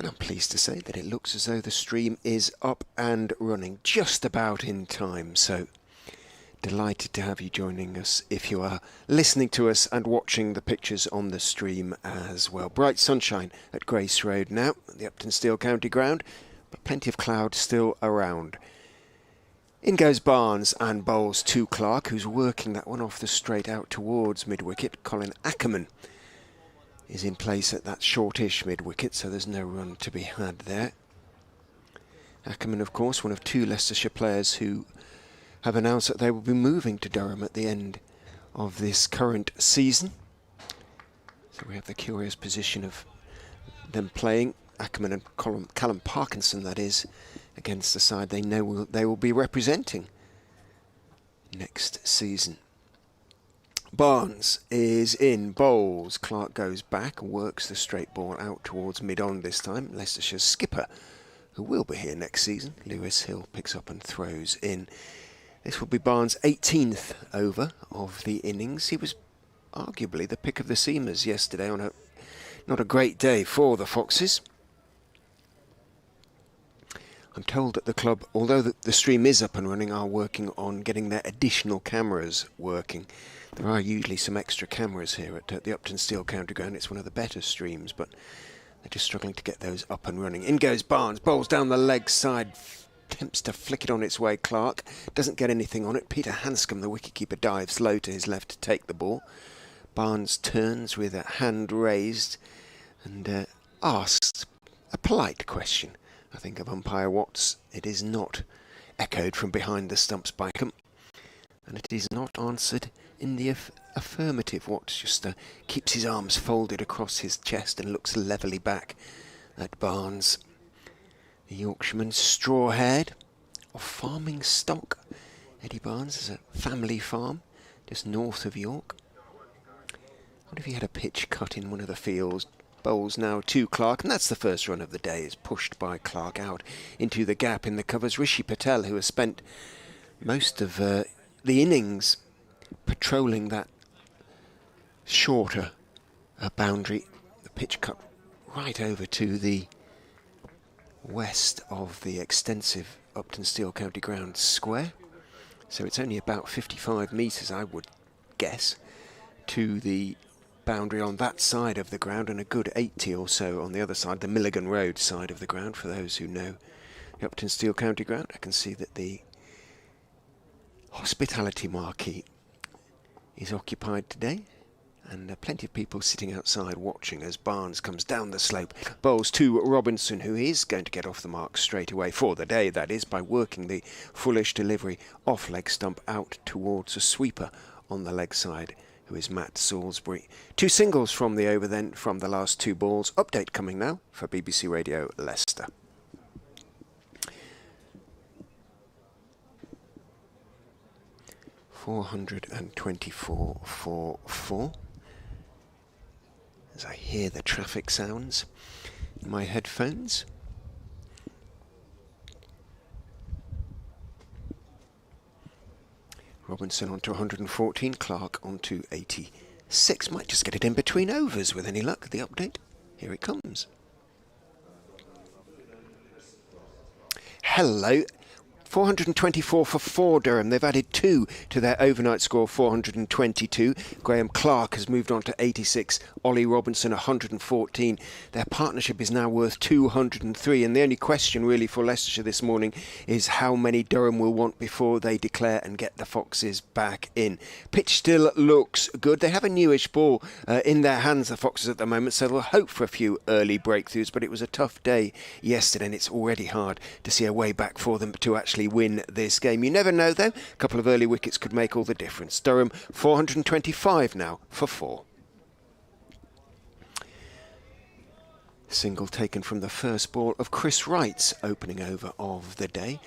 And I'm pleased to say that it looks as though the stream is up and running just about in time. So delighted to have you joining us if you are listening to us and watching the pictures on the stream as well. Bright sunshine at Grace Road now at the Uptonsteel County Ground, but plenty of cloud still around. In goes Barnes and bowls to Clark, who's working that one off the straight out towards mid-wicket. Colin Ackerman is in place at that shortish mid-wicket, so there's no run to be had there. Ackerman, of course, one of two Leicestershire players who have announced that they will be moving to Durham at the end of this current season. So we have the curious position of them playing, Ackerman and Callum Parkinson, that is, against the side they know they will be representing next season. Barnes is in, bowls. Clark goes back, works the straight ball out towards mid-on this time. Leicestershire's skipper, who will be here next season, Lewis Hill, picks up and throws in. This will be Barnes' 18th over of the innings. He was arguably the pick of the seamers yesterday on not a great day for the Foxes. I'm told that the club, although the stream is up and running, are working on getting their additional cameras working. There are usually some extra cameras here at the Uptonsteel County Ground. It's one of the better streams, but they're just struggling to get those up and running. In goes Barnes, bowls down the leg side, attempts to flick it on its way. Clark doesn't get anything on it. Peter Hanscom, the wicketkeeper, dives low to his left to take the ball. Barnes turns with a hand raised and asks a polite question, I think, of umpire Watts. It is not echoed from behind the stumps by him, and it is not answered in the affirmative. Watts just keeps his arms folded across his chest and looks levelly back at Barnes. The Yorkshireman, straw-haired, of farming stock. Eddie Barnes is a family farm just north of York. I wonder if he had a pitch cut in one of the fields. Bowls now to Clark, and that's the first run of the day. Is pushed by Clark out into the gap in the covers. Rishi Patel, who has spent most of the innings patrolling that shorter boundary. The pitch cut right over to the west of the extensive Uptonsteel County Ground square. So it's only about 55 metres, I would guess, to the boundary on that side of the ground, and a good 80 or so on the other side, the Milligan Road side of the ground, for those who know the Uptonsteel County Ground. I can see that the hospitality marquee is occupied today, and plenty of people sitting outside watching as Barnes comes down the slope. Bowls to Robinson, who is going to get off the mark straight away for the day, that is, by working the fullish delivery off leg stump out towards a sweeper on the leg side, who is Matt Salisbury. Two singles from the over then from the last two balls. Update coming now for BBC Radio Leicester. .424 for 4. As I hear the traffic sounds in my headphones. Robinson onto 114, Clark onto 86. Might just get it in between overs with any luck. The update, here it comes. Hello. 424 for 4 Durham. They've added 2 to their overnight score, 422. Graham Clark has moved on to 86. Ollie Robinson, 114. Their partnership is now worth 203. And the only question really for Leicestershire this morning is how many Durham will want before they declare and get the Foxes back in. Pitch still looks good. They have a newish ball in their hands, the Foxes, at the moment, so they'll hope for a few early breakthroughs. But it was a tough day yesterday, and it's already hard to see a way back for them to actually win this game. You never know, though. A couple of early wickets could make all the difference. Durham 425 now for 4. Single taken from the first ball of Chris Wright's opening over of the day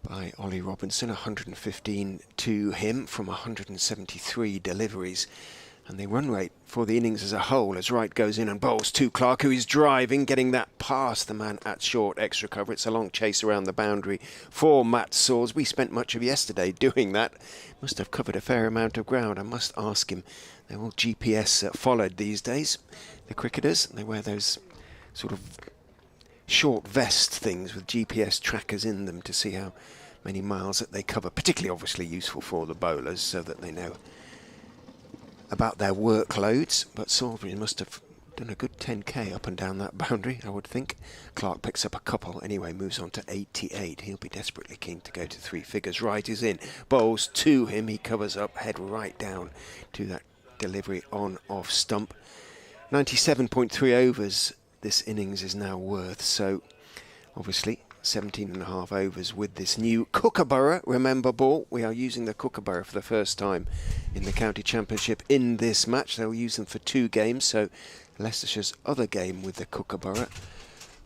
by Ollie Robinson. 115 to him from 173 deliveries. And the run rate for the innings as a whole as Wright goes in and bowls to Clark, who is driving, getting that past the man at short extra cover. It's a long chase around the boundary for Matt Salisbury. We spent much of yesterday doing that. Must have covered a fair amount of ground. I must ask him. They're all GPS followed these days. The cricketers, they wear those sort of short vest things with GPS trackers in them to see how many miles that they cover, particularly obviously useful for the bowlers so that they know about their workloads. But Salisbury must have done a good 10k up and down that boundary, I would think. Clark picks up a couple anyway, moves on to 88. He'll be desperately keen to go to 3 figures. Right is in, bowls to him, he covers up, head right down to that delivery on off stump. 97.3 overs this innings is now worth, so obviously 17.5 overs with this new Kookaburra, remember ball. We are using the Kookaburra for the first time in the County Championship in this match. They'll use them for 2 games, so Leicestershire's other game with the Kookaburra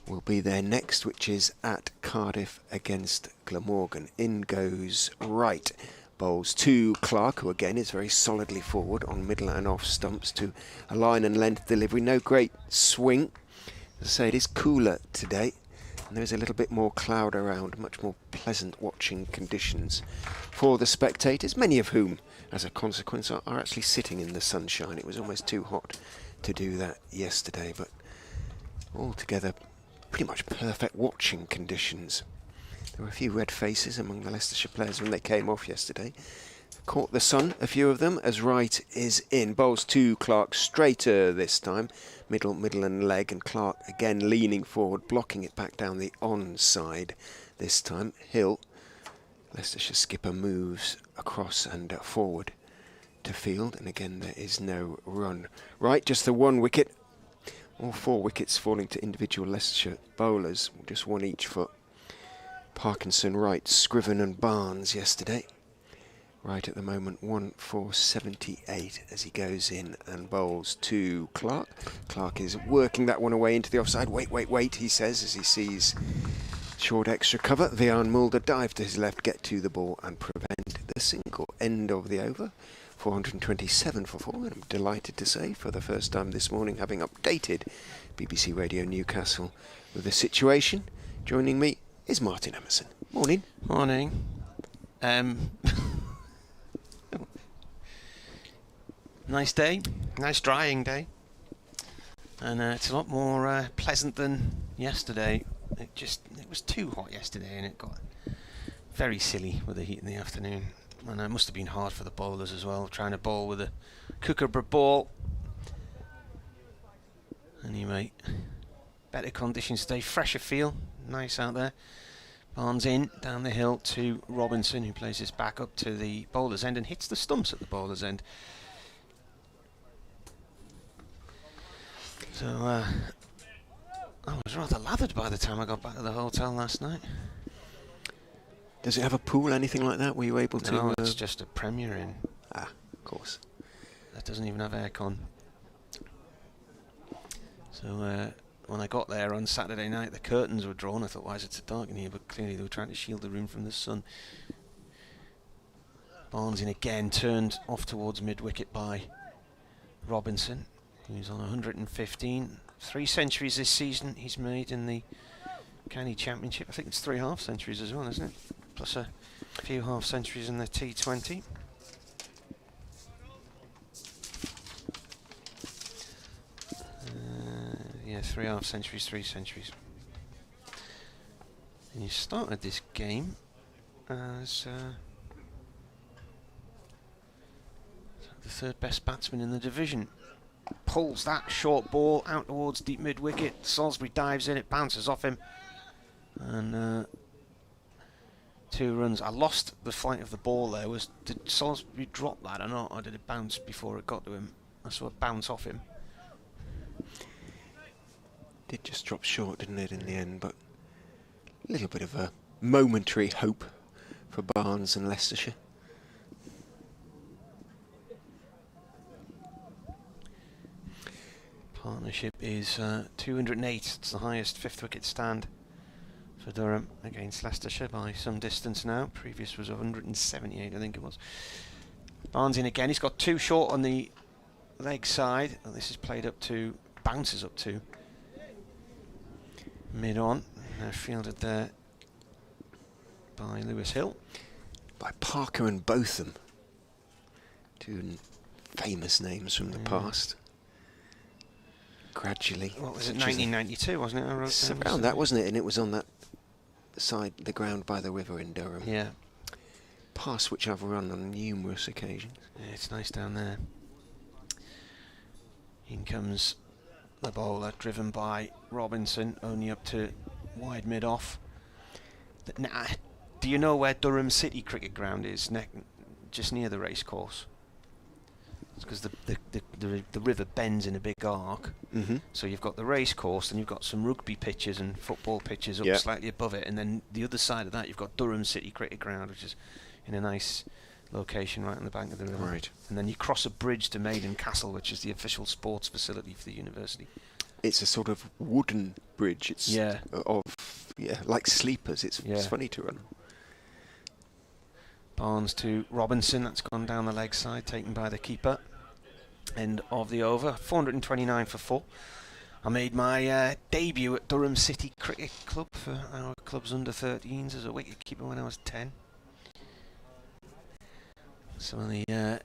will be there next, which is at Cardiff against Glamorgan. In goes right, bowls to Clark, who again is very solidly forward on middle and off stumps to a line and length delivery. No great swing. As I say, it is cooler today, and there's a little bit more cloud around, much more pleasant watching conditions for the spectators, many of whom, as a consequence, are actually sitting in the sunshine. It was almost too hot to do that yesterday, but altogether pretty much perfect watching conditions. There were a few red faces among the Leicestershire players when they came off yesterday. Caught the sun, a few of them, as right is in. Bowls to Clark, straighter this time. Middle and leg, and Clark again leaning forward, blocking it back down the onside this time. Hill, Leicestershire skipper, moves across and forward to field, and again there is no run. Right, just the 1 wicket. All 4 wickets falling to individual Leicestershire bowlers, just 1 each for Parkinson, Wright, Scriven and Barnes yesterday. Right at the moment 1 for 78 as he goes in and bowls to Clark. Clark is working that one away into the offside. Wait, he says as he sees short extra cover. Vian Mulder dive to his left, get to the ball and prevent the single. End of the over. 427 for 4, and I'm delighted to say for the first time this morning, having updated BBC Radio Newcastle with the situation, joining me is Martin Emerson. Morning. Morning. Nice day, nice drying day, and it's a lot more pleasant than yesterday. It was too hot yesterday, and it got very silly with the heat in the afternoon, and it must have been hard for the bowlers as well, trying to bowl with a Kookaburra ball. Anyway, better conditions today, fresher feel, nice out there. Barnes in, down the hill to Robinson, who plays his back up to the bowler's end and hits the stumps at the bowler's end. So, I was rather lathered by the time I got back to the hotel last night. Does it have a pool, anything like that? Were you able to? No, it's just a Premier Inn. Ah, of course. That doesn't even have aircon. So, when I got there on Saturday night, the curtains were drawn. I thought, why is it so dark in here? But clearly they were trying to shield the room from the sun. Barnes in again, turned off towards mid-wicket by Robinson, who's on 115. 3 centuries this season he's made in the County Championship. I think it's 3 half centuries as well, isn't it? Plus a few half centuries in the T20. Yeah, 3 half centuries, 3 centuries. And he started this game as the 3rd best batsman in the division. Pulls that short ball out towards deep mid-wicket. Salisbury dives in, it bounces off him. And 2 runs. I lost the flight of the ball there. Did Salisbury drop that or not? Or did it bounce before it got to him? I saw it bounce off him. Did just drop short, didn't it, in the end? But a little bit of a momentary hope for Barnes and Leicestershire. Partnership is 208. It's the highest 5th wicket stand for Durham against Leicestershire by some distance now. Previous was 178, I think it was. Barnes in again. He's got 2 short on the leg side. And this is played up to, bounces up to mid-on. Fielded there by Lewis Hill. By Parker and Botham. 2 famous names from the past. gradually. What was it, 1992, wasn't it? I wrote It's down around that, wasn't it? And it was on that side, the ground by the river in Durham. Yeah. Past which I've run on numerous occasions. Yeah, it's nice down there. In comes the bowler, driven by Robinson, only up to wide mid-off. Do you know where Durham City Cricket Ground is? Just near the racecourse. It's because the river bends in a big arc. Mm-hmm. So you've got the racecourse, and you've got some rugby pitches and football pitches up slightly above it, and then the other side of that you've got Durham City Cricket Ground, which is in a nice location right on the bank of the river. Right. And then you cross a bridge to Maiden Castle, which is the official sports facility for the university. It's a sort of wooden bridge. It's like sleepers. It's funny to run. Barnes to Robinson, that's gone down the leg side, taken by the keeper. End of the over, 429 for 4. I made my debut at Durham City Cricket Club for our club's under-13s as a wicket-keeper when I was 10. Some of the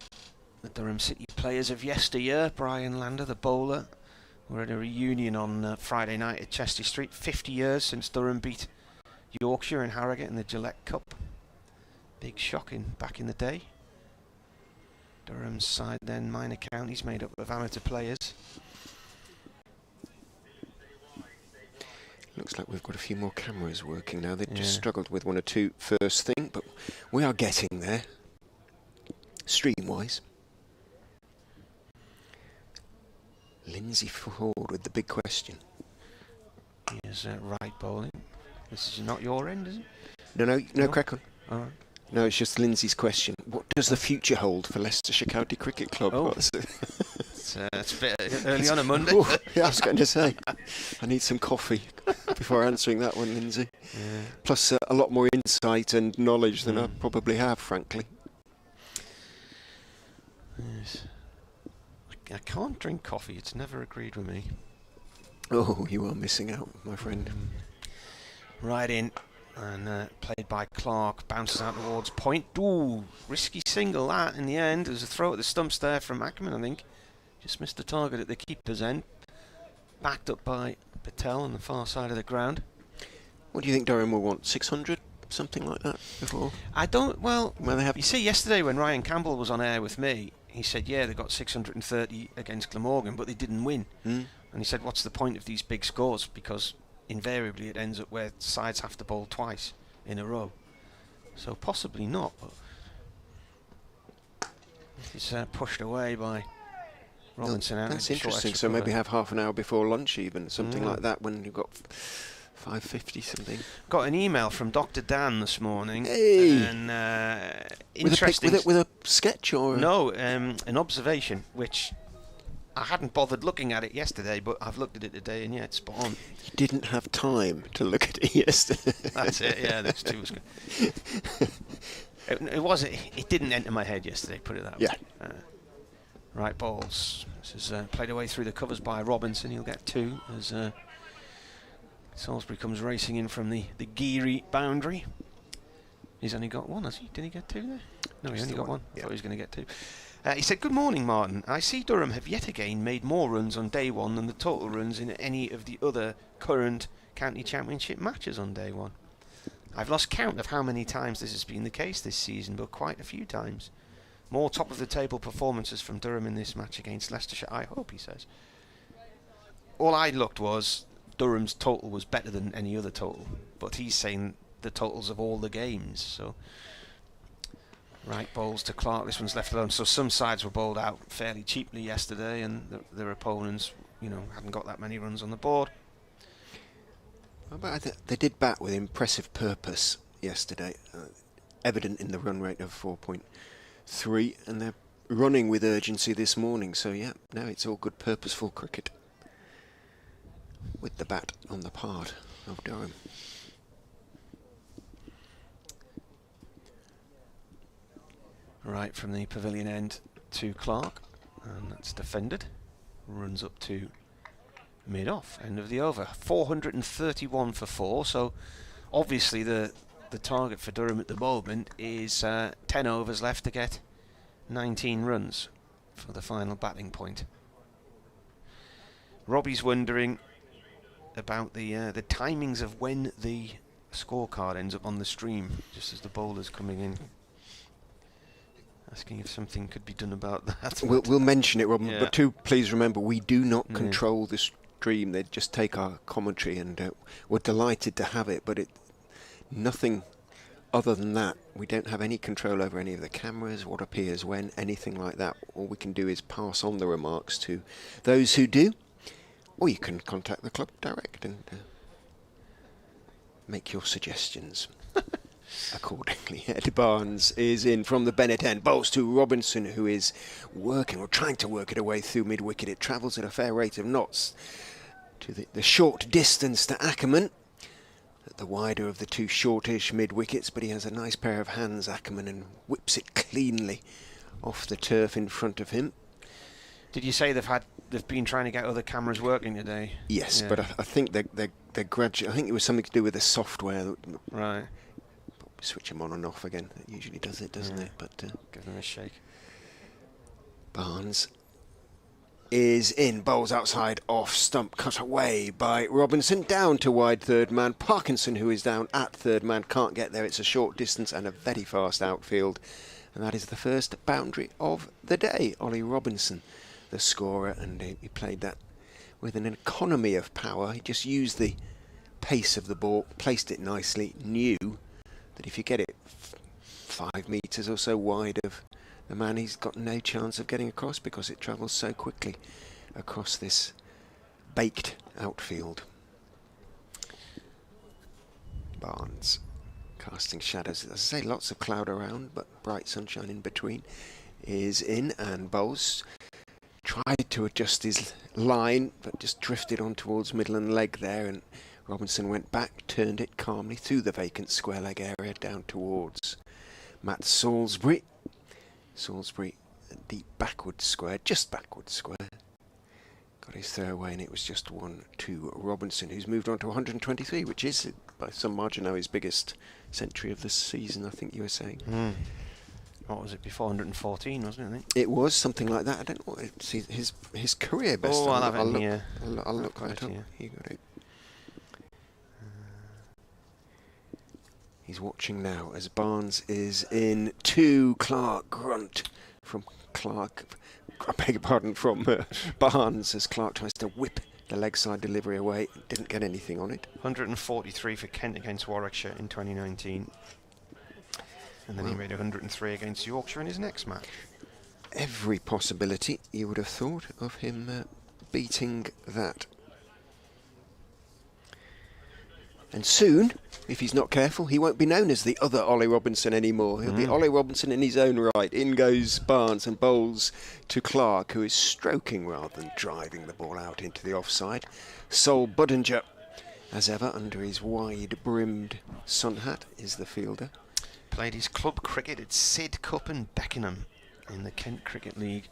Durham City players of yesteryear, Brian Lander, the bowler, were at a reunion on Friday night at Chester Street. 50 years since Durham beat Yorkshire and Harrogate in the Gillette Cup. Big shock back in the day. Durham's side then, minor counties made up of amateur players. Looks like we've got a few more cameras working now. They just struggled with one or two first thing, but we are getting there. Stream-wise. Lindsay Ford with the big question. Here's right bowling. This is not your end, is it? No, crack on. All right. No, it's just Lindsay's question. What does the future hold for Leicestershire County Cricket Club? Oh. It's a bit early on a Monday. Yeah, I was going to say. I need some coffee before answering that one, Lindsay. Yeah. Plus a lot more insight and knowledge than I probably have, frankly. Yes. I can't drink coffee. It's never agreed with me. Oh, you are missing out, my friend. Right in. And played by Clark, bounces out towards point. Ooh, risky single that in the end. There's a throw at the stumps there from Ackerman, I think. Just missed the target at the keeper's end. Backed up by Patel on the far side of the ground. What do you think Durham will want? 600? Something like that before? I don't, well, they have you see, yesterday when Ryan Campbell was on air with me, he said, yeah, they got 630 against Glamorgan, but they didn't win. And he said, what's the point of these big scores? Because invariably it ends up where sides have to bowl twice in a row. So possibly not, but it's pushed away by Robinson out. That's interesting. So maybe have half an hour before lunch even, something like that, when you've got 5:50 something. Got an email from Dr. Dan this morning. Hey! And interesting. With a sketch or? No, an observation, which I hadn't bothered looking at it yesterday, but I've looked at it today, and yeah, it's spot on. You didn't have time to look at it yesterday. That's it. Yeah, that's too good. It didn't enter my head yesterday. Put it that way. Yeah. Right balls. This is played away through the covers by Robinson. He'll get 2 as Salisbury comes racing in from the Geary boundary. He's only got 1, has he? Did he get 2 there? No, he only got 1. Yeah. Thought he was going to get 2. He said, good morning, Martin. I see Durham have yet again made more runs on day 1 than the total runs in any of the other current county championship matches on day 1. I've lost count of how many times this has been the case this season, but quite a few times. More top-of-the-table performances from Durham in this match against Leicestershire, I hope, he says. All I looked was Durham's total was better than any other total, but he's saying the totals of all the games, so... Right bowls to Clark. This one's left alone. So some sides were bowled out fairly cheaply yesterday, and their opponents, hadn't got that many runs on the board. But they did bat with impressive purpose yesterday, evident in the run rate of 4.3, and they're running with urgency this morning. So yeah, now it's all good, purposeful cricket with the bat on the part of Durham. Right from the pavilion end to Clark, and that's defended. Runs up to mid-off, end of the over. 431 for 4, so obviously the target for Durham at the moment is 10 overs left to get 19 runs for the final batting point. Robbie's wondering about the timings of when the scorecard ends up on the stream, just as the bowler's coming in. Asking if something could be done about that. We'll mention it, Robin, Yeah. but please remember, we do not control the stream. They just take our commentary, and we're delighted to have it, but nothing other than that. We don't have any control over any of the cameras, what appears when, anything like that. All we can do is pass on the remarks to those who do, or you can contact the club direct and make your suggestions accordingly. Ed Barnes is in from the Bennett end, bowls to Robinson, who is working or trying to work it away through mid-wicket. It travels at a fair rate of knots to the short distance to Ackerman, at the wider of the two shortish mid-wickets, but he has a nice pair of hands, Ackerman, and whips it cleanly off the turf in front of him. Did you say they've been trying to get other cameras working today? Yes, but I think they're gradually. I think it was something to do with the software. Right. Switch them on and off again. It usually does it, doesn't it? But give them a shake. Barnes is in, bowls outside, off stump, cut away by Robinson, down to wide third man. Parkinson, who is down at third man, can't get there. It's a short distance and a very fast outfield, and that is the first boundary of the day. Ollie Robinson, the scorer, and he played that with an economy of power. He just used the pace of the ball, placed it nicely, knew that if you get it 5 metres or so wide of the man, he's got no chance of getting across because it travels so quickly across this baked outfield. Barnes casting shadows. As I say, lots of cloud around, but bright sunshine in between. Is in and bowls. Tried to adjust his line, but just drifted on towards middle and leg there, and Robinson went back, turned it calmly through the vacant square leg area down towards Matt Salisbury. Salisbury, a deep backward square, just backward square. Got his throw away, and it was just 1 to Robinson, who's moved on to 123, which is by some margin now his biggest century of the season, I think you were saying. What was it before? 114, wasn't it? I think It was something like that. I don't know what it's his career best. Oh, I'll have it here. I'll look that up. You got it. He's watching now as Barnes is in to Clark. Grunt from Clark. I beg your pardon, from Barnes, as Clark tries to whip the leg side delivery away. Didn't get anything on it. 143 for Kent against Warwickshire in 2019. And then he made 103 against Yorkshire in his next match. Every possibility, you would have thought, of him beating that. And soon, if he's not careful, he won't be known as the other Ollie Robinson anymore. He'll be Ollie Robinson in his own right. In goes Barnes and bowls to Clark, who is stroking rather than driving the ball out into the offside. Sol Budinger, as ever, under his wide-brimmed sun hat, is the fielder. Played his club cricket at Sid Cup and Beckenham in the Kent Cricket League.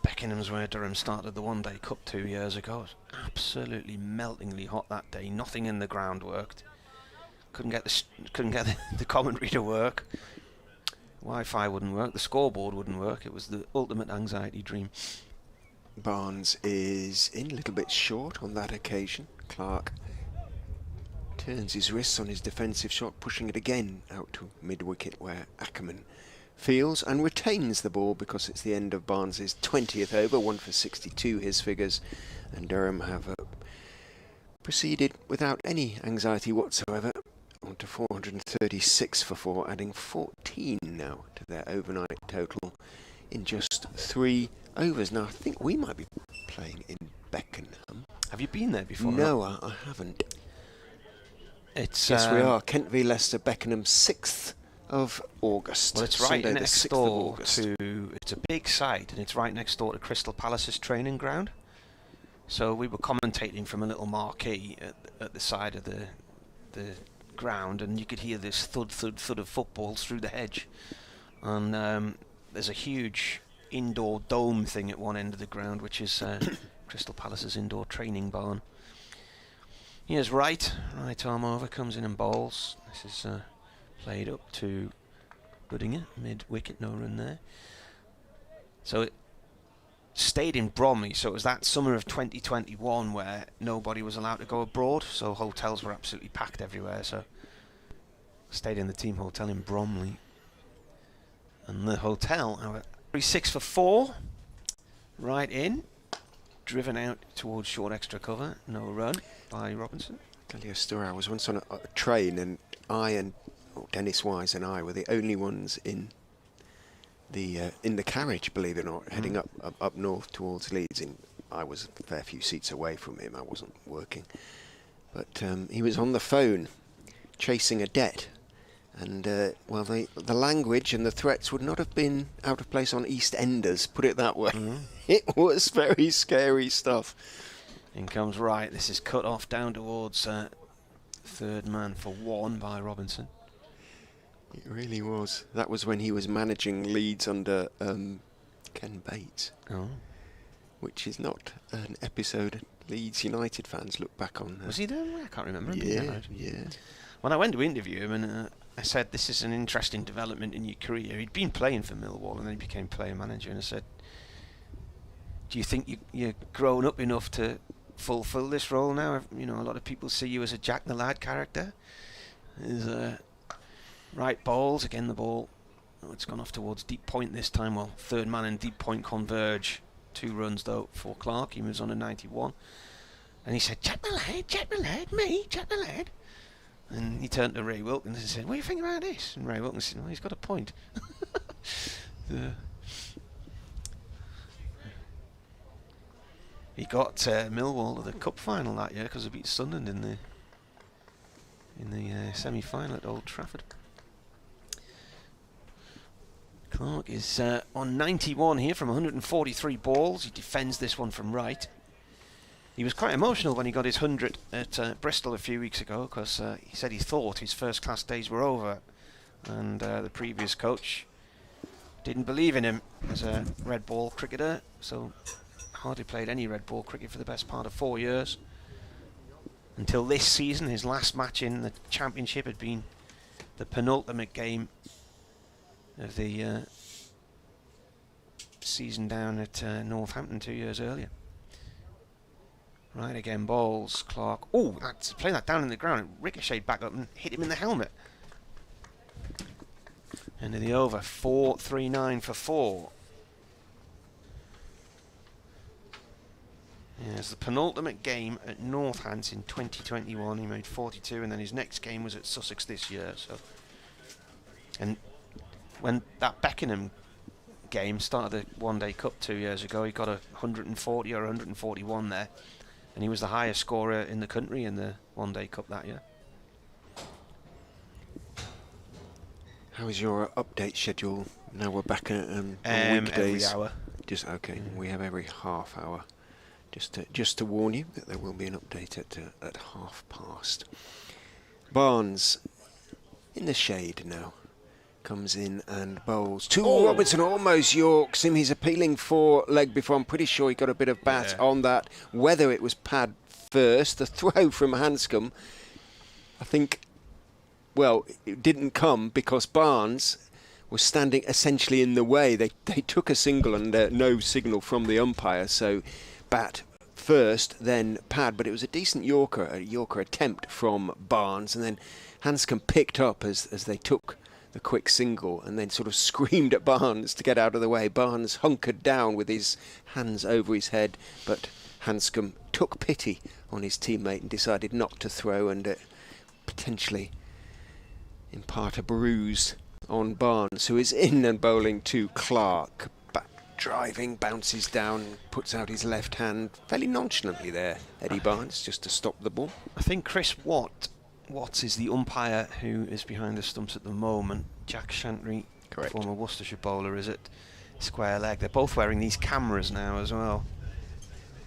Beckenham's where Durham started the One Day Cup 2 years ago. It was absolutely meltingly hot that day. Nothing in the ground worked. Couldn't get the commentary to work. Wi-Fi wouldn't work. The scoreboard wouldn't work. It was the ultimate anxiety dream. Barnes is in a little bit short on that occasion. Clark turns his wrists on his defensive shot, pushing it again out to mid-wicket, where Ackerman fields and retains the ball because it's the end of Barnes's 20th over, 1 for 62 his figures, and Durham have proceeded without any anxiety whatsoever on to 436 for 4, adding 14 now to their overnight total in just 3 overs. Now I think we might be playing in Beckenham. Have you been there before? No, I haven't. It's yes, we are. Kent v Leicester, Beckenham, 6th of August. Well, it's right Sunday, next the 6th door of August. to. It's a big site, and it's right next door to Crystal Palace's training ground. So we were commentating from a little marquee at the side of the ground, and you could hear this thud, thud, thud of footballs through the hedge. And there's a huge indoor dome thing at one end of the ground, which is Crystal Palace's indoor training barn. Here's right arm over, comes in and bowls. This is played up to Budinger, mid-wicket, no run there. So stayed in Bromley, so it was that summer of 2021 where nobody was allowed to go abroad, so hotels were absolutely packed everywhere, so stayed in the team hotel in Bromley. And the hotel, 6 for 4, right in, driven out towards short extra cover, no run by Robinson. Tell you a story. I was once on a train, and Dennis Wise and I were the only ones in the carriage, believe it or not, heading up north towards Leeds. And I was a fair few seats away from him. I wasn't working, but he was on the phone chasing a debt, and the language and the threats would not have been out of place on EastEnders, put it that way. It was very scary stuff. In comes Wright. This is cut off down towards third man for 1 by Robinson. It really was. That was when he was managing Leeds under Ken Bates, which is not an episode Leeds United fans look back on. Was he there? I can't remember. Yeah. When I went to interview him, and I said, this is an interesting development in your career. He'd been playing for Millwall, and then he became player manager. And I said, do you think you're grown up enough to fulfill this role now? You know, a lot of people see you as a Jack the Lad character. There's right balls, again the ball, it's gone off towards deep point this time. Well, third man and deep point converge. 2 runs though for Clark. He moves on to 91. And he said, Jack the Lad, me, Jack the Lad. And he turned to Ray Wilkins and said, what do you think about this? And Ray Wilkins said, well, he's got a point. He got Millwall to the cup final that year because they beat Sunderland in the semi-final at Old Trafford. Clark is on 91 here from 143 balls. He defends this one from right. He was quite emotional when he got his 100 at Bristol a few weeks ago, because he said he thought his first-class days were over, and the previous coach didn't believe in him as a red ball cricketer, so hardly played any red ball cricket for the best part of 4 years. Until this season, his last match in the Championship had been the penultimate game of the season down at Northampton 2 years earlier. Right again, balls, Clark. Oh, that's playing that down in the ground. It ricocheted back up and hit him in the helmet. End of the over, 4-3-9 for 4. Yeah, it's the penultimate game at Northants in 2021. He made 42, and then his next game was at Sussex this year. So, and when that Beckenham game started the One Day Cup 2 years ago, he got 140 or 141 there, and he was the highest scorer in the country in the One Day Cup that year. How is your update schedule? Now we're back on Every weekdays. hour. Just okay. We have every half hour. Just to warn you that there will be an update at past. Barnes in the shade now. Comes in and bowls. Robinson almost yorks him. He's appealing for leg before. I'm pretty sure he got a bit of bat on that. Whether it was pad first, the throw from Hanscom, I think, well, it didn't come because Barnes was standing essentially in the way. They took a single and no signal from the umpire, so bat first, then pad, but it was a decent Yorker attempt from Barnes, and then Hanscom picked up as they took the quick single and then sort of screamed at Barnes to get out of the way. Barnes hunkered down with his hands over his head, but Hanscom took pity on his teammate and decided not to throw and potentially impart a bruise on Barnes, who is in and bowling to Clark. Back driving, bounces down, puts out his left hand fairly nonchalantly there, Eddie Barnes, just to stop the ball. I think Chris Watts is the umpire who is behind the stumps at the moment. Jack Shantry, correct, former Worcestershire bowler, is at square leg. They're both wearing these cameras now as well,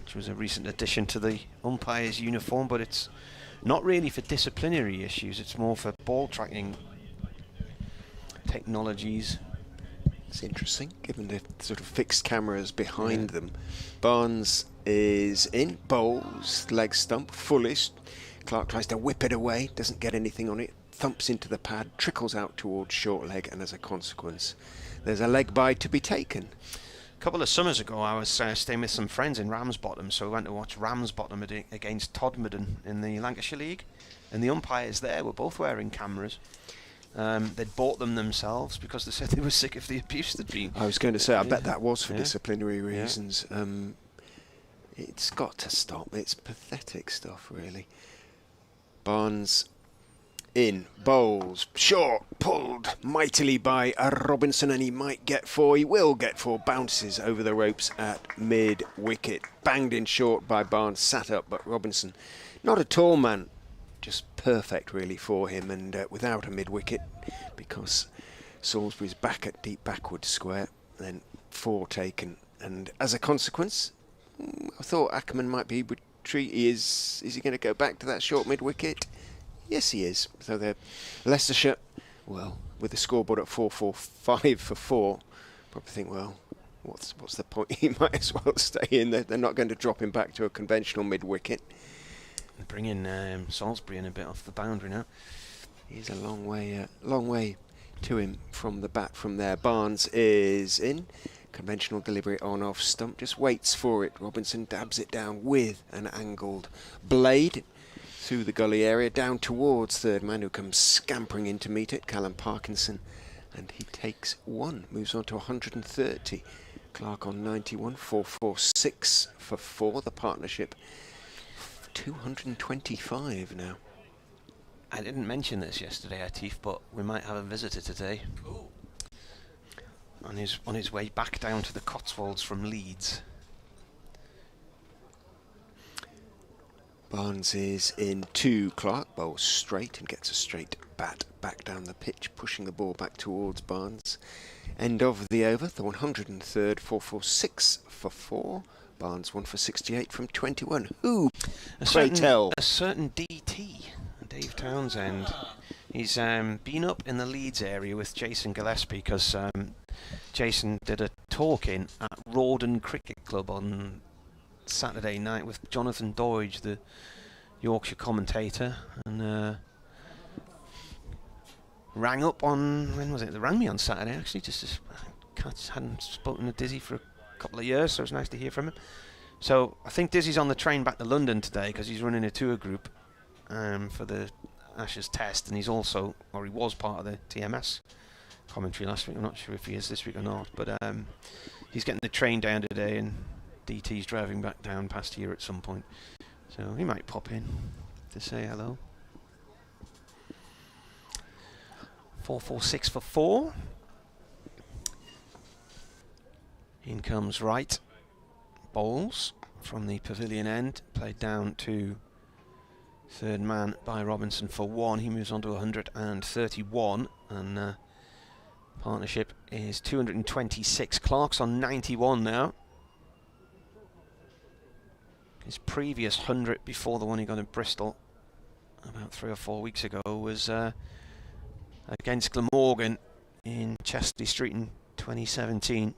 which was a recent addition to the umpire's uniform, but it's not really for disciplinary issues, it's more for ball tracking technologies. It's interesting, given the sort of fixed cameras behind them. Barnes is in, bowls, leg stump, fullish. Clark tries to whip it away, doesn't get anything on it, thumps into the pad, trickles out towards short leg, and as a consequence, there's a leg bye to be taken. couple of summers ago, I was staying with some friends in Ramsbottom, so we went to watch Ramsbottom against Todmorden in the Lancashire League, and the umpires there were both wearing cameras. They'd bought them themselves because they said they were sick of the abuse there'd been. I was going to say, I bet that was for disciplinary reasons. It's got to stop. It's pathetic stuff, really. Barnes in, bowls, short, pulled mightily by Robinson, and he might get 4. He will get 4. Bounces over the ropes at mid-wicket. Banged in short by Barnes, sat up, but Robinson, not a tall man, just perfect really for him, and without a mid-wicket, because Salisbury's back at deep backward square, then 4 taken, and as a consequence, I thought Ackerman might be retreat. Is he going to go back to that short mid-wicket? Yes, he is. So they're Leicestershire, well, with the scoreboard at 4-4-5 for 4, probably think, well, what's the point? He might as well stay in. They're not going to drop him back to a conventional mid-wicket. Bringing Salisbury in a bit off the boundary now. He's a long way to him from the bat from there. Barnes is in. Conventional delivery on off stump. Just waits for it. Robinson dabs it down with an angled blade through the gully area, down towards third man, who comes scampering in to meet it, Callum Parkinson, and he takes 1, moves on to 130. Clark on 91, 4-4-6 for 4, the partnership 225 now. I didn't mention this yesterday, Atif, but we might have a visitor today. Ooh. On his way back down to the Cotswolds from Leeds. Barnes is in 2. Clark bowls straight and gets a straight bat back down the pitch, pushing the ball back towards Barnes. End of the over, the 103rd, 4-4-6 for 4. Barnes 1 for 68 from 21. Who? A certain DT, Dave Townsend. He's been up in the Leeds area with Jason Gillespie because Jason did a talk-in at Rawdon Cricket Club on Saturday night with Jonathan Doidge, the Yorkshire commentator, and rang up on, when was it? They rang me on Saturday actually, hadn't spoken to Dizzy for a couple of years, so it's nice to hear from him. So I think Dizzy's on the train back to London today because he's running a tour group for the Ashes Test, and he was part of the TMS commentary last week. I'm not sure if he is this week or not, but he's getting the train down today, and DT's driving back down past here at some point, so he might pop in to say hello. 4-4-6 for 4. In comes Wright. Bowls from the pavilion end, played down to third man by Robinson for 1. He moves on to 131, and partnership is 226. Clark's on 91 now. His previous 100 before the one he got in Bristol about 3 or 4 weeks ago was against Glamorgan in Chesley Street in 2017.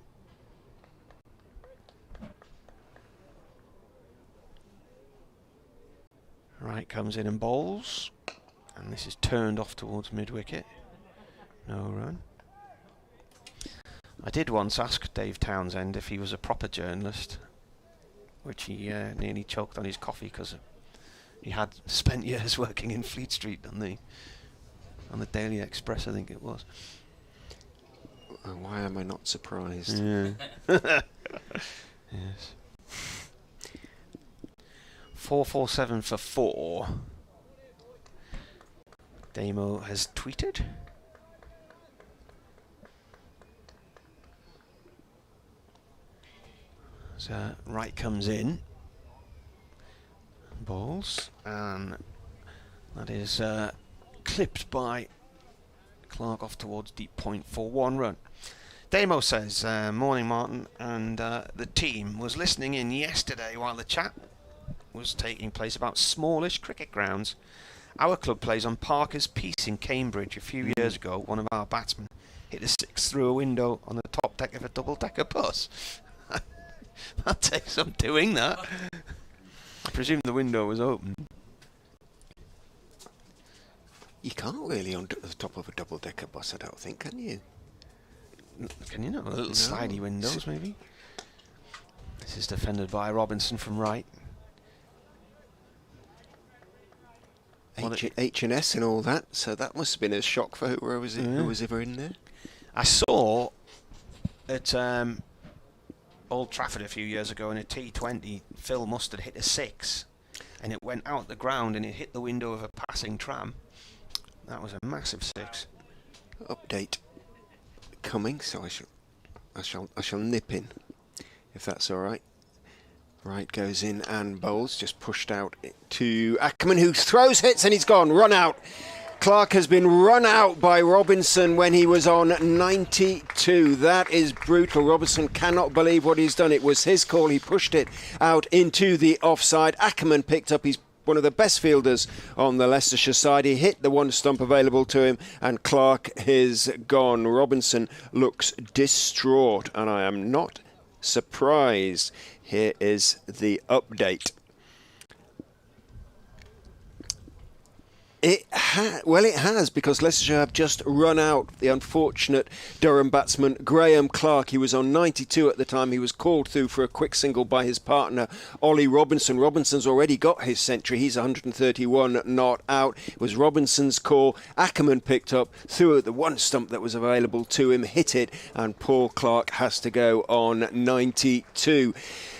Right comes in and bowls, and this is turned off towards mid-wicket. No run. I did once ask Dave Townsend if he was a proper journalist, which he nearly choked on his coffee because he had spent years working in Fleet Street on the Daily Express, I think it was. Why am I not surprised? Yeah. Yes. 4-4-7 for 4. Damo has tweeted. So Wright comes in. Balls. And that is clipped by Clark off towards deep point for 1 run. Damo says, morning Martin, and the team was listening in yesterday while the chat was taking place about smallish cricket grounds. Our club plays on Parker's Piece in Cambridge. A few years ago, one of our batsmen hit a 6 through a window on the top deck of a double-decker bus. That takes some doing, that. I presume the window was open. You can't really on the top of a double-decker bus, I don't think, can you? Can you not? Little slidey windows, maybe? This is defended by Robinson from right. H&S and all that, so that must have been a shock for whoever was, who was ever in there. I saw at Old Trafford a few years ago in a T20, Phil Mustard hit a 6 and it went out the ground and it hit the window of a passing tram. That was a massive 6. Update coming, so I shall nip in, if that's all right. Right goes in and bowls, just pushed out to Ackerman, who throws, hits, and he's gone. Run out. Clark has been run out by Robinson when he was on 92. That is brutal. Robinson cannot believe what he's done. It was his call. He pushed it out into the offside. Ackerman picked up. He's one of the best fielders on the Leicestershire side. He hit the one stump available to him, and Clark is gone. Robinson looks distraught, and I am not surprised. Here is the update. It has, because Leicestershire have just run out the unfortunate Durham batsman Graham Clark. He was on 92 at the time. He was called through for a quick single by his partner, Ollie Robinson. Robinson's already got his century. He's 131 not out. It was Robinson's call. Ackerman picked up, threw at the one stump that was available to him, hit it, and Paul Clark has to go on 92.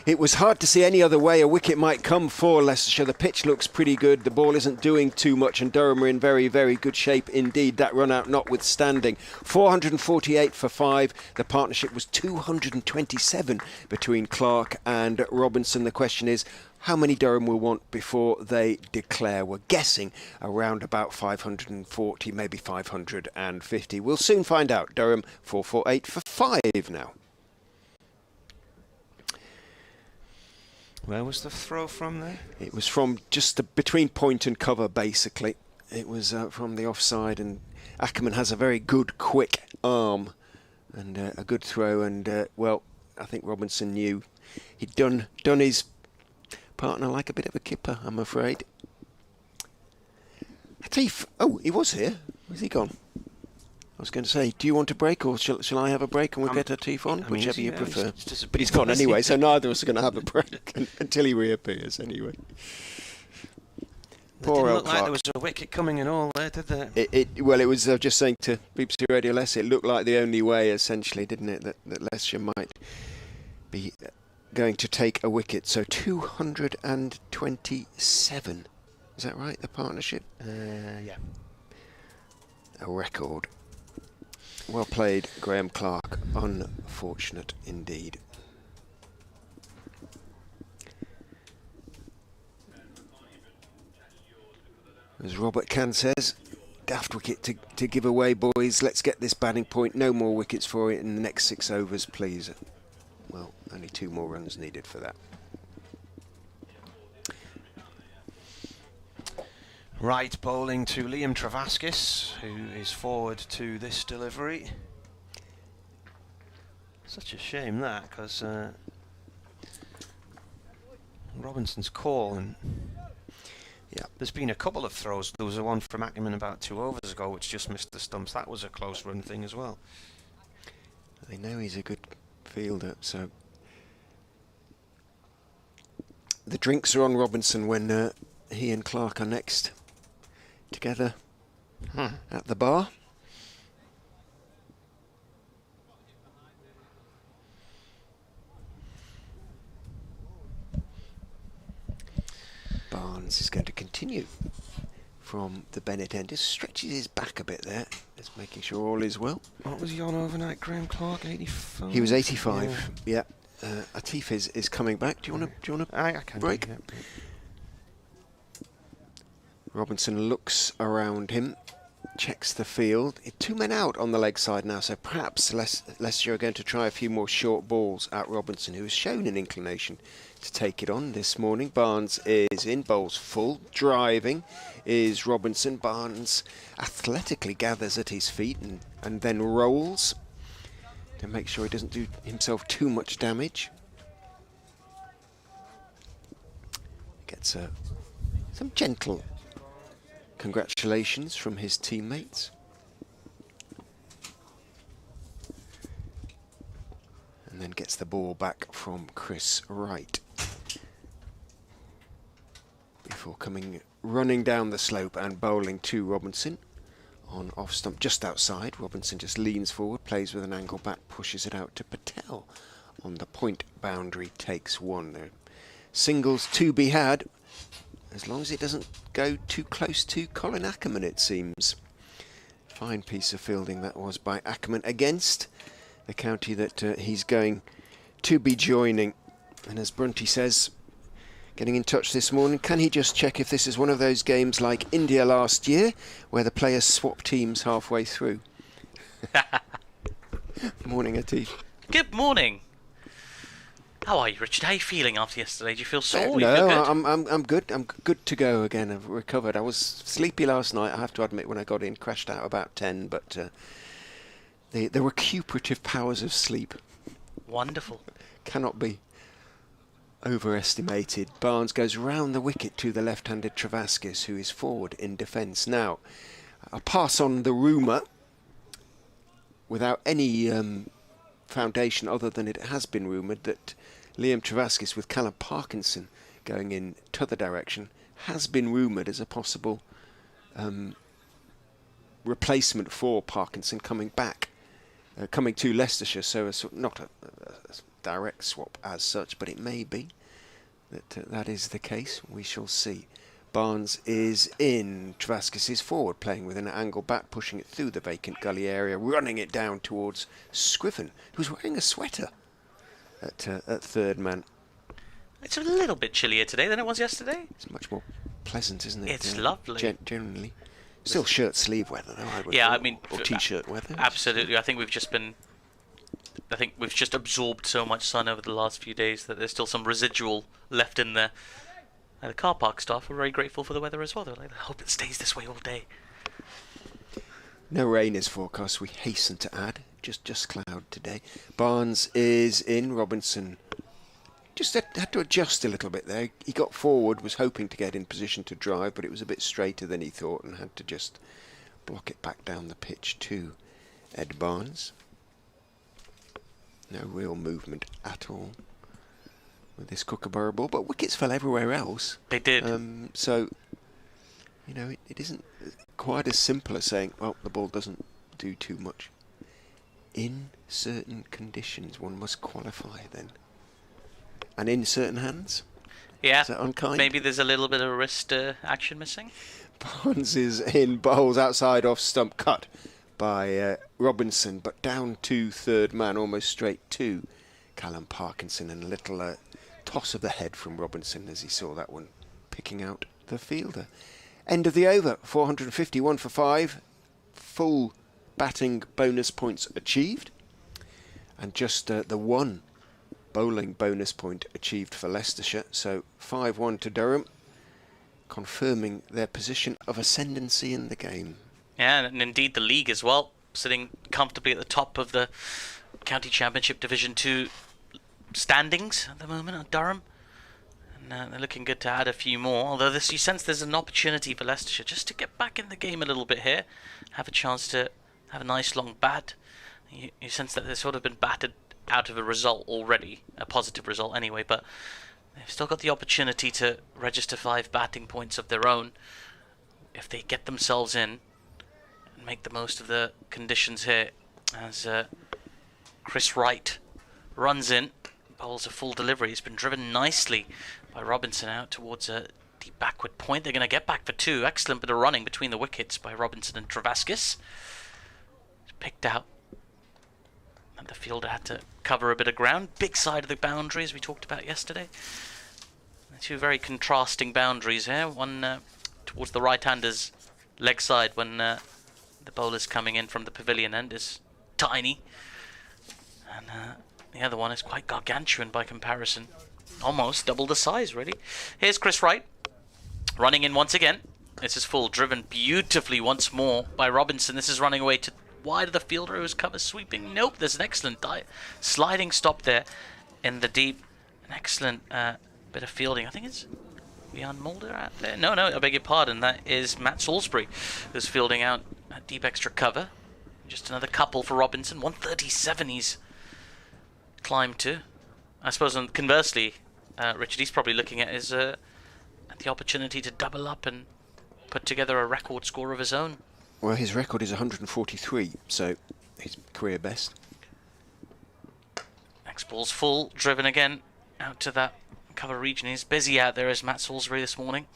It was hard to see any other way a wicket might come for Leicestershire. The pitch looks pretty good. The ball isn't doing too much, and Durham are in very, very good shape indeed. That run out notwithstanding. 448 for 5. The partnership was 227 between Clark and Robinson. The question is, how many Durham will want before they declare? We're guessing around about 540, maybe 550. We'll soon find out. Durham 448 for 5 now. Where was the throw from there? It was from just between point and cover, basically. It was from the offside, and Ackerman has a very good, quick arm and a good throw. And, well, I think Robinson knew he'd done his partner like a bit of a kipper, I'm afraid. Atif, oh, he was here. Where's he gone? I was going to say, do you want a break, or shall I have a break and we'll get Atif on? Whichever you prefer. But he's gone anyway, so neither of us are going to have a break until he reappears anyway. Poor old Clark. It didn't look like there was a wicket coming and all there, did there? Well, it was just saying to BBC Radio Leicester, it looked like the only way, essentially, didn't it, that Leicestershire might be going to take a wicket. So 227. Is that right, the partnership? Yeah. A record. Well played, Graham Clark. Unfortunate indeed. As Robert Can says, daft wicket to give away, boys. Let's get this batting point. No more wickets for it in the next 6 overs, please. Well, only 2 more runs needed for that. Right bowling to Liam Travaskis, who is forward to this delivery. Such a shame that, because Robinson's call, and yeah, there's been a couple of throws. There was a one from Ackerman about 2 overs ago which just missed the stumps. That was a close run thing as well. They know he's a good fielder, so the drinks are on Robinson when he and Clark are next together at the bar. Barnes is going to continue from the Bennett end. Just stretches his back a bit there, just making sure all is well. What was he on overnight, Graham Clark? 85? He was 85, yeah. Atif is coming back. Do you want to I can break? Yeah. Robinson looks around him, checks the field. 2 men out on the leg side now, so perhaps Leicester are going to try a few more short balls at Robinson, who has shown an inclination to take it on this morning. Barnes is in, bowls full. Driving is Robinson. Barnes athletically gathers at his feet and then rolls to make sure he doesn't do himself too much damage. Gets some gentle congratulations from his teammates. And then gets gets the ball back from Chris Wright. Before coming running down the slope and bowling to Robinson. On off stump just outside, Robinson just leans forward, plays with an angle bat, pushes it out to Patel. On the point boundary, takes one. There singles to be had, as long as it doesn't go too close to Colin Ackerman, it seems. Fine piece of fielding that was by Ackerman against the county that he's going to be joining. And as Brunty says, getting in touch this morning, can he just check if this is one of those games like India last year, where the players swap teams halfway through? Morning, Atif. Good morning. How are you, Richard? How are you feeling after yesterday? Do you feel sore? No, you feel good? I'm good. I'm good to go again. I've recovered. I was sleepy last night, I have to admit, when I got in. Crashed out about 10, but the recuperative powers of sleep. Wonderful. Cannot be overestimated. Barnes goes round the wicket to the left-handed Travaskis, who is forward in defence. Now, I'll pass on the rumour without any foundation other than it has been rumoured that Liam Travaskis with Callum Parkinson going in t'other direction has been rumoured as a possible replacement for Parkinson coming back, coming to Leicestershire. So not a direct swap as such, but it may be that that is the case. We shall see. Barnes is in. Travaskis is forward, playing with an angle bat, pushing it through the vacant gully area, running it down towards Scriven, who's wearing a sweater at third man. It's a little bit chillier today than it was yesterday. It's much more pleasant, isn't it? It's lovely. Generally. Still shirt sleeve weather, though, I would Yeah, thought, I mean, or t-shirt weather. Absolutely. I think we've just absorbed so much sun over the last few days that there's still some residual left in there. The car park staff are very grateful for the weather as well. They're like, I hope it stays this way all day. No rain is forecast, we hasten to add. Just cloud today. Barnes is in. Robinson just had to adjust a little bit there. He got forward, was hoping to get in position to drive, but it was a bit straighter than he thought and had to just block it back down the pitch to Ed Barnes. No real movement at all with this Kookaburra ball, but wickets fell everywhere else. They did. So, you know, it isn't quite as simple as saying, well, the ball doesn't do too much. In certain conditions, one must qualify then. And in certain hands? Yeah, is that unkind? maybe there's a little bit of wrist action missing. Barnes is in, bowls outside off stump, cut by Robinson, but down to third man, almost straight to Callum Parkinson, and a little toss of the head from Robinson as he saw that one picking out the fielder. End of the over, 451 for 5, full batting bonus points achieved, and just the one bowling bonus point achieved for Leicestershire, so 5-1 to Durham, confirming their position of ascendancy in the game. Yeah, and indeed the league as well, sitting comfortably at the top of the County Championship Division 2 standings at the moment at Durham. And they're looking good to add a few more, although you sense there's an opportunity for Leicestershire just to get back in the game a little bit here, have a chance to have a nice long bat. You sense that they've sort of been battered out of a result already, a positive result anyway, but they've still got the opportunity to register 5 batting points of their own if they get themselves in and make the most of the conditions here, as Chris Wright runs in, bowls a full delivery. He's been driven nicely by Robinson out towards a deep backward point. They're going to get back for 2. Excellent bit of running between the wickets by Robinson and Travaskis. Picked out, and the fielder had to cover a bit of ground. Big side of the boundary, as we talked about yesterday. 2 very contrasting boundaries here. One towards the right-hander's leg side when the bowler's coming in from the pavilion end is tiny, and the other one is quite gargantuan by comparison. Almost double the size, really. Here's Chris Wright running in once again. This is full, driven beautifully once more by Robinson. This is running away to wide of the fielder who's cover sweeping. Nope, there's an excellent sliding stop there in the deep. An excellent bit of fielding. I think it's Jan Mulder out there. No, I beg your pardon. That is Matt Salisbury who's fielding out at deep extra cover. Just another couple for Robinson. 137 he's climb to. I suppose, conversely, Richard, he's probably looking at the opportunity to double up and put together a record score of his own. Well, his record is 143, so his career best. Next ball's full, driven again out to that cover region. He's busy out there as Matt Salisbury this morning.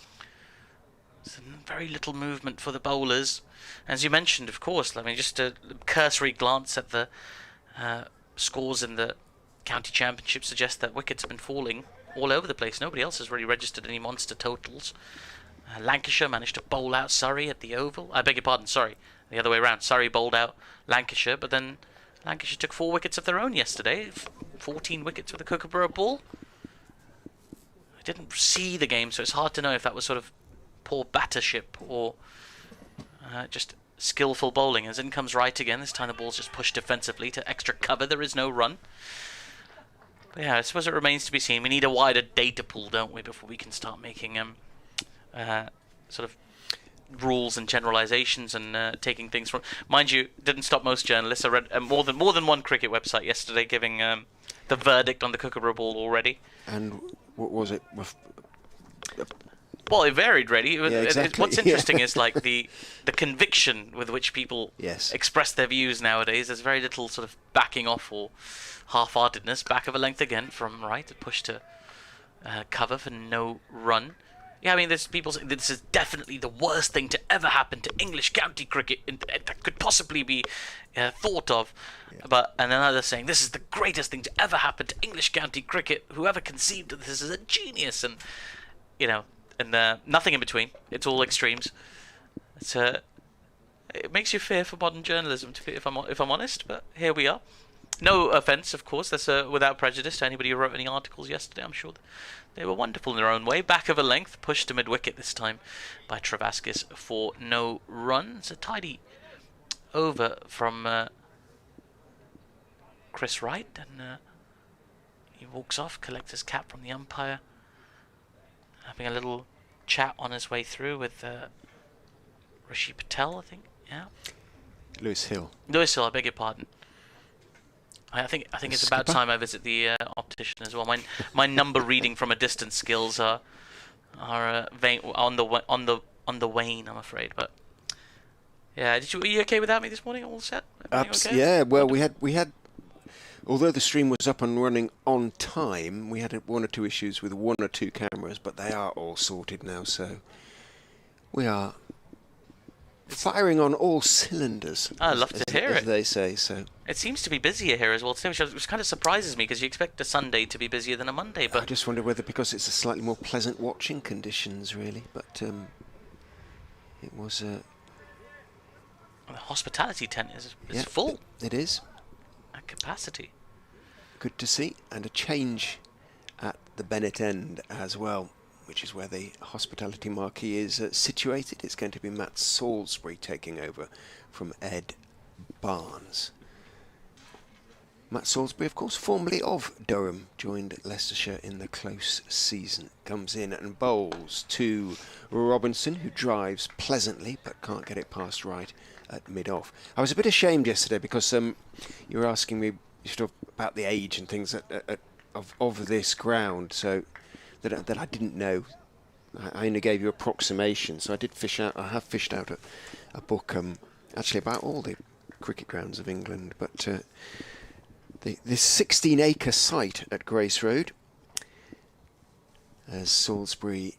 There's very little movement for the bowlers. As you mentioned, of course, I mean, just a cursory glance at the scores in the county championship suggests that wickets have been falling all over the place. Nobody else has really registered any monster totals. Lancashire managed to bowl out Surrey at the Oval. I beg your pardon, sorry, the other way around. Surrey bowled out Lancashire, but then Lancashire took 4 wickets of their own yesterday. 14 wickets with a Kookaburra ball. I didn't see the game, so it's hard to know if that was sort of poor battership or just skillful bowling. As in comes right again. This time the ball's just pushed defensively to extra cover. There is no run. But yeah, I suppose it remains to be seen. We need a wider data pool, don't we, before we can start making sort of rules and generalizations and taking things from. Mind you, didn't stop most journalists. I read more than one cricket website yesterday giving the verdict on the Kookaburra ball already. And what was it? Well, it varied, really. Yeah, exactly. What's interesting is like the conviction with which people express their views nowadays. There's very little sort of backing off or half-heartedness. Back of a length again from right, push to cover for no run. Yeah, I mean, there's people saying this is definitely the worst thing to ever happen to English county cricket that could possibly be thought of. Yeah. And then others saying this is the greatest thing to ever happen to English county cricket. Whoever conceived of this is a genius, and nothing in between. It's all extremes. It makes you fear for modern journalism, if I'm honest. But here we are. No offence, of course. That's without prejudice to anybody who wrote any articles yesterday. I'm sure they were wonderful in their own way. Back of a length, pushed to mid-wicket this time by Travaskis for no run. It's a tidy over from Chris Wright, and he walks off, collects his cap from the umpire, having a little chat on his way through with Rishi Patel, I think. Yeah. Lewis Hill, I beg your pardon. I think it's about time I visit the optician as well. My number reading from a distance skills are on the wane, I'm afraid. But yeah, were you okay without me this morning? All set? Okay? Yeah. Well, we had. Although the stream was up and running on time, we had 1 or 2 issues with 1 or 2 cameras, but they are all sorted now. So we are firing on all cylinders. I love to hear it. As they say. So it seems to be busier here as well, which kind of surprises me because you expect a Sunday to be busier than a Monday. But I just wonder whether because it's a slightly more pleasant watching conditions, really. But it was. The hospitality tent is full. It is. At capacity. Good to see, and a change at the Bennett end as well, which is where the hospitality marquee is situated. It's going to be Matt Salisbury taking over from Ed Barnes. Matt Salisbury, of course, formerly of Durham, joined Leicestershire in the close season. Comes in and bowls to Robinson, who drives pleasantly but can't get it past right at mid-off. I was a bit ashamed yesterday because you were asking me sort of about the age and things of this ground, so that I didn't know. I only gave you approximation, so I have fished out a book actually about all the cricket grounds of England, but this 16-acre site at Grace Road, as Salisbury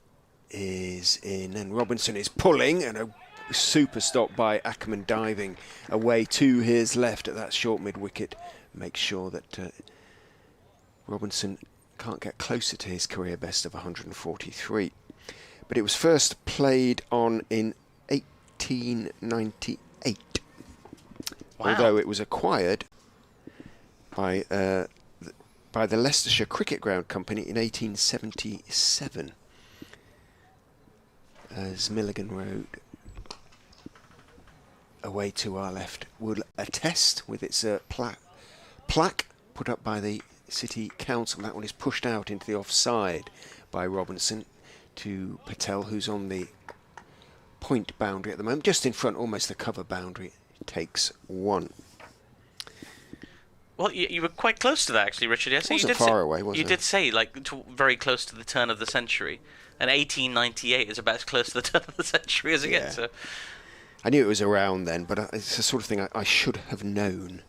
is in and Robinson is pulling, and a super stop by Ackerman diving away to his left at that short mid-wicket. Makes sure that Robinson can't get closer to his career best of 143. But it was first played on in 1898. Wow. Although it was acquired by the Leicestershire Cricket Ground Company in 1877 as Milligan Road, away to our left, will attest with its plaque put up by the City Council. That one is pushed out into the offside by Robinson to Patel, who's on the point boundary at the moment, just in front, almost the cover boundary. Takes 1. Well, you were quite close to that, actually, Richard. Yes, It wasn't far away, was it? You did say, like, very close to the turn of the century. And 1898 is about as close to the turn of the century as it gets. So. I knew it was around then, but it's the sort of thing I should have known.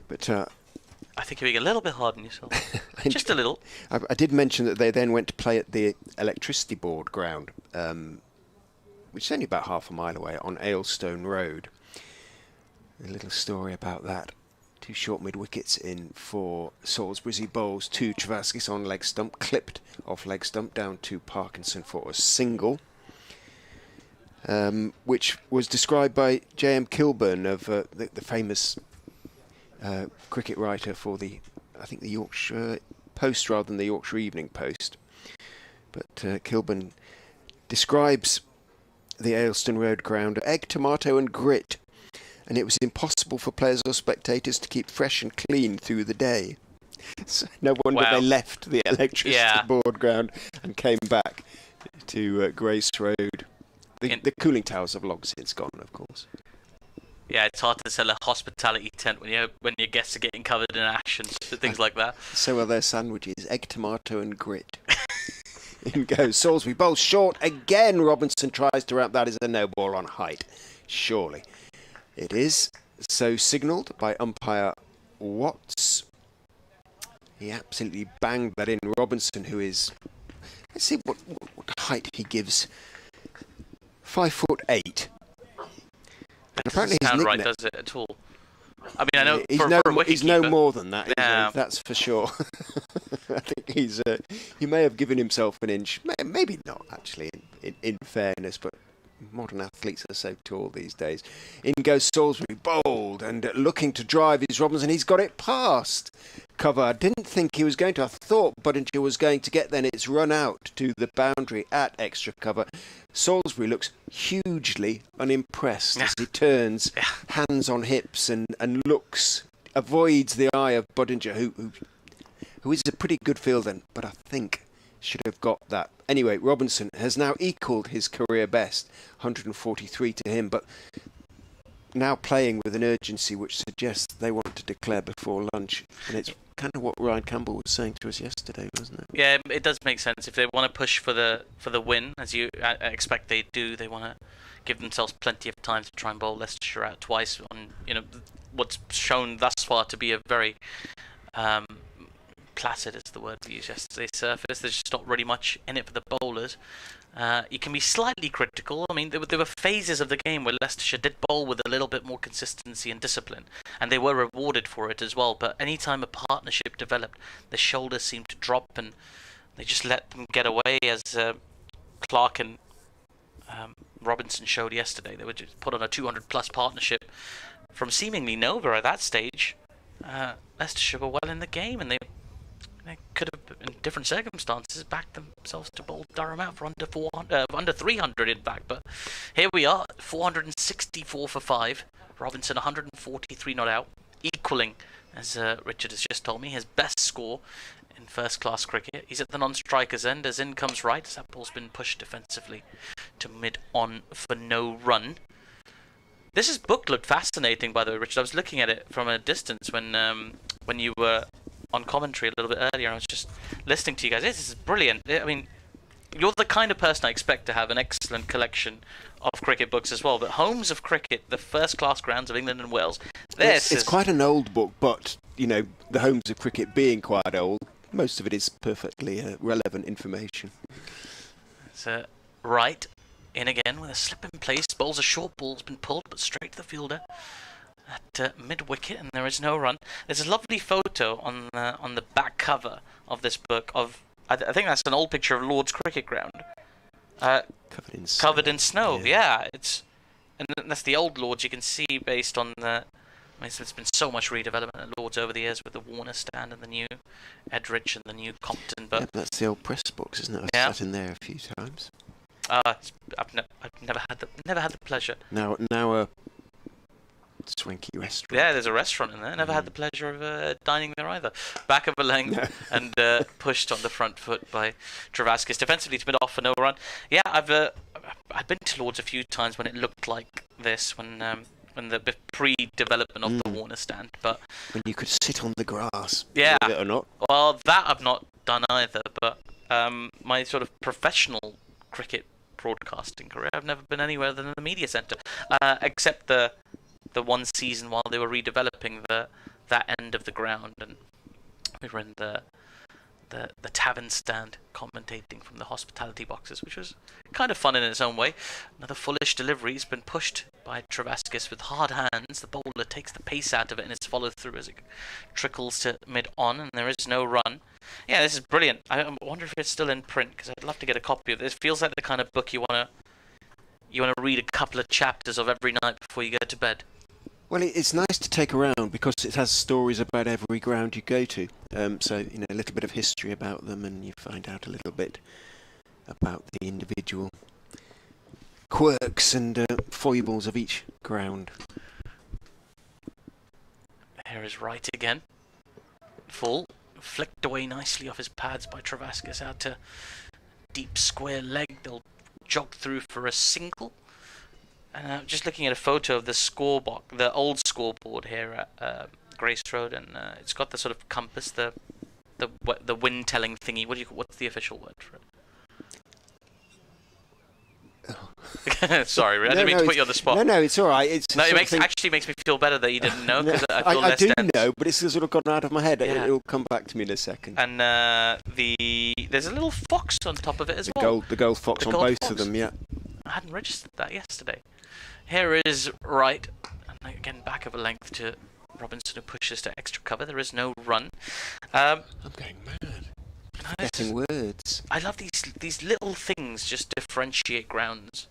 But I think you're being a little bit hard on yourself. Just a little. I did mention that they then went to play at the Electricity Board ground, which is only about half a mile away, on Aylstone Road. A little story about that. 2 short mid-wickets in for Salisbury bowls. 2 Travaskis on leg stump, clipped off leg stump down to Parkinson for a single, which was described by J.M. Kilburn of the famous cricket writer for the Yorkshire Post rather than the Yorkshire Evening Post. But Kilburn describes the Aylstone Road ground: egg, tomato and grit. And it was impossible for players or spectators to keep fresh and clean through the day. So no wonder they left the Electricity Board ground and came back to Grace Road. The cooling towers have long since gone, of course. Yeah, it's hard to sell a hospitality tent when your guests are getting covered in ash and things like that. So are their sandwiches: egg, tomato and grit. In goes Salisbury. Bowl short again. Robinson tries to wrap that as a no ball on height. Surely. It is so signalled by umpire Watts. He absolutely banged that in. Robinson, who is, let's see what height he gives. 5'8". That doesn't sound right, does it, at all? I mean, I know he's no more than that. Yeah. That's for sure. I think he may have given himself an inch. Maybe not, actually, in fairness, but modern athletes are so tall these days. In goes Salisbury, bold, and looking to drive is Robinson. He's got it past cover. I didn't think he was going to. I thought Budinger was going to get then. It's run out to the boundary at extra cover. Salisbury looks hugely unimpressed as he turns, hands on hips, and avoids the eye of Budinger, who is a pretty good fielder, but I think should have got that. Anyway, Robinson has now equalled his career best, 143 to him, but now playing with an urgency which suggests they want to declare before lunch. And it's kind of what Ryan Campbell was saying to us yesterday, wasn't it? Yeah, it does make sense. If they want to push for the win, as you expect they do, they want to give themselves plenty of time to try and bowl Leicestershire out twice on what's shown thus far to be a very placid is the word we used yesterday surface. There's just not really much in it for the bowlers. You can be slightly critical. I mean, there were phases of the game where Leicestershire did bowl with a little bit more consistency and discipline, and they were rewarded for it as well. But any time a partnership developed, the shoulders seemed to drop, and they just let them get away, as Clark and Robinson showed yesterday. They were just put on a 200-plus partnership from seemingly nowhere at that stage. Leicestershire were well in the game, and they could have, in different circumstances, backed themselves to bowl Durham out for under 300 in fact. But here we are, 464 for 5. Robinson 143 not out, equalling, as Richard has just told me, his best score in first-class cricket. He's at the non-striker's end as in comes right, as that ball's been pushed defensively to mid-on for no run. This book looked fascinating, by the way, Richard. I was looking at it from a distance when you were on commentary a little bit earlier. I was just listening to you guys. This is brilliant. I mean, you're the kind of person I expect to have an excellent collection of cricket books as well. But Homes of Cricket, the first-class grounds of England and Wales. It's quite an old book, but, the Homes of Cricket being quite old, most of it is perfectly relevant information. It's right in again with a slip in place. Bowls a short ball, has been pulled, but straight to the fielder at mid-wicket, and there is no run. There's a lovely photo on the back cover of this book of, I think that's an old picture of Lord's Cricket Ground. Covered in snow. Yeah, and that's the old Lord's. You can see based on the. I mean, there's been so much redevelopment at Lord's over the years with the Warner stand and the new Edridge and the new Compton. But that's the old press box, isn't it? I've sat in there a few times. I've never had the pleasure. Now a swanky restaurant. Yeah, there's a restaurant in there. Never had the pleasure of dining there either. Back of a length and pushed on the front foot by Travaskis. Defensively to mid-off for no run. Yeah, I've been to Lord's a few times when it looked like this, when in the pre-development of the Warner stand. But when you could sit on the grass, yeah, believe it or not. Well, that I've not done either. But my sort of professional cricket broadcasting career, I've never been anywhere other than the media centre, except the one season while they were redeveloping that end of the ground, and we were in the tavern stand commentating from the hospitality boxes, which was kind of fun in its own way. Another fullish delivery has been pushed by Travaskis with hard hands. The bowler takes the pace out of it and it's followed through as it trickles to mid-on, and there is no run. Yeah, this is brilliant. I wonder if it's still in print, because I'd love to get a copy of this. It feels like the kind of book you want to read a couple of chapters of every night before you go to bed. Well, it's nice to take around because it has stories about every ground you go to. So, a little bit of history about them, and you find out a little bit about the individual quirks and foibles of each ground. Here is right again. Full. Flicked away nicely off his pads by Travaskis out to deep square leg. They'll jog through for a single. And just looking at a photo of the scoreboard, the old scoreboard here at Grace Road, and it's got the sort of compass, the wind telling thingy. What's the official word for it? Oh. Sorry, I didn't mean to put you on the spot. No, it's all right. It actually makes me feel better that you didn't know, because I feel I less do tense. know, but it's sort of gotten out of my head. Yeah. It'll come back to me in a second. And there's a little fox on top of it as well. The gold fox on both of them, yeah. I hadn't registered that yesterday. Here is right, and again back of a length to Robinson, who pushes to extra cover. There is no run. I'm going mad. Getting words. I love these little things just differentiate grounds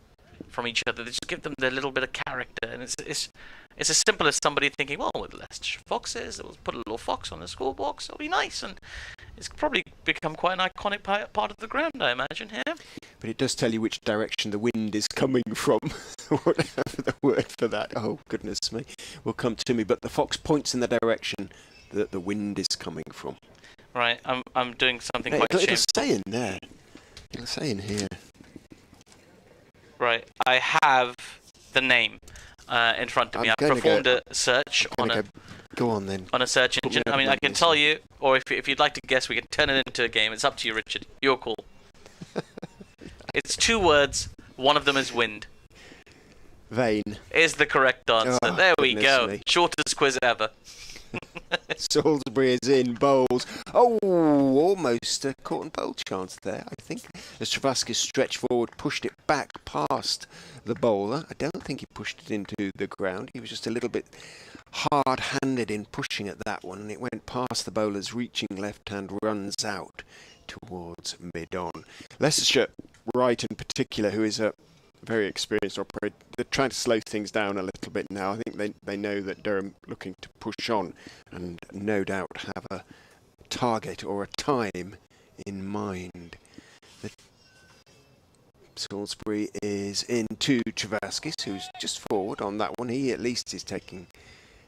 from each other. They just give them the little bit of character, and it's as simple as somebody thinking, well, with Leicestershire foxes, we'll put a little fox on the score box. It'll be nice, and it's probably become quite an iconic part of the ground, I imagine, here. But it does tell you which direction the wind is coming from, whatever the word for that. Oh, goodness me, will come to me. But the fox points in the direction that the wind is coming from. Right, I'm doing something quite shameful. It'll say in there. It'll say in here. Right, I have the name in front of me. I've performed a search on a search engine. I mean, I can tell you, or if you'd like to guess, we can turn it into a game. It's up to you, Richard. You're cool. It's 2 words. One of them is wind. Vein is the correct answer. Oh, there we go. Me. Shortest quiz ever. Salisbury is in, bowls. Oh, almost a caught and bowl chance there, I think. As Travaskis stretched forward, pushed it back past the bowler. I don't think he pushed it into the ground. He was just a little bit hard-handed in pushing at that one, and it went past the bowler's reaching left hand, runs out towards mid-on. Leicestershire, right in particular, who is a very experienced operator, they're trying to slow things down a little bit now. I think they know that Durham looking to push on and no doubt have a target or a time in mind. Salisbury is into Travaskis, who's just forward on that one. He at least is taking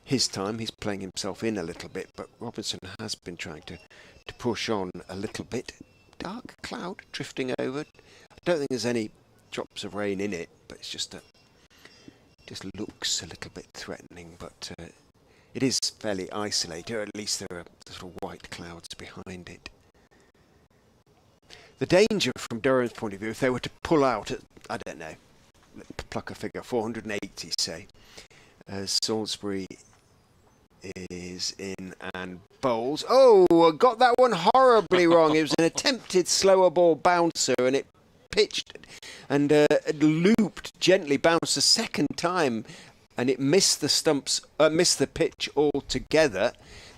his time. He's playing himself in a little bit, but Robinson has been trying to push on a little bit. Dark cloud drifting over. I don't think there's any drops of rain in it, but it's just looks a little bit threatening, but it is fairly isolated, or at least there are sort of white clouds behind it. The danger from Durham's point of view, if they were to pull out at, I don't know, pluck a figure, 480 say, Salisbury is in and bowls. Oh, I got that one horribly wrong. It was an attempted slower ball bouncer, and it pitched and looped, gently bounced a second time, and it missed the stumps, missed the pitch altogether.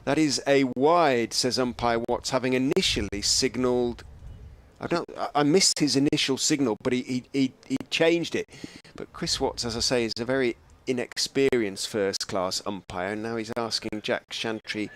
That is a wide, says umpire Watts, having initially signalled. I missed his initial signal, but he changed it. But Chris Watts, as I say, is a very inexperienced first-class umpire, and now he's asking Jack Chantry,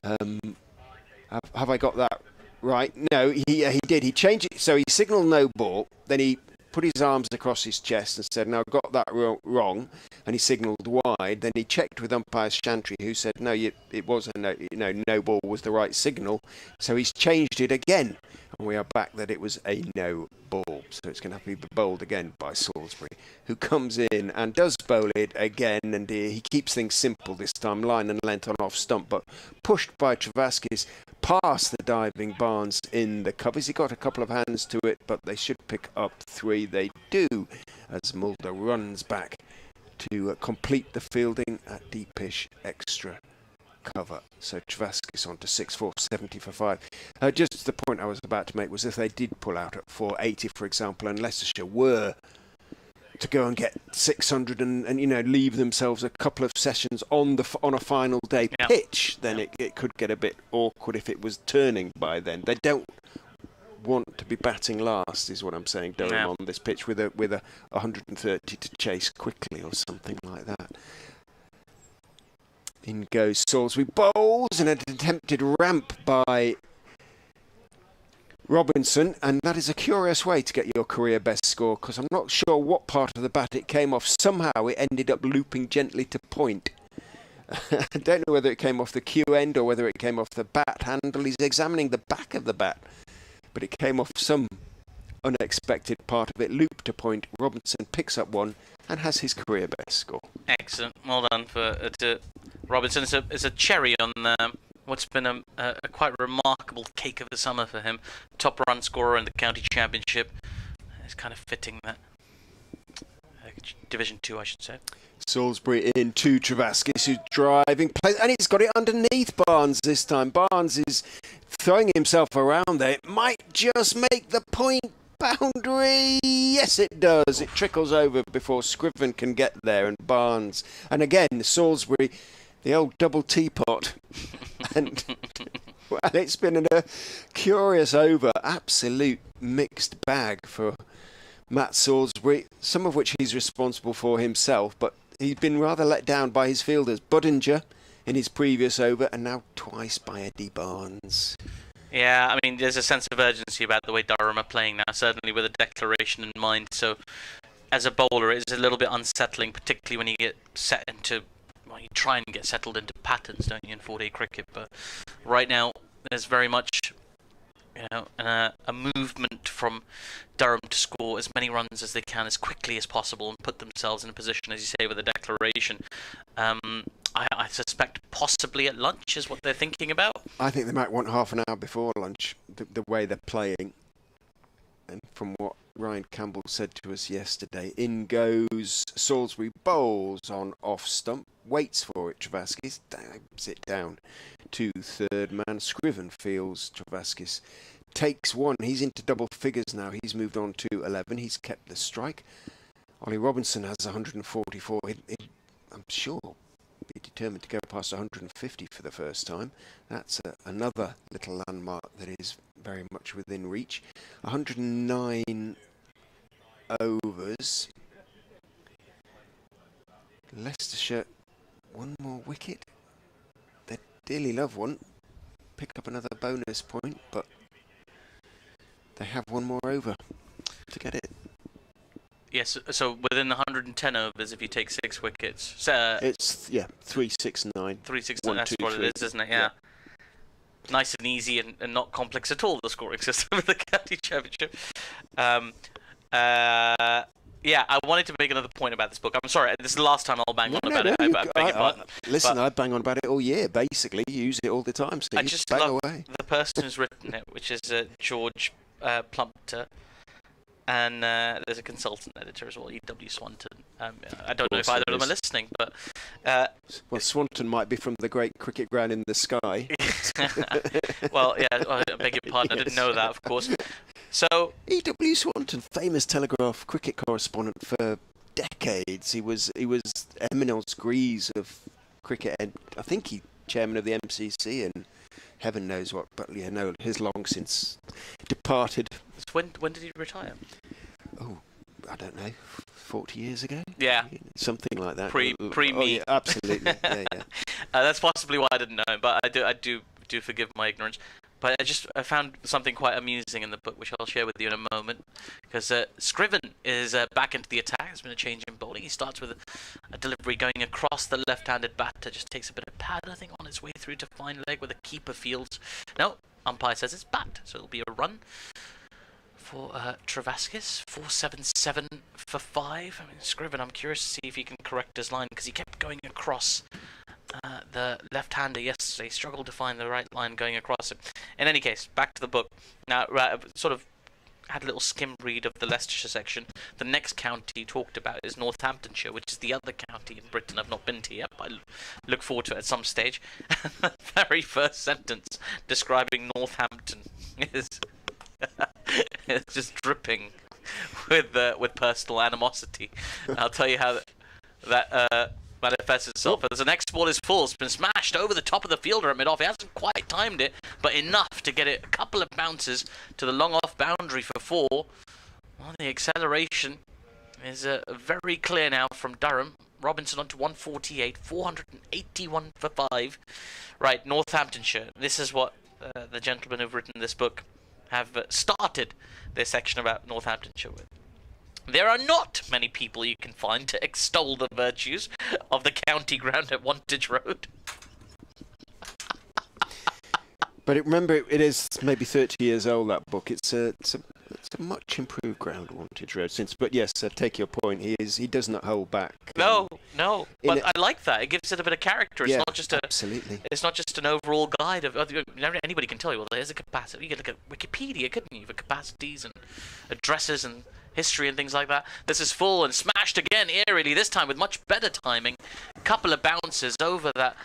have I got that right? No, he did. He changed it, so he signalled no ball, then he put his arms across his chest and said, "No, I got that wrong," and he signalled wide. Then he checked with umpire Chantry, who said, "No, it was a no ball was the right signal." So he's changed it again, and we are back that it was a no ball. So it's going to have to be bowled again by Salisbury, who comes in and does bowl it again, and he keeps things simple this time, line and length on off stump, but pushed by Travaskis past the diving Barnes in the covers. He got a couple of hands to it, but they should pick up 3. They do, as Mulder runs back to complete the fielding at deepish extra cover. So Travaskis on to 6-4, 70 for 5. Just the point I was about to make was if they did pull out at 480, for example, and Leicestershire were to go and get 600 and leave themselves a couple of sessions on a final day pitch, then it could get a bit awkward if it was turning by then. They don't want to be batting last, is what I'm saying, Durham, on this pitch with a 130 to chase quickly or something like that. In goes Salisbury, bowls and an attempted ramp by Robinson, and that is a curious way to get your career best score, because I'm not sure what part of the bat it came off. Somehow it ended up looping gently to point. I don't know whether it came off the cue end or whether it came off the bat handle. He's examining the back of the bat, but it came off some unexpected part of it, loop to point. Robinson picks up 1 and has his career best score. Excellent, well done for Robinson. It's a cherry on what's been a quite remarkable cake of the summer for him. Top run scorer in the county championship. It's kind of fitting that. Division 2, I should say. Salisbury in to Travaskis, who's driving, and he's got it underneath Barnes this time. Barnes is throwing himself around there. It might just make the point boundary. Yes, it does. It trickles over before Scriven can get there, and Barnes. And again, Salisbury, the old double teapot. And well, it's been a curious over, absolute mixed bag for Matt Salisbury, some of which he's responsible for himself, but he's been rather let down by his fielders. Budinger in his previous over, and now twice by Eddie Barnes. Yeah, I mean, there's a sense of urgency about the way Durham are playing now, certainly with a declaration in mind. So, as a bowler, it's a little bit unsettling, particularly when you get set into... Well, you try and get settled into patterns, don't you, in 4-day cricket? But right now, there's very much, a movement from Durham to score as many runs as they can as quickly as possible and put themselves in a position, as you say, with a declaration. I suspect possibly at lunch is what they're thinking about. I think they might want half an hour before lunch, the way they're playing. And from what Ryan Campbell said to us yesterday, in goes Salisbury, bowls on off stump, waits for it, Travaskis dabs it down to third man. Scriven feels Travaskis, takes 1. He's into double figures now. He's moved on to 11. He's kept the strike. Ollie Robinson has 144. I'm sure be determined to go past 150 for the first time. That's another little landmark that is very much within reach. 109 overs. Leicestershire, 1 more wicket. They dearly love one. Pick up another bonus point, but they have 1 more over to get it. Yes, so within 110 overs, if you take 6 wickets, it's 369. 369. That's what it is, isn't it? Yeah. Nice and easy and not complex at all. The scoring system of the county championship. I wanted to make another point about this book. I'm sorry, this is the last time I'll bang on about it. I beg your pardon. Listen, I bang on about it all year. Basically, you use it all the time. So I you just bang love away. the person who's written it, which is George Plumpter. And there's a consultant editor as well, E.W. Swanton. I don't know if either of them are listening, but... well, Swanton might be from the great cricket ground in the sky. Well, yeah, I beg your pardon, I didn't know that, of course. So E.W. Swanton, famous Telegraph cricket correspondent for decades. He was eminence grise of cricket, and I think he chairman of the MCC and heaven knows what, but he's long since departed. So when did he retire? Oh, I don't know, 40 years ago? Yeah. Something like that. Pre me. Oh, yeah, absolutely. Yeah. That's possibly why I didn't know him, but I do forgive my ignorance. But I found something quite amusing in the book, which I'll share with you in a moment. Because Scriven is back into the attack. There's been a change in bowling. He starts with a delivery going across the left-handed batter. Just takes a bit of pad, I think, on its way through to fine leg with a keeper fields. No, umpire says it's bat, so it'll be a run for Travaskis. 477 for 5. I mean, Scriven, I'm curious to see if he can correct his line, because he kept going across the left-hander yesterday. Struggled to find the right line going across it. In any case, back to the book. Now, sort of had a little skim read of the Leicestershire section. The next county talked about is Northamptonshire, which is the other county in Britain I've not been to yet, but I look forward to it at some stage. The very first sentence describing Northampton is it's just dripping with personal animosity. I'll tell you how that manifests itself. As the next ball is full, it's been smashed over the top of the fielder at mid-off. He hasn't quite timed it, but enough to get it a couple of bounces to the long-off boundary for 4. Well, the acceleration is very clear now from Durham. Robinson on to 148, 481 for 5. Right, Northamptonshire. This is what the gentlemen who've written this book have started their section about Northamptonshire with. There are not many people you can find to extol the virtues of the county ground at Wantage Road. But remember, it is maybe 30 years old, that book. It's a much improved ground, Wantage Road, since. But yes, I take your point. He does not hold back. No, but I like that. It gives it a bit of character. It's not just absolutely. It's not just an overall guide of anybody can tell you. Well, there's a capacity. You could look at Wikipedia, couldn't you, for capacities and addresses and history and things like that. This is full and smashed again eerily, this time with much better timing. A couple of bounces over that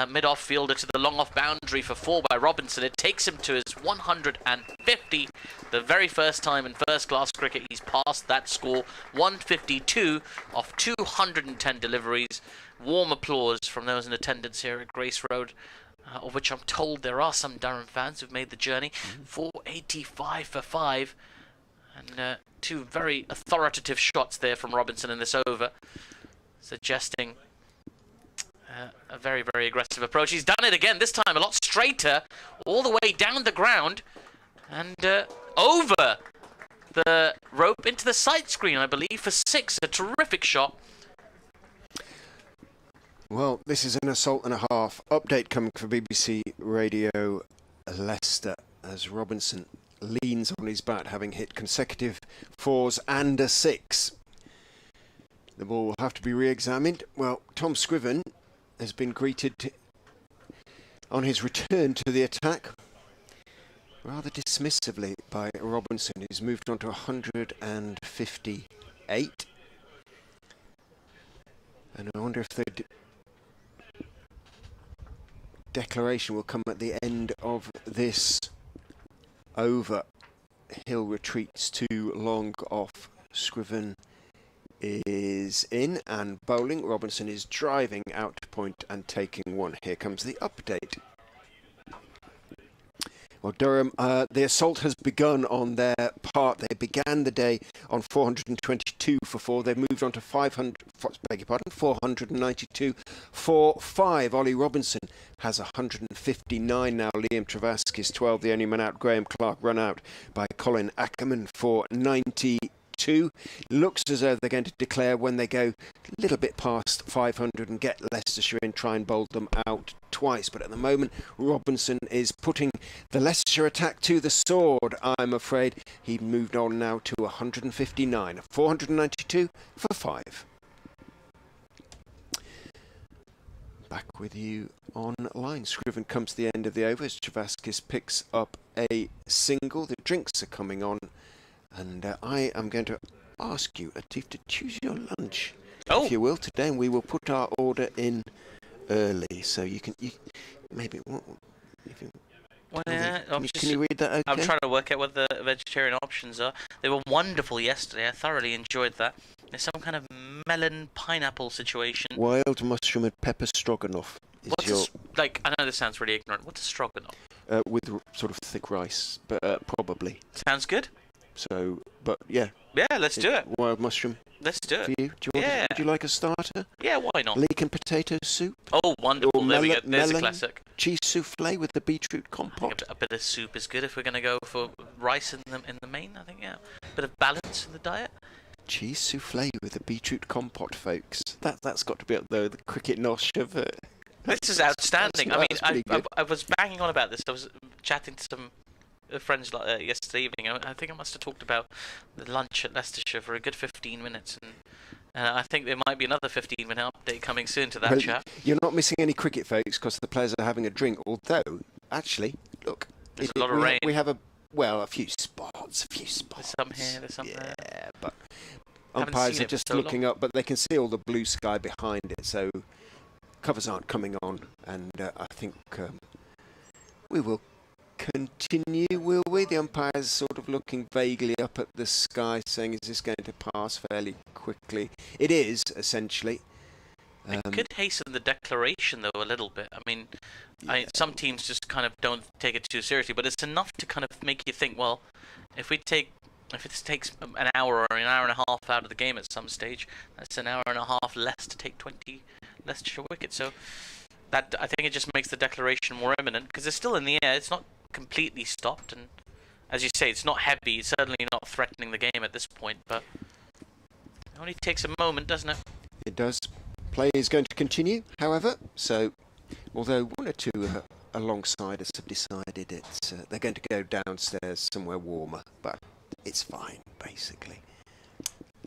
mid-off fielder to the long-off boundary for 4 by Robinson. It takes him to his 150, the very first time in first-class cricket he's passed that score. 152 off 210 deliveries. Warm applause from those in attendance here at Grace Road, of which I'm told there are some Durham fans who've made the journey. 485 for 5. And 2 very authoritative shots there from Robinson in this over, suggesting a very, very aggressive approach. He's done it again, this time a lot straighter, all the way down the ground, and over the rope into the sight screen, I believe, for 6. A terrific shot. Well, this is an assault and a half. Update coming for BBC Radio Leicester as Robinson leans on his bat, having hit consecutive 4s and a 6. The ball will have to be re-examined. Well, Tom Scriven has been greeted on his return to the attack rather dismissively by Robinson, who's moved on to 158. And I wonder if the declaration will come at the end of this over. Hill retreats too long off. Scriven is in and bowling. Robinson is driving out to point and taking 1. Here comes the update. Well, Durham, the assault has begun on their part. They began the day on 422 for 4. They've moved on to 492 for 5. Ollie Robinson has 159 now. Liam Travaskis 12, the only man out. Graham Clark run out by Colin Ackerman for 92. Looks as though they're going to declare when they go a little bit past 500 and get Leicestershire in, try and bowl them out twice. But at the moment, Robinson is putting the Leicestershire attack to the sword, I'm afraid. He moved on now to 159, 492 for 5. Back with you online. Scriven comes to the end of the over as Travaskis picks up a single. The drinks are coming on. And I am going to ask you, Latif, to choose your lunch, if you will, today. And we will put our order in early. So you can, maybe, if you, can you read that okay? I'm trying to work out what the vegetarian options are. They were wonderful yesterday. I thoroughly enjoyed that. There's some kind of melon pineapple situation. Wild mushroom and pepper stroganoff. I know this sounds really ignorant. What's a stroganoff? With sort of thick rice, but probably. Sounds good. So, but yeah, Yeah, let's do it. Wild mushroom Let's do for it. you. Do you want? Would you like a starter? Yeah, why not? Leek and potato soup. Oh, wonderful. Or There we go. There's a melon, classic. cheese souffle with the beetroot I think compote. a bit of soup is good if we're going to go for rice in the main. I think, yeah. Bit of balance in the diet. Cheese souffle with the beetroot compote, folks. That's got to be up there with the cricket nosh of it. This is outstanding. That's pretty good. I was banging on about this. I was chatting to some friends yesterday evening. I think I must have talked about the lunch at Leicestershire for a good 15 minutes. And I think there might be another 15-minute update coming soon to that Well, chat. you're not missing any cricket, folks, because the players are having a drink. Although, actually, look, There's a lot of rain. We have a few spots. There's some here, there's some there. Yeah, but Haven't umpires seen are it for just so long. looking up, but they can see all the blue sky behind it, so covers aren't coming on, and I think we will continue, will we? The umpires sort of looking vaguely up at the sky, saying, is this going to pass fairly quickly? It is, essentially. It could hasten the declaration, though, a little bit. I mean, some teams just kind of don't take it too seriously, but it's enough to kind of make you think, well, if it takes an hour or an hour and a half out of the game at some stage, that's an hour and a half less to take 20 Leicestershire wickets. So that, I think it just makes the declaration more imminent, because it's still in the air. It's not completely stopped, and as you say, it's not heavy. It's certainly not threatening the game at this point, but it only takes a moment, doesn't it? It does. Play is going to continue, however, so although one or two alongside us have decided they're going to go downstairs somewhere warmer, but it's fine, basically.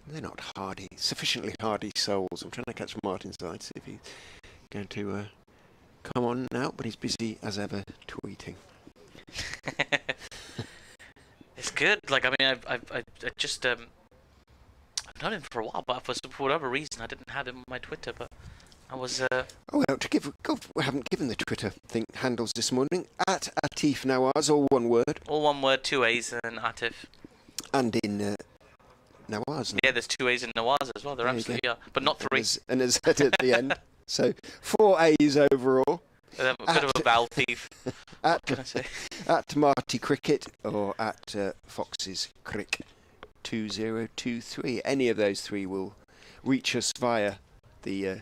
They're not sufficiently hardy souls. I'm trying to catch Martin's eye, see if he's going to come on now, but he's busy as ever tweeting. It's good. Like, I mean, I just I've known him for a while, but for whatever reason I didn't have him on my Twitter. But I was. Oh, well, we haven't given the Twitter handles this morning. At Atif Nawaz, all one word. All one word, 2 A's and Atif. And in Nawaz. Yeah, there's 2 A's in Nawaz as well. There absolutely are, but not 3. And a Z at the end. So 4 A's overall. A bit of a vowel thief. What can I say? At Marty Cricket or at Fox's Crick 2023. Any of those three will reach us via the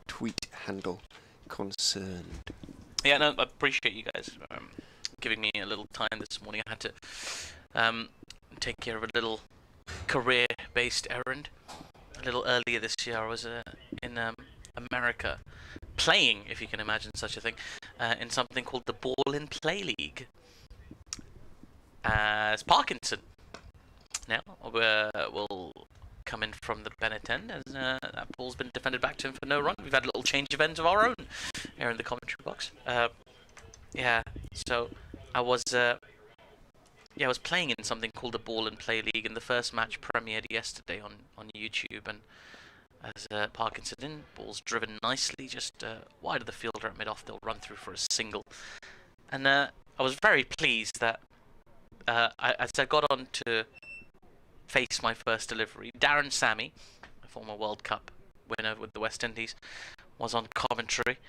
tweet handle concerned. Yeah, no, I appreciate you guys giving me a little time this morning. I had to take care of a little career-based errand. A little earlier this year, I was in America, playing, if you can imagine such a thing, in something called the Ball in Play League as Parkinson. Now we'll come in from the Bennett end, as that ball's been defended back to him for no run. We've had a little change of ends of our own here in the commentary box. Yeah, so I was playing in something called the Ball and Play League, and the first match premiered yesterday on YouTube, and as Parkinson in, ball's driven nicely, just wide of the fielder at mid-off, they'll run through for a single. And I was very pleased that as I got on to face my first delivery, Darren Sammy, a former World Cup winner with the West Indies, was on commentary.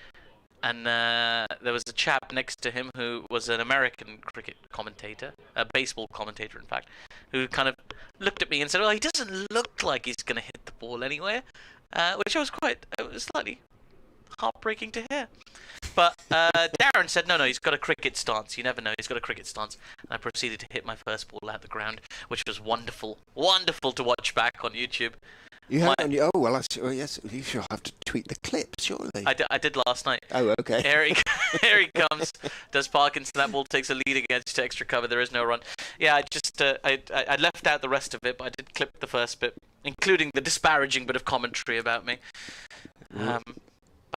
And there was a chap next to him who was an American cricket commentator, a baseball commentator in fact, who kind of looked at me and said, well, he doesn't look like he's going to hit the ball anywhere, which was slightly heartbreaking to hear. But Darren said, no, he's got a cricket stance. You never know, he's got a cricket stance. And I proceeded to hit my first ball out the ground, which was wonderful to watch back on YouTube. You have, yes, you shall have to tweet the clip, surely. I did last night. Oh, okay. Here he comes. Does Parkinson? That ball takes a lead against extra cover. There is no run. Yeah, I just I left out the rest of it, but I did clip the first bit, including the disparaging bit of commentary about me.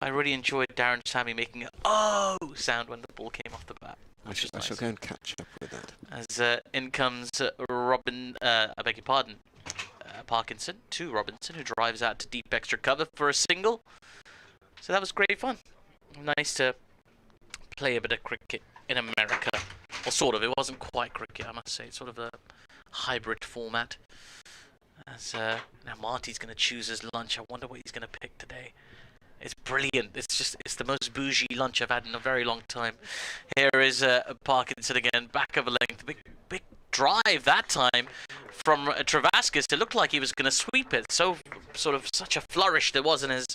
I really enjoyed Darren Sammy making a "oh" sound when the ball came off the bat. I shall go and catch up with that. As in comes Parkinson to Robinson, who drives out to deep extra cover for a single. So that was great fun. Nice to play a bit of cricket in America. Well, sort of. It wasn't quite cricket, I must say. It's sort of a hybrid format. As now Marty's going to choose his lunch. I wonder what he's going to pick today. It's brilliant. It's the most bougie lunch I've had in a very long time. Here is Parkinson again, back of a length. Big drive that time from Travaskis. It looked like he was going to sweep it. So sort of such a flourish there was in his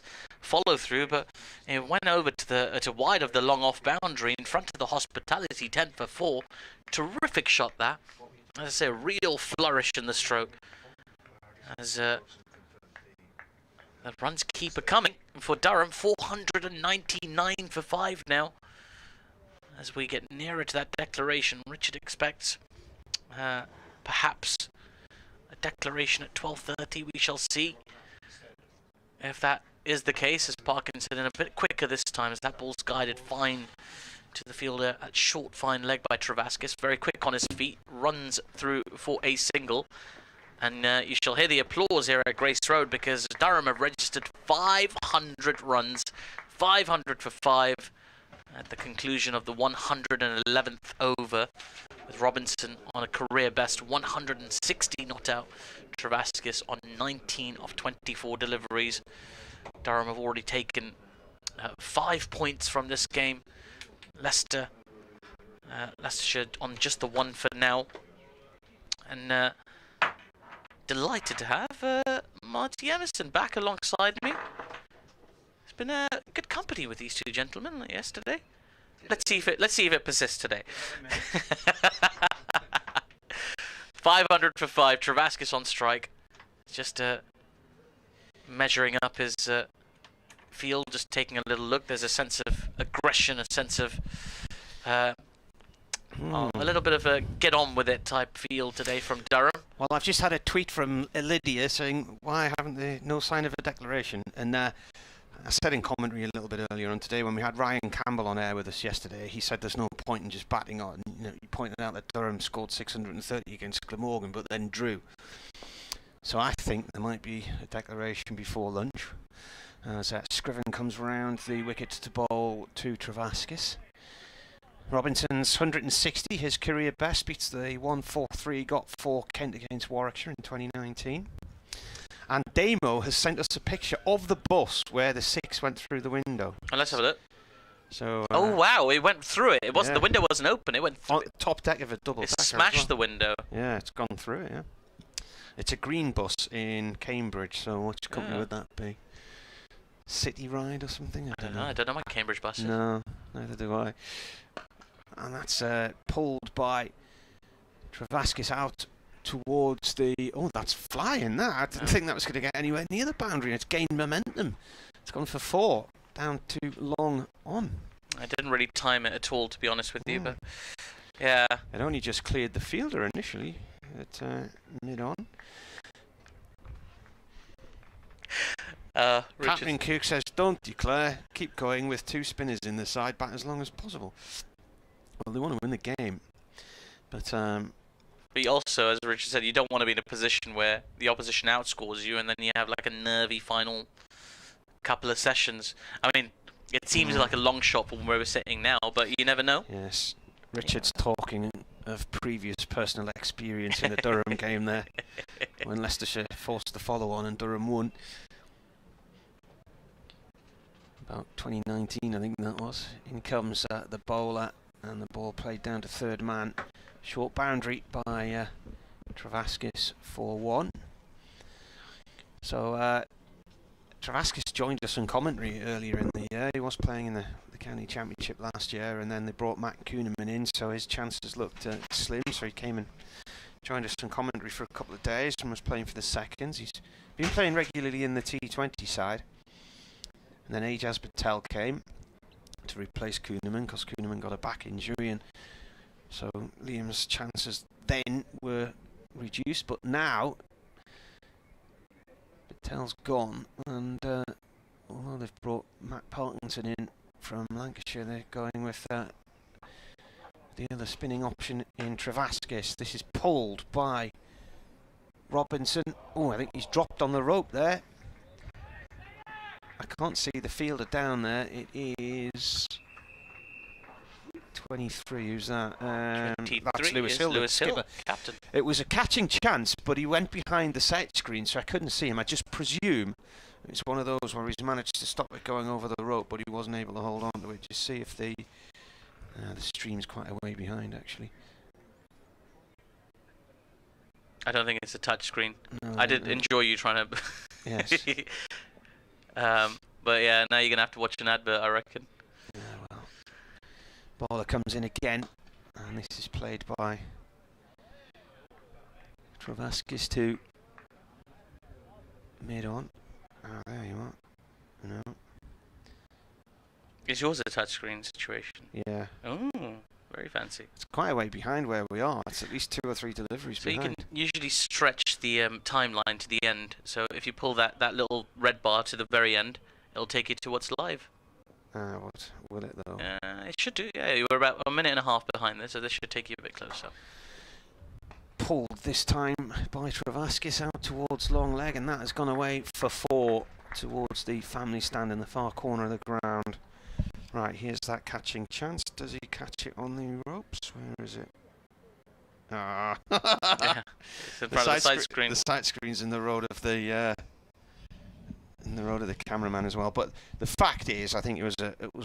follow through, but it went over to wide of the long off boundary in front of the hospitality 10 for 4. Terrific shot that. As I say, a real flourish in the stroke. As the runs keep coming for Durham. 499 for 5 now. As we get nearer to that declaration, Richard expects perhaps a declaration at 12:30. We shall see if that is the case, as Parkinson in a bit quicker this time, as that ball's guided fine to the fielder at short fine leg by Travaskis. Very quick on his feet, runs through for a single. And you shall hear the applause here at Grace Road, because Durham have registered 500 runs, 500 for 5 at the conclusion of the 111th over, with Robinson on a career best 160 not out. Travaskis on 19 of 24 deliveries. Durham have already taken 5 points from this game. Leicestershire on just the 1 for now. And delighted to have Marty Emerson back alongside me. It's been a good company with these two gentlemen yesterday. Let's see if it persists today. 500 for 5. Travaskis on strike. Just measuring up his field, just taking a little look. There's a sense of aggression, a sense of a little bit of a get on with it type feel today from Durham. Well, I've just had a tweet from Lydia saying, why haven't they no sign of a declaration? And I said in commentary a little bit earlier on today, when we had Ryan Campbell on air with us yesterday, he said there's no point in just batting on. You know, he pointed out that Durham scored 630 against Glamorgan, but then drew. So I think there might be a declaration before lunch. As Scriven comes round the wickets to bowl to Travaskis. Robinson's 160, his career best, beats the 143 got for Kent against Warwickshire in 2019. And Damo has sent us a picture of the bus where the 6 went through the window. Oh, let's have a look. So. Oh wow! It went through it. It wasn't. Yeah. The window wasn't open. It went through. On top deck of a double. It smashed the window. Yeah, it's gone through it. Yeah. It's a green bus in Cambridge. So which company would that be? City Ride or something? I don't know. I don't know my Cambridge bus is. No, neither do I. And that's pulled by Travaskis out towards the... Oh, that's flying, that. I didn't think that was going to get anywhere near the boundary. It's gained momentum. It's gone for 4, down to long on. I didn't really time it at all, to be honest with you, but... Yeah. It only just cleared the fielder initially at mid-on. Captain Cook says, don't declare. Keep going with 2 spinners in the side, bat as long as possible. Well, they want to win the game. But also, as Richard said, you don't want to be in a position where the opposition outscores you and then you have like a nervy final couple of sessions. I mean, it seems like a long shot from where we're sitting now, but you never know. Yes. Richard's talking of previous personal experience in the Durham game there, when Leicestershire forced the follow-on and Durham won. About 2019, I think that was. In comes the bowler, and the ball played down to third man. Short boundary by Travaskis for 1. So Travaskis joined us in commentary earlier in the year. He was playing in the county championship last year, and then they brought Matt Kuhneman in, so his chances looked slim. So he came and joined us in commentary for a couple of days and was playing for the seconds. He's been playing regularly in the T20 side. And then Ajaz Patel came to replace Kuhneman, because Kuhneman got a back injury, and so Liam's chances then were reduced. But now Patel's gone, and although they've brought Matt Parkinson in from Lancashire, they're going with the other spinning option in Travaskis. This is pulled by Robinson. Oh, I think he's dropped on the rope there. I can't see the fielder down there. It is 23. Who's that? 23 that's Lewis Hill, Lewis Hill, skipper. captain. It was a catching chance, but he went behind the set screen, so I couldn't see him. I just presume it's one of those where he's managed to stop it going over the rope, but he wasn't able to hold on to it. Just see if the stream's quite a way behind, actually. I don't think it's a touch screen. No, I did enjoy you trying to. Yes. But yeah, now you're gonna have to watch an advert, I reckon. Yeah, well. Bowler comes in again, and this is played by Travaskis to mid on. Ah, there you are. No. Is yours a touchscreen situation? Yeah. Oh, very fancy. It's quite a way behind where we are. It's at least 2 or 3 deliveries So behind. you can usually stretch the timeline to the end. So if you pull that little red bar to the very end, it'll take you to what's live. What will it though? It should do. Yeah, you were about a minute and a half behind this, so this should take you a bit closer. Pulled this time by Travaskis out towards long leg, and that has gone away for 4 towards the family stand in the far corner of the ground. Right, here's that catching chance. Does he catch it on the ropes? Where is it? Ah. Yeah, it's in front of the side screen. The side screen's in the road of the cameraman as well. But the fact is, I think it was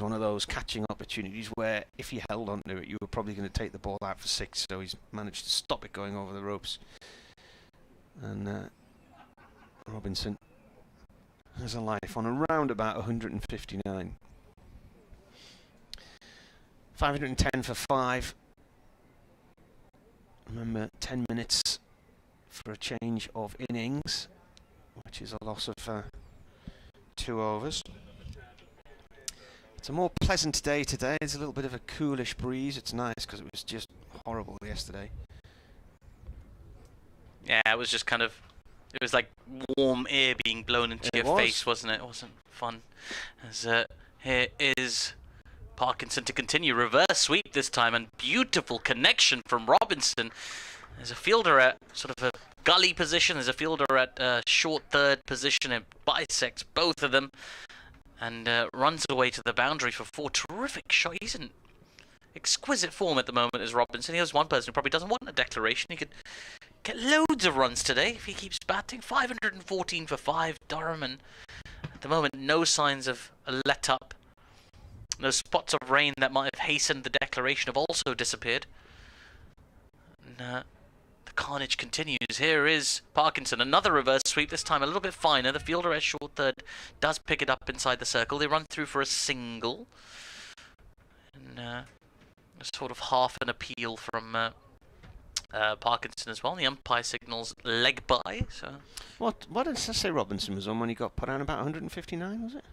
one of those catching opportunities where if you held onto it, you were probably going to take the ball out for 6. So he's managed to stop it going over the ropes. And Robinson has a life on around about 159. 510 for 5. Remember, 10 minutes for a change of innings, which is a loss of 2 overs. It's a more pleasant day today. There's a little bit of a coolish breeze. It's nice because it was just horrible yesterday. Yeah, it was just kind of, it was like warm air being blown into your face, wasn't it? It wasn't fun. As here is Parkinson to continue. Reverse sweep this time, and beautiful connection from Robinson. There's a fielder at sort of a gully position. There's a fielder at short third position. It bisects both of them and runs away to the boundary for 4. Terrific shot. He's in exquisite form at the moment as Robinson. He was one person who probably doesn't want a declaration. He could get loads of runs today if he keeps batting. 514 for 5, Durham, and at the moment no signs of a let-up. Those spots of rain that might have hastened the declaration have also disappeared. And the carnage continues. Here is Parkinson. Another reverse sweep, this time a little bit finer. The fielder at short third does pick it up inside the circle. They run through for a single. And a sort of half an appeal from Parkinson as well. The umpire signals leg by. So What did I say Robinson was on when he got put down? About 159, was it?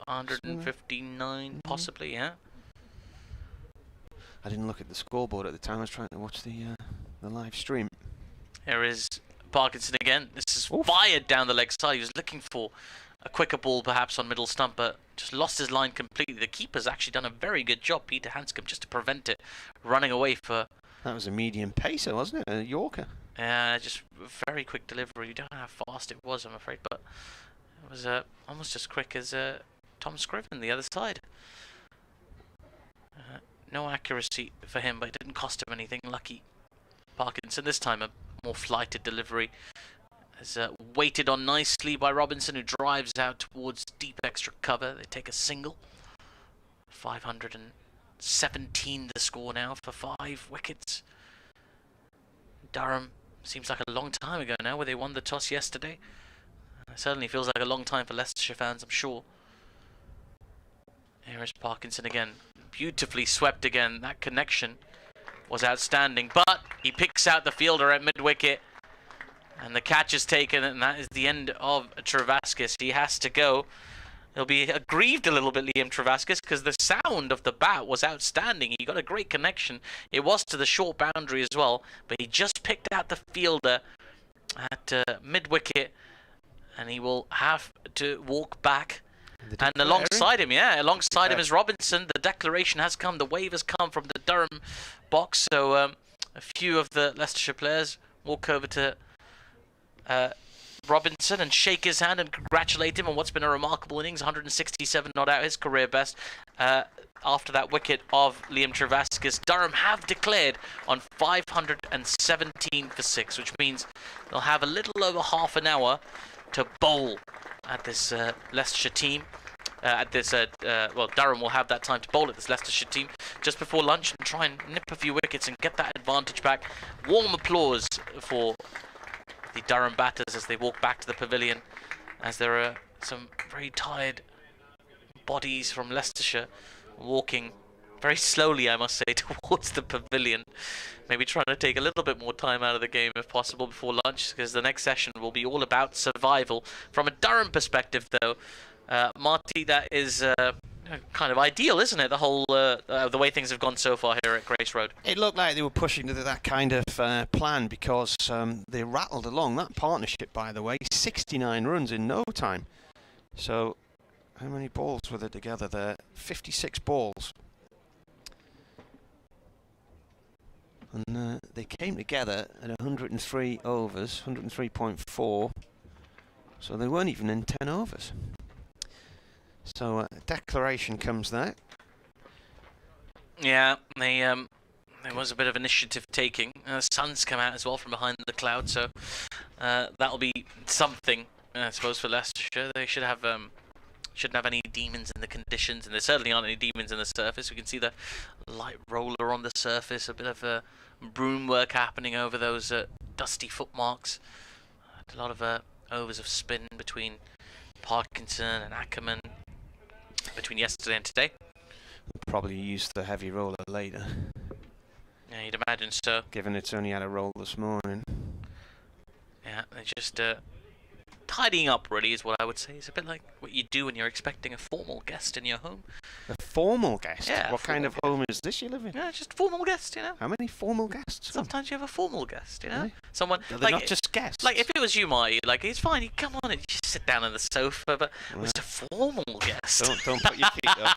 159, possibly, yeah. I didn't look at the scoreboard at the time. I was trying to watch the live stream. Here is Parkinson again. This is fired down the leg side. He was looking for a quicker ball perhaps on middle stump, but just lost his line completely. The keeper's actually done a very good job, Peter Hanscom, just to prevent it running away for... That was a medium pacer, wasn't it? A Yorker. Yeah, just very quick delivery. You don't know how fast it was, I'm afraid, but it was almost as quick as Tom Scriven, the other side. No accuracy for him, but it didn't cost him anything. Lucky Parkinson. This time a more flighted delivery. Is weighted on nicely by Robinson, who drives out towards deep extra cover. They take a single. 517 the score now for 5 wickets. Durham seems like a long time ago now, where they won the toss yesterday. It certainly feels like a long time for Leicestershire fans, I'm sure. Here is Parkinson again. Beautifully swept again. That connection was outstanding, but he picks out the fielder at mid-wicket, and the catch is taken, and that is the end of Travaskis. He has to go. He'll be aggrieved a little bit, Liam Travaskis, because the sound of the bat was outstanding. He got a great connection. It was to the short boundary as well, but he just picked out the fielder at mid-wicket, and he will have to walk back. And alongside him, him is Robinson. The declaration has come. The wave has come from the Durham box. So a few of the Leicestershire players walk over to Robinson and shake his hand and congratulate him on what's been a remarkable innings. 167 not out, his career best. After that wicket of Liam Travaskis, Durham have declared on 517 for 6, which means they'll have a little over half an hour to bowl at this Leicestershire team. Durham will have that time to bowl at this Leicestershire team just before lunch and try and nip a few wickets and get that advantage back. Warm applause for the Durham batters as they walk back to the pavilion, as there are some very tired bodies from Leicestershire walking very slowly, I must say, towards the pavilion. Maybe trying to take a little bit more time out of the game if possible before lunch, because the next session will be all about survival. From a Durham perspective, though, Marty, that is kind of ideal, isn't it? The whole the way things have gone so far here at Grace Road. It looked like they were pushing to that kind of plan, because they rattled along. That partnership, by the way, 69 runs in no time. So how many balls were there together there? 56 balls. And they came together at 103 overs, 103.4. So they weren't even in 10 overs. So declaration comes there. Yeah, there was a bit of initiative taking. The sun's come out as well from behind the cloud, so that'll be something, I suppose, for Leicestershire. They shouldn't have any demons in the conditions, and there certainly aren't any demons in the surface. We can see the light roller on the surface, a bit of broom work happening over those dusty footmarks. A lot of overs of spin between Parkinson and Ackerman between yesterday and today. They'll probably use the heavy roller later. Yeah, you'd imagine so. Given it's only had a roll this morning. Yeah, they're just tidying up, really, is what I would say. It's a bit like what you do when you're expecting a formal guest in your home. A formal guest? Yeah. What kind of home is this you live in? Yeah, just a formal guest, you know. How many formal guests? Sometimes you have a formal guest, you know. Really? Someone They're like not just guests. Like if it was you, Marty, like it's fine. You come on and you just sit down on the sofa, but it's a formal guest. Don't put your feet up.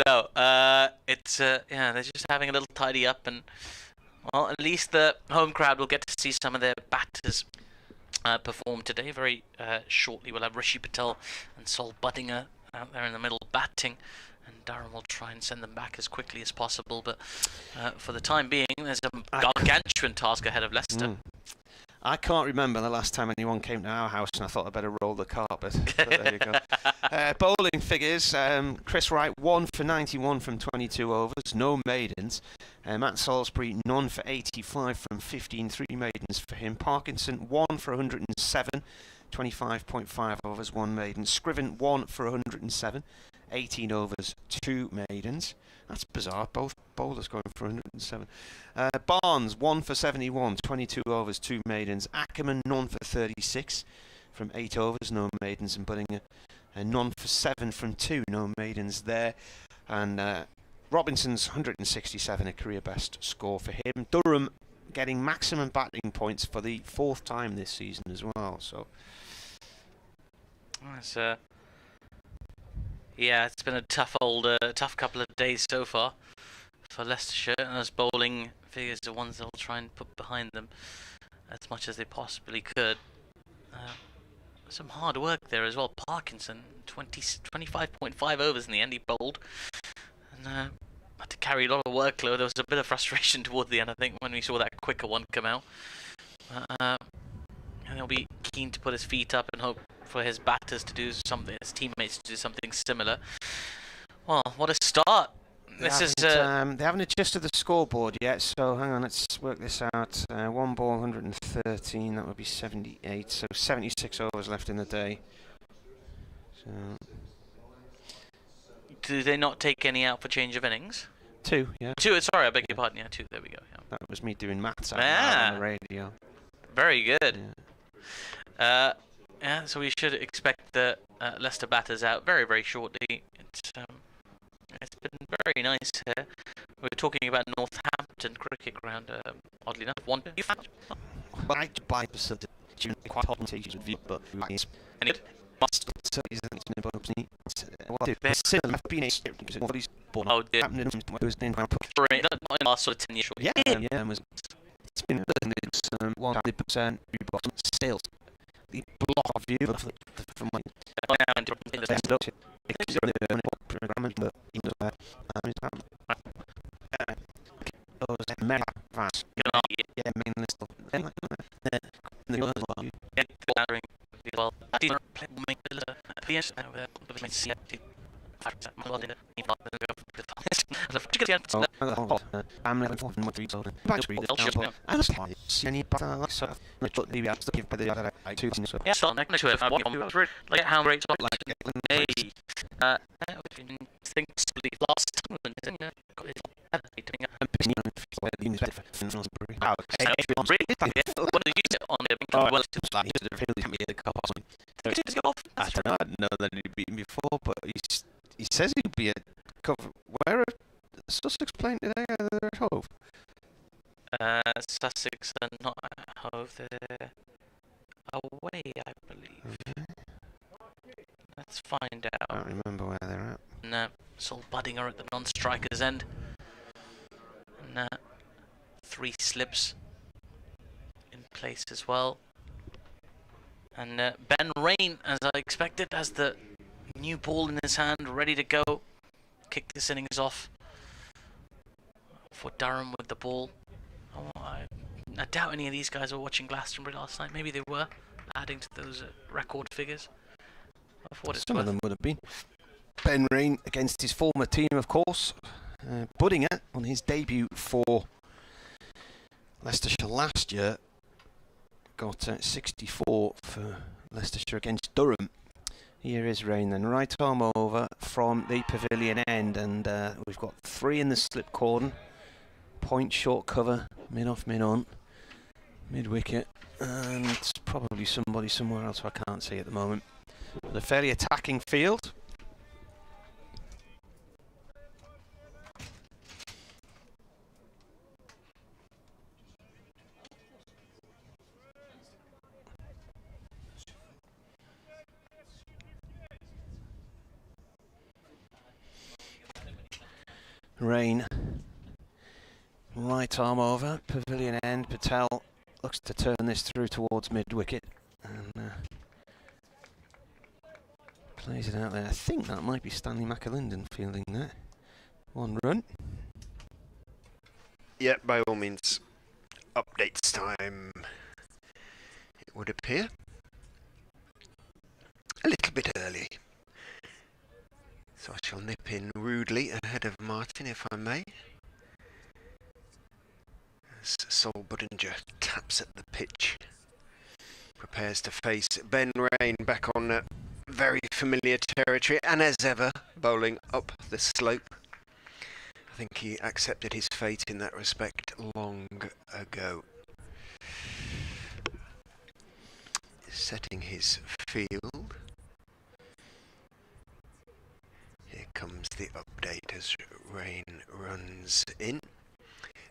No, it's yeah, they're just having a little tidy up, and well, at least the home crowd will get to see some of their batters perform today. Very shortly, we'll have Rishi Patel and Sol Buddinger out there in the middle batting, and Durham will try and send them back as quickly as possible. But for the time being, there's a gargantuan task ahead of Leicester. I can't remember the last time anyone came to our house and I thought I'd better roll the carpet. But there you go. Bowling figures. Chris Wright, 1 for 91 from 22 overs, no maidens. Matt Salisbury, none for 85 from 15, 3 maidens for him. Parkinson, 1 for 107, 25.5 overs, 1 maiden. Scriven, 1 for 107, 18 overs, 2 maidens. That's bizarre, both bowlers going for 107. Barnes, 1 for 71, 22 overs, 2 maidens. Ackerman, none for 36 from 8 overs, no maidens. And Buddinger, none for 7 from 2, no maidens there. And Robinson's 167, a career best score for him. Durham getting maximum batting points for the 4th time this season as well. So that's yeah, it's been a tough couple of days so far for Leicestershire, and those bowling figures are ones they'll try and put behind them as much as they possibly could. Some hard work there as well. Parkinson, 25.5 overs in the end, he bowled, and had to carry a lot of workload. There was a bit of frustration towards the end, I think, when we saw that quicker one come out. And he'll be keen to put his feet up and hope for his batters to do something, his teammates to do something similar. Well, what a start! They haven't adjusted the scoreboard yet, so hang on, let's work this out. 1 ball, 113, that would be 78, so 76 overs left in the day. So, do they not take any out for change of innings? 2, yeah. 2, sorry, I beg your pardon, yeah, 2, there we go. Yeah. That was me doing maths out on the radio. Very good. Yeah. Yeah, so we should expect the Leicester batters out very, very shortly. It's been very nice here. We were talking about Northampton cricket ground, oddly enough. One, you found? Well, I buy the quite hot with view, but it's any good? Oh dear. Last sort of 10 years. Yeah, it's been it's 100% sales. The block of view from my the end. I don't know. I didn't know that he'd beaten before, but he says he'd be a cover. Where are Sussex playing today? They're at Hove. Sussex are not at Hove. They're away, I believe. Let's find out. I don't remember where they're at. No, Sol Buddinger at the non-striker's end. And 3 slips in place as well. And Ben Rain, as I expected, has the new ball in his hand, ready to go. Kick this innings off for Durham with the ball. I doubt any of these guys were watching Glastonbury last night. Maybe they were, adding to those record figures. Some of them would have been. Ben Rain against his former team, of course. Buddinger on his debut for Leicestershire last year got 64 for Leicestershire against Durham. Here is Rain then, right arm over from the pavilion end, and we've got 3 in the slip cordon. Point short cover, mid off, mid on, mid wicket, and it's probably somebody somewhere else I can't see at the moment. But a fairly attacking field. Rain, right arm over, pavilion end. Patel looks to turn this through towards mid-wicket and plays it out there. I think that might be Stanley McAlinden fielding there. 1 run. Yeah, by all means. Updates time, it would appear. A little bit early. So I shall nip in rudely ahead of Martin, if I may. As Sol Buddinger taps at the pitch. Prepares to face Ben Rain back on very familiar territory, and as ever, bowling up the slope. I think he accepted his fate in that respect long ago. Setting his field. Here comes the update as Rain runs in.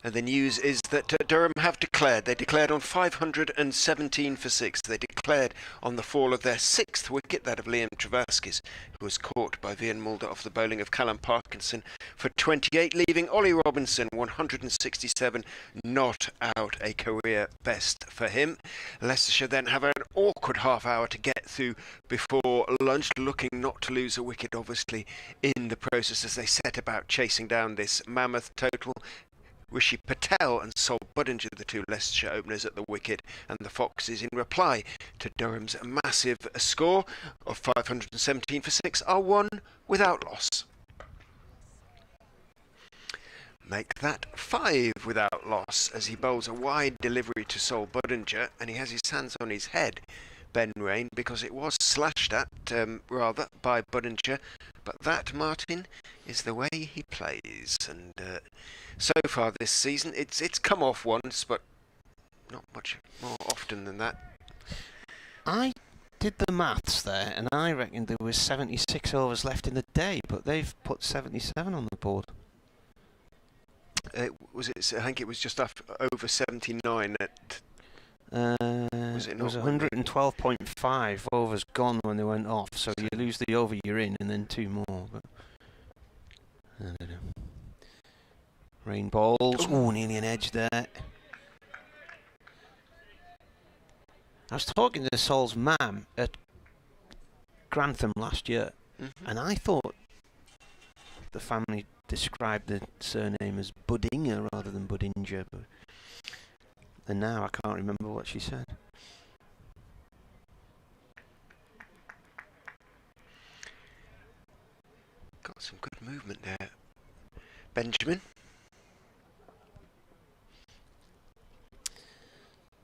And the news is that Durham have declared. They declared on 517 for 6. They declared on the fall of their 6th wicket, that of Liam Travaskis, who was caught by Vian Mulder off the bowling of Callum Parkinson for 28, leaving Ollie Robinson 167 not out, a career best for him. Leicestershire then have an awkward half hour to get through before lunch, looking not to lose a wicket, obviously, in the process as they set about chasing down this mammoth total. Rishi Patel and Sol Buddinger, the 2 Leicestershire openers at the wicket, and the Foxes, in reply to Durham's massive score of 517 for 6, are 1 without loss. Make that 5 without loss as he bowls a wide delivery to Sol Buddinger, and he has his hands on his head, Ben Rain, because it was slashed at, rather, by Buddinger. But that, Martin, is the way he plays. And so far this season, it's come off once, but not much more often than that. I did the maths there, and I reckon there was 76 overs left in the day, but they've put 77 on the board. I think it was just over 79 at... it was 112.5 overs gone when they went off, so you lose the over you're in and then 2 more. But I don't know. Rain balls. Ooh, nearly an edge there. I was talking to Sol's mum at Grantham last year, and I thought the family described the surname as Buddinger rather than Buddinger. And now I can't remember what she said. Got some good movement there, Benjamin.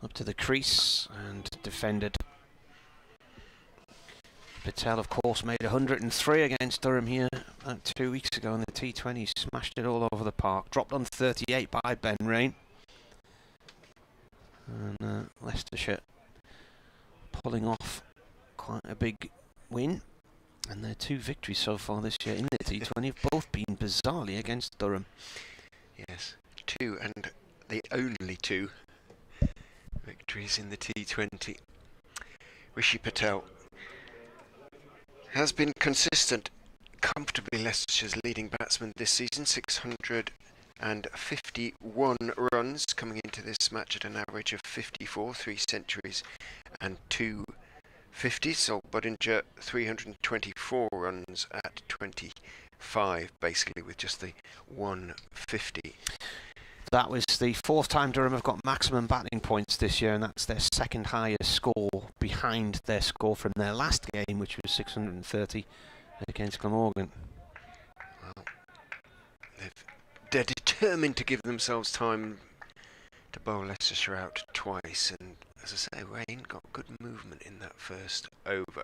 Up to the crease and defended. Patel, of course, made 103 against Durham here 2 weeks ago in the T20. Smashed it all over the park. Dropped on 38 by Ben Rain. And Leicestershire pulling off quite a big win. And their 2 victories so far this year in the T20 have both been bizarrely against Durham. Yes, 2 and the only 2 victories in the T20. Rishi Patel has been consistent, comfortably Leicestershire's leading batsman this season. 651 runs coming into this match at an average of 54, 3 centuries and 2 50s. Salt Budinger 324 runs at 25, basically with just the 150. That was the 4th time Durham have got maximum batting points this year, and that's their 2nd highest score behind their score from their last game, which was 630 against Glamorgan. Well, they're determined to give themselves time to bowl Leicestershire out twice, and as I say, Rain got good movement in that first over.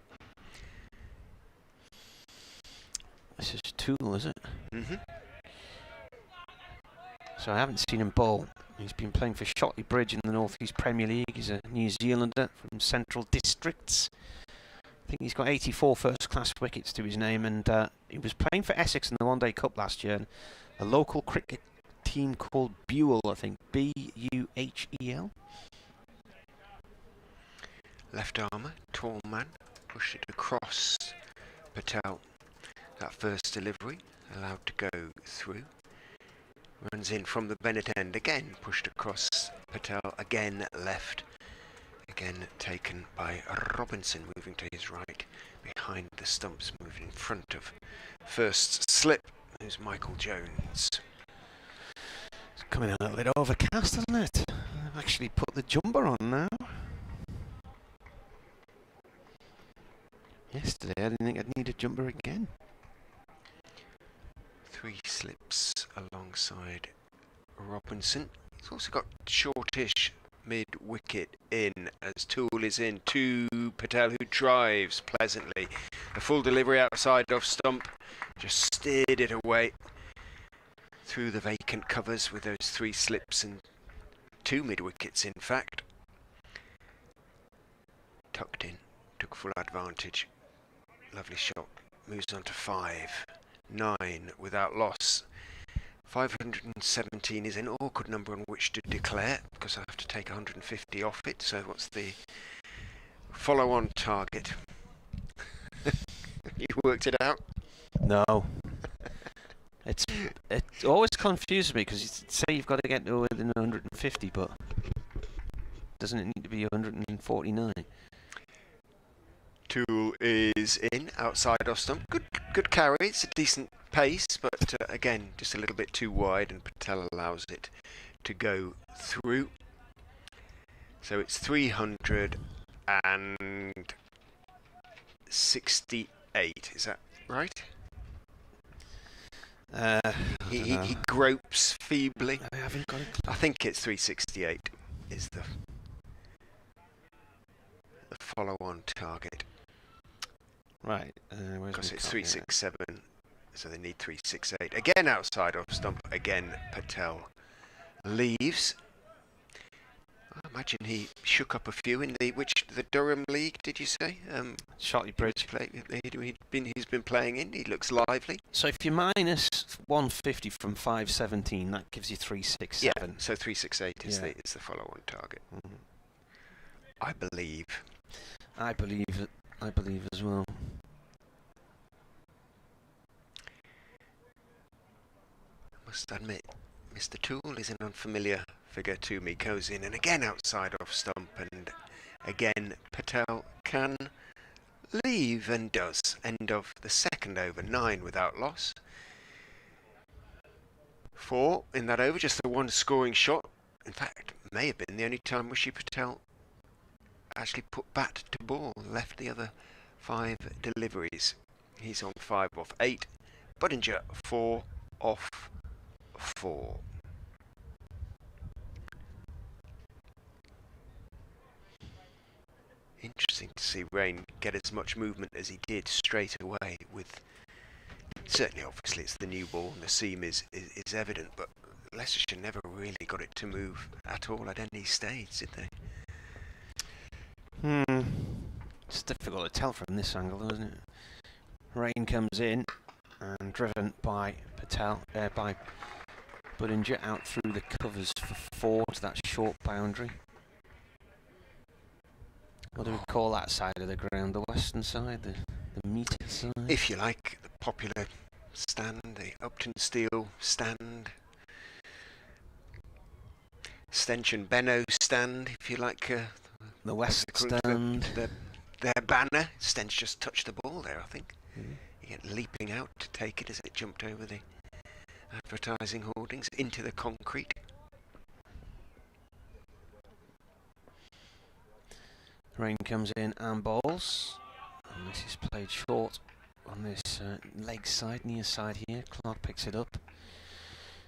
This is Toole, is it? Mm-hmm. So I haven't seen him bowl. He's been playing for Shotley Bridge in the North East Premier League. He's a New Zealander from Central Districts. I think he's got 84 first-class wickets to his name, and he was playing for Essex in the One Day Cup last year. And a local cricket team called Buell, I think, B-U-H-E-L. Left armour, tall man, pushed it across Patel. That first delivery allowed to go through. Runs in from the Bennett end, again pushed across Patel, again left, again taken by Robinson, moving to his right, behind the stumps, moving in front of first slip. There's Michael Jones. It's coming out a little bit overcast, hasn't it? I've actually put the jumper on now. Yesterday I didn't think I'd need a jumper again. 3 slips alongside Robinson. He's also got shortish mid-wicket in as Toole is in to Patel, who drives pleasantly. A full delivery outside off stump, just steered it away through the vacant covers with those 3 slips and 2 mid-wickets in fact. Tucked in, took full advantage. Lovely shot, moves on to 5. 9 without loss. 517 is an awkward number on which to declare because I have to take 150 off it. So what's the follow-on target? You worked it out? No. It always confuses me because you say you've got to get to within 150, but doesn't it need to be 149? Toole is in, outside off stump. Good carry, it's a decent pace, but again, just a little bit too wide, and Patel allows it to go through. So it's 368, is that right? He gropes feebly. I haven't got it. I think it's 368 is the follow-on target. Right. Because it's 367, so they need 368. Again outside off stump. Again Patel leaves. I imagine he shook up a few in the Durham League. Did you say? Shotley Bridge. He's been playing in. He looks lively. So if you minus 150 from 517, that gives you 367. Yeah. So 368 is the follow-on target. Mm-hmm. I believe. I believe as well. I must admit, Mr. Toole is an unfamiliar figure to me. Goes in and again outside off stump, and again Patel can leave and does. End of the second over, 9 without loss. 4 in that over, just the one scoring shot. In fact, may have been the only time Rishi Patel actually put bat to ball, left the other 5 deliveries. He's on 5 off 8, Budinger 4 off 4. Interesting to see Rain get as much movement as he did straight away. With certainly, obviously, it's the new ball and the seam is evident, but Leicestershire never really got it to move at all at any stage, did they? It's difficult to tell from this angle, though, isn't it? Rain comes in and driven by by Budinger out through the covers for 4 to that short boundary. What do we call that side of the ground? The western side, the meter side? If you like, the popular stand, the Uptonsteel stand, Stench and Benno stand, if you like. The west stand. Their banner. Stench just touched the ball there, I think. Mm. He get leaping out to take it as it jumped over the advertising hoardings into the concrete. Rain comes in and bowls. And this is played short on this leg side, near side here. Clark picks it up.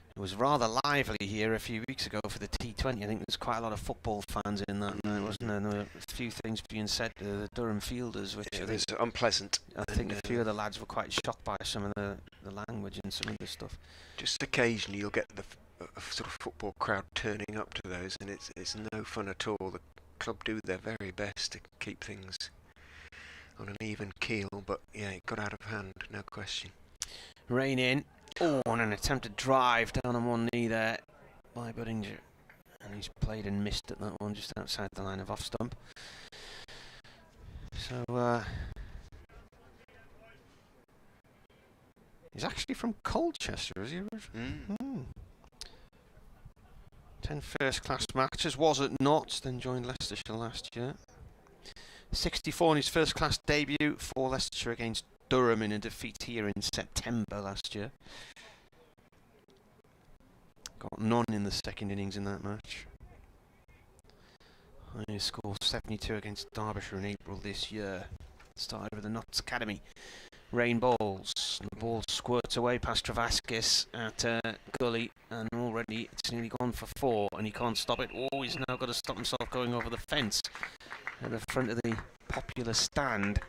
It was rather lively here a few weeks ago for the T20. I think there's quite a lot of football fans in that night, wasn't there? There were a few things being said to the Durham fielders, which it was unpleasant. I think a few of the lads were quite shocked by some of the language and some of the stuff. Just occasionally you'll get the sort of football crowd turning up to those, and it's no fun at all. The club do their very best to keep things on an even keel, but yeah, it got out of hand, no question. Rain in. Oh, and an attempted drive down on one knee there by Budinger. And he's played and missed at that one just outside the line of off stump. So, he's actually from Colchester, is he? 10 first-class matches, was at Notts, then joined Leicestershire last year. 64 in his first-class debut for Leicestershire against Durham in a defeat here in September last year. Got none in the second innings in that match. He scored 72 against Derbyshire in April this year. Started with the Notts Academy. Rain bowls. The ball squirts away past Travaskis at Gully, and already it's nearly gone for 4, and he can't stop it. Oh, he's now got to stop himself going over the fence at the front of the popular stand.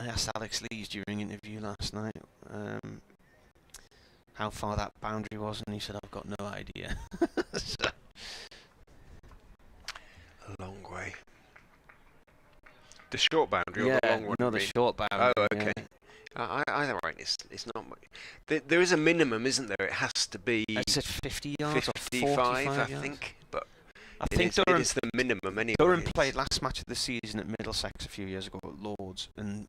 I asked Alex Lees during an interview last night how far that boundary was, and he said, I've got no idea. So. A long way. The short boundary or the long one? No, the short boundary. Oh, okay. Yeah. Either way, it's not much. There is a minimum, isn't there? It has to be... Is it 50 yards 55, or 45 I yards? think. But I think Durham, it is the minimum anyway. Durham played last match of the season at Middlesex a few years ago at Lords, and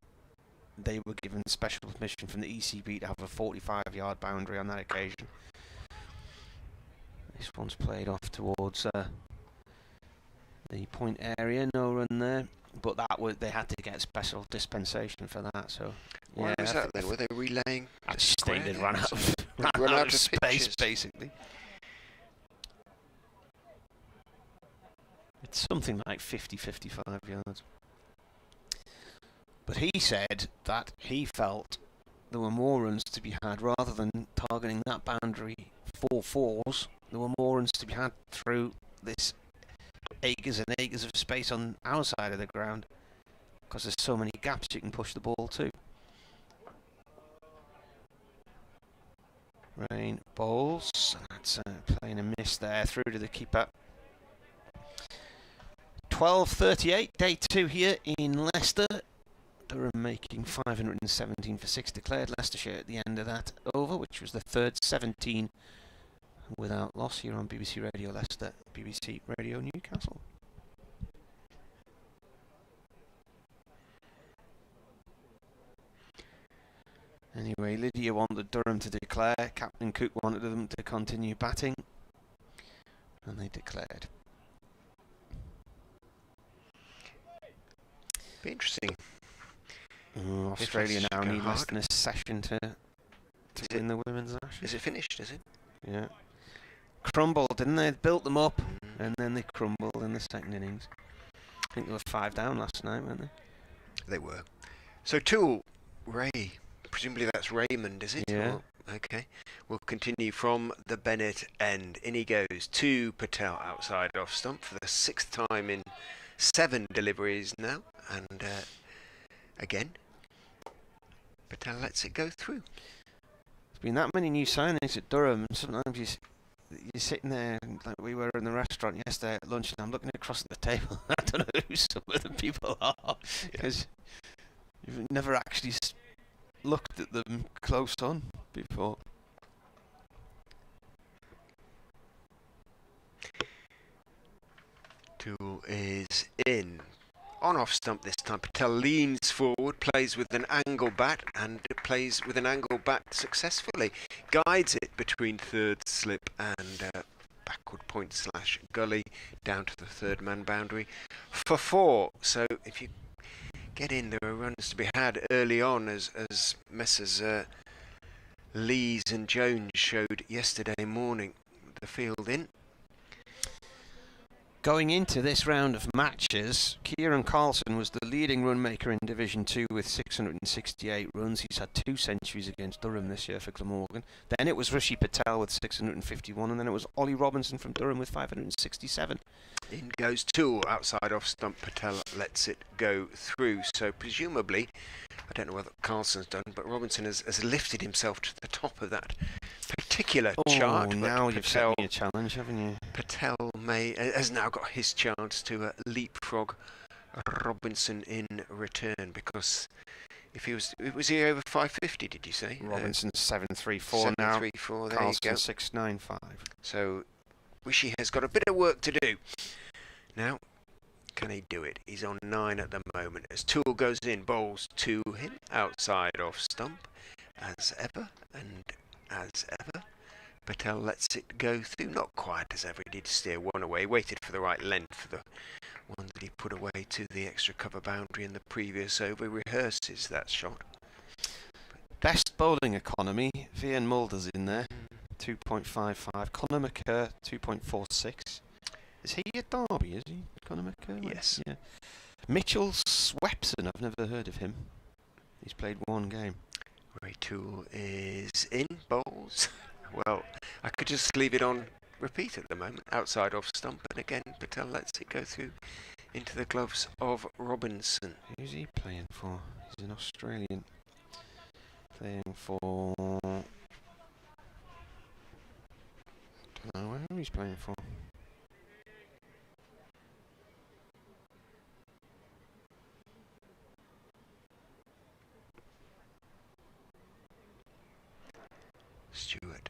they were given special permission from the ECB to have a 45-yard boundary on that occasion. This one's played off towards the point area, no run there, but they had to get special dispensation for that. So why was that then? Were they relaying? I just think they'd run out of space, basically. It's something like 50-55 yards. But he said that he felt there were more runs to be had rather than targeting that boundary 4 fours. There were more runs to be had through this acres and acres of space on our side of the ground, because there's so many gaps you can push the ball to. Rain bowls. That's playing a miss there through to the keeper. 12:38, day 2 here in Leicester. Durham making 517 for 6 declared. Leicestershire at the end of that over, which was the third 17 without loss here on BBC Radio Leicester, BBC Radio Newcastle. Anyway, Lydia wanted Durham to declare, Captain Cook wanted them to continue batting, and they declared. Be interesting. Australia now need less than a session to win the women's Ashes. Is it finished, is it? Yeah. Crumbled, didn't they? Built them up, and then they crumbled in the second innings. I think they were 5 down last night, weren't they? They were. So Tool, Ray, presumably that's Raymond, is it? Yeah. Or, okay. We'll continue from the Bennett end. In he goes to Patel outside off stump for the 6th time in 7 deliveries now. And again, Patel lets it go through. There's been that many new signings at Durham, and sometimes you're sitting there, like we were in the restaurant yesterday at lunch, and I'm looking across at the table. I don't know who some of the people are, because you've never actually looked at them close on before. Tool is in. On off stump this time. Patel leans forward, plays with an angle bat, and plays with an angle bat successfully. Guides it between third slip and backward point slash gully down to the 3rd man boundary for 4. So if you get in, there are runs to be had early on, as Messrs Lees and Jones showed yesterday morning. The field in. Going into this round of matches, Kieran Carlson was the leading run maker in Division 2 with 668 runs. He's had 2 centuries against Durham this year for Glamorgan. Then it was Rishi Patel with 651, and then it was Ollie Robinson from Durham with 567. In goes Tool outside off stump. Patel lets it go through. So presumably, I don't know what Carlson's done, but Robinson has lifted himself to the top of that particular chart. Now but you've set me a challenge, haven't you? Patel has now got his chance to leapfrog Robinson in return, because if he was he over 550? Did you say? Robinson's 734 now. 734. There Carlson you go. 695. So Wishy has got a bit of work to do. Now, can he do it? He's on 9 at the moment. As Tool goes in, bowls to him outside off stump, as ever and as ever. Patel lets it go through, not quite as ever. He did steer one away, waited for the right length for the one that he put away to the extra cover boundary in the previous over. Rehearses that shot. Best bowling economy, Vian Mulder's in there, 2.55. Conor McCurr, 2.46. Is he at Derby, is he? Conor McCurr? Yes. Yeah. Mitchell Swepson, I've never heard of him. He's played 1 game. Ray Tool is in, bowls. Well, I could just leave it on repeat at the moment, outside off stump, and again Patel lets it go through into the gloves of Robinson. Who's he playing for? He's an Australian. Playing for... I don't know where he's playing for. Stewart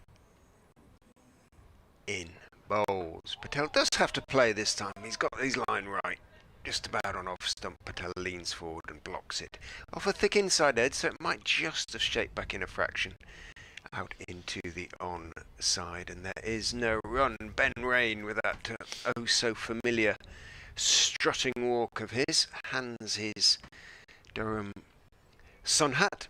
in, bowls. Patel does have to play this time. He's got his line right. Just about on off stump. Patel leans forward and blocks it off a thick inside edge, so it might just have shaped back in a fraction out into the on side, and there is no run. Ben Rain, with that oh so familiar strutting walk of his, hands his Durham sun hat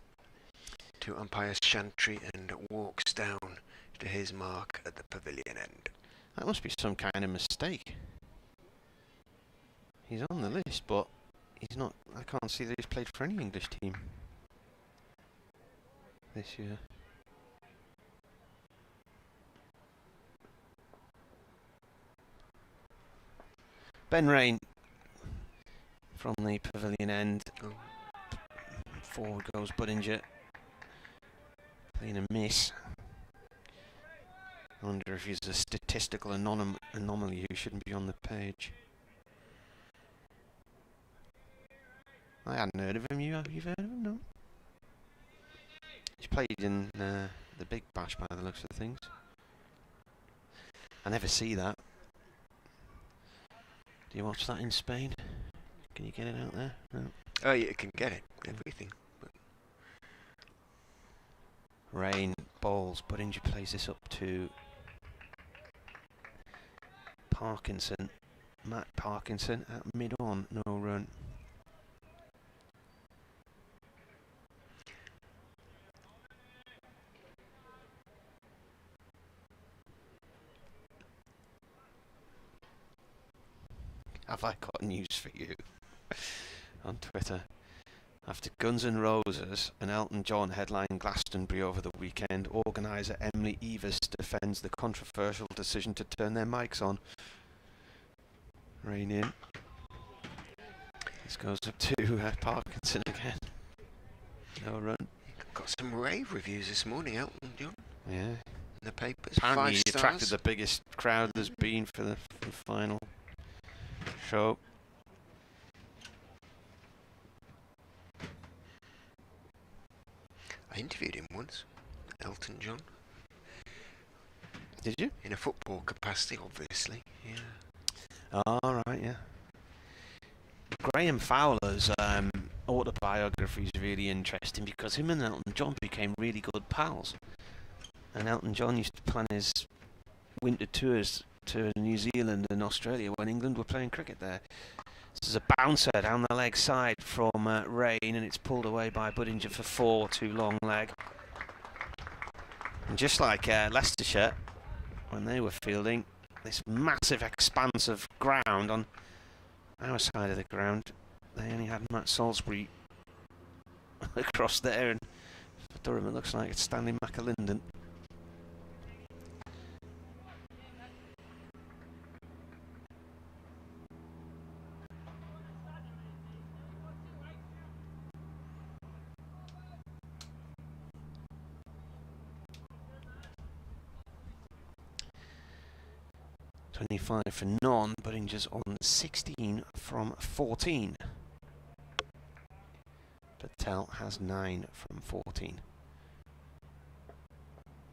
to umpire Chantry and walks down to his mark at the pavilion end. That must be some kind of mistake. He's on the list, but he's not. I can't see that he's played for any English team this year. Ben Rain from the pavilion end. Oh. Forward goes Budinger. Playing a miss. I wonder if he's a statistical anomaly who shouldn't be on the page. I hadn't heard of him. You've heard of him? No. He's played in the Big Bash by the looks of things. I never see that. Do you watch that in Spain? Can you get it out there? No. Oh, you can get it. Everything. But Rain, bowls. Budinger plays this up to Parkinson. Matt Parkinson at mid-on. No run. Have I got news for you? On Twitter, After Guns N' Roses and Elton John headlined Glastonbury over the weekend, organiser Emily Evers defends the controversial decision to turn their mics on. Rain in. This goes up to Parkinson again. No run. Got some rave reviews this morning, Elton John. Yeah. In the papers. Apparently 5 he stars. attracted the biggest crowd there's been for the final show. I interviewed him once, Elton John. Did you? In a football capacity, obviously. Yeah. All right, yeah. Graham Fowler's autobiography is really interesting because him and Elton John became really good pals. And Elton John used to plan his winter tours to New Zealand and Australia when England were playing cricket there. This is a bouncer down the leg side from Rain, and it's pulled away by Budinger for 4, too long leg. And just like Leicestershire, when they were fielding this massive expanse of ground on our side of the ground, they only had Matt Salisbury across there, and for Durham it looks like it's Stanley McAlinden. .25 for none, Budinger's on 16 from 14. Patel has 9 from 14.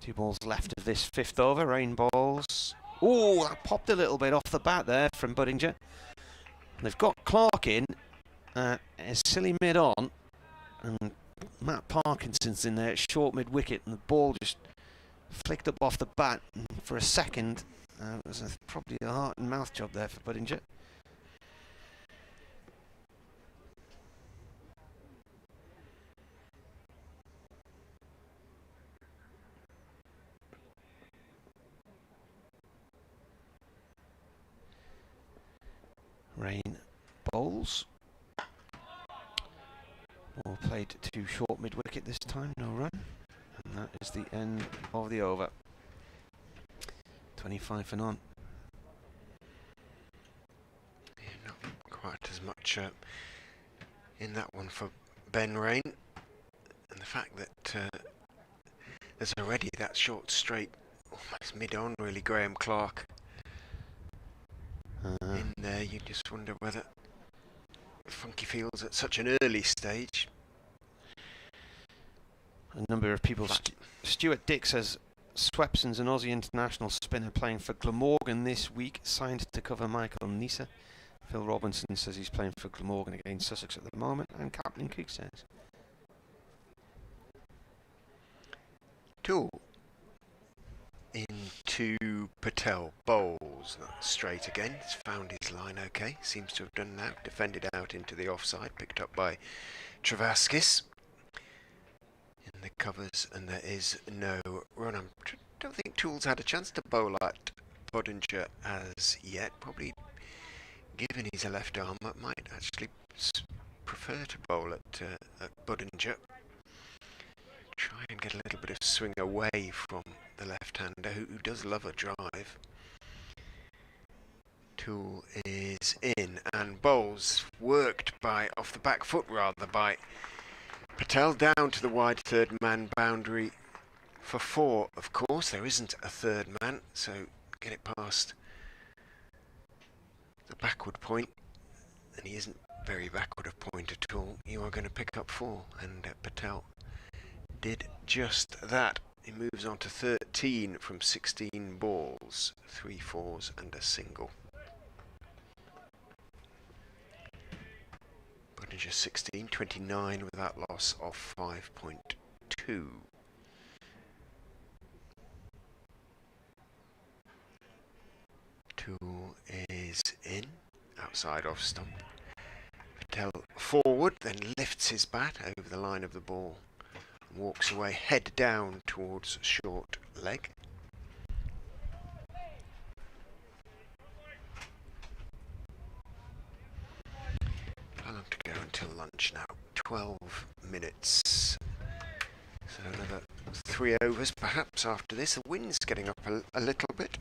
2 balls left of this 5th over, Rain balls. Oh, that popped a little bit off the bat there from Budinger. They've got Clark in, a silly mid-on, and Matt Parkinson's in there at short mid-wicket, and the ball just flicked up off the bat, and for a second it was probably a heart and mouth job there for Budinger. Rain bowls. Ball played to short mid-wicket this time, no run. And that is the end of the over. 25 for none. Yeah, not quite as much in that one for Ben Rain. And the fact that there's already that short straight, almost mid-on really, Graham Clark in there, you just wonder whether Funky Fields at such an early stage. A number of people. Stuart Dick says Swepson's an Aussie international spinner playing for Glamorgan this week, signed to cover Michael Nisa. Phil Robinson says he's playing for Glamorgan against Sussex at the moment, and Captain Cook says. 2 into Patel, bowls straight again. He's found his line okay, seems to have done now. Defended out into the offside, picked up by Travaskis in the covers, and there is no run. I don't think Tools had a chance to bowl at Budinger as yet. Probably, given he's a left arm, might actually prefer to bowl at Budinger. Try and get a little bit of swing away from the left-hander, who does love a drive. Tool is in, and bowls worked by, off the back foot rather, by Patel down to the wide third man boundary for 4. Of course, there isn't a third man, so get it past the backward point, and he isn't very backward of point at all. You are going to pick up 4, and Patel did just that. He moves on to 13 from 16 balls, 3 fours and a single. Budinger 16, 29 with that loss of 5.2. Tool is in, outside off stump. Patel forward, then lifts his bat over the line of the ball. Walks away, head down towards short leg. How long to go until lunch now? 12 minutes. So another 3 overs perhaps after this. The wind's getting up a little bit,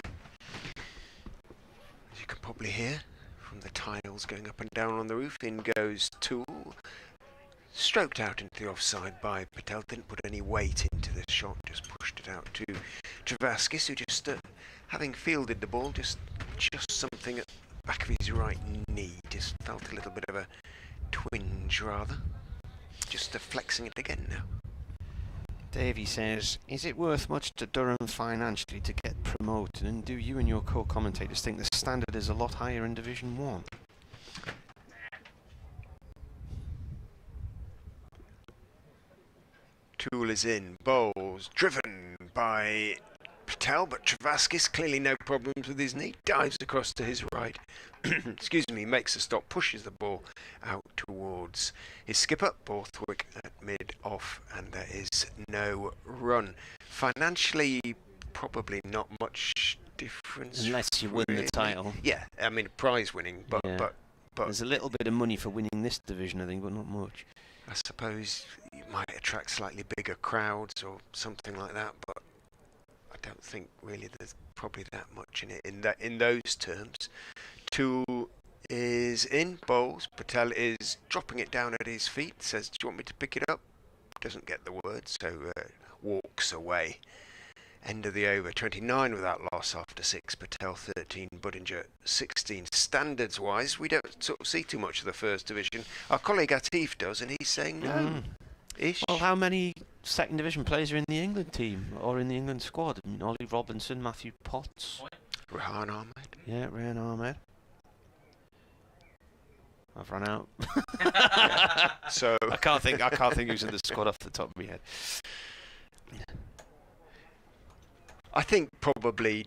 as you can probably hear from the tiles going up and down on the roof. In goes Tool, stroked out into the offside by Patel. Didn't put any weight into the shot, just pushed it out to Travaskis, who just having fielded the ball, just something at the back of his right knee, just felt a little bit of a twinge rather. Just flexing it again now. Davey says, is it worth much to Durham financially to get promoted, and do you and your co-commentators think the standard is a lot higher in Division 1? Tool is in, bowls, driven by Patel, but Travaskis, clearly no problems with his knee, dives across to his right, excuse me, makes a stop, pushes the ball out towards his skipper, Borthwick at mid-off, and there is no run. Financially, probably not much difference. Unless you win the title. Yeah, I mean, prize winning, but there's a little bit of money for winning this division, I think, but not much. I suppose you might attract slightly bigger crowds or something like that, but I don't think really there's probably that much in it in those terms. Tool is in, bowls. Patel is dropping it down at his feet, says, do you want me to pick it up? Doesn't get the word, so walks away. End of the over. 29 without loss after 6. Patel 13, Budinger 16. Standards wise, we don't sort of see too much of the first division. Our colleague Atif does, and he's saying no. Ish. Well, how many second division players are in the England team or in the England squad? I mean, Ollie Robinson, Matthew Potts, Rehan Ahmed. Yeah, Rehan Ahmed. I've run out. So I can't think who's in the squad off the top of my head. I think probably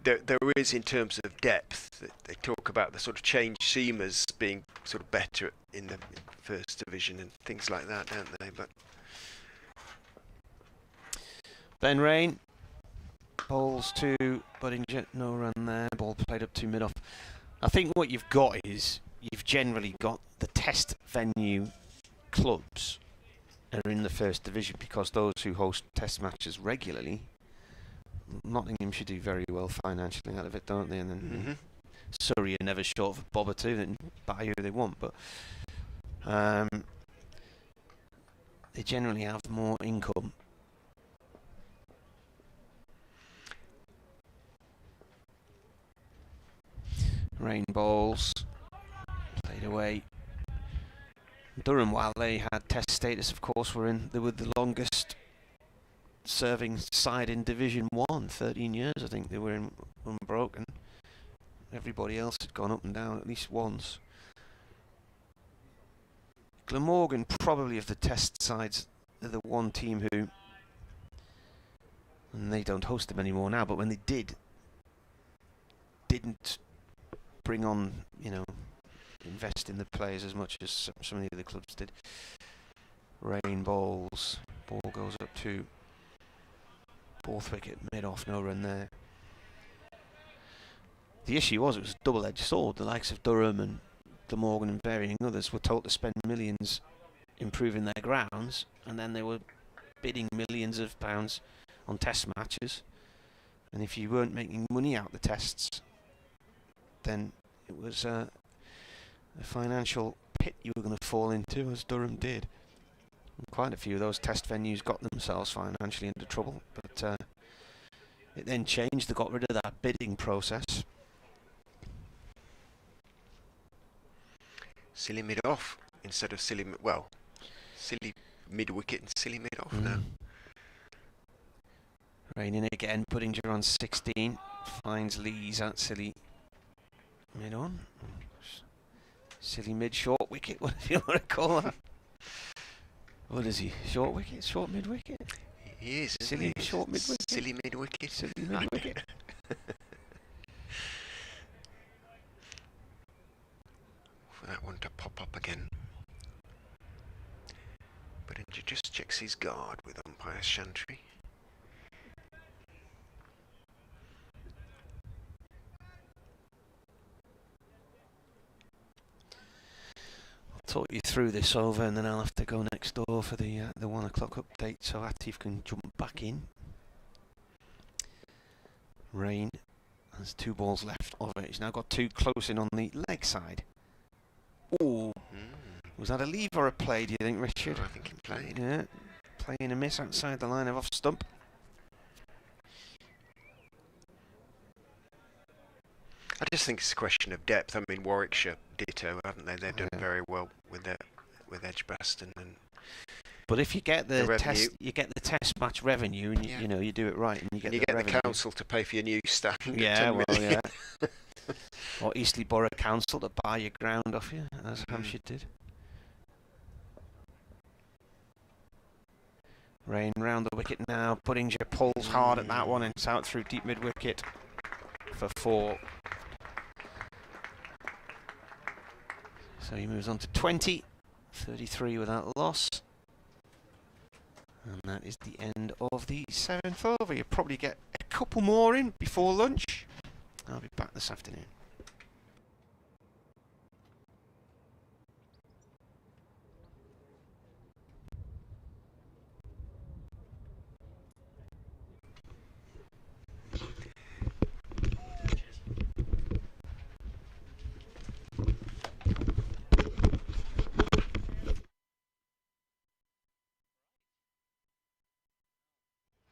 there is, in terms of depth. They talk about the sort of change seamers being sort of better in the first division and things like that, don't they? But Ben Rain bowls to Budinger, no run there. Ball played up to mid off. I think what you've got is you've generally got the test venue clubs are in the first division, because those who host test matches regularly, Nottingham should do very well financially out of it, don't they? And then Surrey are never short of a bob or two, they can buy who they want, but they generally have more income. Rain bowls, played away. Durham, while they had test status, of course, they were the longest serving side in Division 1, 13 years I think they were in unbroken. Everybody else had gone up and down at least once. Glamorgan, probably of the test sides, are the one team who, and they don't host them anymore now, but when they didn't bring on, invest in the players as much as some of the other clubs did. Rain bowls, ball goes up to Borthwick at mid-off, no run there. The issue was, it was a double-edged sword. The likes of Durham and Glamorgan and varying others were told to spend millions improving their grounds, and then they were bidding millions of pounds on test matches. And if you weren't making money out the tests, then it was a financial pit you were going to fall into, as Durham did. And quite a few of those test venues got themselves financially into trouble, but it then changed. They got rid of that bidding process. silly mid-off instead of silly mid-wicket and silly mid-off now. Raining again, Budinger on 16, finds Lees at silly mid-on. Silly mid-short wicket, whatever you want to call that. What is he? Short wicket? Short mid-wicket? He is. Silly short mid-wicket? Silly mid-wicket. Silly mid-wicket. For that one to pop up again. Budinger just checks his guard with umpire Chantry. talk you through this over, and then I'll have to go next door for the 1 o'clock update. So Atif can jump back in. Rain has 2 balls left of it. He's now got 2 close in on the leg side. Oh, was that a leave or a play? Do you think, Richard? I think he played. Yeah, playing a miss outside the line of off stump. I just think it's a question of depth. I mean, Warwickshire ditto, haven't they? They've done very well with Edgbaston and. But if you get the revenue. test match revenue, and you know you do it right, and you get the council to pay for your new stand. Yeah, well, yeah. Or Eastleigh Borough Council to buy your ground off you, as Hampshire did. Rain round the wicket now. Puddingshire pulls hard at that one, and it's out through deep mid wicket for 4. So he moves on to 20, 33 without loss. And that is the end of the 7th over. You'll probably get a couple more in before lunch. I'll be back this afternoon.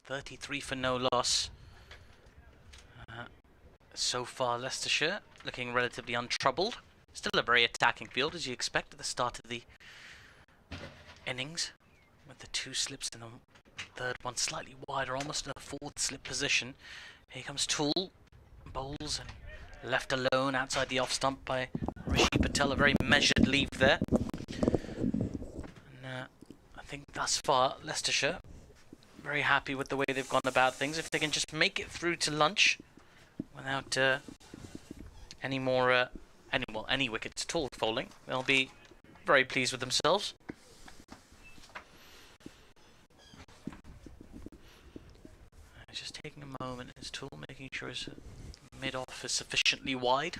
.33 for no loss. So far, Leicestershire looking relatively untroubled. Still a very attacking field, as you expect at the start of the innings, with the 2 slips and the 3rd one slightly wider, almost in a 4th slip position. Here comes Toole, bowls and left alone outside the off stump by Rishi Patel. A very measured leave there. And I think thus far, Leicestershire very happy with the way they've gone about things. If they can just make it through to lunch without any wickets at all falling, they'll be very pleased with themselves. Just taking a moment, his Toole making sure his mid-off is sufficiently wide.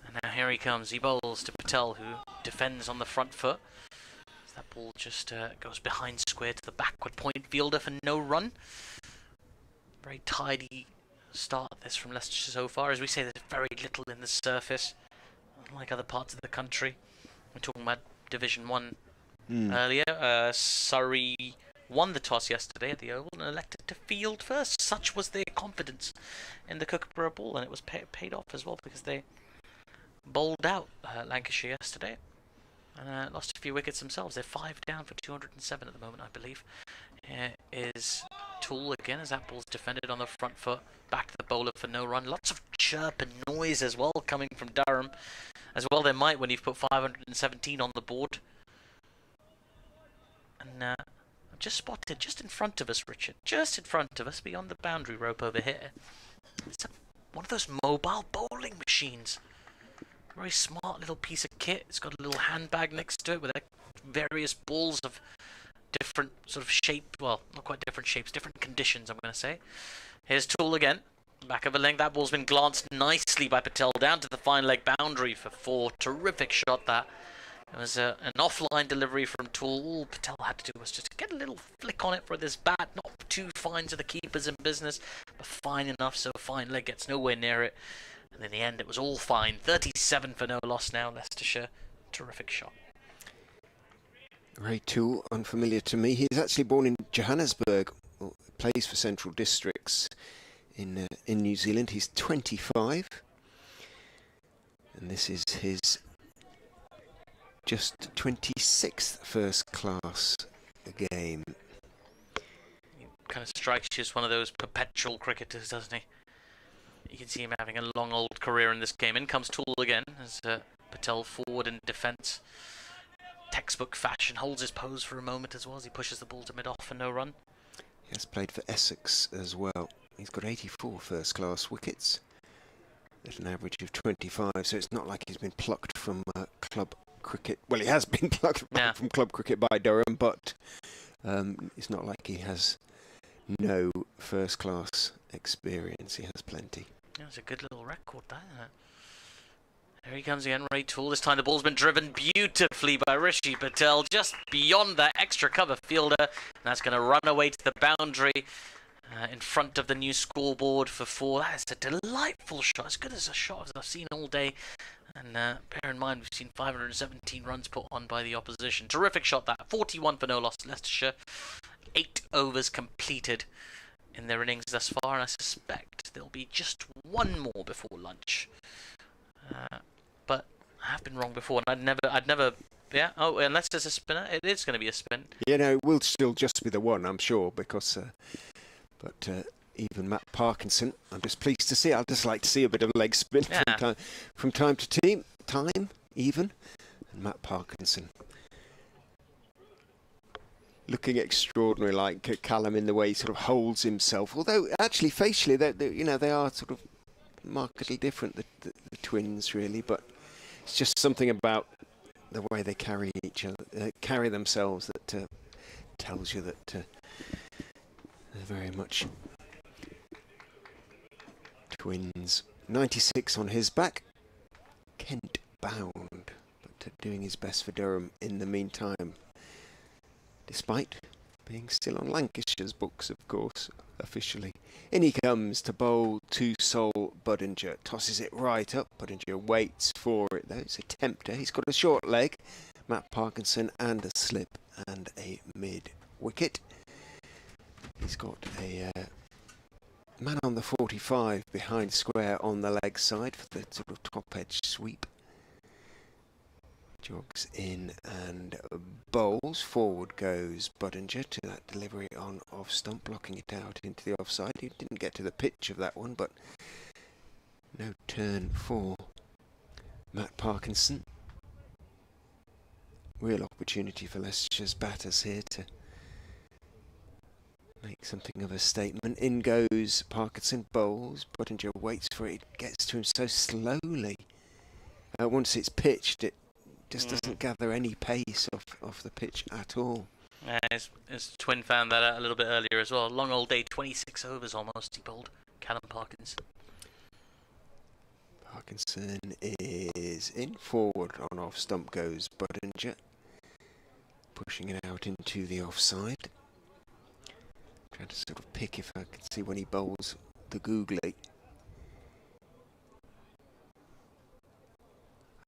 And now here he comes. He bowls to Patel, who defends on the front foot. That ball just goes behind square to the backward point fielder for no run. Very tidy start this from Leicestershire so far. As we say, there's very little in the surface, unlike other parts of the country. We're talking about Division 1 earlier. Surrey won the toss yesterday at the Oval and elected to field first. Such was their confidence in the Kookaburra ball, and it was paid off as well, because they bowled out Lancashire yesterday. And lost a few wickets themselves. They're 5 down for 207 at the moment, I believe. Here is Toole again, as that ball's defended on the front foot. Back to the bowler for no run. Lots of chirp and noise as well coming from Durham. As well there might when you've put 517 on the board. And I've just spotted, just in front of us, Richard, just in front of us, beyond the boundary rope over here, it's one of those mobile bowling machines. Very smart little piece of kit. It's got a little handbag next to it with various balls of different sort of shape. Well, not quite different shapes, different conditions, I'm going to say. Here's Toole again. Back of a length. That ball's been glanced nicely by Patel down to the fine leg boundary for 4. Terrific shot that. It was an offline delivery from Toole. All Patel had to do was just get a little flick on it for this bat. Not too fine to the keepers in business, but fine enough so fine leg gets nowhere near it. And in the end, it was all fine. 37 for no loss now, Leicestershire. Terrific shot. Ray Toole, unfamiliar to me. He's actually born in Johannesburg. Well, plays for Central Districts in New Zealand. He's 25. And this is his just 26th first class game. He kind of strikes you as one of those perpetual cricketers, doesn't he? You can see him having a long old career in this game. In comes Toole again as Patel forward in defence. Textbook fashion, holds his pose for a moment as well as he pushes the ball to mid-off for no run. He has played for Essex as well. He's got 84 first class wickets at an average of 25, so it's not like he's been plucked from club cricket. Well, he has been plucked from club cricket by Durham, but it's not like he has no first class experience. He has plenty. Yeah, it's a good little record, that, isn't it? There he comes again, Ray Toole. This time the ball's been driven beautifully by Rishi Patel, just beyond that extra cover fielder. And that's going to run away to the boundary in front of the new scoreboard for 4. That is a delightful shot, as good as a shot as I've seen all day. And bear in mind, we've seen 517 runs put on by the opposition. Terrific shot that. 41 for no loss, Leicestershire. 8 overs completed in their innings thus far, and I suspect there'll be just one more before lunch. But I have been wrong before, and I'd never, yeah. Oh, unless there's a spinner, it is going to be a spin. You know, it will still just be the one, I'm sure, because, even Matt Parkinson, I'm just pleased to see. I'd just like to see a bit of leg spin from time to time, even. And Matt Parkinson looking extraordinary, like Callum, in the way he sort of holds himself. Although actually facially, they are sort of markedly different, the twins, really. But it's just something about the way they carry each other, carry themselves, that tells you that they're very much twins. 96 on his back. Kent bound, but doing his best for Durham in the meantime, despite being still on Lancashire's books, of course, officially. In he comes to bowl to Sol Budinger. Tosses it right up. Budinger waits for it, though. It's a tempter. He's got a short leg. Matt Parkinson, and a slip and a mid-wicket. He's got a man on the 45 behind square on the leg side for the sort of top-edge sweep. Jogs in and bowls. Forward goes Budinger to that delivery on off stump, blocking it out into the offside. He didn't get to the pitch of that one, but no turn for Matt Parkinson. Real opportunity for Leicestershire's batters here to make something of a statement. In goes Parkinson, bowls. Budinger waits for it. It gets to him so slowly. Once it's pitched, it just doesn't gather any pace off the pitch at all. His twin found that out a little bit earlier as well. Long old day, 26 overs almost, he bowled. Callum Parkinson. Parkinson is in. Forward on off stump goes Budinger, pushing it out into the offside. Trying to sort of pick if I can see when he bowls the googly.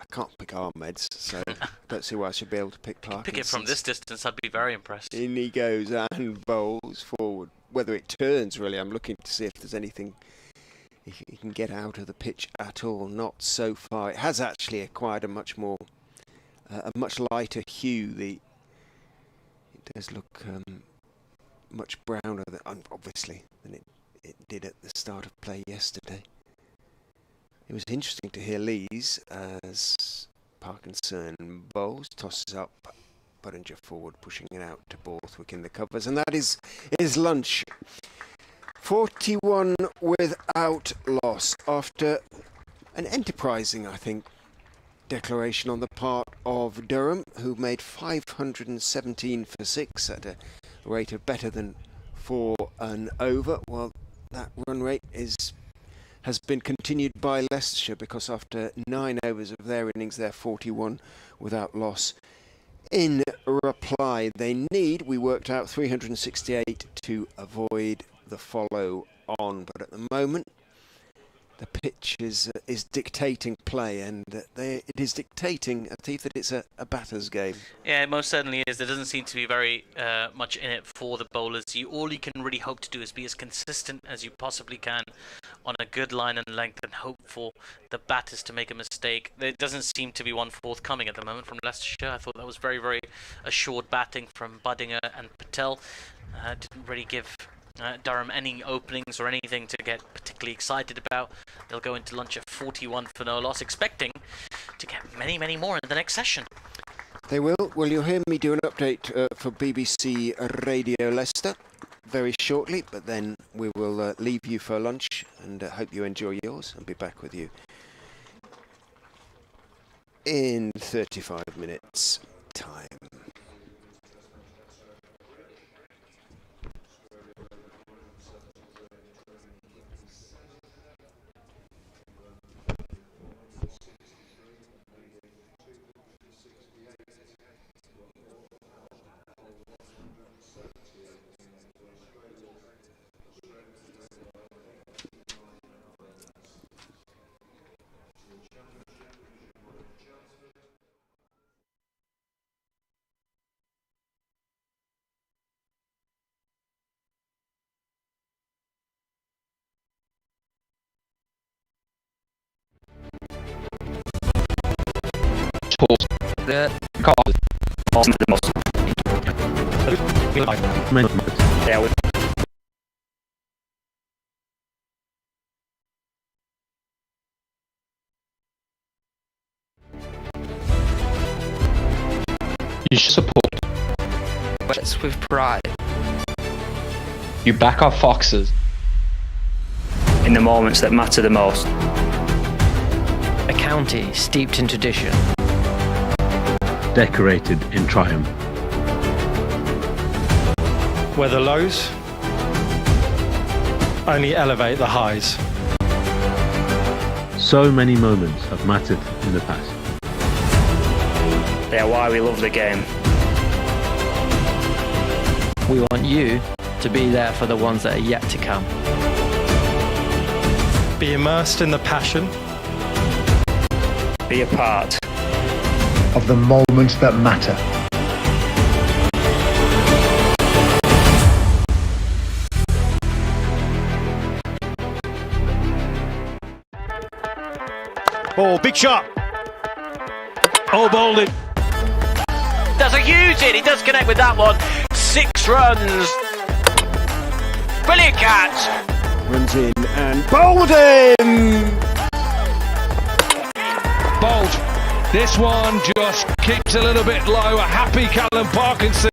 I can't pick Ahmed's, so don't see why I should be able to pick Parkinson's. Pick it from this distance, I'd be very impressed. In he goes and bowls forward. Whether it turns, really, I'm looking to see if there's anything he can get out of the pitch at all. Not so far. It has actually acquired a much lighter hue. It does look much browner, obviously, than it did at the start of play yesterday. It was interesting to hear Lees as Parkinson bowls, tosses up, Budinger forward, pushing it out to Borthwick in the covers, and that is lunch. 41 without loss after an enterprising, I think, declaration on the part of Durham, who made 517 for 6 at a rate of better than 4 an over. Well, that run rate has been continued by Leicestershire, because after 9 overs of their innings, they're 41 without loss. In reply, they need, we worked out, 368 to avoid the follow on, but at the moment the pitch is dictating play, and it is dictating, Atif, that it's a batter's game. Yeah, it most certainly is. There doesn't seem to be very much in it for the bowlers. All you can really hope to do is be as consistent as you possibly can on a good line and length, and hope for the batters to make a mistake. There doesn't seem to be one forthcoming at the moment from Leicestershire. I thought that was very, very assured batting from Budinger and Patel. Didn't really give Durham any openings or anything to get particularly excited about. They'll go into lunch at 41 for no loss, expecting to get many, many more in the next session. They will. Well, you'll hear me do an update for BBC Radio Leicester very shortly, but then we will leave you for lunch, and hope you enjoy yours, and be back with you in 35 minutes time. the cause. Yeah, You should support. It's with pride. You back our foxes. in the moments that matter the most. A county steeped in tradition. Decorated in triumph. Where the lows only elevate the highs. So many moments have mattered in the past. They are why we love the game. We want you to be there for the ones that are yet to come. Be immersed in the passion. Be a part of the moments that matter. Ball, big shot. Oh, bowled it. That's a huge hit. He does connect with that one. 6 runs. Brilliant catch. Runs in and bowled him. Bowled. This one just keeps a little bit low. A happy Callum Parkinson.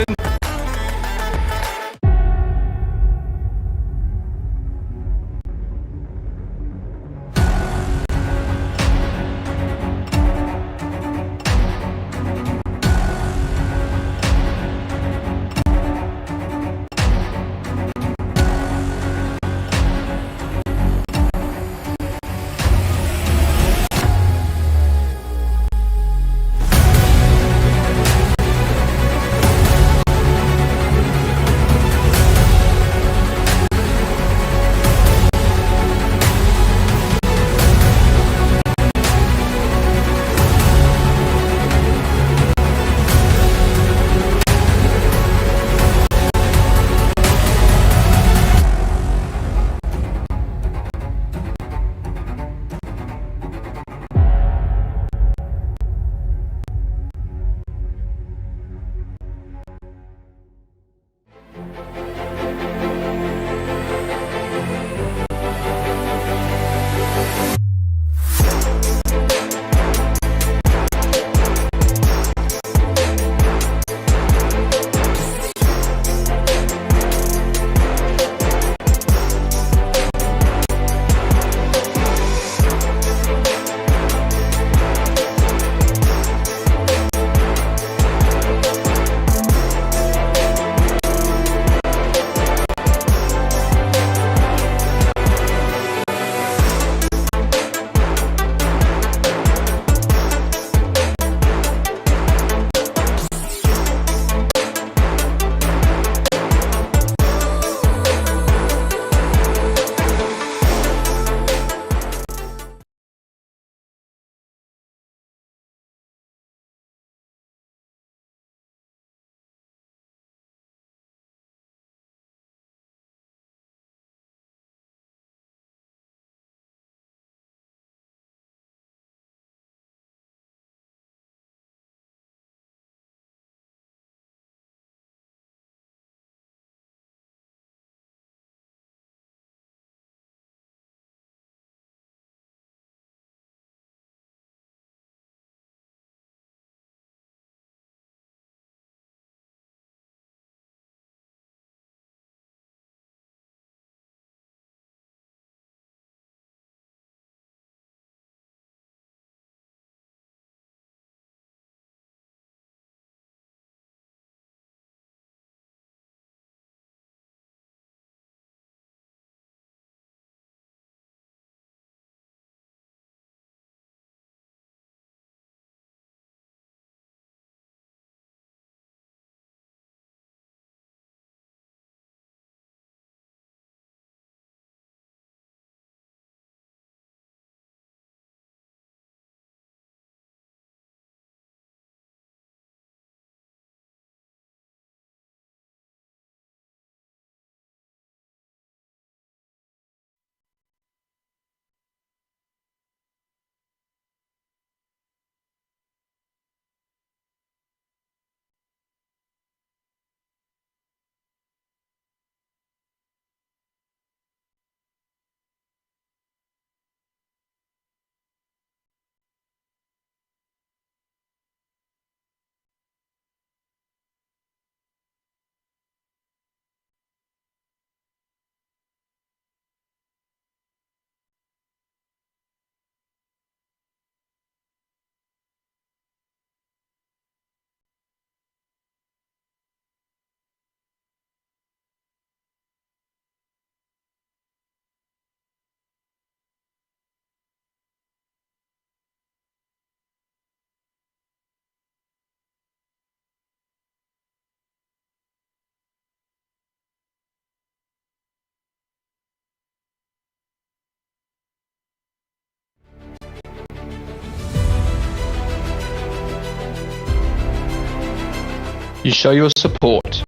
You show your support.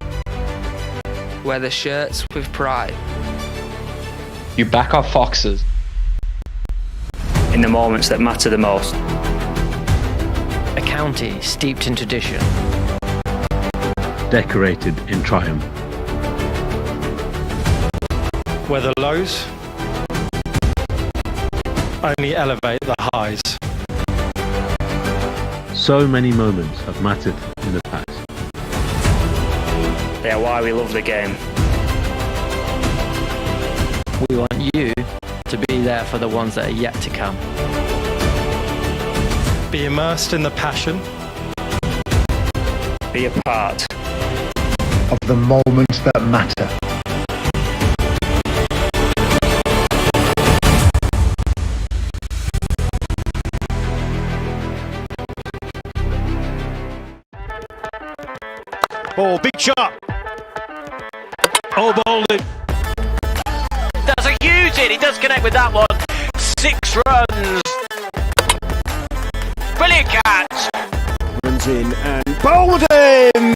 Wear the shirts with pride. You back our foxes. In the moments that matter the most. A county steeped in tradition. Decorated in triumph. Where the lows only elevate the highs. So many moments have mattered in the past. They are why we love the game. We want you to be there for the ones that are yet to come. Be immersed in the passion. Be a part of the moments that matter. Ball, big shot. Oh, bowled. That's a huge hit. He does connect with that one. 6 runs. Brilliant catch. Runs in and bowled him.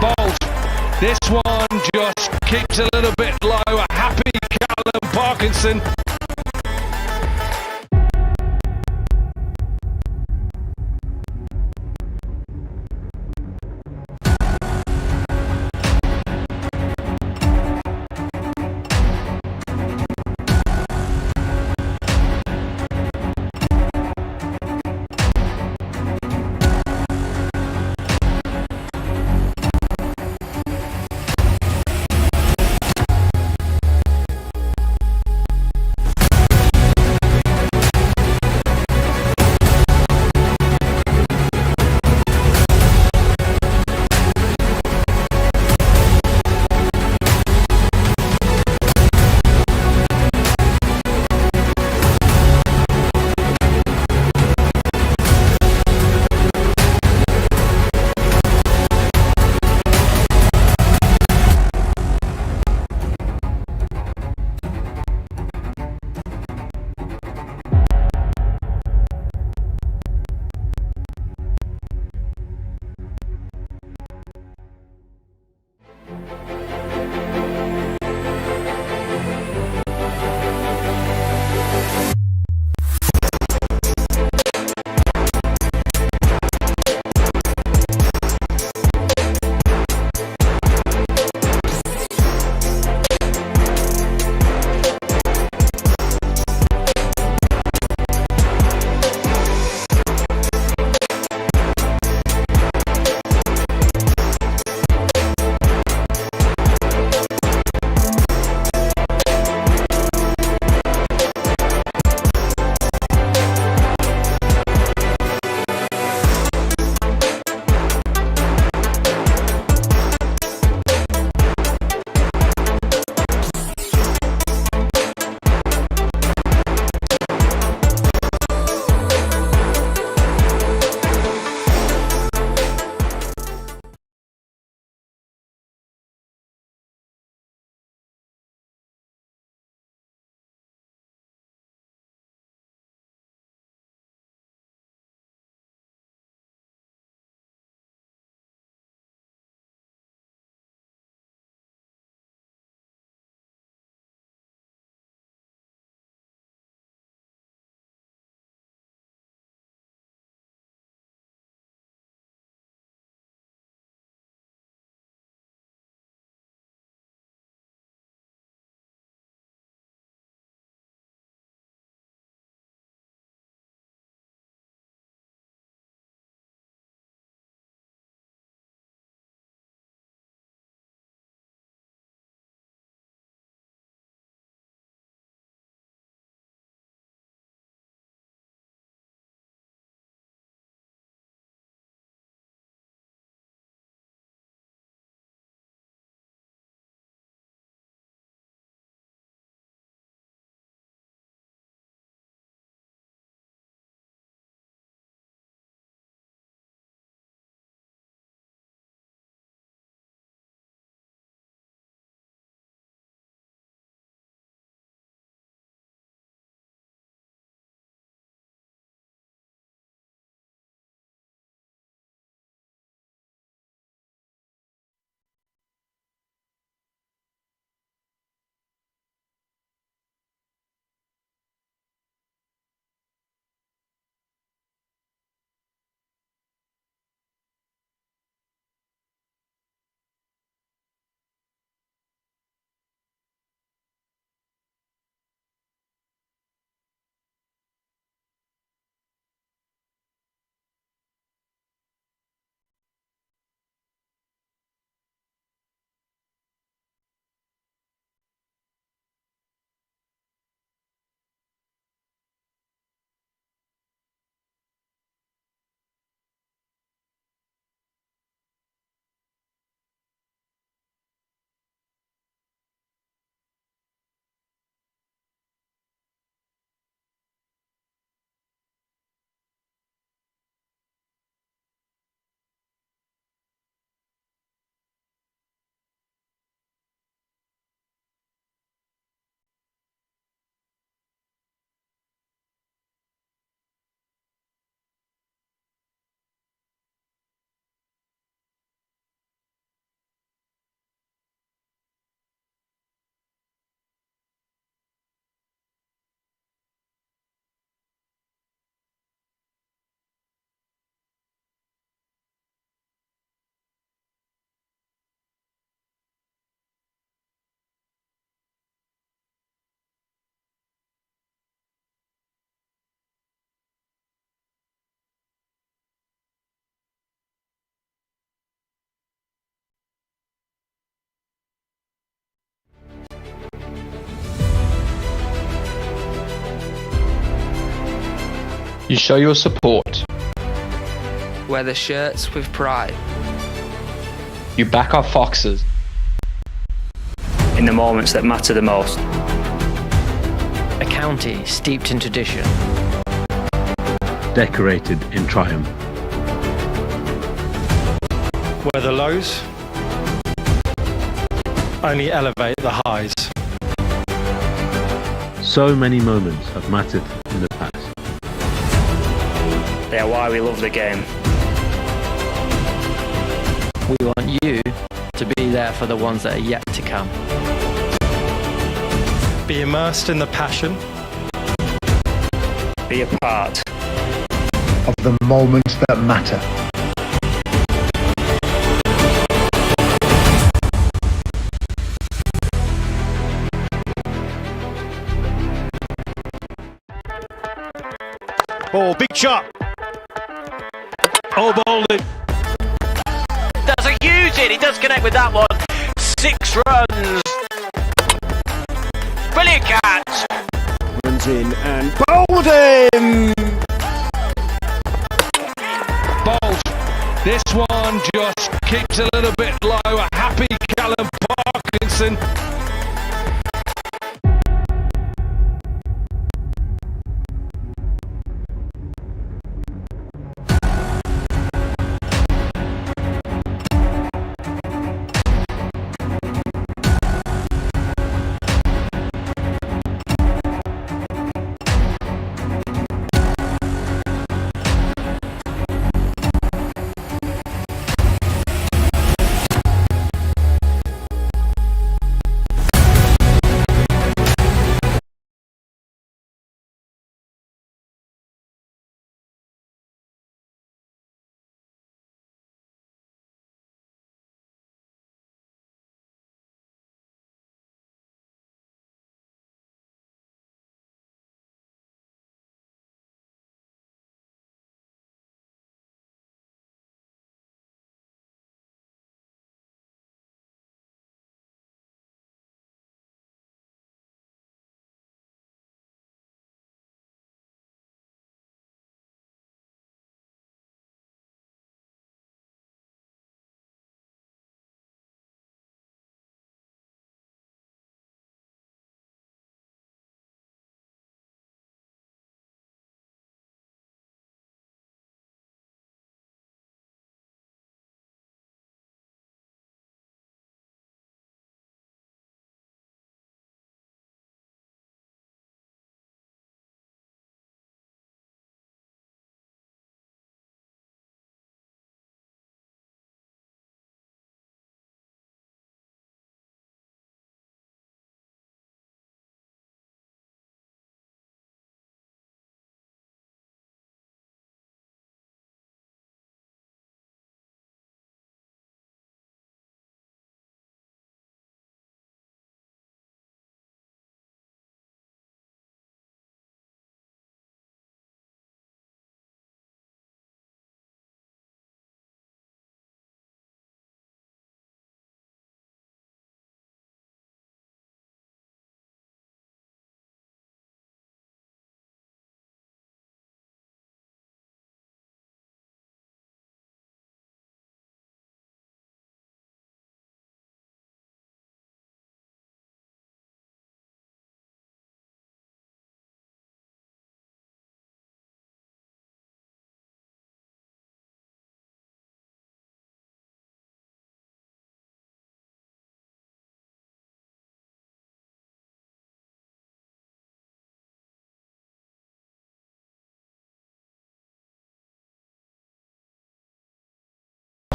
Bolt. This one just keeps a little bit low. A happy Callum Parkinson. You show your support. Wear the shirts with pride. You back our foxes. In the moments that matter the most. A county steeped in tradition. Decorated in triumph. Where the lows only elevate the highs. So many moments have mattered in the past. They are why we love the game. We want you to be there for the ones that are yet to come. Be immersed in the passion. Be a part of the moments that matter. Oh, big shot. Oh, bowled. That's a huge hit. He does connect with that one. 6 runs. Brilliant catch. Runs in and bowled him. Bolt. This one just keeps a little bit low. A happy Callum Parkinson.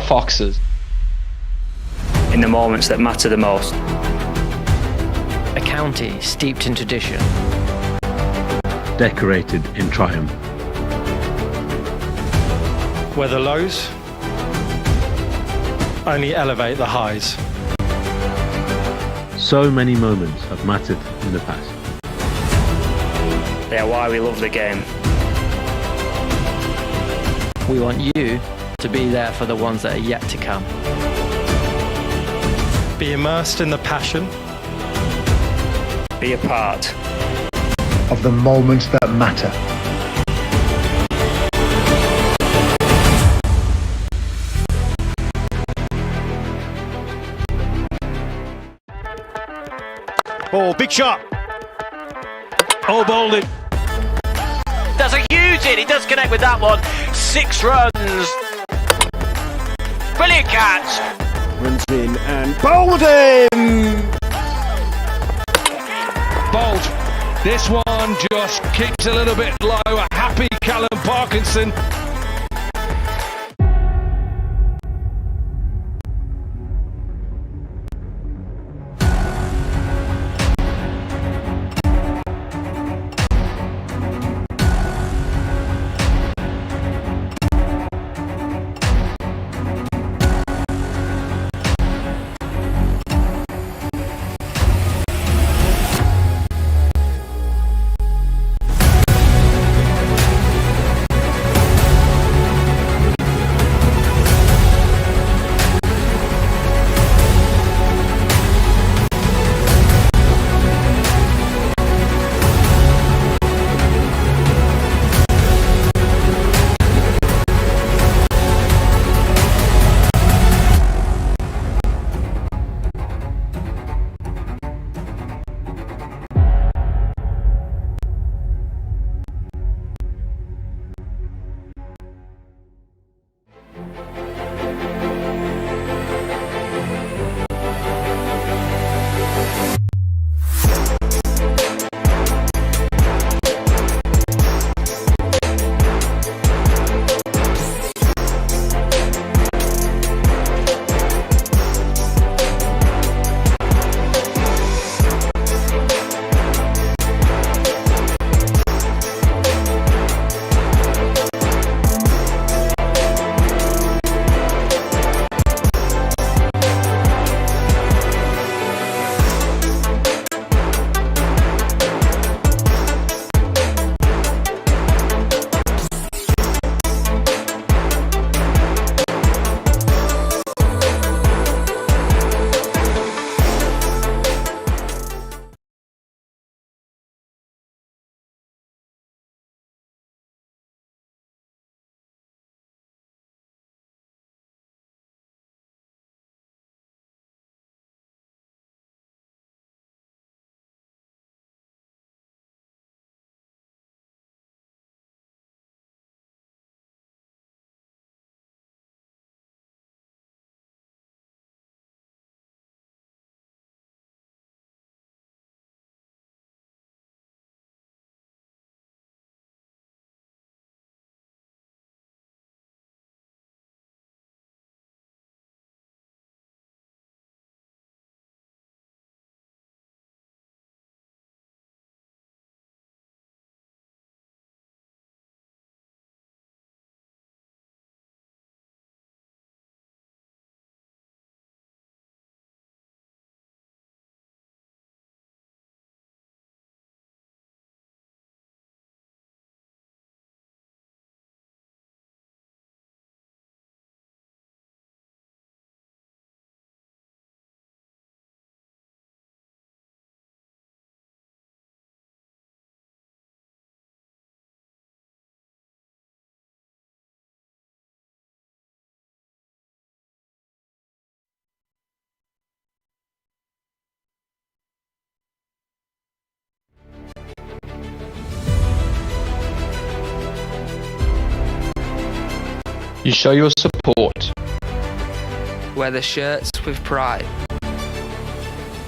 Foxes. in the moments that matter the most. A county steeped in tradition. Decorated in triumph. Where the lows only elevate the highs. So many moments have mattered in the past. They are why we love the game. We want you to be there for the ones that are yet to come. Be immersed in the passion. Be a part of the moments that matter. Ball, big shot. Oh, bowled it. That's a huge hit. He does connect with that one. 6 runs. Brilliant catch. Runs in and bowled him. Bowled. This one just keeps a little bit low. A happy Callum Parkinson. You show your support. Wear the shirts with pride.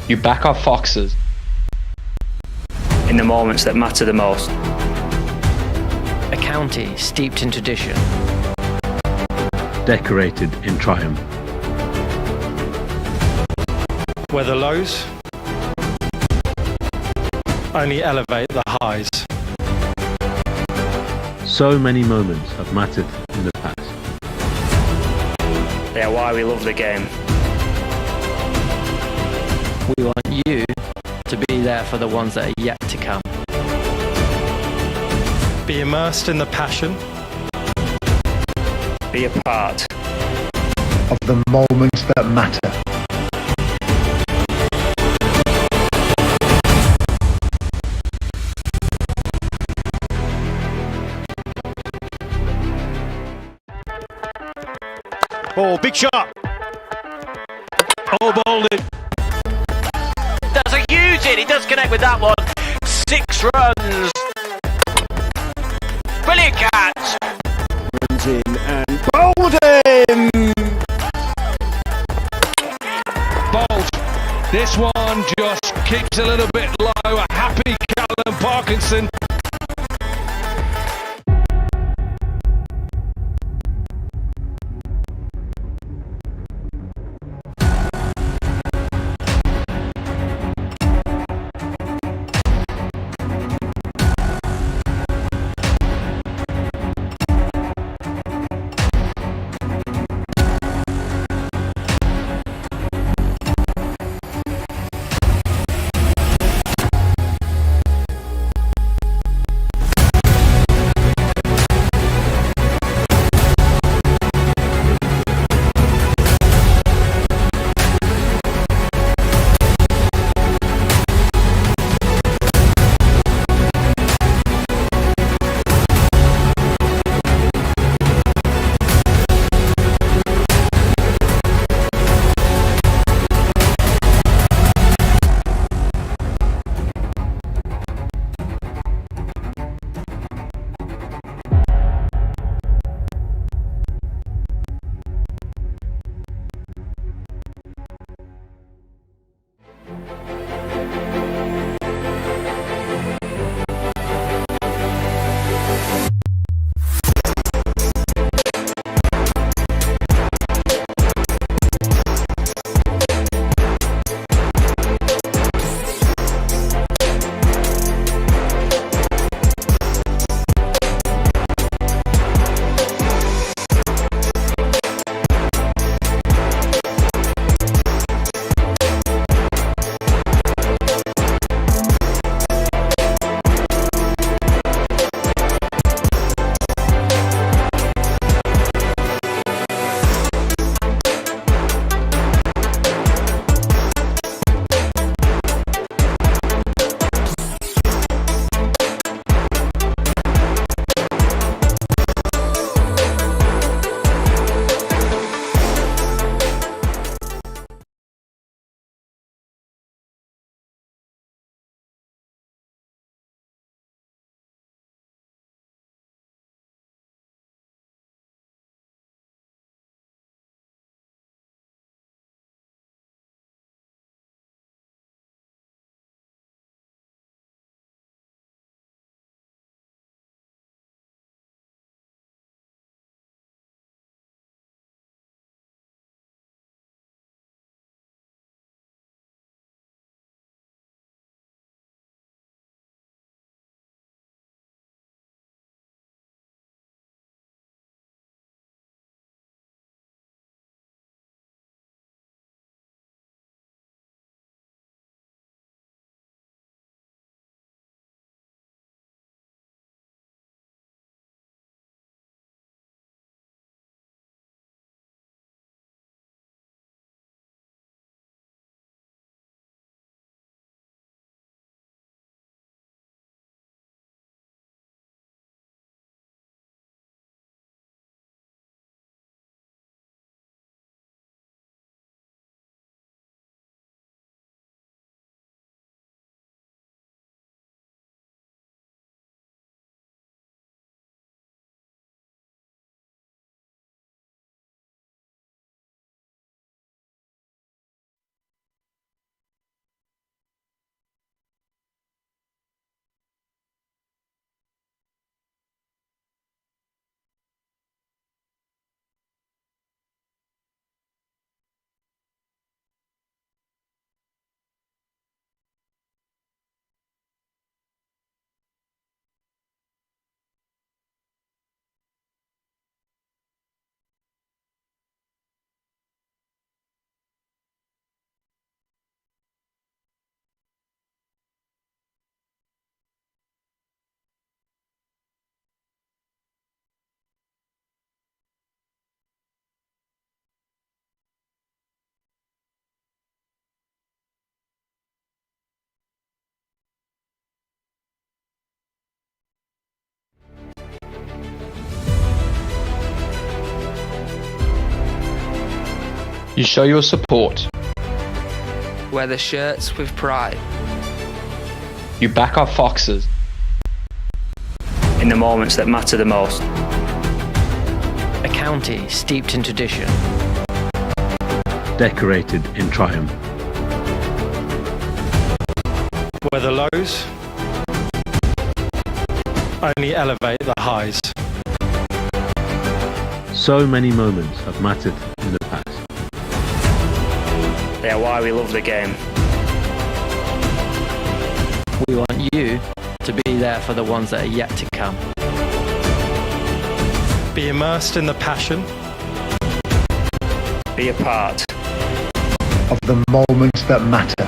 You back our foxes. In the moments that matter the most. A county steeped in tradition. Decorated in triumph. Where the lows only elevate the highs. So many moments have mattered in the past. They are why we love the game. We want you to be there for the ones that are yet to come. Be immersed in the passion. Be a part of the moments that matter. Ball, big shot. Oh, bowled it. That's a huge hit. He does connect with that one. 6 runs. Brilliant catch. Runs in and bowled him. Bowled. This one just keeps a little bit low. A happy Callum Parkinson. You show your support. Wear the shirts with pride. You back our foxes. In the moments that matter the most. A county steeped in tradition. Decorated in triumph. Where the lows only elevate the highs. So many moments have mattered in the past. They are why we love the game. We want you to be there for the ones that are yet to come. Be immersed in the passion. Be a part of the moments that matter.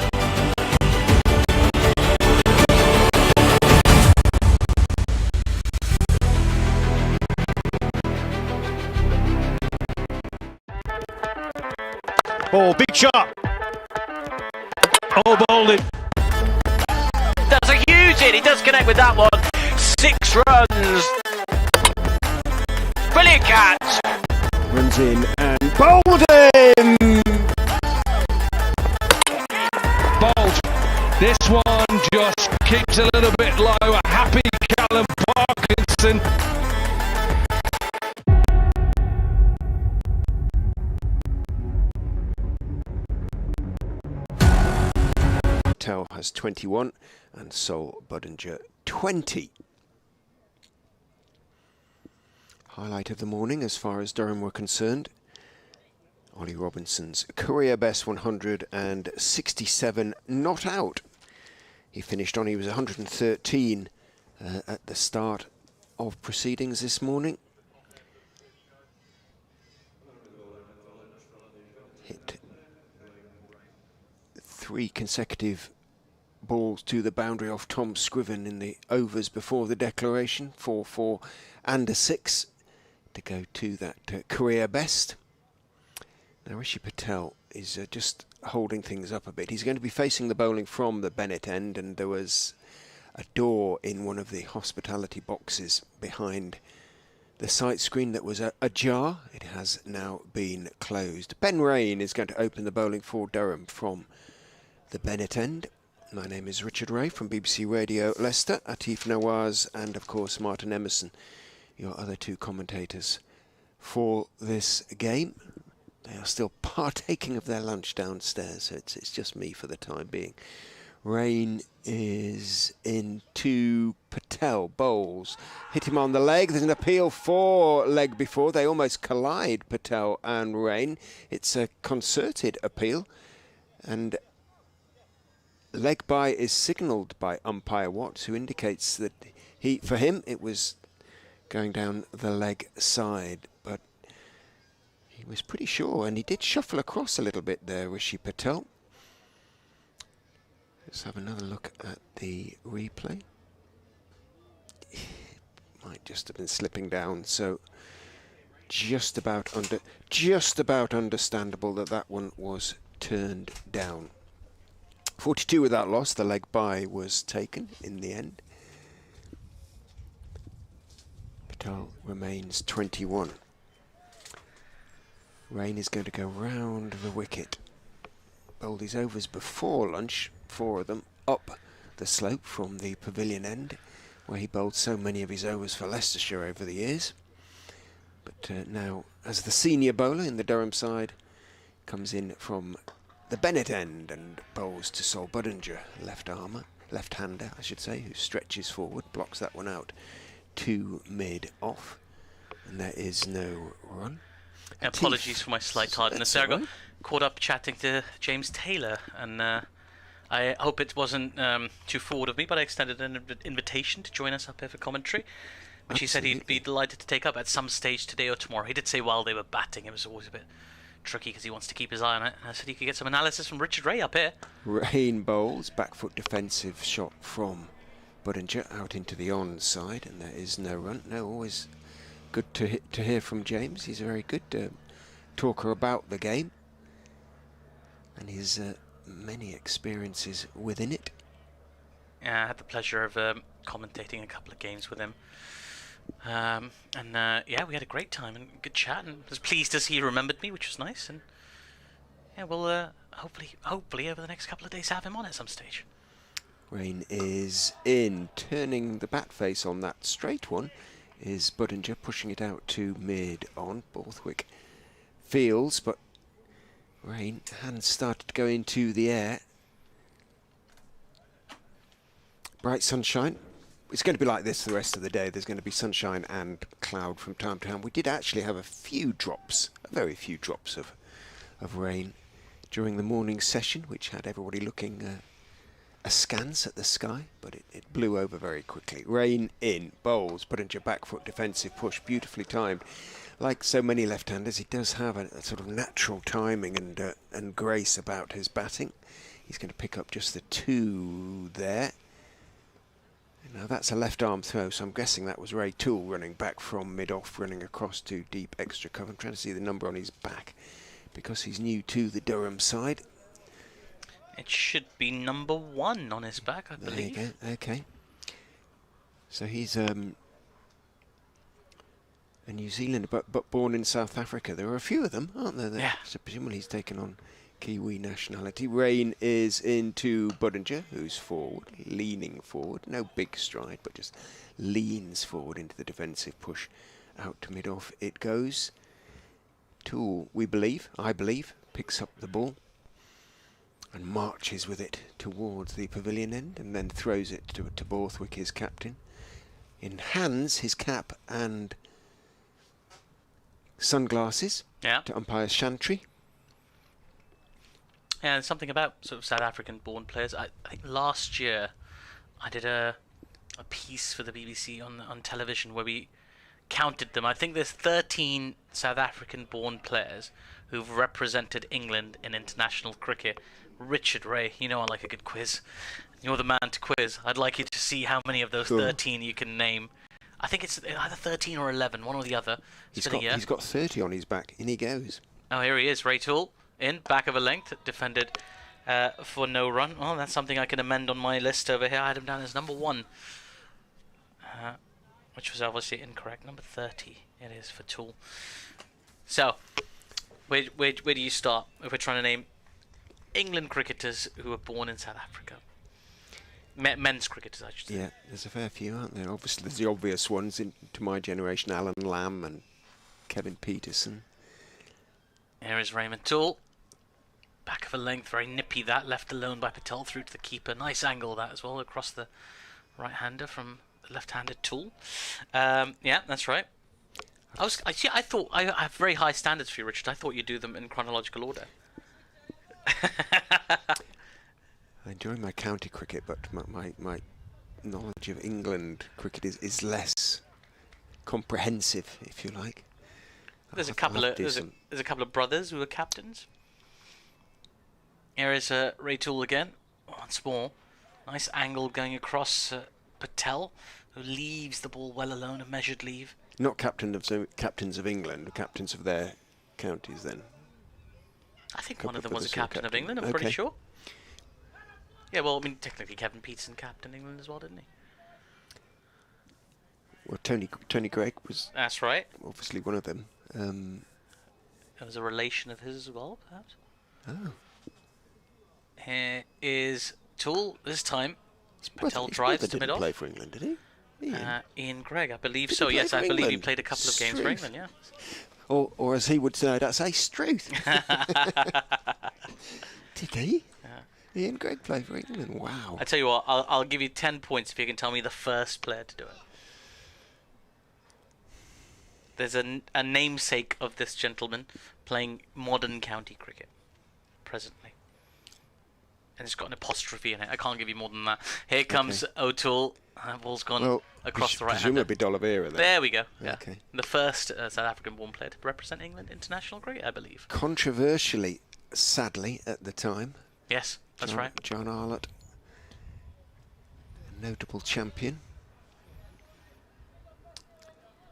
Oh, big shot. Oh, bowling. That's a huge hit. He does connect with that one. 6 runs. Brilliant catch. Runs in and bowled him. Bolt. This one just keeps a little bit low. A happy Callum Parkinson. Patel has 21 and Sol Budinger 20. Highlight of the morning as far as Durham were concerned. Ollie Robinson's career best 167 not out. He finished on, he was 113 at the start of proceedings this morning. Hit 3 consecutive balls to the boundary off Tom Scriven in the overs before the declaration. 4-4 and a 6 to go to that career best. Now Rishi Patel is just holding things up a bit. He's going to be facing the bowling from the Bennett end, and there was a door in one of the hospitality boxes behind the sight screen that was ajar. It has now been closed. Ben Rain is going to open the bowling for Durham from the Bennett end. My name is Richard Ray from BBC Radio Leicester. Atif Nawaz and of course Martin Emerson, your other 2 commentators for this game. They are still partaking of their lunch downstairs, so it's just me for the time being. Rain is into Patel, bowls. Hit him on the leg. There's an appeal for leg before. They almost collide, Patel and Rain. It's a concerted appeal, and leg by is signalled by umpire Watts, who indicates that for him it was going down the leg side, but he was pretty sure, and he did shuffle across a little bit there, Rishi Patel. Let's have another look at the replay. Might just have been slipping down, so just about understandable that one was turned down. 42 without loss. The leg by was taken in the end. Patel remains 21. Rain is going to go round the wicket. Bowled his overs before lunch, 4 of them, up the slope from the pavilion end, where he bowled so many of his overs for Leicestershire over the years. But now, as the senior bowler in the Durham side, comes in from the Bennett end and bowls to Sol Budinger, left-hander, I should say, who stretches forward, blocks that one out to mid-off, and there is no run. Apologies for my slight tardiness there. I got caught up chatting to James Taylor, and I hope it wasn't too forward of me, but I extended an invitation to join us up here for commentary, which he said he'd be delighted to take up at some stage today or tomorrow. He did say while they were batting, it was always a bit tricky because he wants to keep his eye on it. And I said he could get some analysis from Richard Ray up here. Rain bowls, back foot defensive shot from Budinger out into the onside, and there is no run. No, always good to hear from James. He's a very good talker about the game, and his many experiences within it. Yeah, I had the pleasure of commentating a couple of games with him. Yeah, we had a great time and good chat, and was pleased to see he remembered me, which was nice. And yeah, we'll hopefully over the next couple of days have him on at some stage. Rain is in. Turning the bat face on that straight one is Budinger, pushing it out to mid on. Borthwick fields, but Rain, hands started to go into the air. Bright sunshine. It's going to be like this the rest of the day. There's going to be sunshine and cloud from time to time. We did actually have a few drops, a very few drops of rain during the morning session, which had everybody looking askance at the sky, but it blew over very quickly. Rain in, bowls, Budinger back foot defensive push, beautifully timed. Like so many left-handers, he does have a sort of natural timing and grace about his batting. He's going to pick up just the 2 there. Now that's a left arm throw, so I'm guessing that was Ray Toole running back from mid-off, running across to deep extra cover. I'm trying to see the number on his back because he's new to the Durham side. It should be number 1 on his back, I believe. There you go. Okay. So he's a New Zealander, but born in South Africa. There are a few of them, aren't there? Yeah. So presumably he's taken on Kiwi nationality. Rain is into Budinger, who's forward, leaning forward. No big stride, but just leans forward into the defensive push. Out to mid-off it goes. Toole, I believe, picks up the ball and marches with it towards the pavilion end and then throws it to Borthwick, his captain. In hands, his cap and sunglasses to umpire Chantry. Yeah, there's something about sort of South African-born players. I think last year I did a piece for the BBC on television where we counted them. I think there's 13 South African-born players who've represented England in international cricket. Richard Ray, you know I like a good quiz. You're the man to quiz. I'd like you to see how many of those 13 you can name. I think it's either 13 or 11, one or the other. He's got 30 on his back. In he goes. Oh, here he is, Ray Toole. In, back of a length, defended for no run. Well, that's something I can amend on my list over here. I had him down as number 1, which was obviously incorrect. Number 30 it is for Toole. So, where do you start if we're trying to name England cricketers who were born in South Africa? Men's cricketers, I should say. Yeah, there's a fair few, aren't there? Obviously, there's the obvious ones to my generation, Alan Lamb and Kevin Peterson. Here is Raymond Toole. Back of a length, very nippy that, left alone by Patel through to the keeper. Nice angle that as well, across the right-hander from the left-handed Toole. Yeah, that's right. I thought I have very high standards for you, Richard. I thought you'd do them in chronological order. I enjoy my county cricket, but my knowledge of England cricket is less comprehensive, if you like. There's a couple of brothers who are captains. Here is Ray Toole again, once more. Nice angle going across Patel, who leaves the ball well alone, a measured leave. Not captains of England, captains of their counties then. I think one of them was a captain of England, I'm pretty sure. Yeah, well, I mean, technically Kevin Peterson captained England as well, didn't he? Well, Tony Gregg was... That's right. Obviously one of them. There was a relation of his as well, perhaps. Oh. Here is Toole, this time. Patel drives to mid-off. He didn't play for England, did he? Ian Gregg, I believe so. Yes, I believe he played a couple of games for England, yeah. Or as he would say, that's a Struth. Did he? Yeah. Ian Gregg played for England. Wow. I tell you what, I'll give you 10 points if you can tell me the first player to do it. There's a namesake of this gentleman playing modern county cricket presently. And it's got an apostrophe in it. I can't give you more than that. Here comes O'Toole. Ball's gone across the right hand. Presumably D'Oliveira then. There we go. Yeah. Okay. The first South African-born player to represent England international cricket, I believe. Controversially, sadly, at the time. Yes, that's right. John Arlott, a notable champion.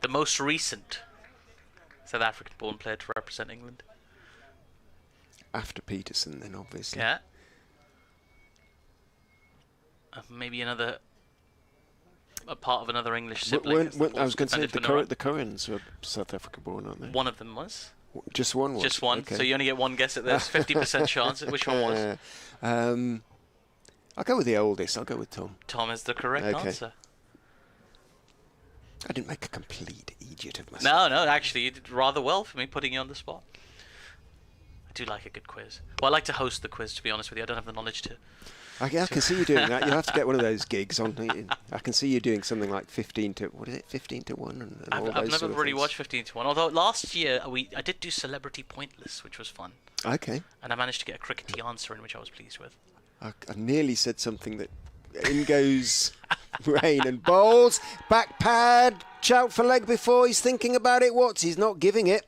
The most recent South African-born player to represent England. After Peterson, then, obviously. Yeah. Maybe a part of another English sibling. I was going to say the Currans were South African-born, aren't they? One of them was. Just one was? Just one. Okay. So you only get one guess at this. 50% chance. Which one was? I'll go with the oldest. I'll go with Tom. Tom is the correct answer. I didn't make a complete idiot of myself. No, actually, you did rather well for me, putting you on the spot. I do like a good quiz. Well, I like to host the quiz, to be honest with you. I don't have the knowledge to... I can see you doing that. You'll have to get one of those gigs on. I can see you doing something like 15 to 1 and I've never really watched 15 to 1, although last year I did do Celebrity Pointless, which was fun. Okay. And I managed to get a crickety answer in, which I was pleased with. I nearly said something that... In goes Rain and bowls. Back pad. Shout for leg before he's thinking about it. He's not giving it.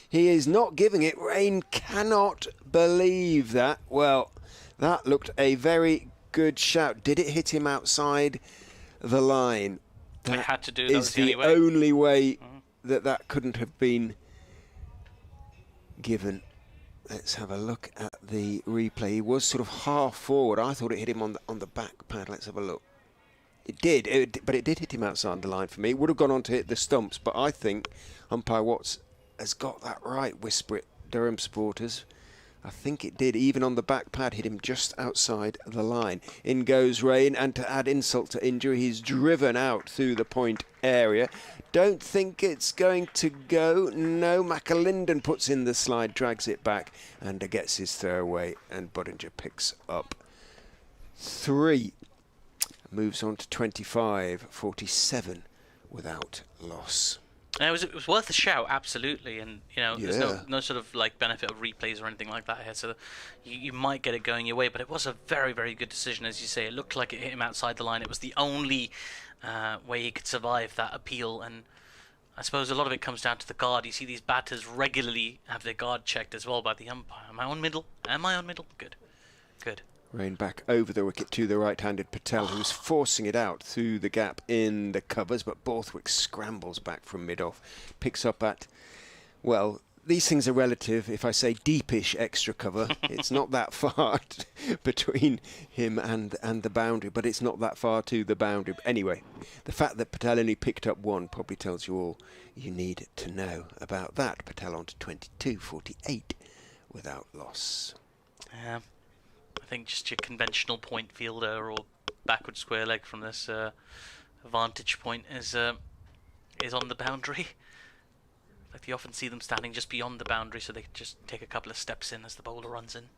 He is not giving it. Rain cannot believe that. Well, that looked a very good shout. Did it hit him outside the line? That had to do. That is the only way that couldn't have been given. Let's have a look at the replay. He was sort of half forward. I thought it hit him on the back pad. Let's have a look. It did, but it did hit him outside the line for me. It would have gone on to hit the stumps, but I think umpire Watts has got that right. Whisper it, Durham supporters. I think it did, even on the back pad, hit him just outside the line. In goes Rain, and to add insult to injury, he's driven out through the point area. Don't think it's going to go. No, McAlinden puts in the slide, drags it back, and gets his throw away, and Budinger picks up 3. Moves on to 25-47 without loss. And it was worth a shout, absolutely, and there's no sort of like benefit of replays or anything like that here, so you might get it going your way, but it was a very, very good decision, as you say. It looked like it hit him outside the line. It was the only way he could survive that appeal, and I suppose a lot of it comes down to the guard. You see these batters regularly have their guard checked as well by the umpire. Am I on middle? Good. Rain back over the wicket to the right-handed Patel, who's forcing it out through the gap in the covers, but Borthwick scrambles back from mid-off, picks up at, well, these things are relative. If I say deepish extra cover, it's not that far between him and the boundary, but it's not that far to the boundary. But anyway, the fact that Patel only picked up 1 probably tells you all you need to know about that. Patel on to 22-48 without loss. Yeah. I think just your conventional point fielder or backward square leg from this vantage point is on the boundary. Like you often see them standing just beyond the boundary, so they can just take a couple of steps in as the bowler runs in.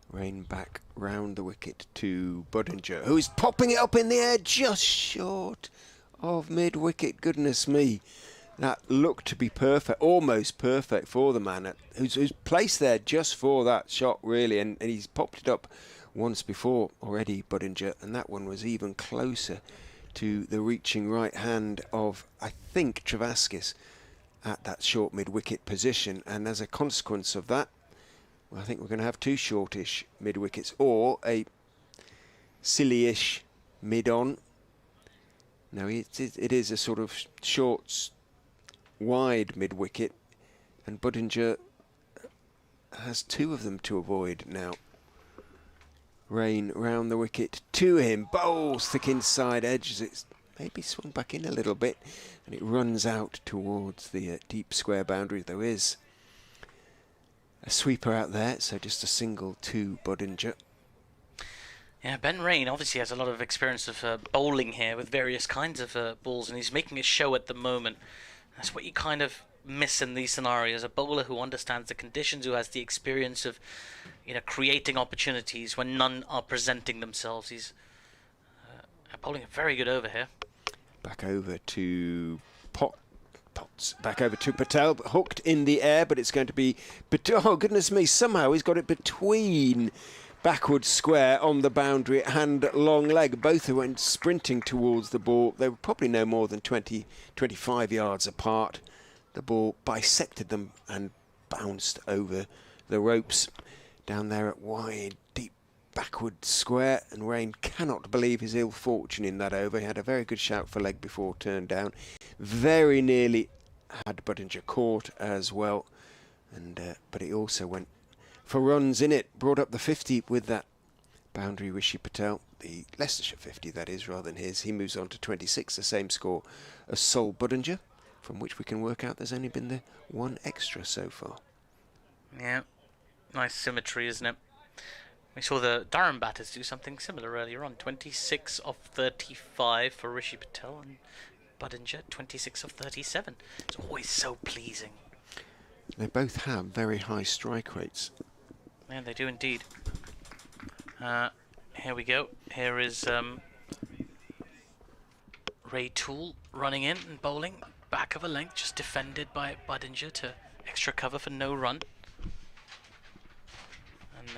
Rain back round the wicket to Budinger, who is popping it up in the air just short of mid-wicket. Goodness me. That looked to be perfect, almost perfect for the man who's placed there just for that shot, really. And he's popped it up once before already, Budinger, and that one was even closer to the reaching right hand of, I think, Travaskis at that short mid-wicket position. And as a consequence of that, well, I think we're going to have 2 shortish mid-wickets or a silly-ish mid-on. No, it is a sort of short, wide mid-wicket, and Budinger has 2 of them to avoid now. Rain round the wicket to him, bowls thick inside edge as it's maybe swung back in a little bit, and it runs out towards the deep square boundary. There is a sweeper out there, so just a single to Budinger. Yeah, Ben Rain obviously has a lot of experience of bowling here with various kinds of balls, and he's making a show at the moment. That's what you kind of miss in these scenarios. A bowler who understands the conditions, who has the experience of, creating opportunities when none are presenting themselves. He's bowling a very good over here. Back over to Potts. Back over to Patel, hooked in the air, but it's going to be... Oh, goodness me, somehow he's got it between backward square on the boundary and long leg. Both who went sprinting towards the ball. They were probably no more than 20-25 yards apart. The ball bisected them and bounced over the ropes down there at wide, deep backward square, and Rain cannot believe his ill fortune in that over. He had a very good shout for leg before turned down. Very nearly had Budinger caught as well, and but he also went for runs in it, brought up the 50 with that boundary. Rishi Patel, the Leicestershire 50 that is, rather than his. He moves on to 26, the same score as Sol Budinger, from which we can work out there's only been the 1 extra so far. Yeah, nice symmetry, isn't it? We saw the Durham batters do something similar earlier on. 26 of 35 for Rishi Patel, and Budinger 26 of 37. It's always so pleasing. They both have very high strike rates. Yeah, they do indeed. Here we go. Here is Ray Toole running in and bowling. Back of a length, just defended by Budinger to extra cover for no run. And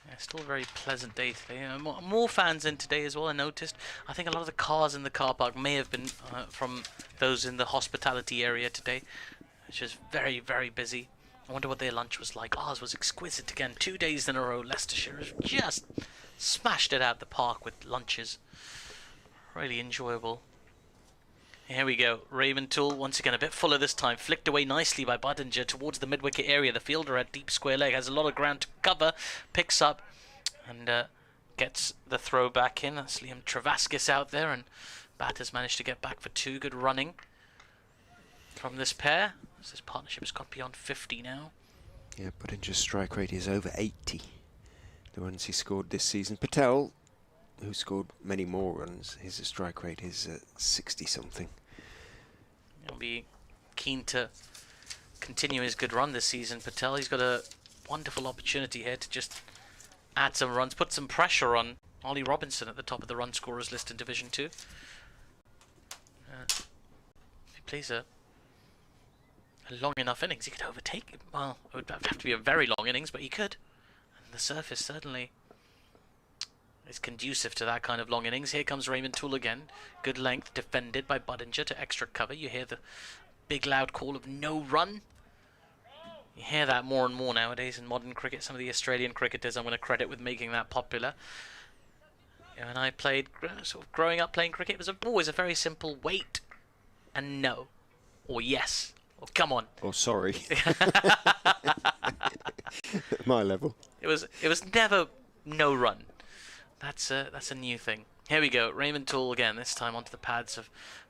yeah, still a very pleasant day today. More fans in today as well, I noticed. I think a lot of the cars in the car park may have been from those in the hospitality area today, which is very, very busy. I wonder what their lunch was like. Ours was exquisite again. 2 days in a row, Leicestershire has just smashed it out the park with lunches. Really enjoyable. Here we go. Raymond Toole, once again, a bit fuller this time. Flicked away nicely by Budinger towards the mid-wicket area. The fielder at deep square leg has a lot of ground to cover. Picks up and gets the throw back in. That's Liam Travaskis out there, and batters managed to get back for 2. Good running from this pair. This partnership has got beyond 50 now. Yeah, Budinger's strike rate is over 80. The runs he scored this season. Patel, who scored many more runs, his strike rate is 60-something. He'll be keen to continue his good run this season, Patel. He's got a wonderful opportunity here to just add some runs, put some pressure on Ollie Robinson at the top of the run scorers list in Division 2. If he plays a long enough innings, he could overtake him. Well, it would have to be a very long innings, but he could. And the surface certainly is conducive to that kind of long innings. Here comes Raymond Toole again. Good length, defended by Budinger to extra cover. You hear the big loud call of no run. You hear that more and more nowadays in modern cricket. Some of the Australian cricketers I'm going to credit with making that popular. You know, when I played, sort of growing up playing cricket, it was always a very simple wait and no, or yes, or come on. Or sorry. At my level. It was never no run. That's a new thing. Here we go. Raymond Toole again, this time onto the pads of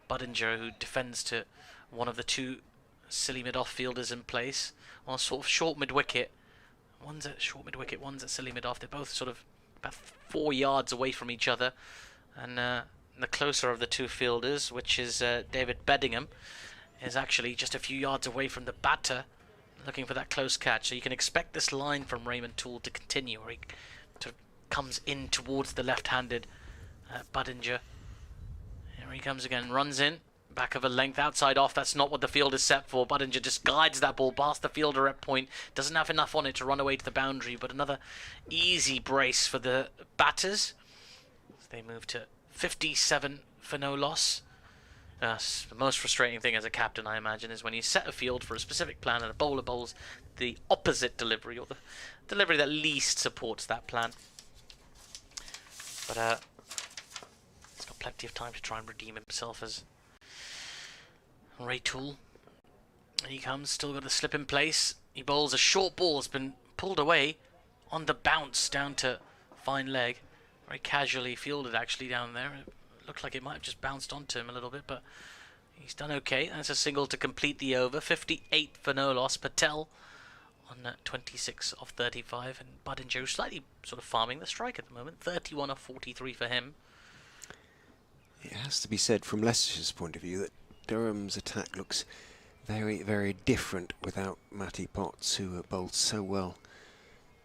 Budinger, who defends to one of the 2 silly mid-off fielders in place on a sort of short mid-wicket. One's at short mid-wicket, one's at silly mid-off. They're both sort of about 4 yards away from each other. And the closer of the 2 fielders, which is David Beddingham, is actually just a few yards away from the batter, looking for that close catch. So you can expect this line from Raymond Toole to continue, where he comes in towards the left-handed Budinger. Here he comes again, runs in, back of a length, outside off. That's not what the field is set for. Budinger just guides that ball past the fielder at point. Doesn't have enough on it to run away to the boundary, but another easy brace for the batters. They move to 57 for no loss. The most frustrating thing as a captain, I imagine, is when you set a field for a specific plan and a bowler bowls the opposite delivery, or the delivery that least supports that plan. But he's got plenty of time to try and redeem himself as Ray Toole. And he comes, still got the slip in place. He bowls a short ball, has been pulled away on the bounce down to fine leg. Very casually fielded actually down there. It looked like it might have just bounced onto him a little bit, but he's done okay. That's a single to complete the over. 58 for no loss. Patel on 26 of 35, and Budinger slightly sort of farming the strike at the moment. 31 of 43 for him. It has to be said from Leicestershire's point of view that Durham's attack looks very, very different without Matty Potts, who bowled so well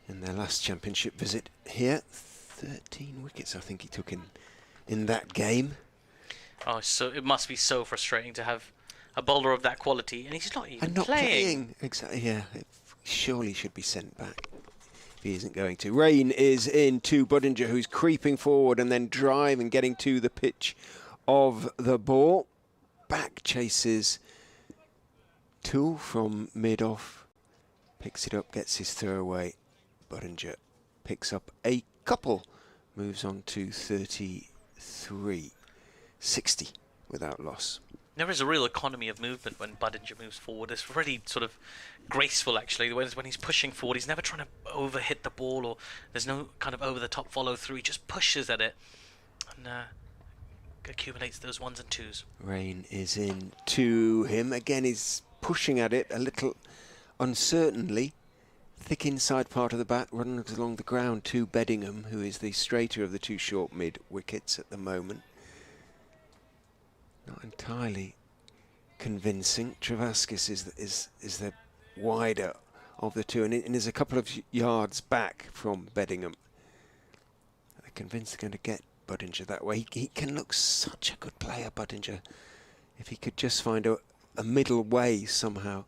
in their last championship visit here. 13 wickets I think he took in that game. Oh, so it must be so frustrating to have a bowler of that quality, and he's not even playing. Exactly, yeah. It surely should be sent back if he isn't going to. Rain is in to Budinger, who's creeping forward and then driving, getting to the pitch of the ball. Back chases Toole from mid-off. Picks it up, gets his throw away. Budinger picks up a couple. Moves on to 33. 60 without loss. There is a real economy of movement when Budinger moves forward. It's really sort of graceful, actually. When he's pushing forward, he's never trying to over-hit the ball, or there's no kind of over-the-top follow-through. He just pushes at it and accumulates those 1s and 2s. Rain is in to him. Again, he's pushing at it a little uncertainly. thick inside part of the bat, running along the ground to Beddingham, who is the straighter of the two short mid wickets at the moment. Not entirely convincing. Travaskis is the wider of the two, and is a couple of yards back from Beddingham. They're convinced they're going to get Budinger that way. He can look such a good player, Budinger, if he could just find a middle way somehow.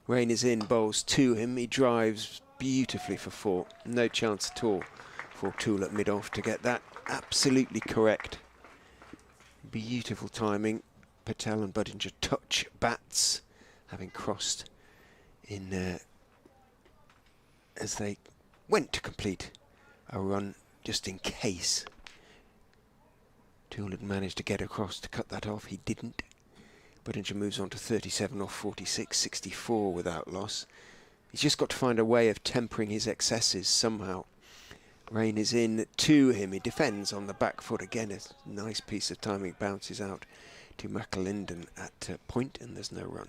Rain is in, bowls to him. He drives beautifully for 4. No chance at all for Toole at mid-off to get that absolutely correct. Beautiful timing. Patel and Budinger touch bats, having crossed in as they went to complete a run just in case. Toole had managed to get across to cut that off. He didn't. Budinger moves on to 37 off 46, 64 without loss. He's just got to find a way of tempering his excesses somehow. Rain is in to him. He defends on the back foot again. A nice piece of timing, bounces out to McAlinden at point, and there's no run.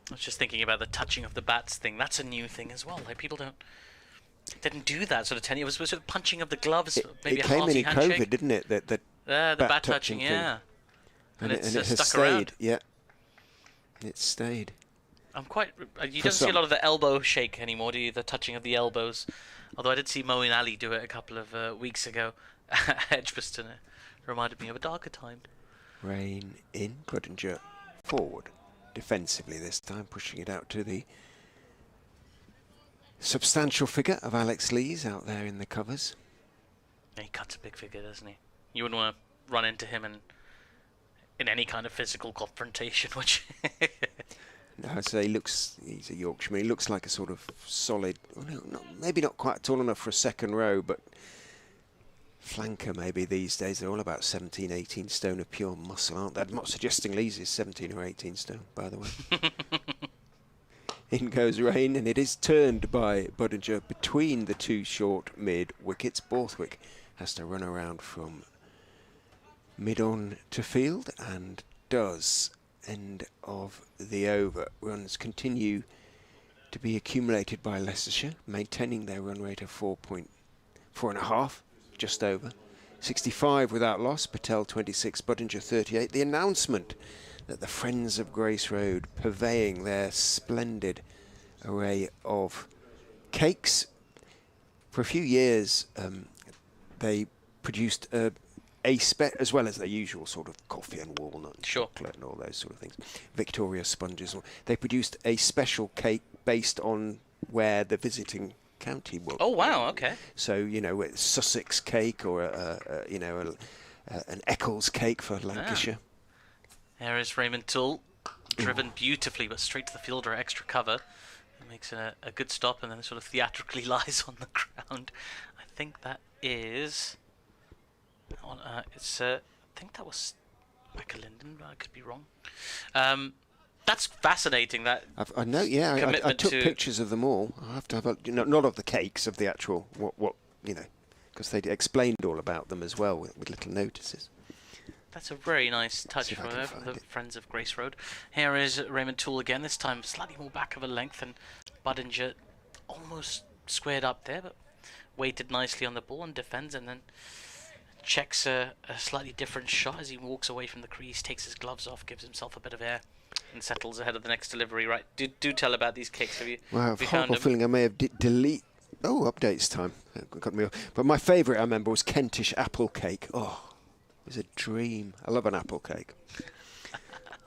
I was just thinking about the touching of the bats thing. That's a new thing as well. Like, people didn't do that sort of 10 years. It was sort of punching of the gloves, maybe it a came hearty in handshake. COVID, didn't it? The bat touching, yeah. And it's it has stuck stayed. around. Yeah, it's stayed. I'm quite. You don't see a lot of the elbow shake anymore, do you? The touching of the elbows. Although I did see Moeen Ali do it a couple of weeks ago at Edgbaston. It reminded me of a darker time. Rain in, Budinger forward, defensively this time, pushing it out to the substantial figure of Alex Lees out there in the covers. Yeah, he cuts a big figure, doesn't he? You wouldn't want to run into him in any kind of physical confrontation, which. No, I'd say he's a Yorkshireman. He looks like a sort of solid, maybe not quite tall enough for a second row, but flanker maybe these days. They're all about 17, 18 stone of pure muscle, aren't they? I'm not suggesting Lees is 17 or 18 stone, by the way. In goes Rain, and it is turned by Budinger between the two short mid wickets. Borthwick has to run around from mid-on to field, and does. End of the over. Runs continue to be accumulated by Leicestershire, maintaining their run rate of 4.5, just over. 65 without loss. Patel 26, Budinger 38. The announcement that the Friends of Grace Road, purveying their splendid array of cakes. For a few years, they produced as well as their usual sort of coffee and walnut and chocolate and all those sort of things. Victoria sponges. They produced a special cake based on where the visiting county will. Oh wow! Okay. So it's Sussex cake or an Eccles cake for Lancashire. There is Raymond Toole, driven beautifully, but straight to the fielder, extra cover. It makes a good stop, and then it sort of theatrically lies on the ground. I think that is. I think that was McAlinden. I could be wrong. That's fascinating. That I know. Yeah, I took pictures of them all. I have to have not of the cakes, of the actual what because they explained all about them as well with little notices. That's a very nice touch from the Friends of Grace Road. Here is Raymond Toole again. This time slightly more back of a length, and Budinger almost squared up there, but waited nicely on the ball and defends, and then checks a slightly different shot as he walks away from the crease, takes his gloves off, gives himself a bit of air, and settles ahead of the next delivery. Right, do tell about these kicks. Have you? Well, I have a horrible feeling I may have delete. Oh, updates time. That got me off. But my favourite, I remember, was Kentish apple cake. Oh, it was a dream. I love an apple cake.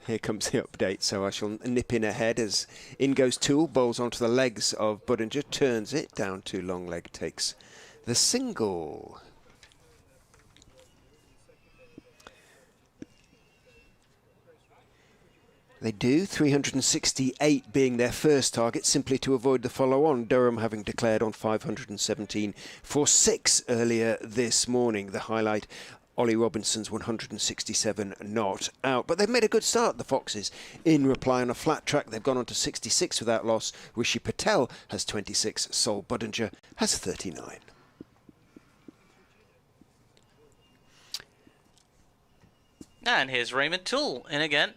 Here comes the update, so I shall nip in ahead as in goes Toole, bowls onto the legs of Budinger, turns it down to long leg, takes the single. They do, 368 being their first target, simply to avoid the follow-on. Durham having declared on 517 for 6 earlier this morning. The highlight, Ollie Robinson's 167 not out. But they've made a good start, the Foxes. In reply on a flat track, they've gone on to 66 without loss. Rishi Patel has 26, Sol Budinger has 39. And here's Raymond Toole in again.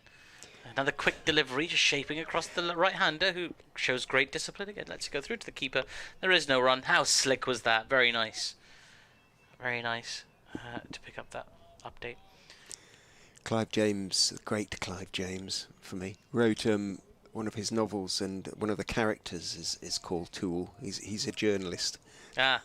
Another quick delivery, just shaping across the right-hander, who shows great discipline again. Let's go through to the keeper. There is no run. How slick was that? Very nice. Very nice to pick up that update. Clive James, the great Clive James, for me, wrote one of his novels, and one of the characters is called Tool. He's a journalist. Ah.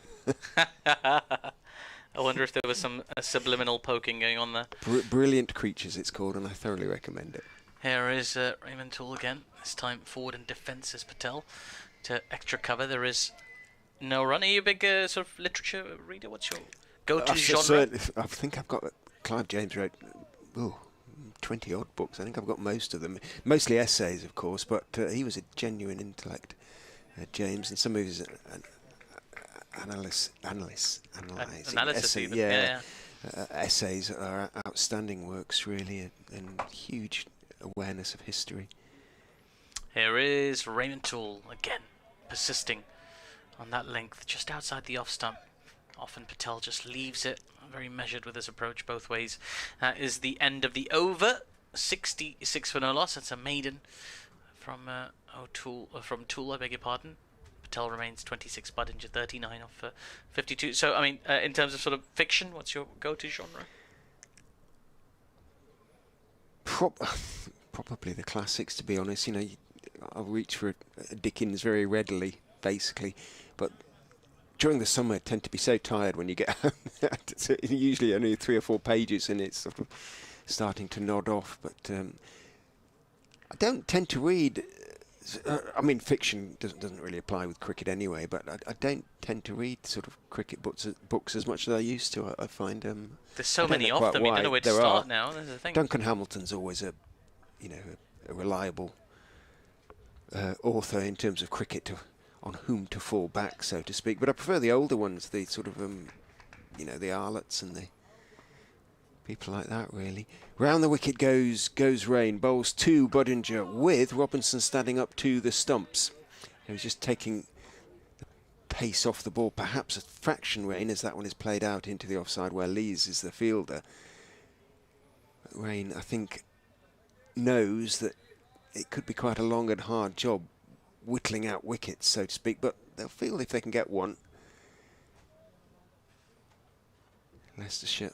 I wonder if there was some subliminal poking going on there. Brilliant Creatures, it's called, and I thoroughly recommend it. Here is Raymond Tool again. This time forward in defence is Patel to extra cover. There is no run. Are you a big sort of literature reader? What's your go-to genre? I think I've got Clive James wrote 20 odd books. I think I've got most of them, mostly essays, of course. But he was a genuine intellect, James, and some of his analysis even. Essays are outstanding works, really, and huge awareness of history. Here is Raymond Tool again, persisting on that length just outside the off stump. Often Patel just leaves it, very measured with his approach both ways. That is the end of the over. 66 for no loss. That's a maiden from Tool, I beg your pardon. Patel remains 26, Budinger 39 off 52. So, I mean, in terms of sort of fiction, what's your go-to genre? Probably the classics, to be honest. You know, I'll reach for a Dickens very readily, basically. But during the summer, I tend to be so tired when you get home. Usually only 3 or 4 pages, and it's sort of starting to nod off. But I don't tend to read. I mean, fiction doesn't really apply with cricket anyway, but I don't tend to read sort of cricket books as much as I used to. I find there's so many of them, you don't know where to start now. There's the thing. Duncan Hamilton's always a reliable author in terms of cricket, on whom to fall back, so to speak. But I prefer the older ones, the sort of the Arlots and the people like that, really. Round the wicket goes Rain. Bowls 2 Budinger with Robinson standing up to the stumps. He's just taking the pace off the ball, perhaps a fraction, Rain, as that one is played out into the offside where Lees is the fielder. Rain, I think, knows that it could be quite a long and hard job whittling out wickets, so to speak, but they'll field if they can get one. Leicestershire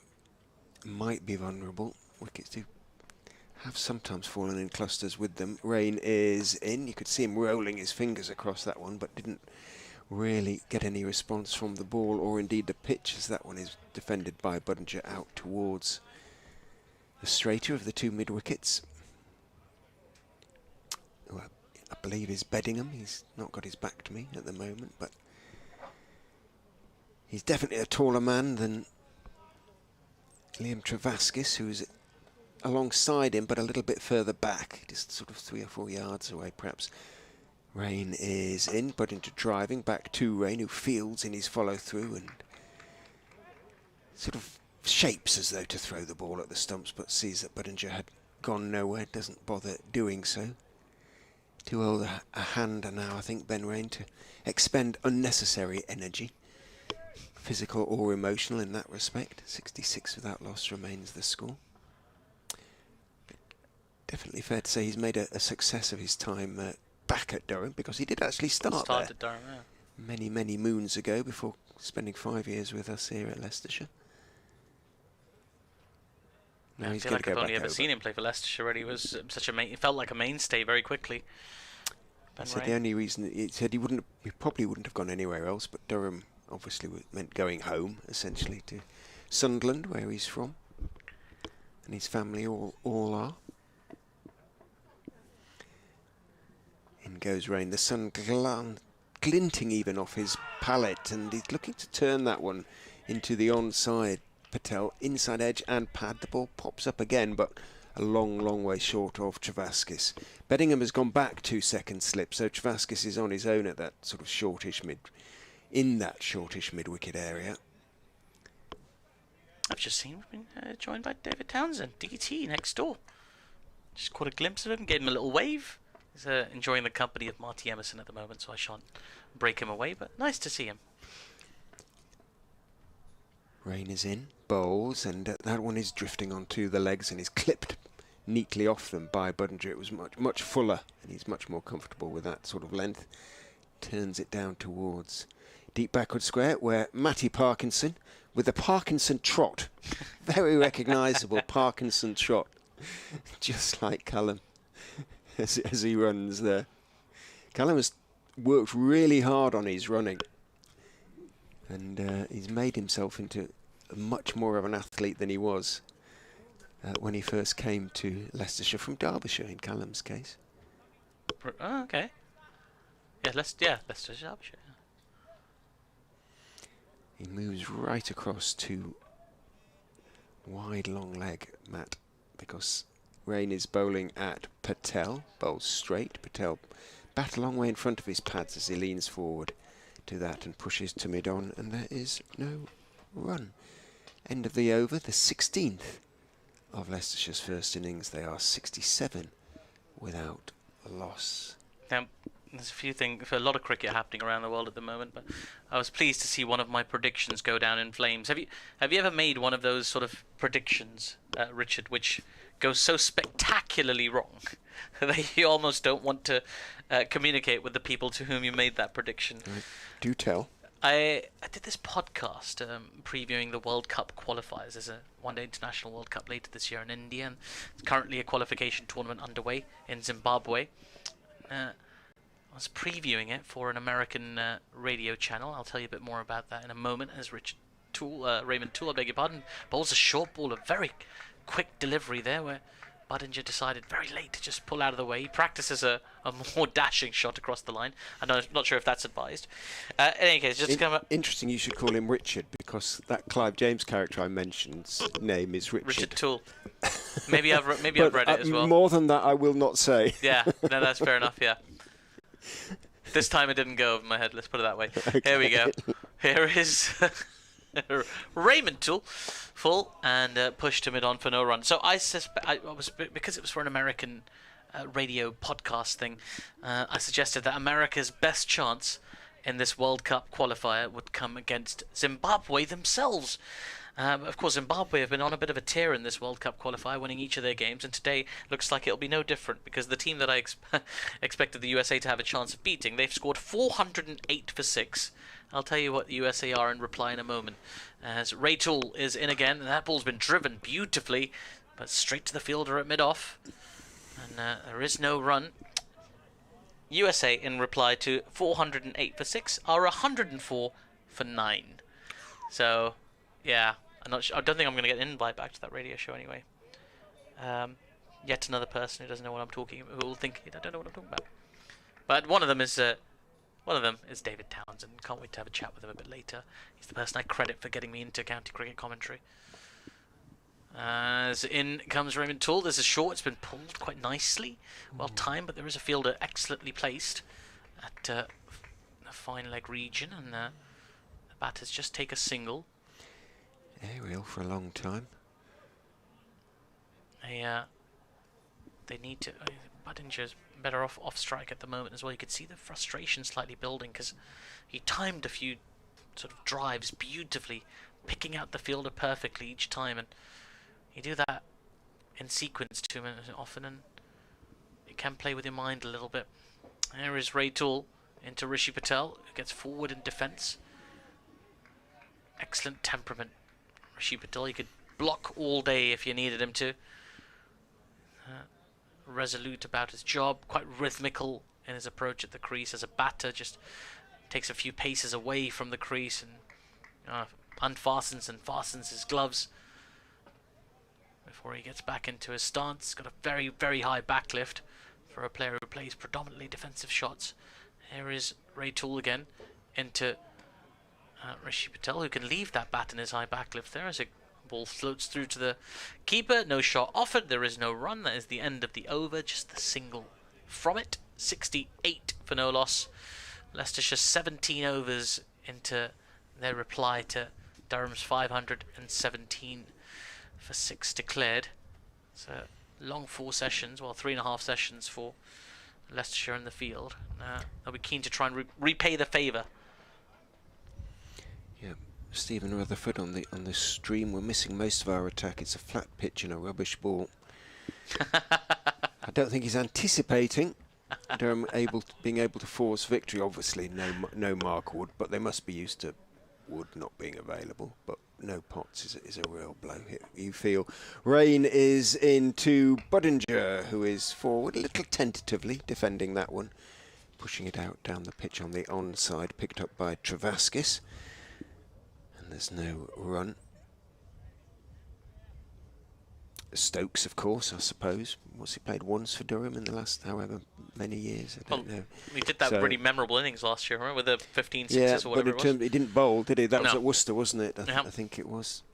might be vulnerable. Wickets do have sometimes fallen in clusters with them. Rain is in. You could see him rolling his fingers across that one, but didn't really get any response from the ball or indeed the pitch, as that one is defended by Budinger out towards the straighter of the 2 mid wickets. Well, I believe is Beddingham. He's not got his back to me at the moment, but he's definitely a taller man than Liam Travaskis, who's alongside him but a little bit further back, just sort of 3 or 4 yards away perhaps. Rain is in, Budinger driving back to Rain, who fields in his follow through and sort of shapes as though to throw the ball at the stumps, but sees that Budinger had gone nowhere, doesn't bother doing so. Too old a hander now, I think, Ben Rain, to expend unnecessary energy, physical or emotional in that respect. 66 without loss remains the score. But definitely fair to say he's made a success of his time back at Durham, because he did actually start there at Durham, yeah. many moons ago, before spending 5 years with us here at Leicestershire. I feel like I've only ever seen him play for Leicestershire. Already was he felt like a mainstay very quickly. He said the only reason he said he probably wouldn't have gone anywhere else, but Durham obviously meant going home, essentially, to Sunderland, where he's from, and his family all are. In goes Rain, the sun glinting even off his palette, and he's looking to turn that one into the onside. Patel, inside edge and pad. The ball pops up again, but a long way short of Travaskis. Beddingham has gone back 2 second slip, so Travaskis is on his own at that sort of shortish mid wicket area. I've just seen we've been joined by David Townsend, DT, next door. Just caught a glimpse of him, gave him a little wave. He's enjoying the company of Marty Emerson at the moment, so I shan't break him away, but nice to see him. Rain is in, bowls, and that one is drifting onto the legs and is clipped neatly off them by Budinger. It was much fuller, and he's much more comfortable with that sort of length. Turns it down towards deep backward square, where Matty Parkinson, with the Parkinson trot, very recognisable Parkinson trot, just like Callum as he runs there. Callum has worked really hard on his running, and he's made himself into much more of an athlete than he was when he first came to Leicestershire from Derbyshire, in Callum's case. Oh, okay. Yeah, Leicestershire, Derbyshire. He moves right across to wide long leg, Matt, because Rain is bowling at Patel, bowls straight. Patel bat a long way in front of his pads as he leans forward to that and pushes to mid-on, and there is no run. End of the over, the 16th of Leicestershire's first innings. They are 67 without a loss. Now, there's a lot of cricket happening around the world at the moment, but I was pleased to see one of my predictions go down in flames. Have you ever made one of those sort of predictions, Richard, which goes so spectacularly wrong that you almost don't want to communicate with the people to whom you made that prediction? Do tell. I did this podcast previewing the World Cup qualifiers. There's a one-day international World Cup later this year in India, and there's currently a qualification tournament underway in Zimbabwe. I was previewing it for an American radio channel. I'll tell you a bit more about that in a moment, as Raymond Toole, I beg your pardon, bowls a short ball, a very quick delivery there, where Budinger decided very late to just pull out of the way. He practices a more dashing shot across the line. I'm not sure if that's advised. In any case, just to come up... Interesting you should call him Richard, because that Clive James character I mentioned's name is Richard. Richard Toole. Maybe I've read it as well. More than that, I will not say. Yeah, no, that's fair enough, yeah. This time it didn't go over my head, let's put it that way. Okay. Here we go. Here is Raymond Toole, full, and pushed to mid-on for no run. So I suspect, because it was for an American radio podcast thing, I suggested that America's best chance in this World Cup qualifier would come against Zimbabwe themselves. Of course, Zimbabwe have been on a bit of a tear in this World Cup qualifier, winning each of their games, and today looks like it'll be no different, because the team that I expected the USA to have a chance of beating, they've scored 408 for 6. I'll tell you what the USA are in reply in a moment. As Ray Toole is in again, and that ball's been driven beautifully, but straight to the fielder at mid-off, and there is no run. USA, in reply to 408 for 6, are 104 for 9. So, yeah. I'm not sure. I don't think I'm going to get an invite back to that radio show anyway. Yet another person who doesn't know what I'm talking about, who will think I don't know what I'm talking about. But one of them is David Townsend. Can't wait to have a chat with him a bit later. He's the person I credit for getting me into county cricket commentary. As in comes Raymond Toole. There's a short. It's been pulled quite nicely, well timed, but there is a fielder excellently placed at the fine leg region, and the batters just take a single. Aerial for a long time. They need to... Budinger's better off strike at the moment as well. You could see the frustration slightly building, because he timed a few sort of drives beautifully, picking out the fielder perfectly each time, and you do that in sequence too often, and it can play with your mind a little bit. There is Ray Toole into Rishi Patel, who gets forward in defence. Excellent temperament. Rishi Patel, he could block all day if you needed him to. Resolute about his job, quite rhythmical in his approach at the crease. As a batter, just takes a few paces away from the crease and unfastens and fastens his gloves before he gets back into his stance. He's got a very, very high backlift for a player who plays predominantly defensive shots. Here is Ray Toole again into Rishi Patel, who can leave that bat in his high backlift there as a ball floats through to the keeper. No shot offered. There is no run. That is the end of the over. Just the single from it. 68 for no loss. Leicestershire 17 overs into their reply to Durham's 517 for 6 declared. So long 4 sessions, well 3.5 sessions for Leicestershire in the field. They'll be keen to try and repay the favour. Yeah, Stephen Rutherford on the stream. We're missing most of our attack. It's a flat pitch and a rubbish ball. I don't think he's anticipating Durham being able to force victory. Obviously, no Mark Wood, but they must be used to Wood not being available. But no Potts is a real blow here. You feel Rain is into Budinger, who is forward a little tentatively defending that one, pushing it out down the pitch on the onside, picked up by Travaskis, and there's no run. Stokes, of course, I suppose. What's he played once for Durham in the last however many years? I don't know. He did that really memorable innings last year, remember, with the 15 sixes yeah, or whatever but he didn't bowl, did he? That was at Worcester, wasn't it? Yeah. I think it was.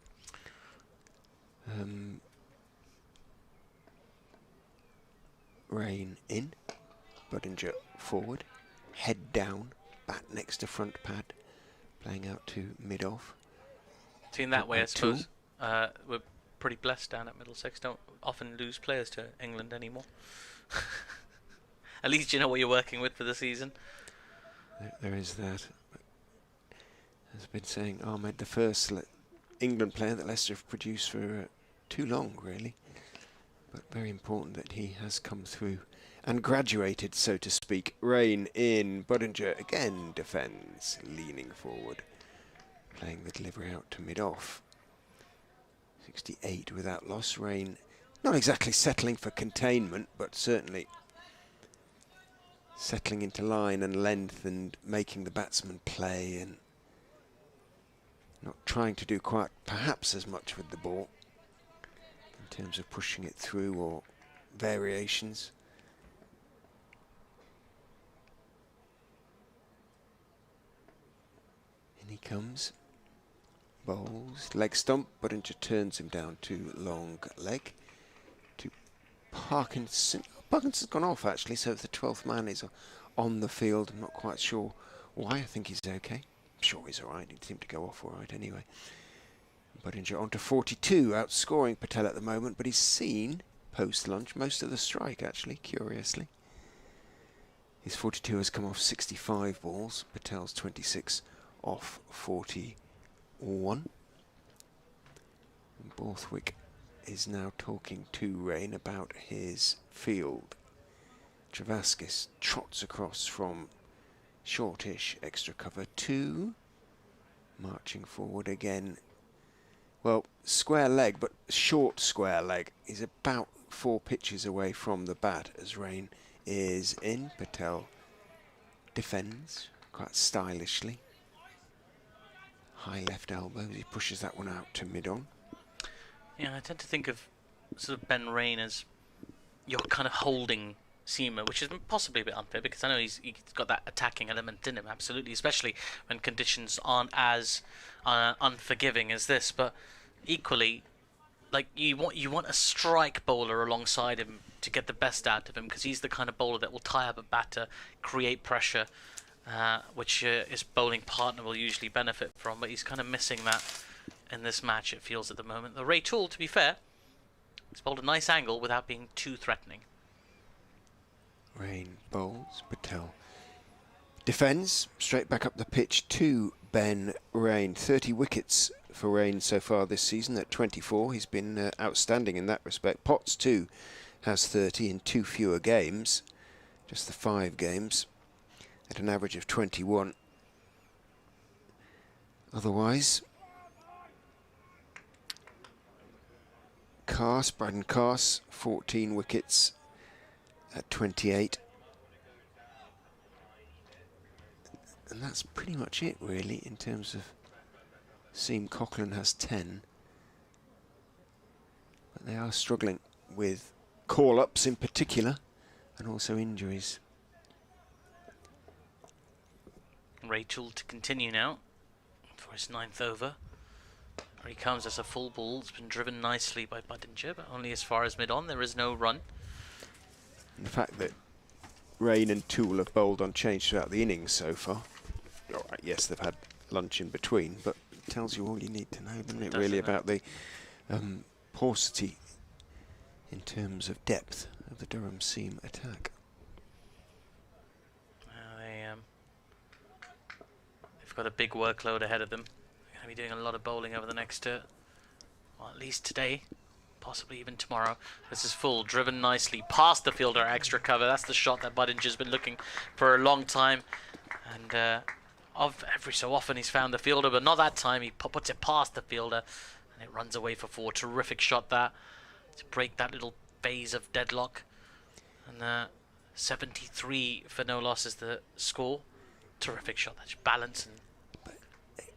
Rain in, Budinger forward, head down, bat next to front pad, playing out to mid-off. Seen that way, I suppose. We're pretty blessed down at Middlesex. Don't often lose players to England anymore. At least you know what you're working with for the season. There is that. As I've been saying, Ahmed, the first England player that Leicester have produced for too long, really. But very important that he has come through and graduated, so to speak. Rain in, Budinger again defends, leaning forward, playing the delivery out to mid-off. 68 without loss. Rain not exactly settling for containment, but certainly settling into line and length and making the batsman play, and not trying to do quite perhaps as much with the ball in terms of pushing it through or variations. In he comes. Bowls, leg stump, Budinger turns him down to long leg. To Parkinson. Parkinson's gone off actually, so if the 12th man is on the field, I'm not quite sure why. I think he's okay. I'm sure he's alright. He seemed to go off alright anyway. Budinger on to 42, outscoring Patel at the moment, but he's seen post-lunch most of the strike actually, curiously. His 42 has come off 65 balls, Patel's 26 off 41. And Borthwick is now talking to Rain about his field. Travaskis trots across from shortish extra cover 2, marching forward again. Well, square leg, but short square leg. He's about 4 pitches away from the bat as Rain is in. Patel defends quite stylishly. High left elbow, he pushes that one out to mid-on. Yeah, I tend to think of sort of Ben Rain as your kind of holding seamer, which is possibly a bit unfair because I know he's got that attacking element in him, absolutely, especially when conditions aren't as unforgiving as this. But equally, like you want a strike bowler alongside him to get the best out of him, because he's the kind of bowler that will tie up a batter, create pressure, which his bowling partner will usually benefit from. But he's kind of missing that in this match, it feels, at the moment. The Ray Toole, to be fair, he's bowled a nice angle without being too threatening. Rain bowls, Patel defends, straight back up the pitch to Ben Rain. 30 wickets for Rain so far this season at 24. He's been outstanding in that respect. Potts too has 30 in 2 fewer games, just the 5 games, at an average of 21. Otherwise, Braden Carse, 14 wickets at 28. And that's pretty much it, really, in terms of Seam. Coughlin has 10. But they are struggling with call-ups in particular, and also injuries. Rachel to continue now for his 9th over. Here he comes as a full ball. It's been driven nicely by Budinger, but only as far as mid-on. There is no run. And the fact that Rain and Toole have bowled on change throughout the innings so far. All right, yes, they've had lunch in between, but it tells you all you need to know, doesn't it, really, about the paucity in terms of depth of the Durham seam attack. They've got a big workload ahead of them. They're going to be doing a lot of bowling over the next, well, at least today. possibly even tomorrow. This is full, driven nicely past the fielder, extra cover. That's the shot that Buddinger's been looking for a long time. And every so often he's found the fielder, but not that time. He puts it past the fielder and it runs away for 4. Terrific shot that to break that little phase of deadlock. And 73 for no loss is the score. Terrific shot. That's balance. And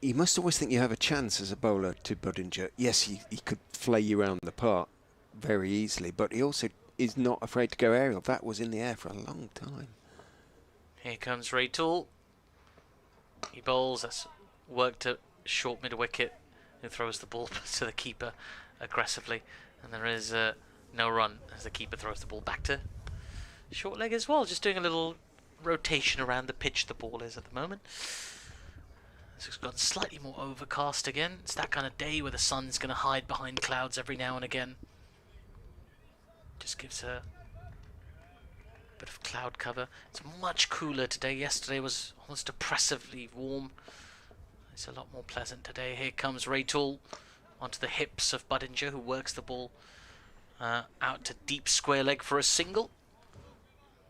you must always think you have a chance as a bowler to Budinger. Yes, he could flay you around the park very easily, but he also is not afraid to go aerial. That was in the air for a long time. Here comes Ray Toole. He bowls. That's worked to short mid-wicket. Who throws the ball to the keeper aggressively. And there is no run as the keeper throws the ball back to short leg as well. Just doing a little rotation around the pitch the ball is at the moment. It's gone slightly more overcast again. It's that kind of day where the sun's going to hide behind clouds every now and again. Just gives a bit of cloud cover. It's much cooler today. Yesterday was almost oppressively warm. It's a lot more pleasant today. Here comes Ray Toole onto the hips of Budinger, who works the ball out to deep square leg for a single.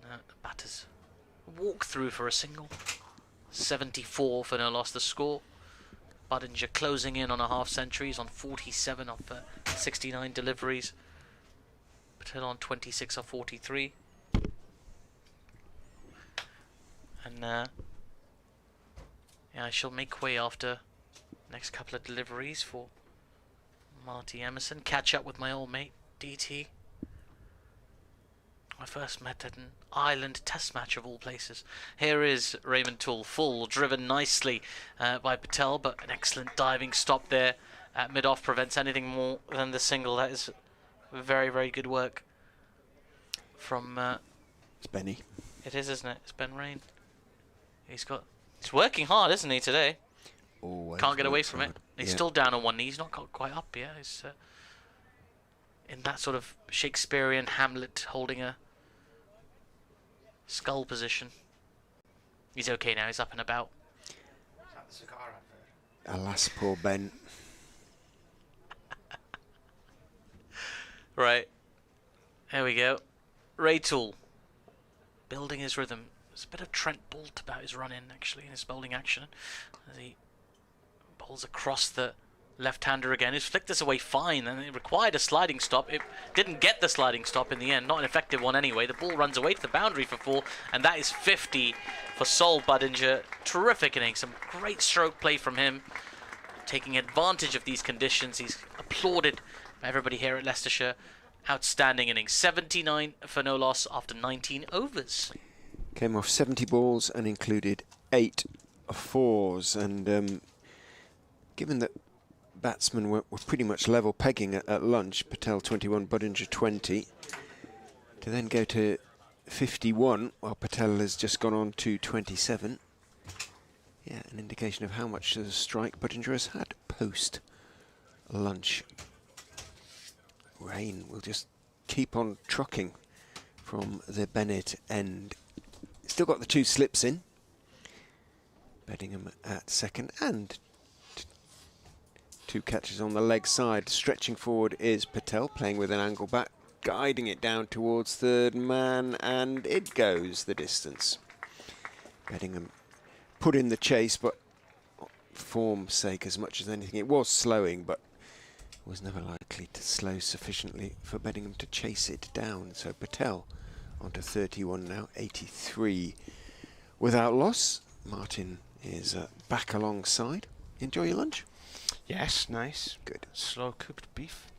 The batters walk through for a single. 74 for no loss the score. Budinger closing in on a half century. He's on 47 off 69 deliveries. Patel on 26 off 43. And yeah, I shall make way after next couple of deliveries for Marty Emerson. Catch up with my old mate DT. I first met at an Ireland test match of all places. Here is Raymond Toole, full, driven nicely by Patel, but an excellent diving stop there at mid-off prevents anything more than the single. That is very, very good work from... it's Benny. It is, isn't it? It's Ben Rain. He's working hard, isn't he, today? Always can't get away from it. He's yeah. still down on one knee. He's not got quite up yet. He's in that sort of Shakespearean Hamlet holding a skull position. He's okay now. He's up and about. Is that the cigar advert? Alas, poor Ben. Right. There we go. Ray Toole. Building his rhythm. There's a bit of Trent Boult about his run-in, actually, in his bowling action. As he bowls across the left-hander again. He's flicked this away fine, and it required a sliding stop. It didn't get the sliding stop in the end. Not an effective one anyway. The ball runs away to the boundary for 4, and that is 50 for Sol Budinger. Terrific innings. Some great stroke play from him. Taking advantage of these conditions. He's applauded by everybody here at Leicestershire. Outstanding innings. 79 for no loss after 19 overs. Came off 70 balls and included 8 fours. And given that batsmen were pretty much level pegging at lunch, Patel 21, Budinger 20, to then go to 51 while Patel has just gone on to 27. Yeah, an indication of how much of a strike Budinger has had post lunch. Rain will just keep on trucking from the Bennett end. Still got the 2 slips in. Bedingham at second and 2 catches on the leg side. Stretching forward is Patel, playing with an angle back, guiding it down towards third man, and it goes the distance. Bedingham put in the chase, but for form's sake as much as anything. It was slowing, but was never likely to slow sufficiently for Bedingham to chase it down. So Patel onto 31 now, 83 without loss. Martin is back alongside. Enjoy your lunch? Yes, nice. Good. Slow cooked beef.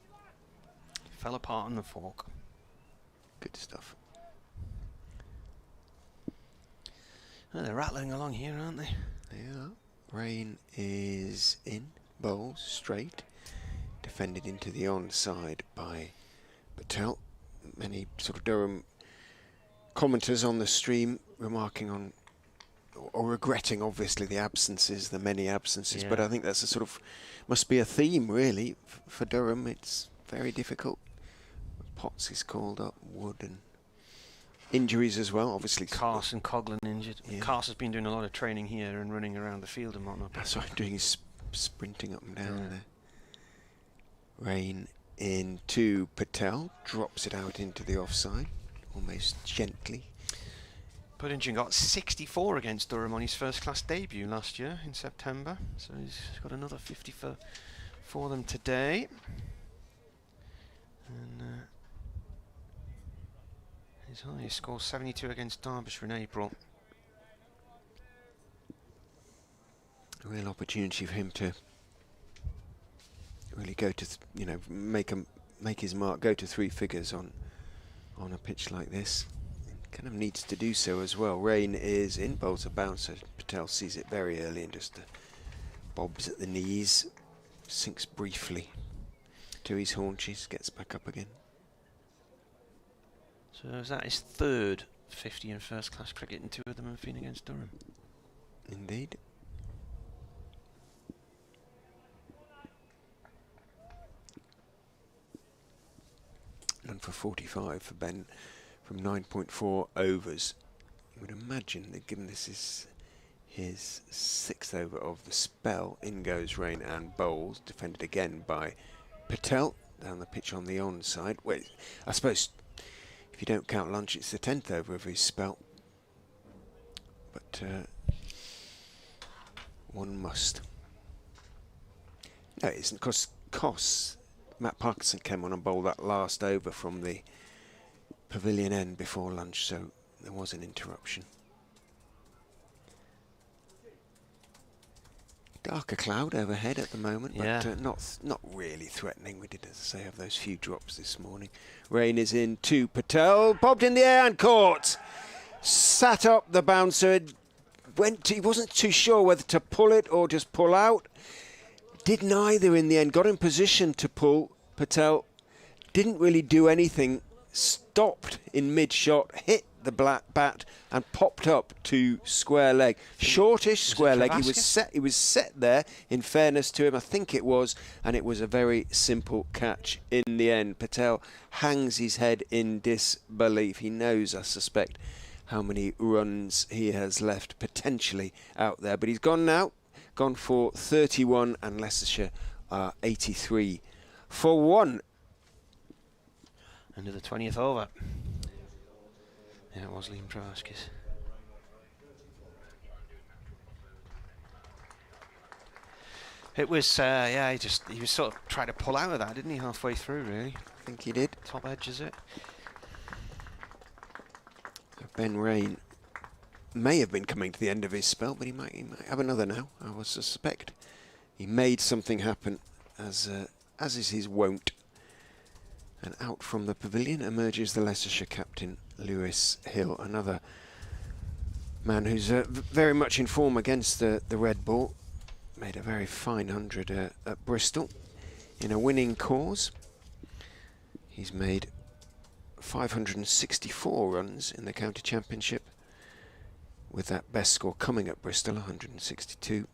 Fell apart on the fork. Good stuff. Oh, they're rattling along here, aren't they? Yeah. Rain is in, bowls straight. Defended into the onside by Patel. Many sort of Durham commenters on the stream remarking on or regretting obviously the absences, the many absences, but I think that's a sort of must be a theme really for Durham. It's very difficult. Potts is called up, Wood, and injuries as well, obviously. Carse and Coughlin injured. Yeah. Carse has been doing a lot of training here and running around the field and whatnot. That's what I'm doing, is sprinting up and down there. Rain in to Patel, drops it out into the offside, almost gently. Puddington got 64 against Durham on his first-class debut last year in September, so he's got another 50 for them today. And his highest score 72 against Derbyshire in April. A real opportunity for him to really go to, make his mark, go to 3 figures on a pitch like this. Kind of needs to do so as well. Rain is in, bowls a bouncer. Patel sees it very early and just bobs at the knees, sinks briefly to his haunches, gets back up again. So is that his third 50 in first-class cricket, and 2 of them have been against Durham? Indeed. And for 45 for Ben from 9.4 overs. You would imagine that given this is his 6th over of the spell, in goes Rain and bowls, defended again by Patel down the pitch on the onside. Well, I suppose if you don't count lunch, it's the 10th over of his spell. But one must. No, it isn't, because Matt Parkinson came on and bowled that last over from the pavilion end before lunch, so there was an interruption. Darker cloud overhead at the moment, but not really threatening. We did, as I say, have those few drops this morning. Rain is in to Patel, bobbed in the air and caught. Sat up the bouncer, he wasn't too sure whether to pull it or just pull out. Did neither in the end, got in position to pull. Patel didn't really do anything, stopped in mid-shot, hit the black bat and popped up to square leg. Shortish square leg. He was set there, in fairness to him, I think it was, and it was a very simple catch in the end. Patel hangs his head in disbelief. He knows, I suspect, how many runs he has left potentially out there, but he's gone now. Gone for 31, and Leicestershire are 83 for 1. Into the 20th over. Yeah, it was Liam Travaskis. It was, he was sort of trying to pull out of that, didn't he, halfway through, really? I think he did. Top edge, is it? Ben Rain may have been coming to the end of his spell, but he might have another now, I would suspect. He made something happen, as is his wont. And out from the pavilion emerges the Leicestershire captain, Lewis Hill, another man who's very much in form against the red ball. Made a very fine 100 at Bristol in a winning cause. He's made 564 runs in the county championship, with that best score coming at Bristol, 162.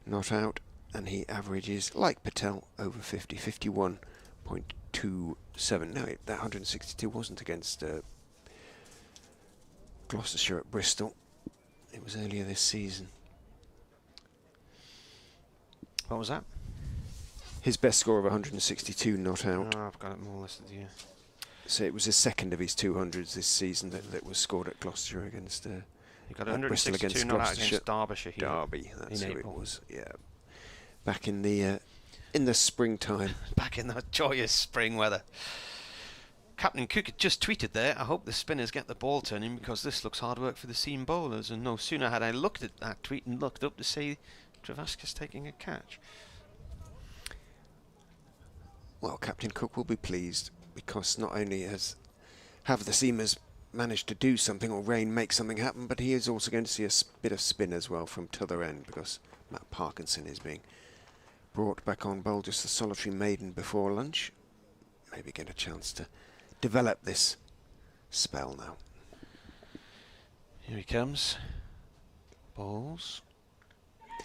Not out, and he averages, like Patel, over 50, 51.27. No, that 162 wasn't against Gloucestershire at Bristol. It was earlier this season. What was that? His best score of 162, not out. Oh, I've got it more listed here. So it was the second of his 200s this season that was scored at Gloucestershire against he got 162 not out against Derbyshire here. Derby, that's who April. it was. Yeah, back in the springtime. Back in the joyous spring weather. Captain Cook had just tweeted there, I hope the spinners get the ball turning because this looks hard work for the seam bowlers. And no sooner had I looked at that tweet and looked up to see Travaskis taking a catch. Well, Captain Cook will be pleased, because not only have the seamers managed to do something, or Rain make something happen, but he is also going to see a bit of spin as well from t'other end, because Matt Parkinson is being brought back on bowl, just the solitary maiden before lunch. Maybe get a chance to develop this spell now. Here he comes. Balls.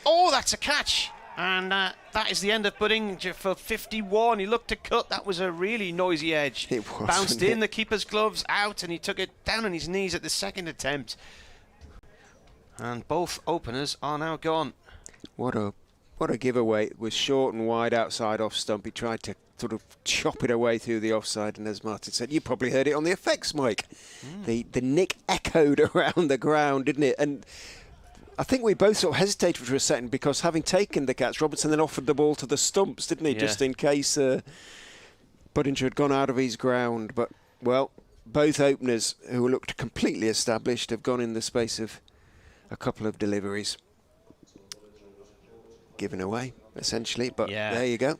Oh, that's a catch! And that is the end of Pudding for 51. He looked to cut. That was a really noisy edge. It was. Bounced in the keeper's gloves, out, and he took it down on his knees at the second attempt. And both openers are now gone. What a giveaway. It was short and wide outside off stump. He tried to sort of chop it away through the offside, and as Martin said, you probably heard it on the effects mic. The nick echoed around the ground, didn't it? And I think we both sort of hesitated for a second, because having taken the catch, Robinson then offered the ball to the stumps, didn't he? Yeah. Just in case Budinger had gone out of his ground. But, well, both openers, who looked completely established, have gone in the space of a couple of deliveries. Given away, essentially, but there you go.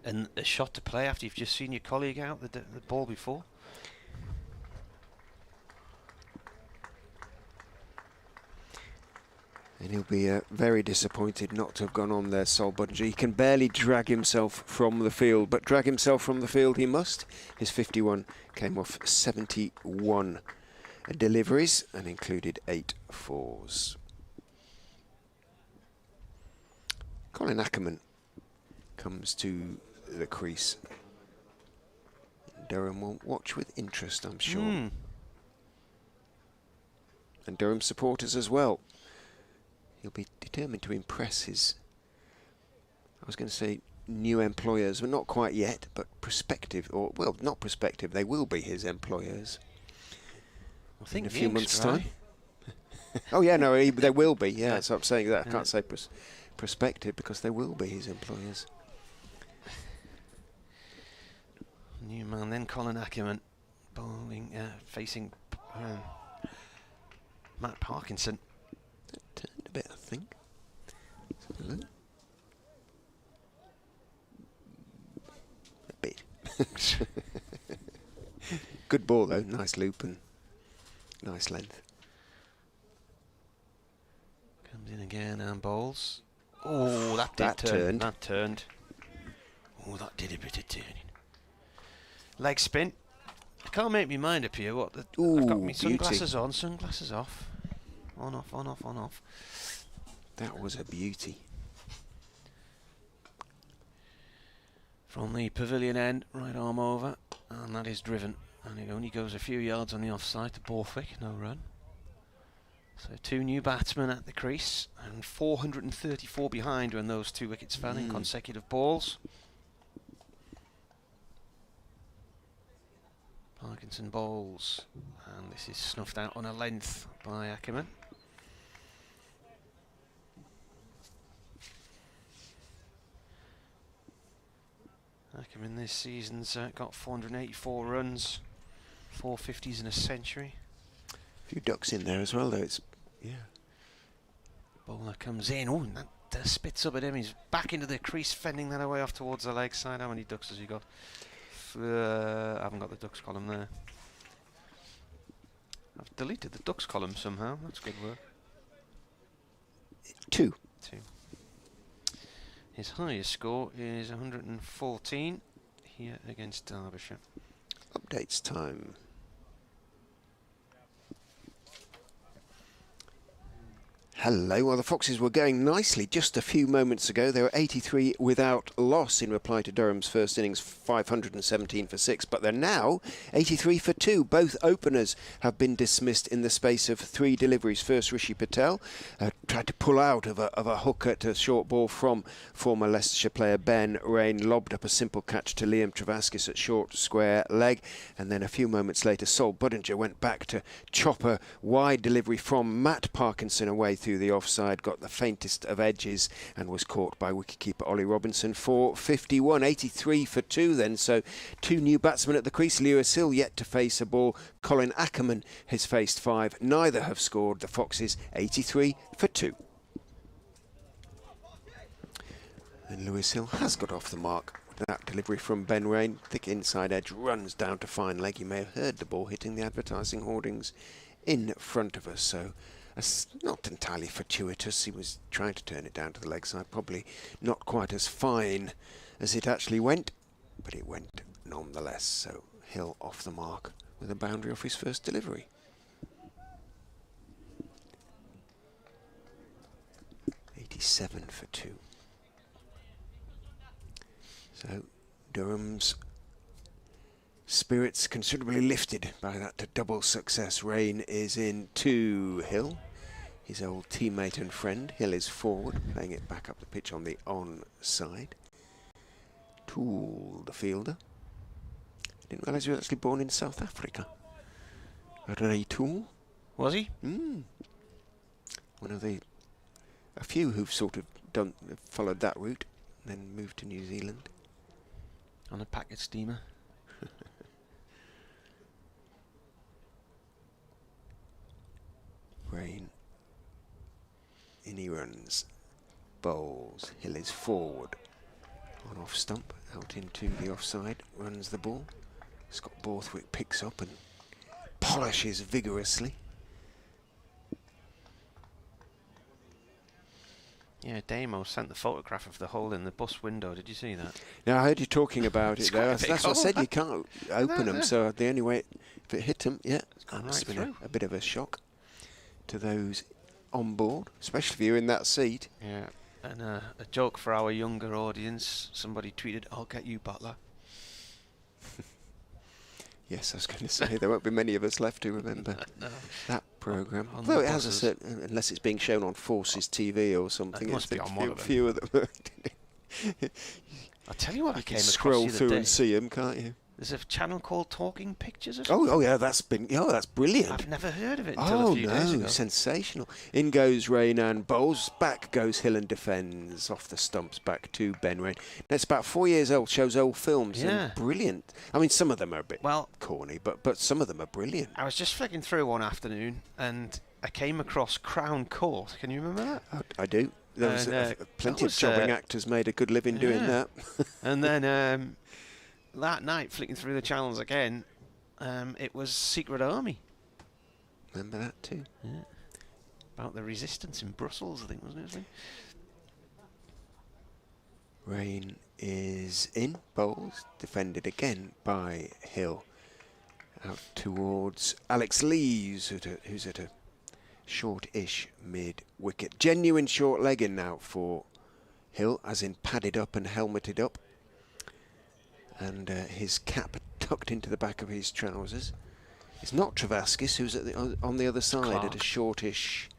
And a shot to play after you've just seen your colleague out the ball before. And he'll be very disappointed not to have gone on there, Sol Budinger. He can barely drag himself from the field, but drag himself from the field he must. His 51 came off 71 deliveries and included 8 fours. Colin Ackerman comes to the crease. Durham will watch with interest, I'm sure. And Durham supporters as well. He'll be determined to impress his, I was going to say new employers, but not quite yet, but prospective, or, well, not prospective, they will be his employers. I think in a few months' time. Oh, yeah, no, they will be, yeah, so I'm saying that. I can't say prospective, because they will be his employers. New man then, Colin Ackerman, bowling, facing Matt Parkinson. That turned a bit, I think. A bit. Good ball though, nice loop and nice length. Comes in again and bowls. Oh, that turned. That turned. Oh, that did a bit of turning. Leg spin. I can't make me mind up here. What? I've got my sunglasses on, sunglasses off. On, off, on, off, on, off. That was a beauty. From the pavilion end, right arm over, and that is driven. And it only goes a few yards on the offside to Borthwick, no run. So 2 new batsmen at the crease, and 434 behind when those 2 wickets fell in consecutive balls. Parkinson bowls, and this is snuffed out on a length by Ackerman. Ackerman this season's got 484 runs, 450s in a century. A few ducks in there as well, though. It's Bowler comes in. Oh, and that spits up at him. He's back into the crease, fending that away off towards the leg side. How many ducks has he got? I haven't got the ducks column there. I've deleted the ducks column somehow. That's good work. 2. His highest score is 114 here against Derbyshire. Updates time. Hello. Well, the Foxes were going nicely just a few moments ago. They were 83 without loss in reply to Durham's first innings, 517 for 6. But they're now 83 for 2. Both openers have been dismissed in the space of 3 deliveries. First, Rishi Patel tried to pull out of a hook at a short ball from former Leicestershire player Ben Rain, lobbed up a simple catch to Liam Travaskis at short square leg. And then a few moments later, Sol Budinger went back to chop a wide delivery from Matt Parkinson away through the offside, got the faintest of edges and was caught by wicketkeeper Ollie Robinson for 51. 83 for 2 then, so 2 new batsmen at the crease. Lewis Hill yet to face a ball. Colin Ackerman has faced 5. Neither have scored. The Foxes 83 for 2. And Lewis Hill has got off the mark. That delivery from Ben Rain, thick inside edge, runs down to fine leg. You may have heard the ball hitting the advertising hoardings in front of us, so not entirely fortuitous. He was trying to turn it down to the leg side, probably not quite as fine as it actually went, but it went nonetheless. So Hill off the mark with a boundary off his first delivery. .87 for 2. So Durham's spirits considerably lifted by that double success. Rain is in to Hill, his old teammate and friend. Hill is forward, playing it back up the pitch on the onside. Toole, the fielder. Didn't realise he was actually born in South Africa. Ray Toole. Was he? One of a few who've sort of followed that route, then moved to New Zealand. On a packet steamer. Rain. In he runs. Bowls. Hill is forward. On off stump. Out into the offside. Runs the ball. Scott Borthwick picks up and polishes vigorously. Yeah, Damo sent the photograph of the hole in the bus window. Did you see that? Now, I heard you talking about it there. That's what I said. hole. You can't open them, so the only way, if it hit them, yeah, gone that must right have been through. a bit of a shock to those on board, especially if you're in that seat. Yeah. And a joke for our younger audience. Somebody tweeted, "I'll get you, Butler." Yes, I was going to say, there won't be many of us left to remember No. that programme. On Though the it has a buses. certain, unless it's being shown on Forces TV or something, It must be it's on one of them. few of them. I'll tell you what I You came can across scroll the other through day. and see them, can't you? There's a channel called Talking Pictures or something. Oh yeah, that's brilliant. I've never heard of it until a few days ago. Sensational. In goes Rain and bowls. Back goes Hill and defends off the stumps back to Ben Rain. Now, it's about 4 years old, shows old films. Yeah. And brilliant. I mean, some of them are a bit Well, corny, but some of them are brilliant. I was just flicking through one afternoon and I came across Crown Court. Can you remember that? I do. There was And, plenty that of was, jobbing actors made a good living doing yeah. that. And then that night, flicking through the channels again, it was Secret Army. Remember that too? Yeah. About the resistance in Brussels, I think, wasn't it? Rain is in. Bowls. Defended again by Hill. Out towards Alex Lees, who's at a short-ish mid-wicket. Genuine short legging now for Hill, as in padded up and helmeted up. And his cap tucked into the back of his trousers. It's not Travaskis, who's at on the other side at a shortish,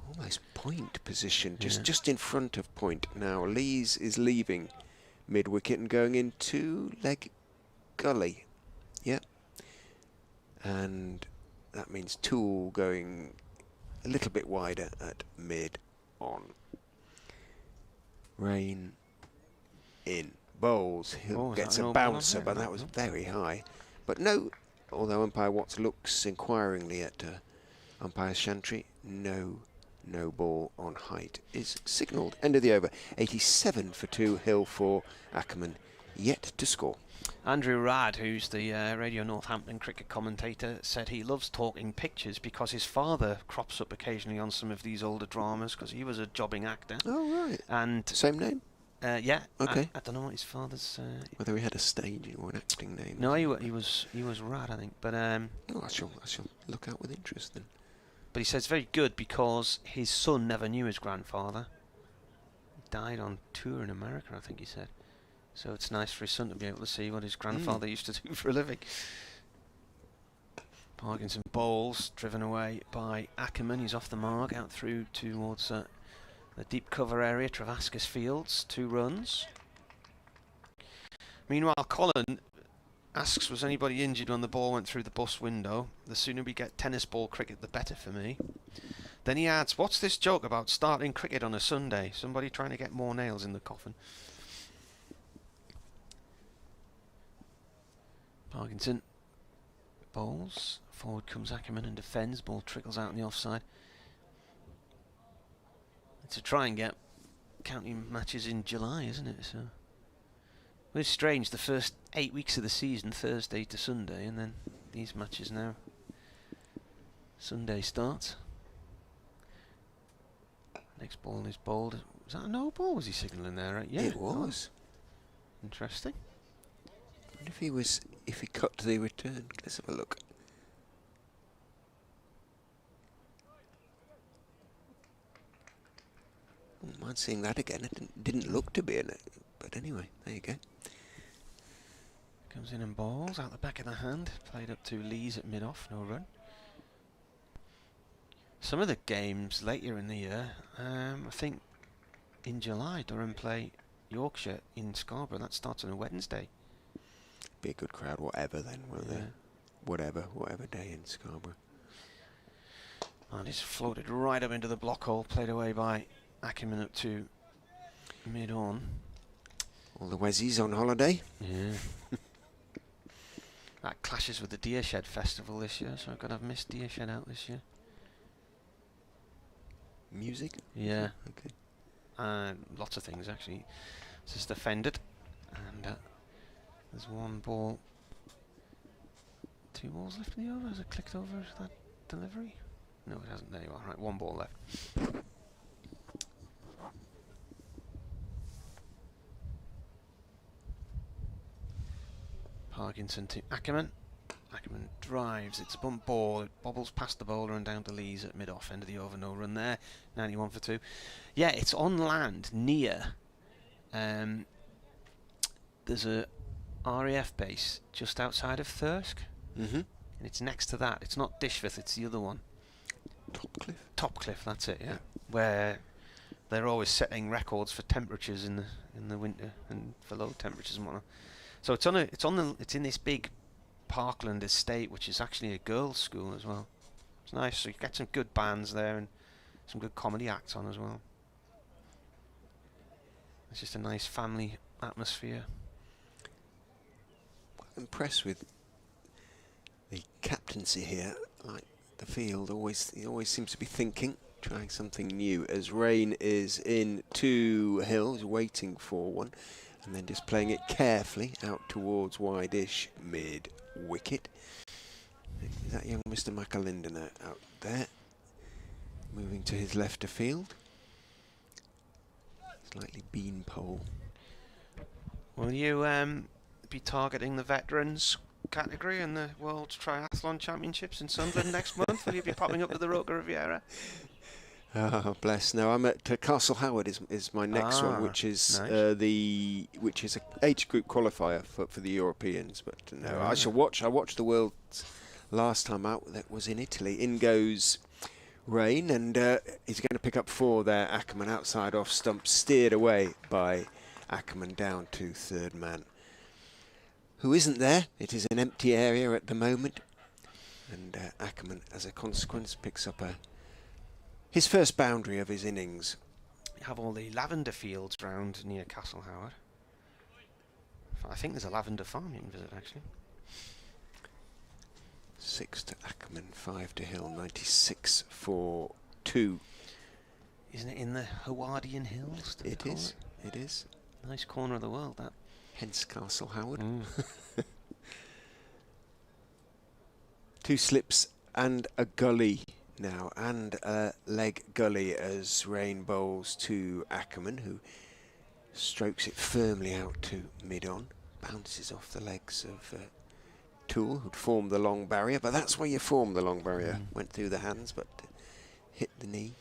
almost point position, just in front of point. Now Lees is leaving mid-wicket and going into leg gully. Yep. And that means Toole going a little bit wider at mid on. Rain in. Bowls. Hill gets a bouncer, but that was very high. But no, although umpire Watts looks inquiringly at umpire Chantry, no ball on height is signalled. End of the over. 87 for 2, Hill for Ackerman, yet to score. Andrew Radd, who's the Radio Northampton cricket commentator, said he loves Talking Pictures because his father crops up occasionally on some of these older dramas because he was a jobbing actor. Oh, right. And same name? Yeah. Okay. I don't know what his father's... whether he had a stage or an acting name. No, he was Radd, I think. But I shall look out with interest then. But he says very good because his son never knew his grandfather. He died on tour in America, I think he said. So it's nice for his son to be able to see what his grandfather used to do for a living. Parkinson bowls, driven away by Ackerman. He's off the mark, out through towards the deep cover area, Travaskis Fields, 2 runs. Meanwhile, Colin asks, was anybody injured when the ball went through the bus window? The sooner we get tennis ball cricket, the better for me. Then he adds, what's this joke about starting cricket on a Sunday? Somebody trying to get more nails in the coffin. Parkinson bowls. Forward comes Ackerman and defends. Ball trickles out on the offside. To try and get county matches in July, isn't it? So well, it's strange. The first 8 weeks of the season, Thursday to Sunday, and then these matches now. Sunday starts. Next ball is bowled. Was that a no ball? Was he signalling there? Right? Yeah, it was. Interesting. I wonder if he cut the return. Let's have a look. Wouldn't mind seeing that again. It didn't look to be in it, but anyway, there you go. Comes in and bowls out the back of the hand. Played up to Lees at mid-off, no run. Some of the games later in the year, I think in July, Durham play Yorkshire in Scarborough. That starts on a Wednesday. Be a good crowd, whatever then, won't there? Whatever day in Scarborough. And it's floated right up into the block hole, played away by Ackerman up to mid-on. All the Wezzies on holiday. Yeah. That clashes with the Deershed Festival this year, so I've got to have missed Deershed out this year. Music? Yeah. Okay. Lots of things, actually. It's just defended. And there's one ball. 2 balls left in the over. Has it clicked over that delivery? No, it hasn't. There you are. Right, 1 ball left. Parkinson to Ackerman. Ackerman drives. It's a bump ball. It bobbles past the bowler and down to Lees at mid-off. End of the over. No run there. 91 for 2. Yeah, it's on land near. There's a RAF base just outside of Thirsk. Mm-hmm. And it's next to that. It's not Dishforth, it's the other one. Topcliffe, that's it, yeah. Where they're always setting records for temperatures in the winter and for low temperatures and whatnot. So it's in this big parkland estate, which is actually a girls' school as well. It's nice. So you get some good bands there and some good comedy acts on as well. It's just a nice family atmosphere. I'm impressed with the captaincy here. Like the field, he always seems to be thinking, trying something new. As Rain is in 2 hills, waiting for one, and then just playing it carefully out towards wide-ish mid-wicket. Is that young Mr. McAlinden out there? Moving to his left of field. Slightly beanpole. Will you be targeting the veterans category in the World Triathlon Championships in Sunderland next month? Will you be popping up to the Roca Riviera? Oh, bless. No, I'm at Castle Howard is my next one, which is nice. Which is a age group qualifier for the Europeans. But no, I shall watch. I watched the World's last time out. That was in Italy. In goes Rain, and he's going to pick up 4 there. Ackerman outside off stump, steered away by Ackerman down to 3rd man, who isn't there. It is an empty area at the moment, and Ackerman, as a consequence, picks up his first boundary of his innings. You have all the lavender fields round near Castle Howard. I think there's a lavender farm you can visit, actually. 6 to Ackerman, 5 to Hill, 96 for 2. Isn't it in the Howardian Hills? It is. It is. Nice corner of the world, that. Hence Castle Howard. 2 slips and a gully now, and a leg gully as Rain bowls to Ackerman, who strokes it firmly out to mid-on, bounces off the legs of Toole, who'd formed the long barrier, but that's where you form the long barrier. Went through the hands, but hit the knee.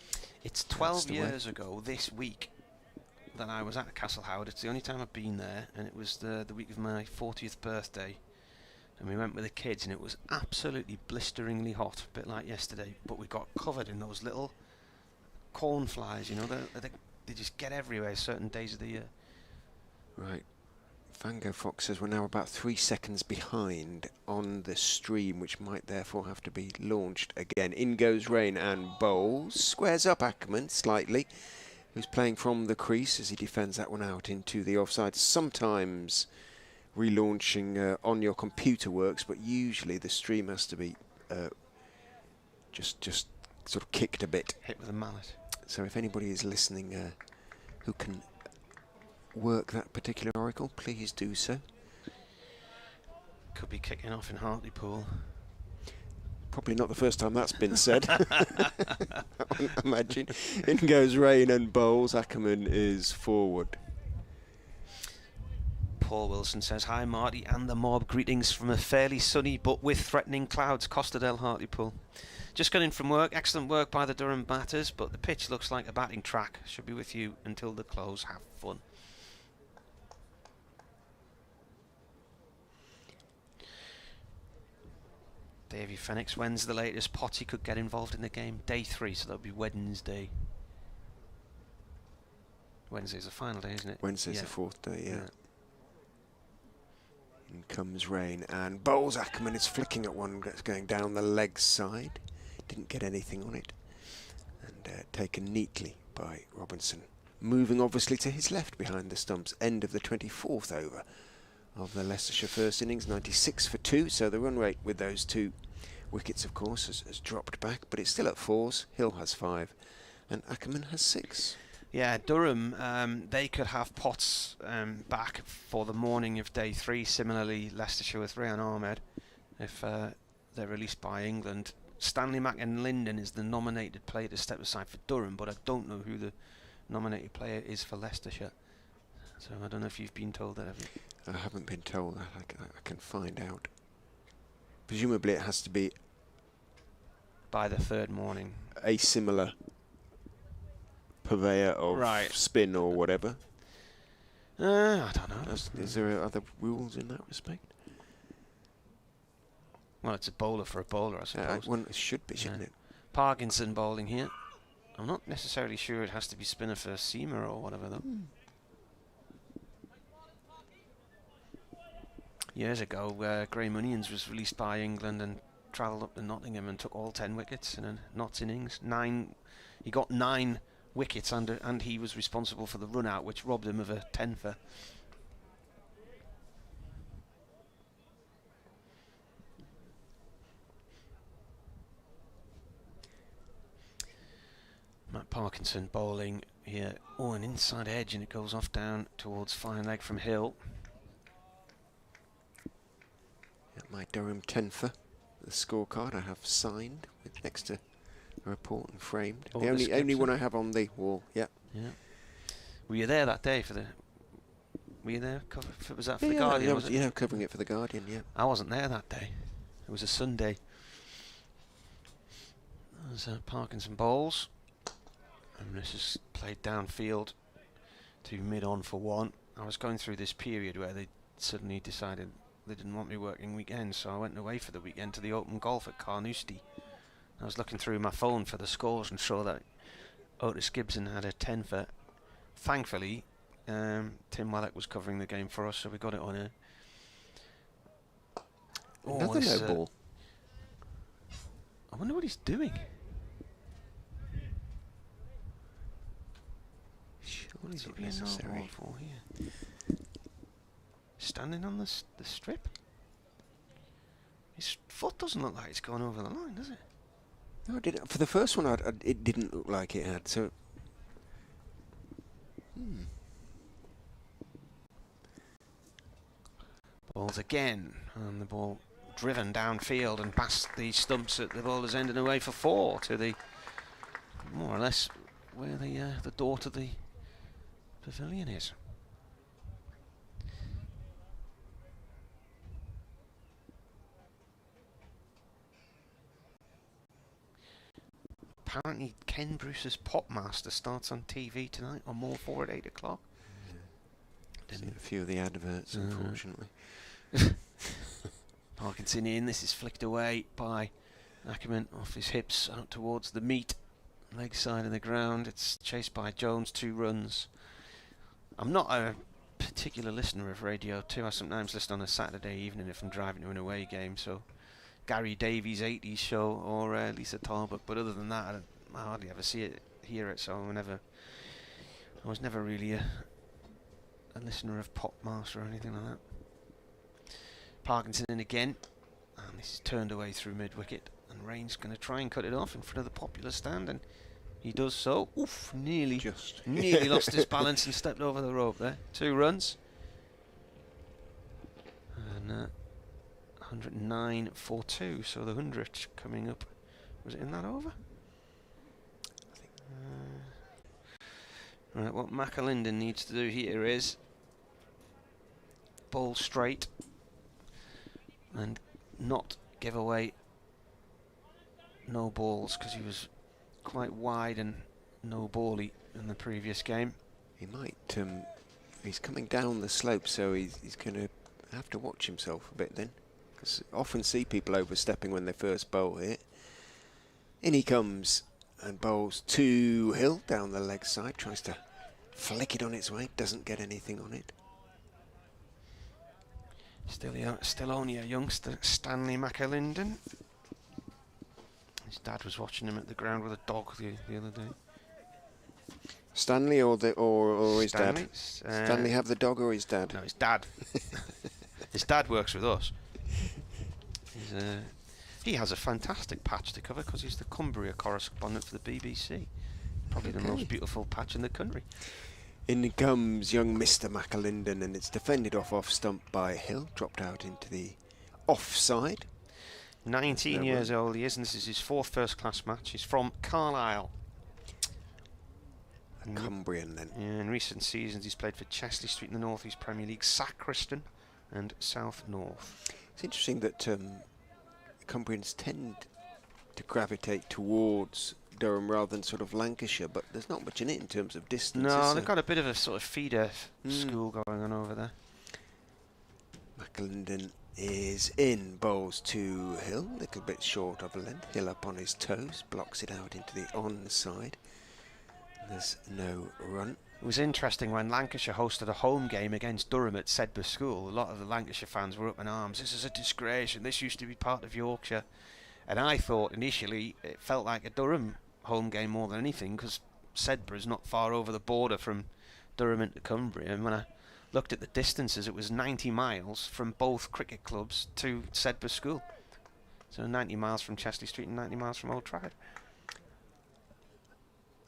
It's 12 years ago this week that I was at Castle Howard. It's the only time I've been there, and it was the week of my 40th birthday. And we went with the kids, and it was absolutely blisteringly hot, a bit like yesterday. But we got covered in those little corn flies, you know, they just get everywhere certain days of the year. Right. Fango Fox says we're now about 3 seconds behind on the stream, which might therefore have to be launched again. In goes Rain and bowls. Squares up Ackerman slightly, who's playing from the crease as he defends that one out into the offside. Sometimes relaunching on your computer works, but usually the stream has to be just sort of kicked a bit. Hit with a mallet. So if anybody is listening who can work that particular oracle, please do so. Could be kicking off in Hartlepool. Probably not the first time that's been said. I imagine. In goes Rain and bowls. Ackerman is forward. Paul Wilson says, hi Marty and the mob, greetings from a fairly sunny but with threatening clouds, Costerdale, Hartlepool. Just got in from work, excellent work by the Durham batters, but the pitch looks like a batting track. Should be with you until the close, have fun. Davy Fenix, when's the latest Potty could get involved in the game? Day 3, so that'll be Wednesday. Wednesday's the final day, isn't it? Wednesday's the 4th day, yeah. In comes rain, and bowls Ackerman is flicking at one that's going down the leg side. Didn't get anything on it. And taken neatly by Robinson. Moving obviously to his left behind the stumps. End of the 24th over of the Leicestershire first innings. 96 for 2, so the run rate with those 2 wickets, of course, has dropped back, but it's still at 4s. Hill has 5, and Ackerman has 6. Yeah, Durham, they could have Potts back for the morning of day 3. Similarly, Leicestershire with Rayan Ahmed, if they're released by England. Stanley McInlinden is the nominated player to step aside for Durham, but I don't know who the nominated player is for Leicestershire. So I don't know if you've been told that, have you? I haven't been told that. I can find out. Presumably it has to be by the 3rd morning. A similar purveyor of spin or whatever. I don't know. Is there other rules in that respect? Well, it's a bowler for a bowler, I suppose. Well, it should be, shouldn't it? Parkinson bowling here. I'm not necessarily sure it has to be spinner for seamer or whatever, though. Years ago, Graham Onions was released by England and travelled up to Nottingham and took all 10 wickets in a Notts innings. He got 9 wickets and he was responsible for the run out, which robbed him of a 10-fer. Matt Parkinson bowling here. Oh, an inside edge, and it goes off down towards fine leg from Hill. My Durham 10-fer, the scorecard I have signed with next to a report and framed. Oh, the only one I have on the wall. Yeah. Were you there that day for the? Were you there? Was that for the Guardian? Was it? Yeah, covering it for the Guardian. Yeah. I wasn't there that day. It was a Sunday. There's Parkinson bowls. And this is played downfield to mid-on for 1. I was going through this period where they suddenly decided they didn't want me working weekends, so I went away for the weekend to the Open Golf at Carnoustie. I was looking through my phone for the scores and saw that Otis Gibson had a 10-fer. Thankfully, Tim Wellock was covering the game for us, so we got it on air. Another no ball. I wonder what he's doing. Surely it's not necessary. For here. Standing on the strip. His foot doesn't look like it's gone over the line, does it? No, for the first one, it didn't look like it had. So, Balls again, and the ball driven downfield and past the stumps at the bowler's end and away for 4 to the more or less where the door to the pavilion is. Apparently Ken Bruce's Popmaster starts on TV tonight on More 4 at 8 o'clock. Seen a few of the adverts, unfortunately. Parkinson in, this is flicked away by Ackerman off his hips out towards the meat, leg side of the ground. It's chased by Jones, 2 runs. I'm not a particular listener of Radio 2. I sometimes listen on a Saturday evening if I'm driving to an away game, so Gary Davies' 80s show or Lisa Talbot, but other than that I hardly ever hear it, so I was never really a listener of Popmaster or anything like that. Parkinson in again, and this is turned away through mid-wicket, and Rain's going to try and cut it off in front of the popular stand, and he does so. Oof, nearly lost his balance and stepped over the rope there. 2 runs. And 109 for 2, so the 100th coming up. Was it in that over? I think. Right, what McAlinden needs to do here is bowl straight and not give away no balls, because he was quite wide and no bally in the previous game. He might. He's coming down the slope, so he's going to have to watch himself a bit then, because I often see people overstepping when they first bowl here. In he comes and bowls to Hill down the leg side, tries to flick it on its way, doesn't get anything on it. Still only a youngster, Stanley McAlinden. His dad was watching him at the ground with a dog the other day. Stanley or his Stanley? dad? Stanley have the dog or his dad? No, his dad. His dad works with us. He has a fantastic patch to cover because he's the Cumbria correspondent for the BBC. Probably the most beautiful patch in the country. In comes young Mr. McAlinden, and it's defended off stump by Hill, dropped out into the offside. 19 years old he is, and this is his 4th first-class match. He's from Carlisle. A Cumbrian then. Yeah, in recent seasons he's played for Chesley Street in the North East Premier League, Sacriston and South North. It's interesting that Cumbrians tend to gravitate towards Durham rather than sort of Lancashire, but there's not much in it in terms of distance. No, they've got a bit of a sort of feeder school going on over there. McAlinden is in, bowls to Hill, a little bit short of a length. Hill up on his toes, blocks it out into the onside. There's no run. It was interesting when Lancashire hosted a home game against Durham at Sedbergh School. A lot of the Lancashire fans were up in arms. This is a disgrace, and this used to be part of Yorkshire. And I thought initially it felt like a Durham home game more than anything, because Sedbergh is not far over the border from Durham into Cumbria. And when I looked at the distances, it was 90 miles from both cricket clubs to Sedbergh School. So 90 miles from Chesley Street and 90 miles from Old Trafford.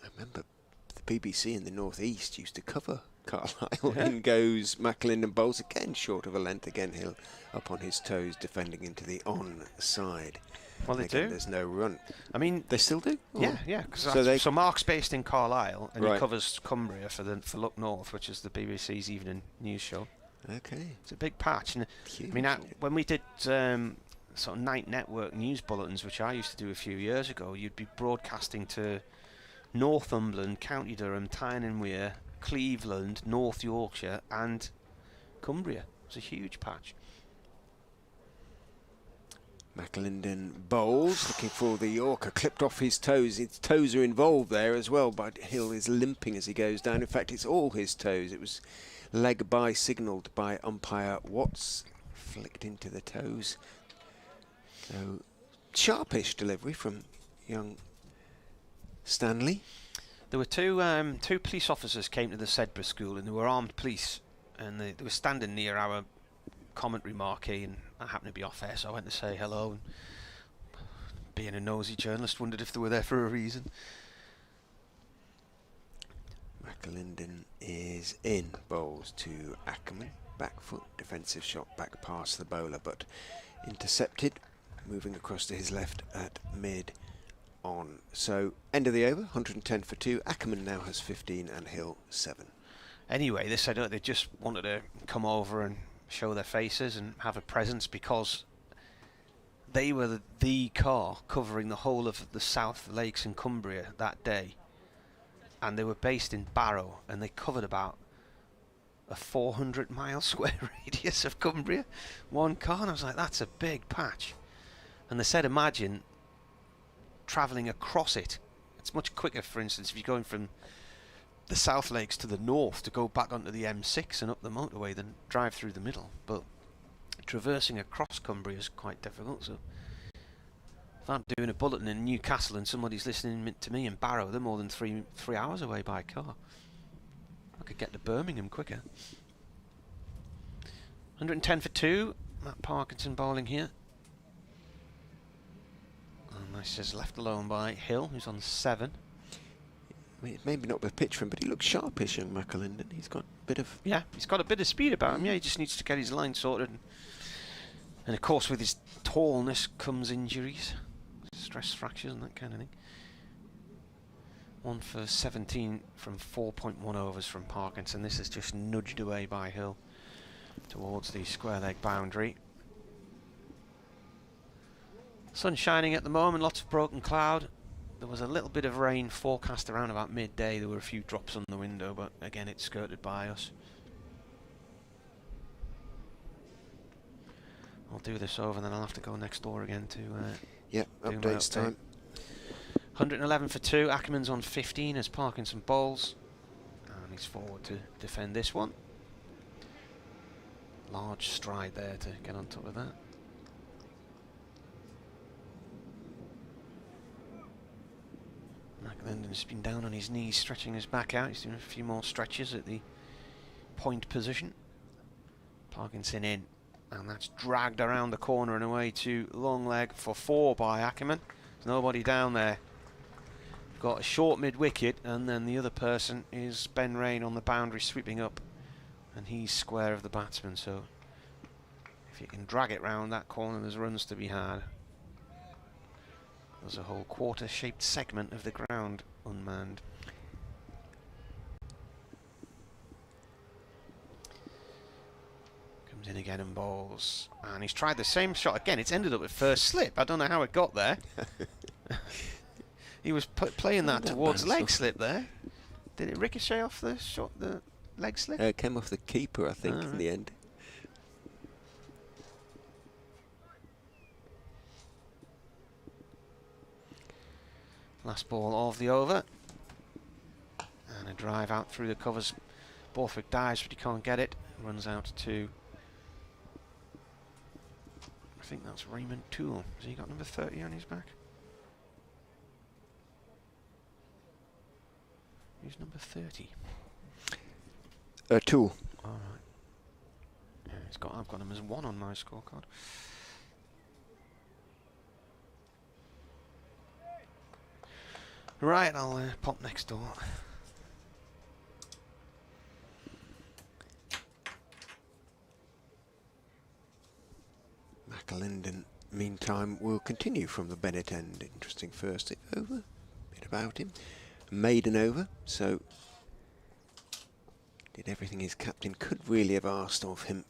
I remember the BBC in the North East used to cover Carlisle. In goes McAlinden, bowls again short of a length. Again Hill up on his toes, defending into the onside. Well, they do. There's no run. I mean, they still do. Yeah. So Mark's based in Carlisle, and right. he covers Cumbria for Look North, which is the BBC's evening news show. Okay. It's a big patch. And huge. I mean, when we did sort of night network news bulletins, which I used to do a few years ago, you'd be broadcasting to Northumberland, County Durham, Tyne and Wear, Cleveland, North Yorkshire, and Cumbria. It's a huge patch. McAlinden bowls, looking for the Yorker, clipped off his toes. His toes are involved there as well, but Hill is limping as he goes down. In fact, it's all his toes. It was leg by signalled by umpire Watts, flicked into the toes. So, sharpish delivery from young Stanley. There were two police officers came to the Sedbergh School, and they were armed police, and they were standing near our commentary marquee, and I happened to be off air, so I went to say hello, and being a nosy journalist, wondered if they were there for a reason. McAlinden is in, bowls to Ackerman, back foot, defensive shot back past the bowler, but intercepted, moving across to his left at mid on. So end of the over, 110 for 2. Ackerman now has 15 and Hill 7. Anyway, they said they just wanted to come over and show their faces and have a presence, because they were the car covering the whole of the South Lakes and Cumbria that day, and they were based in Barrow, and they covered about a 400-mile square radius of Cumbria, one car. And I was like, that's a big patch. And they said, imagine travelling across it. It's much quicker, for instance, if you're going from the South Lakes to the north to go back onto the M6 and up the motorway than drive through the middle. But traversing across Cumbria is quite difficult. So if I'm doing a bulletin in Newcastle and somebody's listening to me in Barrow, they're more than three hours away by car. I could get to Birmingham quicker. 110 for 2. Matt Parkinson bowling here. And this is left alone by Hill, who's on 7. I mean, maybe not the pitch for him, but he looks sharpish, young McAlinden. He's got a bit of... Yeah, he's got a bit of speed about him. Yeah, he just needs to get his line sorted. And of course, with his tallness comes injuries. Stress fractures and that kind of thing. 1 for 17 from 4.1 overs from Parkinson. This is just nudged away by Hill towards the square leg boundary. Sun shining at the moment, lots of broken cloud. There was a little bit of rain forecast around about midday. There were a few drops on the window, but again it's skirted by us. I'll do this over and then I'll have to go next door again to updates time. 111 for 2. Ackerman's on 15 as Parkinson bowls. And He's forward to defend this one. Large stride there to get on top of that. McLendon's been down on his knees, stretching his back out. He's doing a few more stretches at the point position. Parkinson in, and that's dragged around the corner and away to long leg for 4 by Ackerman. There's nobody down there. Got a short mid-wicket, and then the other person is Ben Rain on the boundary sweeping up, and he's square of the batsman. So if you can drag it round that corner, there's runs to be had. There's a whole quarter-shaped segment of the ground unmanned. Comes in again and bowls, and he's tried the same shot again. It's ended up with first slip. I don't know how it got there. He was playing that towards leg slip there. Did it ricochet off the shot, the leg slip? It came off the keeper, I think, in the end. Last ball of the over. And a drive out through the covers. Borthwick dives, but he can't get it. Runs out to... I think that's Raymond Toole. Has he got number 30 on his back? Who's number 30? Toole. All right. Yeah, I've got him as 1 on my scorecard. Right, I'll pop next door. McAlinden, meantime, will continue from the Bennett end. Interesting first over. Bit about him. Maiden over, so did everything his captain could really have asked of him.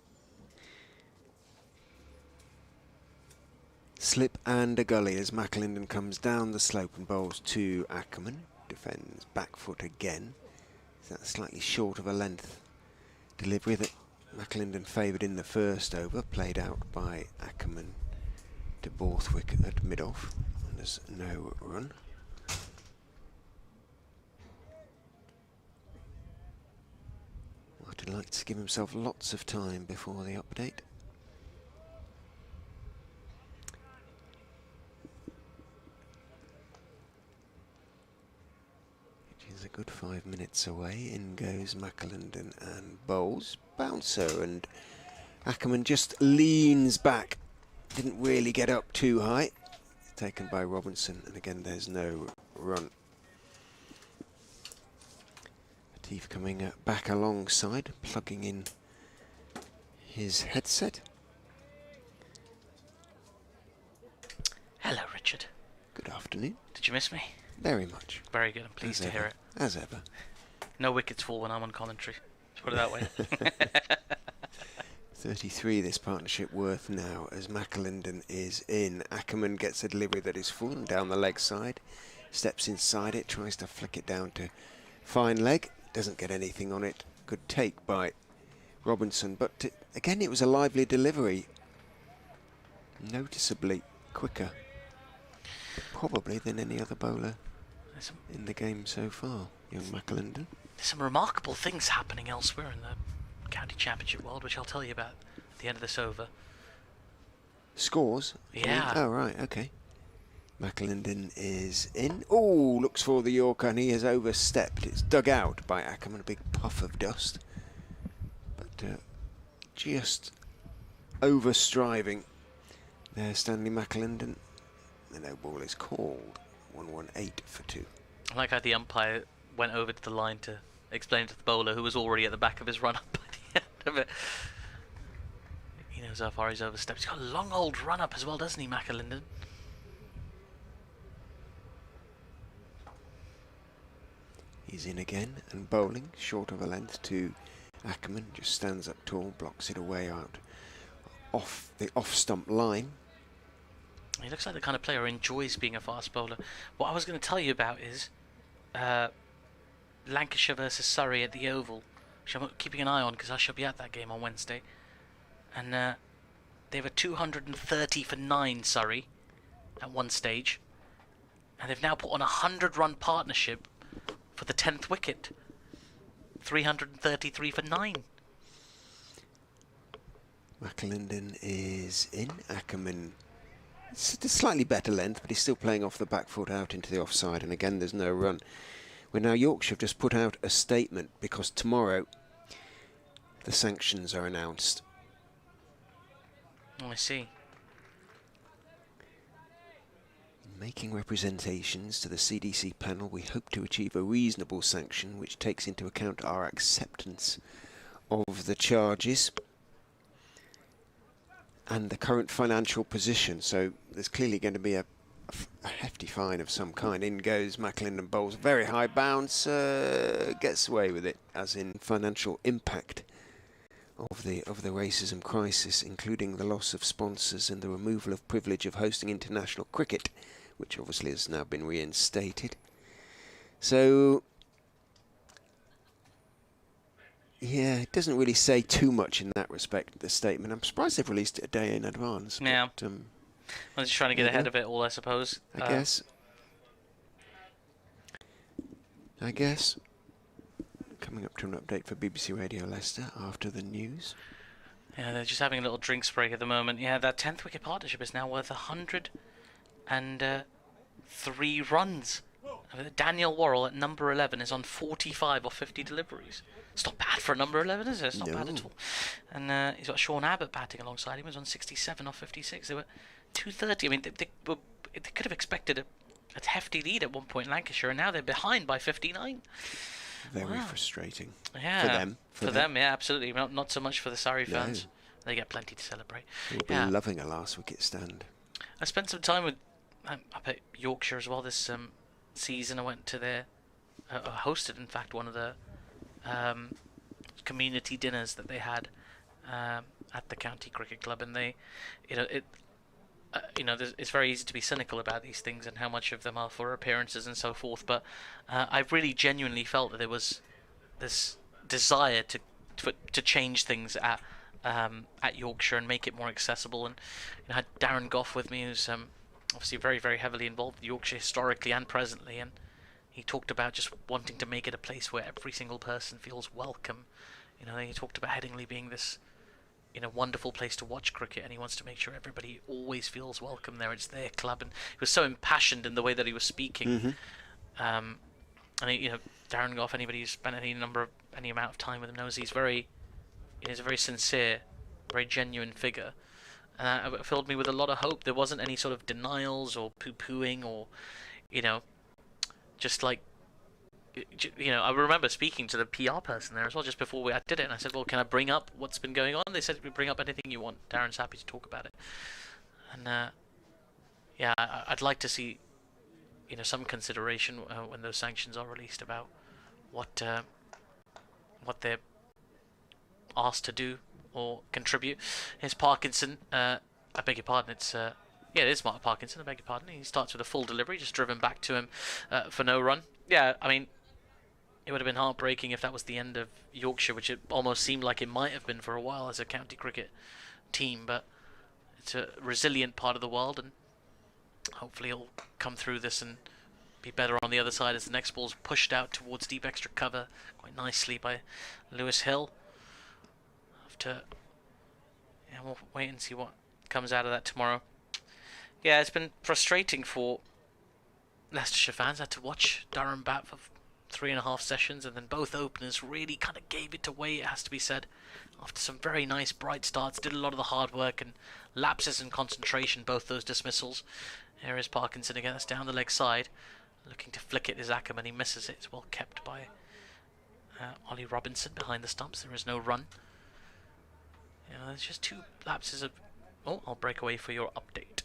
Slip and a gully as McAlinden comes down the slope and bowls to Ackerman. Defends back foot again. Is that slightly short of a length delivery that McAlinden favoured in the first over, played out by Ackerman to Borthwick at mid-off. And there's no run. Martin likes to give himself lots of time before the update. Which is a good 5 minutes away. In goes McAlinden and bowls. Bouncer, and Ackerman just leans back. Didn't really get up too high. Taken by Robinson, and again there's no run. Latif coming back alongside, plugging in his headset. Hello, Richard. Good afternoon. Did you miss me? Very much. Very good. I'm pleased to hear it. As ever. No wickets fall when I'm on commentary. Let's put it that way. 33 this partnership worth now as McAlinden is in. Ackerman gets a delivery that is full and down the leg side. Steps inside it, tries to flick it down to fine leg. Doesn't get anything on it. Good take by Robinson, but again it was a lively delivery. Noticeably quicker, probably, than any other bowler in the game so far, young McAlinden. There's some remarkable things happening elsewhere in the county championship world, which I'll tell you about at the end of this over. Scores? Yeah. Oh, right, okay. McAlinden is in. Oh, looks for the Yorker, and he has overstepped. It's dug out by Ackerman, a big puff of dust. But just over-striving there, Stanley McAlinden. The no ball is called. 118 for 2. I like how the umpire went over to the line to explain to the bowler, who was already at the back of his run-up by the end of it. He knows how far he's overstepped. He's got a long old run-up as well, doesn't he, McAlinden? He's in again and bowling, short of a length to Ackerman. Just stands up tall, blocks it away out off the off-stump line. He looks like the kind of player who enjoys being a fast bowler. What I was going to tell you about is Lancashire versus Surrey at the Oval, which I'm keeping an eye on because I shall be at that game on Wednesday. And they were 230 for 9, Surrey, at one stage. And they've now put on a 100-run partnership for the 10th wicket. 333 for 9. McAlinden is in. Ackerman, it's a slightly better length, but he's still playing off the back foot out into the offside, and again there's no run. Well, now Yorkshire have just put out a statement because tomorrow the sanctions are announced. Oh, I see. Making representations to the CDC panel, we hope to achieve a reasonable sanction which takes into account our acceptance of the charges and the current financial position. So there's clearly going to be a hefty fine of some kind. In goes McAlinden, bowls very high bounce, gets away with it, as in financial impact of the racism crisis, including the loss of sponsors and the removal of privilege of hosting international cricket, which obviously has now been reinstated. So yeah, it doesn't really say too much in that respect, the statement. I'm surprised they've released it a day in advance. Yeah. But, I'm just trying to get ahead of it all, I suppose. I guess. Coming up to an update for BBC Radio Leicester after the news. Yeah, they're just having a little drinks break at the moment. Yeah, that 10th wicket partnership is now worth 103 runs. Daniel Worrell at number 11 is on 45 or 50 deliveries. It's not bad for a number 11, is it? It's not bad at all. And he's got Sean Abbott batting alongside him. He was on 67 or 56. They were 230. I mean, they could have expected a hefty lead at one point in Lancashire, and now they're behind by 59. Very frustrating. Yeah, for them, yeah, absolutely. Not so much for the Surrey fans. No. They get plenty to celebrate. We'll be loving a last wicket stand. I spent some time with up at Yorkshire as well this season. I went to their hosted, in fact, one of the community dinners that they had at the county cricket club, and they, it's very easy to be cynical about these things and how much of them are for appearances and so forth. But I really genuinely felt that there was this desire to change things at Yorkshire and make it more accessible. And I had Darren Gough with me, who's obviously very, very heavily involved with Yorkshire historically and presently, and he talked about just wanting to make it a place where every single person feels welcome. He talked about Headingley being this wonderful place to watch cricket, and he wants to make sure everybody always feels welcome there. It's their club, and he was so impassioned in the way that he was speaking. And Darren Gough, anybody who's spent any amount of time with him knows he's a very sincere, very genuine figure. And it filled me with a lot of hope. There wasn't any sort of denials or poo-pooing or, just like, I remember speaking to the PR person there as well just before I did it, and I said, well, can I bring up what's been going on? They said, bring up anything you want. Darren's happy to talk about it. And, I'd like to see, some consideration when those sanctions are released about what they're asked to do or contribute. Here's Parkinson. I beg your pardon. It is Mark Parkinson. I beg your pardon. He starts with a full delivery, just driven back to him for no run. Yeah, I mean, it would have been heartbreaking if that was the end of Yorkshire, which it almost seemed like it might have been for a while as a county cricket team. But it's a resilient part of the world, and hopefully it'll come through this and be better on the other side as the next ball's pushed out towards deep extra cover quite nicely by Lewis Hill. We'll wait and see what comes out of that tomorrow. Yeah, it's been frustrating for Leicestershire fans. Had to watch Durham bat for 3.5 sessions, and then both openers really kind of gave it away, it has to be said. After some very nice bright starts, did a lot of the hard work, and lapses in concentration, both those dismissals. Here is Parkinson again, that's down the leg side, looking to flick it is Ackerman. He misses it. It's well kept by Ollie Robinson behind the stumps. There is no run. There's just 2 lapses of... Oh, I'll break away for your update.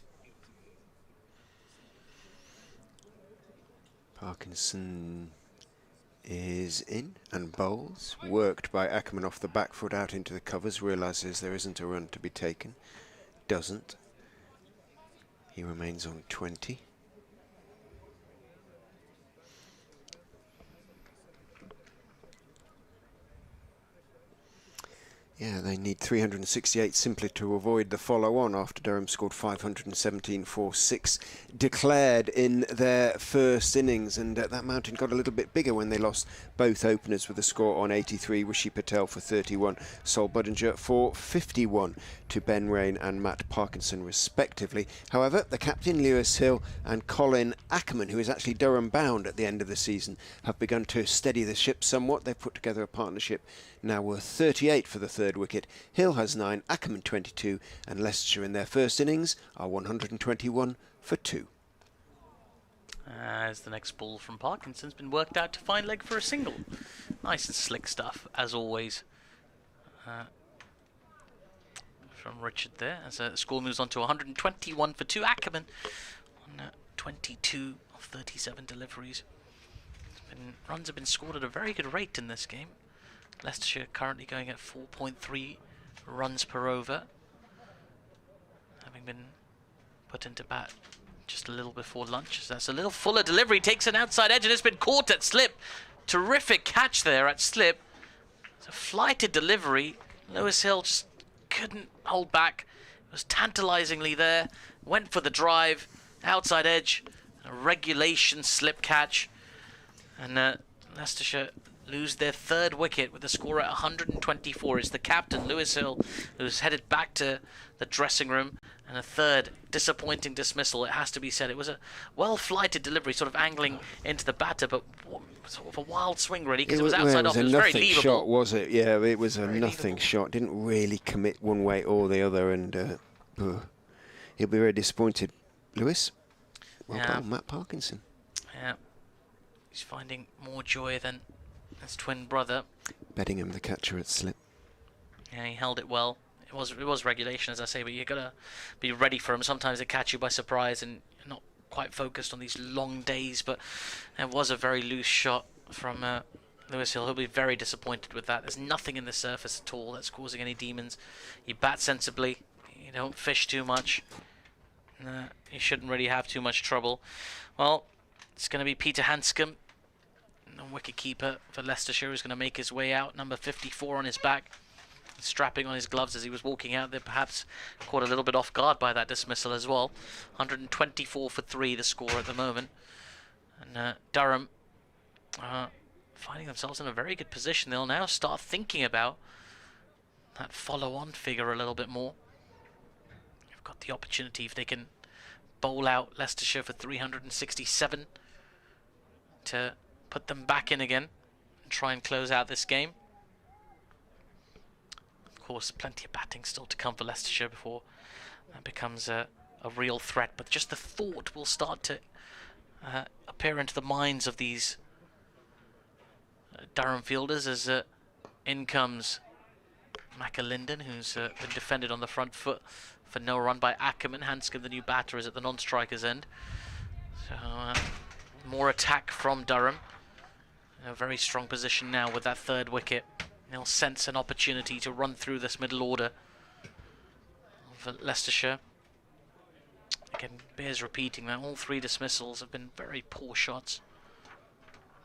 Parkinson is in and bowls. Worked by Ackerman off the back foot out into the covers. Realises there isn't a run to be taken. Doesn't. He remains on 20. Yeah, they need 368 simply to avoid the follow-on after Durham scored 517 for 6 declared in their first innings, and that mountain got a little bit bigger when they lost both openers with a score on 83, Rishi Patel for 31, Sol Budinger for 51 to Ben Rain and Matt Parkinson respectively. However, the captain Lewis Hill and Colin Ackerman, who is actually Durham bound at the end of the season, have begun to steady the ship somewhat. They've put together a partnership now worth 38 for the third wicket. Hill has 9, Ackerman 22, and Leicestershire in their first innings are 121 for 2. As the next ball from Parkinson's been worked out to fine leg for a single. Nice and slick stuff, as always. From Richard there, as the score moves on to 121 for 2. Ackerman on 22 of 37 deliveries. Runs have been scored at a very good rate in this game. Leicestershire currently going at 4.3 runs per over, having been put into bat just a little before lunch. So that's a little fuller delivery, takes an outside edge, and it's been caught at slip. Terrific catch there at slip. It's a flighted delivery. Lewis Hill just couldn't hold back. It was tantalizingly there. Went for the drive, outside edge, a regulation slip catch, and Leicestershire lose their third wicket with the score at 124. It's the captain, Lewis Hill, who's headed back to the dressing room, and a third disappointing dismissal, it has to be said. It was a well-flighted delivery, sort of angling into the batter, but sort of a wild swing, really, because it was outside off. It was very leavable. It was a nothing shot, was it? Yeah, it was a nothing shot. Didn't really commit one way or the other, and he'll be very disappointed. Lewis? Well done, Matt Parkinson. Yeah. He's finding more joy than his twin brother. Beddingham, the catcher at slip. Yeah, he held it well. It was regulation, as I say, but you gotta be ready for him. Sometimes they catch you by surprise, and you're not quite focused on these long days. But it was a very loose shot from Lewis Hill. He'll be very disappointed with that. There's nothing in the surface at all that's causing any demons. You bat sensibly. You don't fish too much. You shouldn't really have too much trouble. Well, it's going to be Peter Hanscom, the wicket-keeper for Leicestershire, who's going to make his way out. Number 54 on his back, strapping on his gloves as he was walking out there, perhaps caught a little bit off guard by that dismissal as well. 124 for 3, the score at the moment. And Durham finding themselves in a very good position. They'll now start thinking about that follow-on figure a little bit more. They've got the opportunity, if they can bowl out Leicestershire for 367, to put them back in again and try and close out this game. Of course, plenty of batting still to come for Leicestershire before that becomes a real threat, but just the thought will start to appear into the minds of these Durham fielders as in comes McAlinden, who's been defended on the front foot for no run by Ackerman. Hanscom, the new batter, is at the non-striker's end. So more attack from Durham. In a very strong position now with that third wicket. They'll sense an opportunity to run through this middle order for Leicestershire. Again, bears repeating that all 3 dismissals have been very poor shots.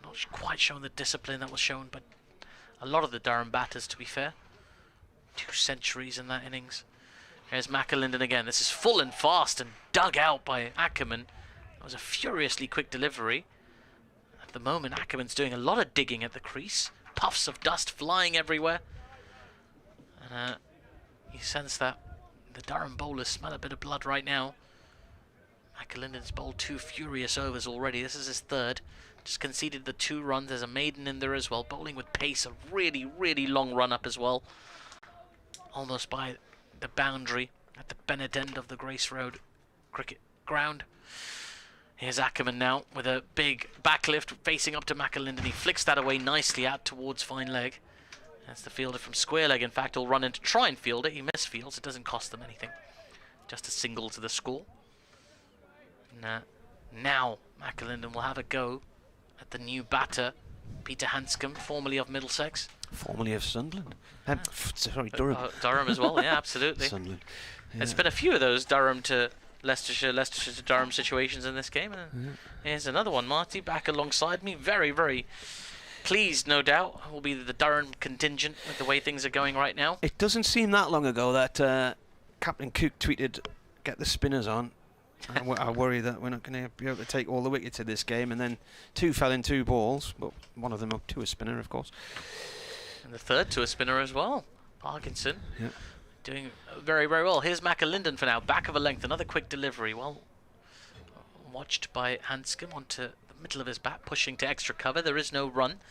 Not quite showing the discipline that was shown, but a lot of the Durham batters, to be fair. 2 centuries in that innings. Here's McAlinden again. This is full and fast and dug out by Ackerman. That was a furiously quick delivery. At the moment, Ackerman's doing a lot of digging at the crease. Puffs of dust flying everywhere. And you sense that the Durham bowlers smell a bit of blood right now. McAlinden's bowled 2 furious overs already. This is his third. Just conceded the 2 runs. There's a maiden in there as well. Bowling with pace. A really, really long run up as well. Almost by the boundary at the Bennett end of the Grace Road cricket ground. Here's Ackerman now with a big backlift facing up to McAlinden. He flicks that away nicely out towards fine leg. That's the fielder from square leg. In fact, he'll run in to try and field it. He misfields. It doesn't cost them anything. Just a single to the score. And, now McAlinden will have a go at the new batter, Peter Hanscom, formerly of Middlesex. Formerly of Sunderland. Sorry, Durham. Durham as well, yeah, absolutely. Sunderland. Yeah. There's been a few of those Durham to Leicestershire, Leicestershire to Durham situations in this game. Here's another one, Marty, back alongside me. Very, very pleased, no doubt, will be the Durham contingent with the way things are going right now. It doesn't seem that long ago that Captain Cook tweeted, "Get the spinners on." I worry that we're not going to be able to take all the wickets in this game, and then 2 fell in 2 balls, but one of them up to a spinner, of course. And the third to a spinner as well. Parkinson doing very, very well. Here's McAlinden for now, back of a length, another quick delivery. Well watched by Hanscom onto the middle of his bat, pushing to extra cover. There is no run.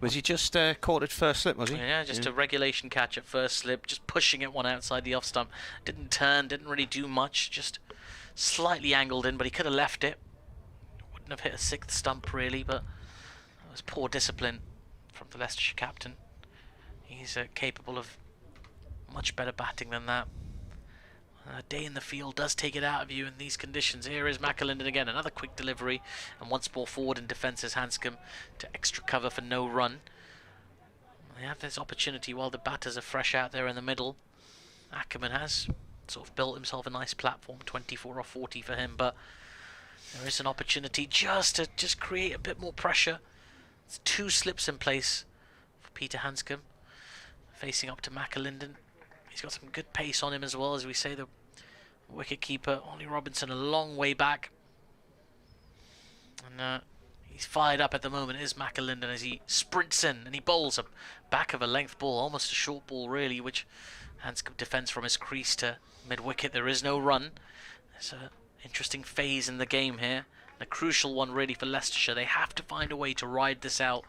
Was he just caught at first slip, was he? Yeah, just a regulation catch at first slip, just pushing it one outside the off stump. Didn't turn, didn't really do much, just slightly angled in, but he could have left it. Wouldn't have hit a 6th stump really, but it was poor discipline from the Leicestershire captain. He's capable of much better batting than that. A day in the field does take it out of you in these conditions. Here is McAlinden again, another quick delivery, and once more forward in defence is Hanscom to extra cover for no run. They have this opportunity while the batters are fresh out there in the middle. Ackerman has sort of built himself a nice platform, 24 or 40 for him, but there is an opportunity just to create a bit more pressure. It's 2 slips in place for Peter Hanscom, facing up to McAlinden. He's got some good pace on him as well, as we say, the wicket-keeper, Ollie Robinson, a long way back. And he's fired up at the moment, is McAlinden, as he sprints in and he bowls a back of a length ball, almost a short ball really, which Hanscom defends from his crease to mid-wicket. There is no run. There's an interesting phase in the game here, and a crucial one really for Leicestershire. They have to find a way to ride this out,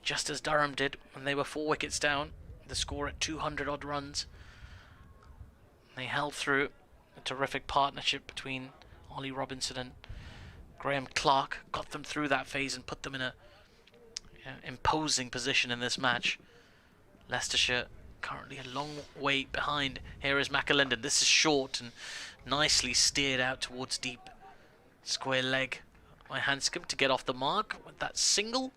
just as Durham did when they were 4 wickets down. The score at 200 odd runs. They held through. A terrific partnership between Ollie Robinson and Graham Clark got them through that phase and put them in a imposing position in this match. Leicestershire currently a long way behind. Here is McAlinden. This is short and nicely steered out towards deep square leg by Hanscom to get off the mark with that single,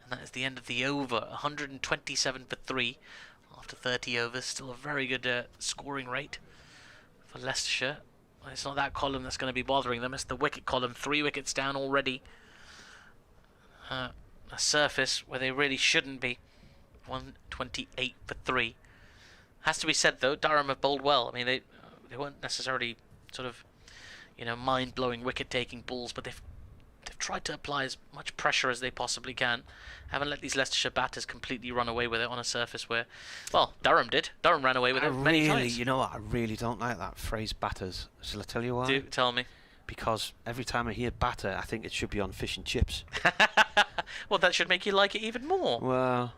and that is the end of the over. 127 for 3 after 30 overs. Still a very good scoring rate for Leicestershire. It's not that column that's going to be bothering them, it's the wicket column. 3 wickets down already. A surface where they really shouldn't be. 128 for 3. Has to be said though, Durham have bowled well. I mean, they weren't necessarily sort of, mind-blowing wicket-taking balls, but they've tried to apply as much pressure as they possibly can. Haven't let these Leicestershire batters completely run away with it on a surface where, well, Durham did. Durham ran away with it many times. You know what? I really don't like that phrase, batters. Shall I tell you why? Do tell me. Because every time I hear batter, I think it should be on fish and chips. Well, that should make you like it even more. Well,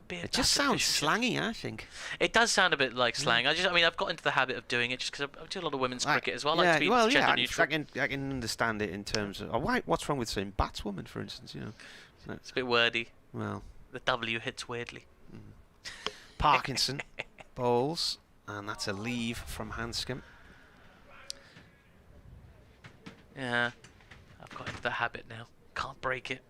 it just sounds slangy, I think. It does sound a bit like slang. I mean, I've got into the habit of doing it just because I do a lot of women's cricket as well. I like to be gender neutral. I can understand it in terms of what's wrong with saying batswoman, for instance. It's a bit wordy. Well, the W hits weirdly. Parkinson bowls, and that's a leave from Hanscom. Yeah, I've got into the habit now. Can't break it.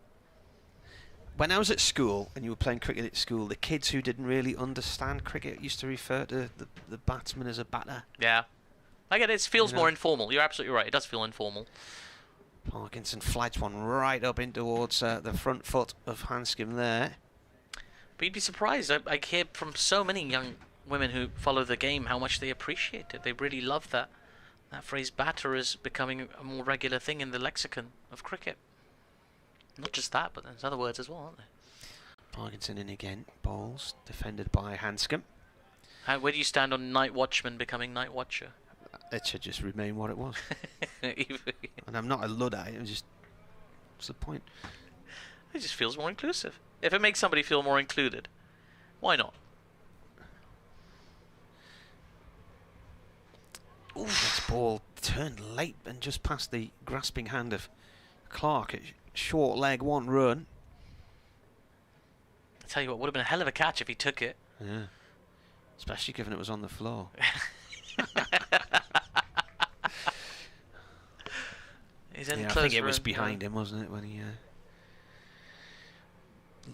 When I was at school and you were playing cricket at school, the kids who didn't really understand cricket used to refer to the batsman as a batter. Yeah. I get it. It feels more informal. You're absolutely right. It does feel informal. Parkinson flights one right up in towards the front foot of Hanscom there. But you'd be surprised. I hear from so many young women who follow the game how much they appreciate it. They really love that. That phrase batter is becoming a more regular thing in the lexicon of cricket. Not just that, but there's other words as well, aren't there? Parkinson in again, bowls, defended by Hanscom. Where do you stand on night watchman becoming night watcher? It should just remain what it was. And I'm not a Luddite, what's the point? It just feels more inclusive. If it makes somebody feel more included, why not? Oof. This ball turned late and just past the grasping hand of Clark. Short leg, 1 run. I tell you what, would have been a hell of a catch if he took it. Yeah. Especially given it was on the floor. He's in I think it was behind him, wasn't it, when he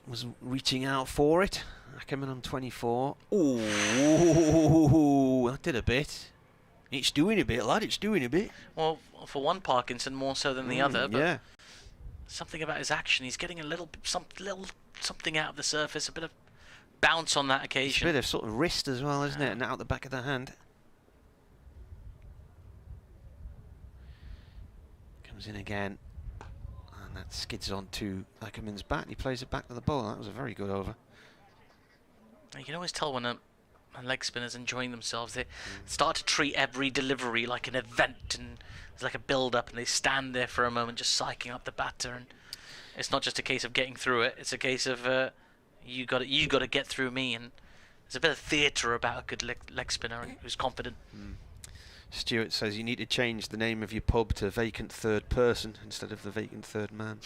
was reaching out for it. Ackerman on 24. Ooh, that did a bit. It's doing a bit, lad, it's doing a bit. Well, for one Parkinson, more so than the other. But yeah. something about his action. He's getting a little something out of the surface, a bit of bounce on that occasion. It's a bit of sort of wrist as well, isn't it? And out the back of the hand. Comes in again. And that skids on to Ackerman's bat. He plays it back to the bowler. That was a very good over. You can always tell when a leg spinner's enjoying themselves. They start to treat every delivery like an event, and there's like a build-up, and they stand there for a moment just psyching up the batter. And it's not just a case of getting through it. It's a case of you got to get through me. And there's a bit of theatre about a good leg spinner who's confident. Stuart says you need to change the name of your pub to Vacant Third Person instead of the Vacant Third Man.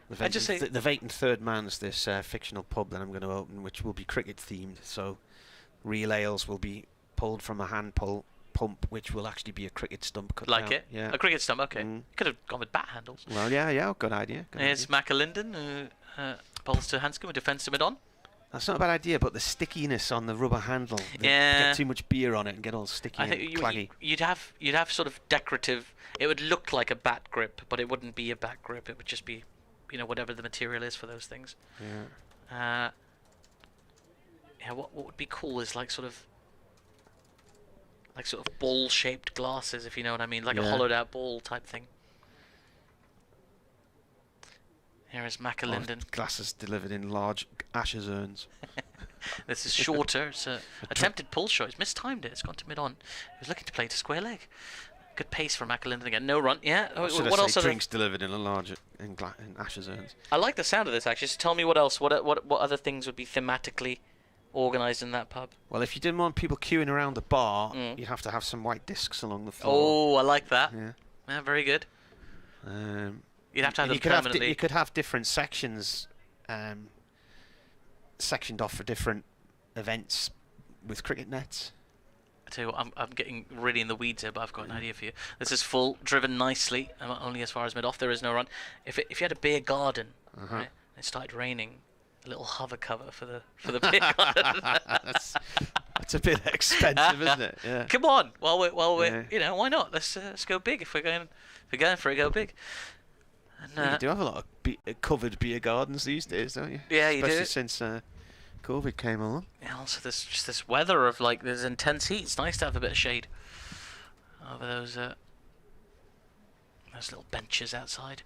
The Vacant Third Man's this fictional pub that I'm going to open, which will be cricket themed. So real ales will be pulled from a hand pump, which will actually be a cricket stump cut Like out. it? Yeah. A cricket stump, okay. Could have gone with bat handles. Well, yeah, good idea. Here's McAlinden, who bowls to Hanscom, who defends to mid-on. That's not a bad idea, but the stickiness on the rubber handle, yeah, get too much beer on it and get all sticky and claggy. You'd have sort of decorative. It would look like a bat grip, but it wouldn't be a bat grip. It would just be, whatever the material is for those things. Yeah. What would be cool is like sort of ball-shaped glasses, if you know what I mean, like a hollowed-out ball type thing. Here is McAlinden. Glasses delivered in large ashes urns. This is shorter. It's a attempted pull shot. He's mistimed it. It's gone to mid-on. He was looking to play to square leg. Good pace for McAlinden again. No run. Yeah. What else? Drinks delivered in a large in ashes urns. I like the sound of this actually. So tell me what else. What other things would be thematically organised in that pub? Well, if you didn't want people queuing around the bar, you'd have to have some white discs along the floor. Oh, I like that. Yeah, very good. You'd have to have them permanently. You could have different sections sectioned off for different events with cricket nets. I tell you what, I'm getting really in the weeds here, but I've got an idea for you. This is full, driven nicely, only as far as mid-off. There is no run. If you had a beer garden, right, and it started raining, a little hover cover for the beer garden. That's a bit expensive, isn't it? Yeah. Come on, while we're why not? Let's go big. If we're going for it, go big. And, you do have a lot of covered beer gardens these days, don't you? Yeah, you do. Especially since COVID came along. Yeah, also there's just this weather of there's intense heat. It's nice to have a bit of shade over those little benches outside.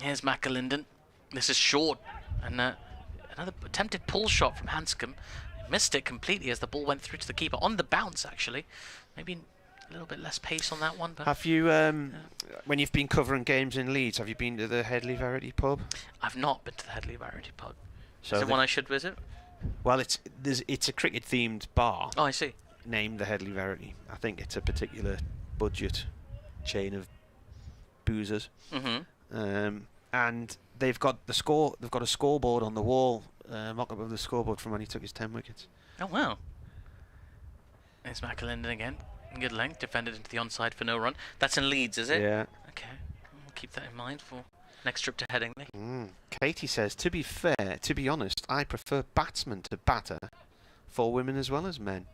Here's McAlinden. This is short, and another attempted pull shot from Hanscom. Missed it completely as the ball went through to the keeper on the bounce. Actually, maybe a little bit less pace on that one. But have you, when you've been covering games in Leeds, have you been to the Headley Verity pub? I've not been to the Headley Verity pub. So is it one I should visit? Well, it's a cricket-themed bar. Oh, I see. Named the Headley Verity. I think it's a particular budget chain of boozers. And they've got a scoreboard on the wall, mock-up of the scoreboard from when he took his 10 wickets. Oh wow! There's McAlinden again. Good length, defended into the onside for no run. That's in Leeds, is it? Yeah. Okay, we'll keep that in mind for next trip to Headingley. Katie says, to be honest, I prefer batsmen to batter, for women as well as men.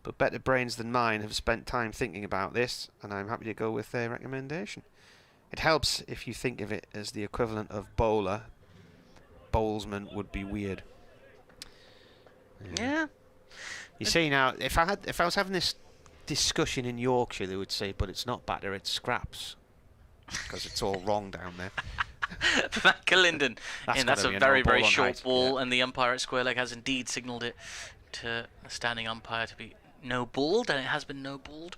But better brains than mine have spent time thinking about this, and I'm happy to go with their recommendation. It helps if you think of it as the equivalent of bowler. Bowlsman would be weird. Yeah. You see now, if I was having this discussion in Yorkshire, they would say, but it's not batter, it's scraps, because it's all wrong down there. McAlinden, that's a very, very short ball, yeah. And the umpire at square leg has indeed signalled it to the standing umpire to be no balled, and it has been no balled.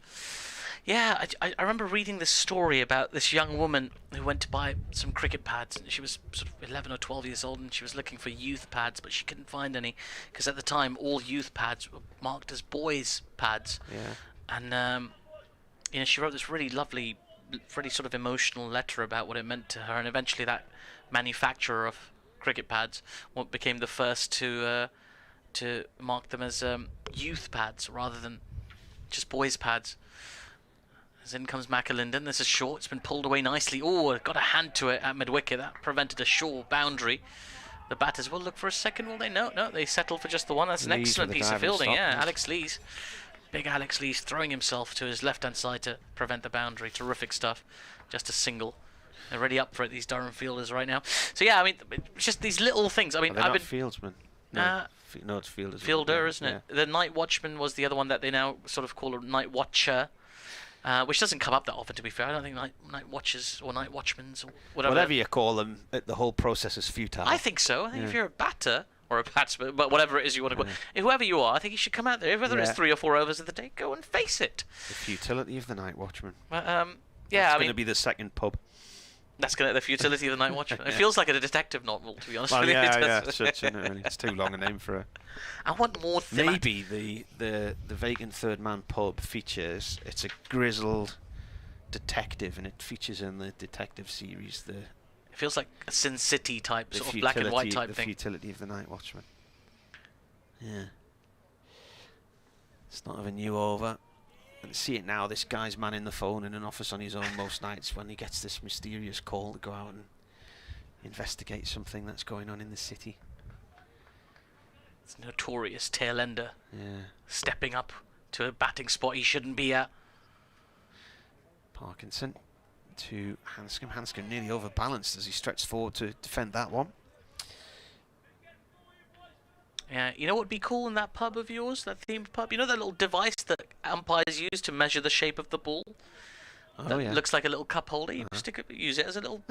Yeah, I remember reading this story about this young woman who went to buy some cricket pads. She was sort of 11 or 12 years old, and she was looking for youth pads, but she couldn't find any, because at the time all youth pads were marked as boys' pads. Yeah. And she wrote this really lovely, really sort of emotional letter about what it meant to her, and eventually that manufacturer of cricket pads became the first to mark them as youth pads rather than just boys' pads. As in comes McAlinden. This is short. It's been pulled away nicely. Oh, got a hand to it at mid-wicket. That prevented a short boundary. The batters will look for a second, will they? No, they settled for just the one. That's an excellent piece of fielding. Yeah, Alex Lees. Big Alex Lees throwing himself to his left-hand side to prevent the boundary. Terrific stuff. Just a single. They're already up for it, these Durham fielders right now. So yeah, I mean, it's just these little things. I mean, I've been fieldsmen. No, no, it's fielders. Fielder, isn't it? The night watchman was the other one that they now sort of call a night watcher, which doesn't come up that often, to be fair. I don't think night watchers or night watchmans or whatever you call them, the whole process is futile. I think so. I think if you're a batter or a batsman, but whatever it is you want to call it, whoever you are, I think you should come out there. Whether it's 3 or 4 overs of the day, go and face it. The futility of the night watchman. Yeah, it's going to be the second pub. That's the futility of the night watchman. It feels like a detective novel, to be honest with you. Yeah, it's too long a name for a... I want more Maybe the vacant third man pub features... It's a grizzled detective, and it features in the detective series. It feels like a Sin City type, sort of black and white type thing. The futility of the night watchman. Yeah. Start of a new over. And see it now, this guy's manning the phone in an office on his own most nights when he gets this mysterious call to go out and investigate something that's going on in the city. It's a notorious tail ender. Yeah. Stepping up to a batting spot he shouldn't be at. Parkinson to Hanscom. Hanscom nearly overbalanced as he stretched forward to defend that one. Yeah, you know what would be cool in that pub of yours, that themed pub? You know that little device that umpires use to measure the shape of the ball? That looks like a little cup holder. You use it as a little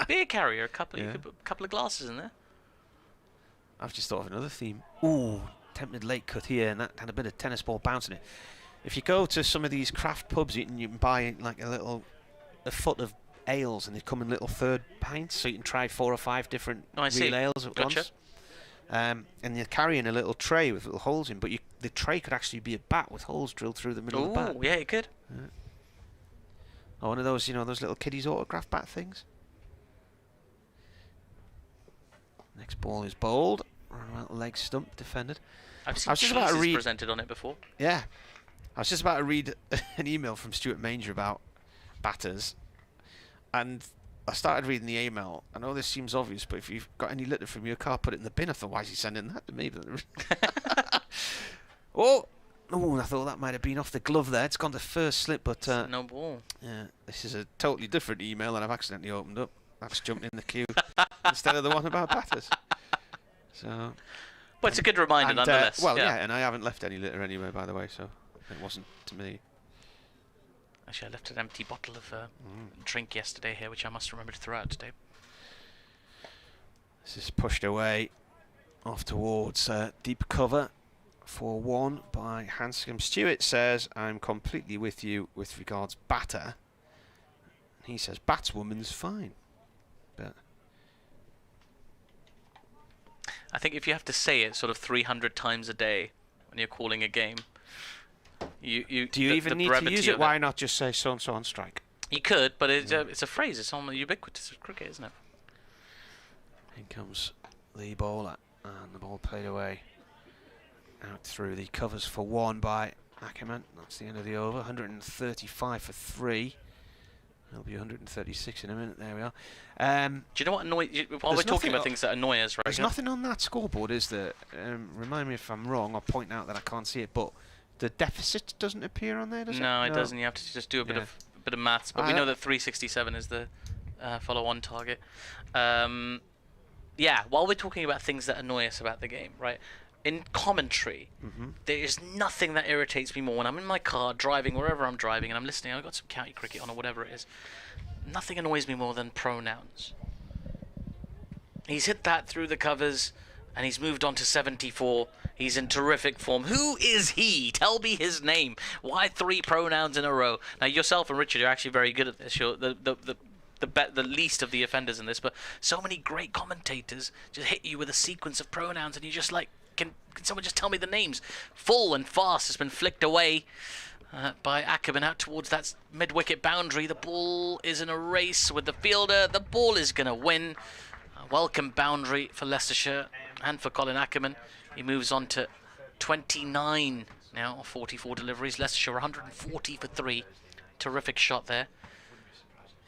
beer carrier. You could put a couple of glasses in there. I've just thought of another theme. Ooh, tempted late cut here, and that had a bit of tennis ball bounce in it. If you go to some of these craft pubs, you can buy like a foot of ales, and they come in little third pints, so you can try 4 or 5 different real ales at once. And you're carrying a little tray with little holes in, but the tray could actually be a bat with holes drilled through the middle of the bat. Oh, yeah, it could. Yeah. Oh, one of those, those little kiddies autograph bat things. Next ball is bowled. Leg stump defended. I've seen cheeses presented on it before. Yeah. I was just about to read an email from Stuart Manger about batters, and I started reading the email. I know this seems obvious, but if you've got any litter from your car, put it in the bin. I thought, why is he sending that to me? Oh, I thought that might have been off the glove there. It's gone to first slip, but... no ball. Yeah, this is a totally different email that I've accidentally opened up. That's jumped in the queue instead of the one about batters. So... But it's a good reminder, nonetheless. Well, yeah, and I haven't left any litter anywhere, by the way, so it wasn't to me. Actually, I left an empty bottle of drink yesterday here, which I must remember to throw out today. This is pushed away off towards deep cover for 1 by Hanscom. Stewart says, I'm completely with you with regards batter. He says, batswoman's fine. But I think if you have to say it sort of 300 times a day when you're calling a game, do you even need to use it? Why not just say so-and-so on strike? You could, but it's a phrase. It's on the ubiquitous of cricket, isn't it? In comes the bowler, and the ball played away out through the covers for 1 by Ackerman. That's the end of the over. 135 for 3. There'll be 136 in a minute. There we are. Do you know what annoys you? While we're talking about things that annoy us, right? There's nothing on that scoreboard, is there? Remind me if I'm wrong, or point out that I can't see it, but the deficit doesn't appear on there, does it? No, it doesn't. You have to just do a bit of maths. But we know that 367 is the follow-on target. Yeah, while we're talking about things that annoy us about the game, right? In commentary, there is nothing that irritates me more when I'm in my car driving wherever I'm driving and I'm listening. I've got some county cricket on or whatever it is. Nothing annoys me more than pronouns. He's hit that through the covers and he's moved on to 74. He's in terrific form. Who is he? Tell me his name. Why 3 pronouns in a row? Now yourself and Richard are actually very good at this. You're the least of the offenders in this, but so many great commentators just hit you with a sequence of pronouns and you just like, can someone just tell me the names? Full and fast has been flicked away by Ackerman out towards that mid-wicket boundary. The ball is in a race with the fielder. The ball is going to win. A welcome boundary for Leicestershire and for Colin Ackerman. He moves on to 29 now, 44 deliveries. Leicestershire 140 for 3. Terrific shot there.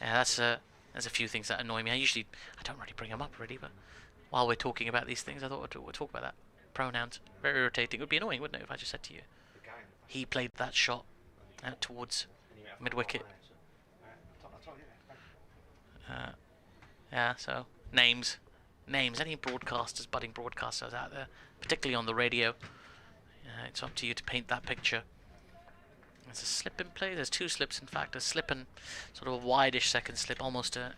Yeah, there's a few things that annoy me. I don't really bring them up really, but while we're talking about these things, I thought we'd talk about that. Pronouns, very irritating. It would be annoying, wouldn't it, if I just said to you, he played that shot out towards mid-wicket. Yeah, so names. Any broadcasters, budding broadcasters out there, particularly on the radio. It's up to you to paint that picture. There's a slip in play. There's 2 slips, in fact. A slip and sort of a wide-ish second slip, almost in a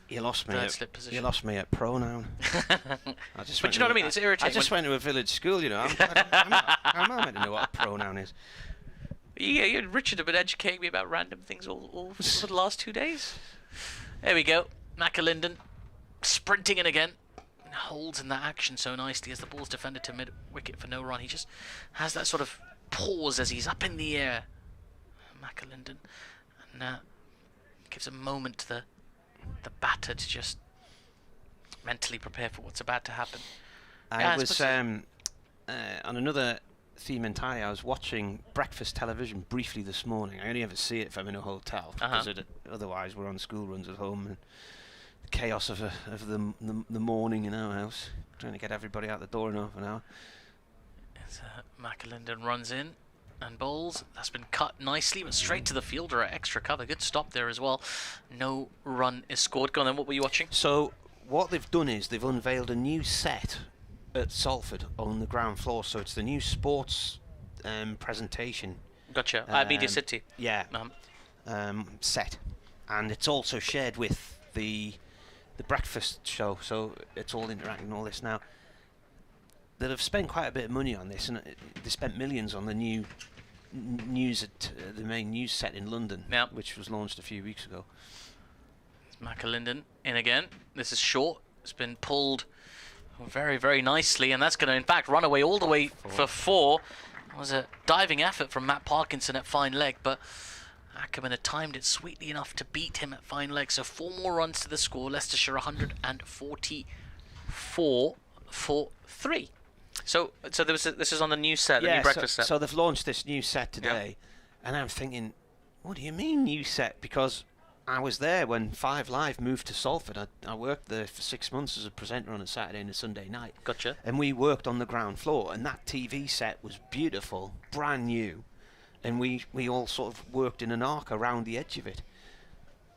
You lost me. third slip position. You lost me at pronoun. But you know what I mean? It's irritating. I just went to a village school, you know. How am I meant to know what a pronoun is? Yeah, you and Richard have been educating me about random things all for the last 2 days. There we go. McAlinden sprinting in again. And holds in that action so nicely as the ball's defended to mid-wicket for no run. He just has that sort of pause as he's up in the air. McAlinden. And gives a moment to the batter to just mentally prepare for what's about to happen. I was on another theme entirely. I was watching breakfast television briefly this morning. I only ever see it if I'm in a hotel, because otherwise we're on school runs at home and the chaos of the morning in our house, trying to get everybody out the door in half an hour. As McAlinden runs in and bowls. That's been cut nicely, but straight to the fielder at extra cover. Good stop there as well. No run is scored. Go on then, what were you watching? So what they've done is they've unveiled a new set at Salford on the ground floor. So it's the new sports presentation. Gotcha. At Media City. Yeah. Set. And it's also shared with the breakfast show. So it's all interacting and all this now. They'll have spent quite a bit of money on this, and they spent millions on the new news at the main news set in London, which was launched a few weeks ago. McAlinden in again. This is short. It's been pulled very, very nicely, and that's going to, in fact, run away all the way for 4. It was a diving effort from Matt Parkinson at fine leg, but Ackerman had timed it sweetly enough to beat him at fine leg. So 4 more runs to the score. Leicestershire 144 for 3. So there was this is on the new set, the new breakfast set. So they've launched this new set today, and I'm thinking, what do you mean new set? Because I was there when 5 Live moved to Salford. I worked there for 6 months as a presenter on a Saturday and a Sunday night. Gotcha. And we worked on the ground floor, and that TV set was beautiful, brand new, and we all sort of worked in an arc around the edge of it.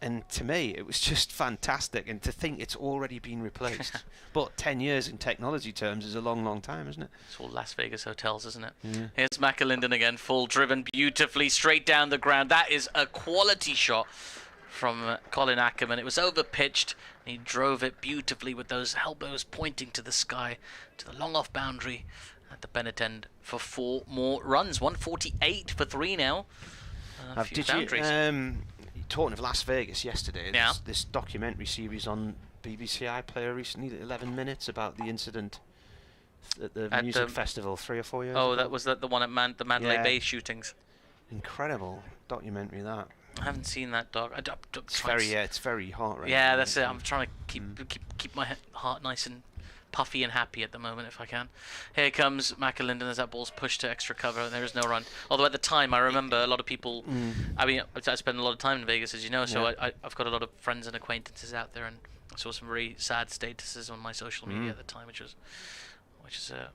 And to me, it was just fantastic. And to think it's already been replaced. But 10 years in technology terms is a long, long time, isn't it? It's all Las Vegas hotels, isn't it? Yeah. Here's McAlinden again, full driven beautifully straight down the ground. That is a quality shot from Colin Ackerman. It was over pitched. And he drove it beautifully with those elbows pointing to the sky, to the long off boundary at the Bennett end for 4 more runs. 148 for 3 now. Did you? Talking of Las Vegas yesterday, this documentary series on BBC iPlayer recently, 11 minutes, about the incident at the music festival 3 or 4 years ago. Oh, that was the one at the Mandalay Bay shootings. Incredible documentary, that. I haven't seen that, dog. It's very heart-wrenching. Yeah, that's it. I'm trying to keep my heart nice and puffy and happy at the moment if I can. Here comes McAlinden as that ball's pushed to extra cover. There is no run. Although at the time I remember a lot of people. I mean, I spent a lot of time in Vegas, as you know, so I've got a lot of friends and acquaintances out there, and I saw some very sad statuses on my social media at the time, which is a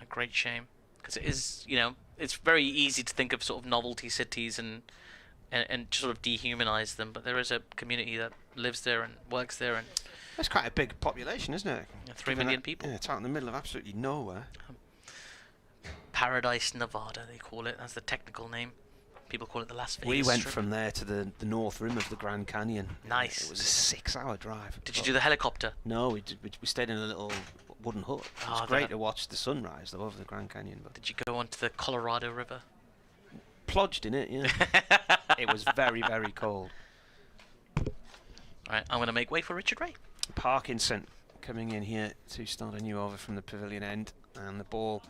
great shame, because it is, you know, it's very easy to think of sort of novelty cities and sort of dehumanize them, but there is a community that lives there and works there, and that's quite a big population, isn't it? 3 million people. Yeah, it's out in the middle of absolutely nowhere. Paradise, Nevada, they call it. That's the technical name. People call it the Las Vegas We went Strip. from there to the north rim of the Grand Canyon. Nice. It was a 6-hour drive. Did you do the helicopter? No, we stayed in a little wooden hut. It was great to watch the sunrise though over the Grand Canyon. But did you go onto the Colorado River? Plodged in it, yeah. It was very, very cold. Alright, I'm going to make way for Richard Ray. Parkinson coming in here to start a new over from the pavilion end, and the ball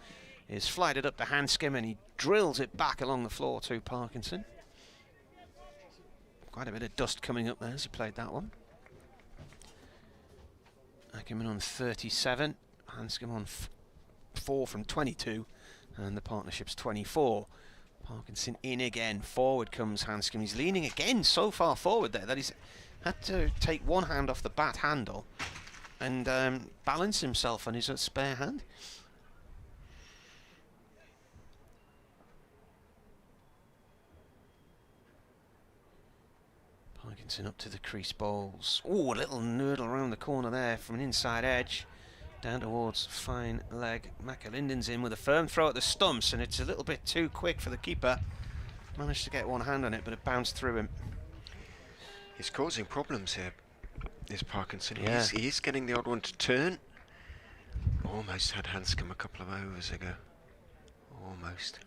is flighted up the handscomb, and he drills it back along the floor to Parkinson. Quite a bit of dust coming up there as he played that one. Ackerman on 37, Hanscom on 4 from 22, and the partnership's 24. Parkinson in again, forward comes Hanscom. He's leaning again so far forward there that he's had to take one hand off the bat handle and balance himself on his spare hand. Parkinson up to the crease bowls. Oh, a little nurdle around the corner there from an inside edge. Down towards fine leg. McAlinden's in with a firm throw at the stumps, and it's a little bit too quick for the keeper. Managed to get one hand on it, but it bounced through him. He's causing problems here, is Parkinson. Yeah. He is getting the odd one to turn. Almost had Hanscom a couple of overs ago. Almost.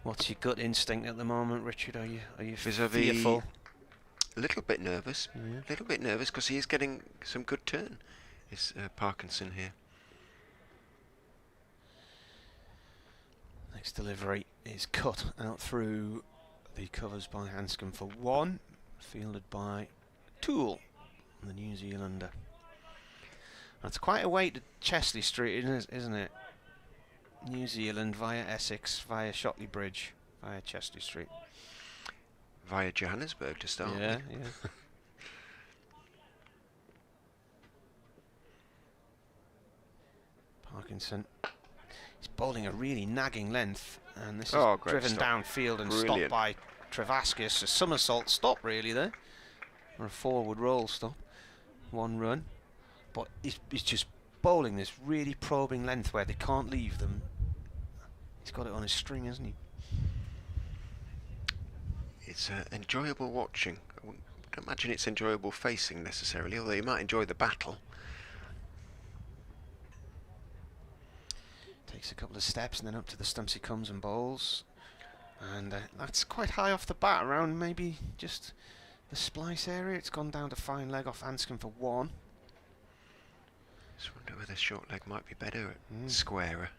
What's your gut instinct at the moment, Richard? Are you Vis-a-vis, fearful? a little bit nervous. Yeah. A little bit nervous because he is getting some good turn. Is Parkinson here? Next delivery is cut out through the covers by Hanscom for one, fielded by Toole, the New Zealander. That's quite a way to Chesley Street, isn't it? New Zealand via Essex, via Shotley Bridge, via Chesley Street. Via Johannesburg to start Yeah, with. yeah. Parkinson. He's bowling a really nagging length, and this is driven downfield and stopped by Travaskis. A somersault stop really there, or a forward roll stop. 1 run, but he's just bowling this really probing length where they can't leave them. He's got it on his string, hasn't he? It's enjoyable watching. I don't imagine it's enjoyable facing necessarily, although you might enjoy the battle. Takes a couple of steps and then up to the stumps he comes and bowls. And that's quite high off the bat, around maybe just the splice area. It's gone down to fine leg off Hanscom for 1. Just wonder whether short leg might be better at squarer.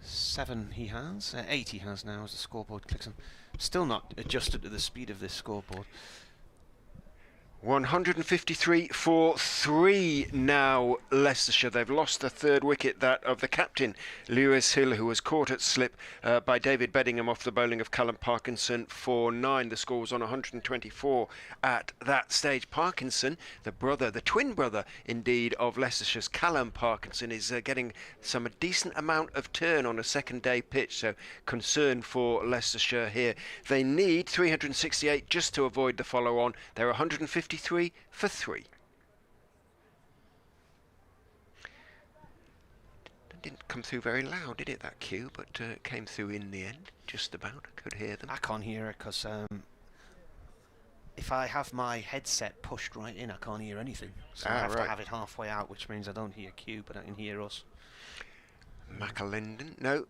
7 he has, 8 he has now as the scoreboard clicks him. Still not adjusted to the speed of this scoreboard. 153 for 3 now, Leicestershire. They've lost the 3rd wicket, that of the captain, Lewis Hill, who was caught at slip by David Beddingham off the bowling of Callum Parkinson for 9. The score was on 124 at that stage. Parkinson, the twin brother, indeed, of Leicestershire's Callum Parkinson, is getting a decent amount of turn on a second-day pitch, so concern for Leicestershire here. They need 368 just to avoid the follow-on. They're 153 for 3. That didn't come through very loud, did it, that cue? But it came through in the end, just about. I could hear them. I can't hear it because if I have my headset pushed right in, I can't hear anything. So I have to have it halfway out, which means I don't hear cue, but I can hear us. McAlinden, no.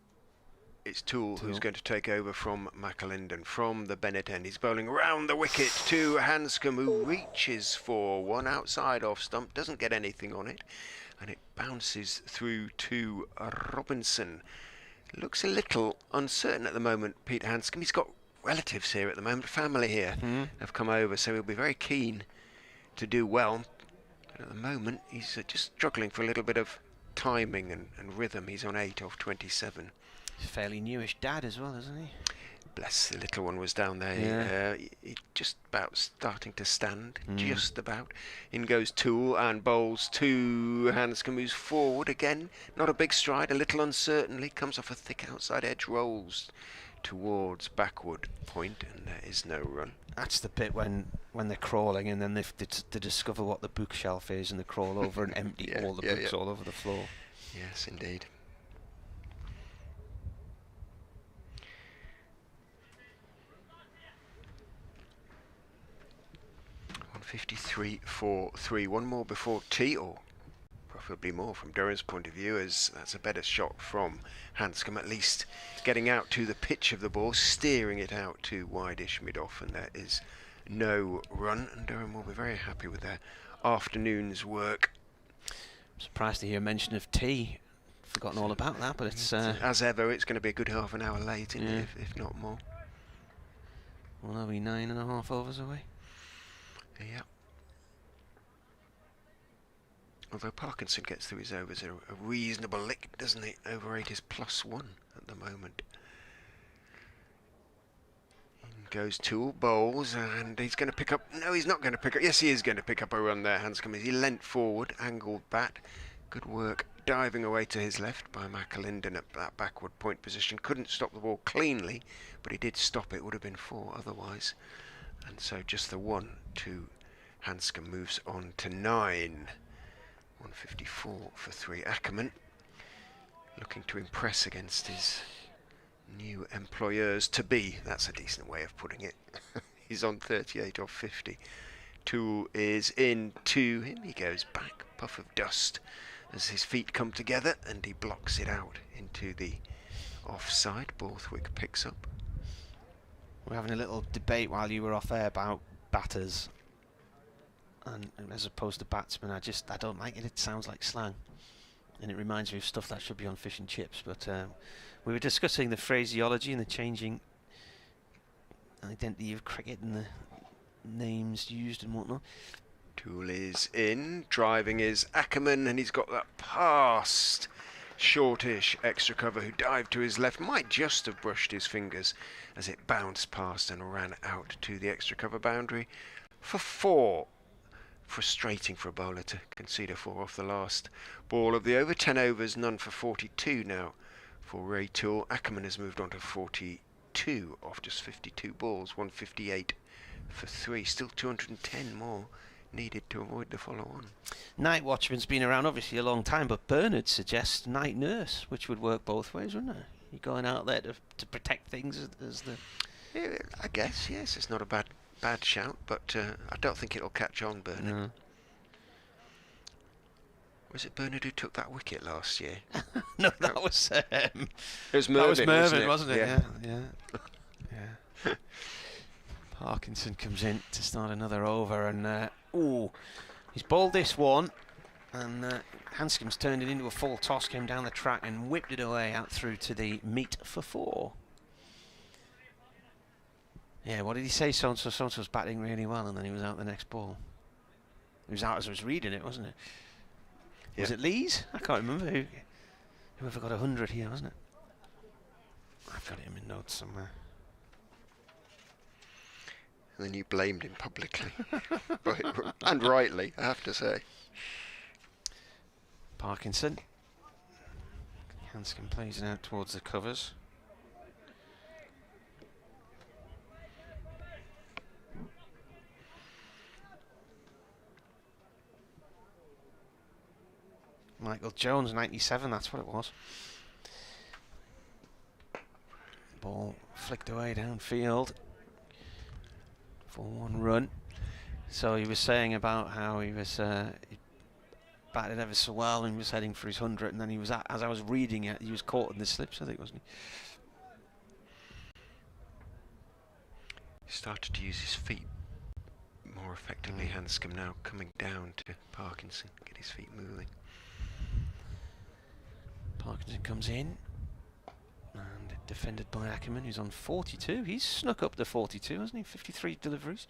It's Toole who's going to take over from McAlinden from the Bennett end. He's bowling round the wicket to Hanscom, who reaches for 1 outside off stump, doesn't get anything on it, and it bounces through to Robinson. Looks a little uncertain at the moment, Peter Hanscom. He's got relatives here at the moment, family here have come over, so he'll be very keen to do well. But at the moment, he's just struggling for a little bit of timing and rhythm. He's on 8 off 27. He's a fairly newish dad as well, isn't he? Bless, the little one was down there. He just about starting to stand, just about. In goes Toole and bowls to Hanscom, who's forward again. Not a big stride, a little uncertainly. Comes off a thick outside edge, rolls towards backward point, and there is no run. That's the bit when they're crawling and then they discover what the bookshelf is and they crawl over and empty all the books all over the floor. Yes, indeed. 153 for 3. 1 more before tea, or preferably more from Durham's point of view, as that's a better shot from Hanscom, at least getting out to the pitch of the ball, steering it out to wide-ish mid-off, and there is no run, and Durham will be very happy with their afternoon's work. I'm surprised to hear mention of tea. Forgotten all about that, but it's as ever, it's going to be a good half an hour late, isn't it, if not more. Well, are we 9.5 overs away? Yeah. Although Parkinson gets through his overs a reasonable lick, doesn't he? Over 8 is +1 at the moment. In goes Toole, bowls, and he's going to pick up... No, he's not going to pick up... Yes, he is going to pick up a run there, Hanscom. He leant forward, angled bat. Good work, diving away to his left by McAlinden at that backward point position. Couldn't stop the ball cleanly, but he did stop it. Would have been 4 otherwise. And so just the 1 to Hanscom moves on to 9. 154 for 3. Ackerman looking to impress against his new employers to be. That's a decent way of putting it. He's on 38 off 50. 2 is in to him. He goes back, puff of dust as his feet come together, and he blocks it out into the offside. Borthwick picks up. We're having a little debate while you were off air about batters, and as opposed to batsmen. I don't like it. It sounds like slang, and it reminds me of stuff that should be on fish and chips. But we were discussing the phraseology and the changing identity of cricket and the names used and whatnot. Toole is in, driving is Ackerman, and he's got that past shortish extra cover who dived to his left, might just have brushed his fingers as it bounced past and ran out to the extra cover boundary for 4. Frustrating for a bowler to concede a 4 off the last ball of the over. 10 overs, none for 42 now for Ray Toole. Ackerman has moved on to 42 off just 52 balls, 158 for 3. Still 210 more needed to avoid the follow-on. Night watchman's been around obviously a long time, but Bernard suggests night nurse, which would work both ways, wouldn't it? You're going out there to protect things as the... Yeah, I guess, yes, it's not a bad shout, but I don't think it'll catch on, Bernard. No. Was it Bernard who took that wicket last year? No, that was it was Mervyn, wasn't it? Yeah. Yeah. Parkinson comes in to start another over, and he's bowled this one, and Hanscom's turned it into a full toss, came down the track and whipped it away out through to the meet for 4. Yeah, what did he say? So-and-so was batting really well, and then he was out the next ball. He was out as I was reading it, wasn't it? Yeah. Was it Lees? I can't remember. Whoever got 100 here, wasn't it? I've got him in notes somewhere. And then you blamed him publicly. And rightly, I have to say. Parkinson. Hanscom plays it out towards the covers. Michael Jones, 97, that's what it was. Ball flicked away downfield for 1 run. So he was saying about how he was he batted ever so well and he was heading for his 100, and then he was as I was reading it, he was caught in the slips, I think, wasn't he? He started to use his feet more effectively. Hanscom now coming down to Parkinson, get his feet moving. Parkinson comes in and defended by Ackerman, who's on 42. He's snuck up to 42, hasn't he? 53 deliveries.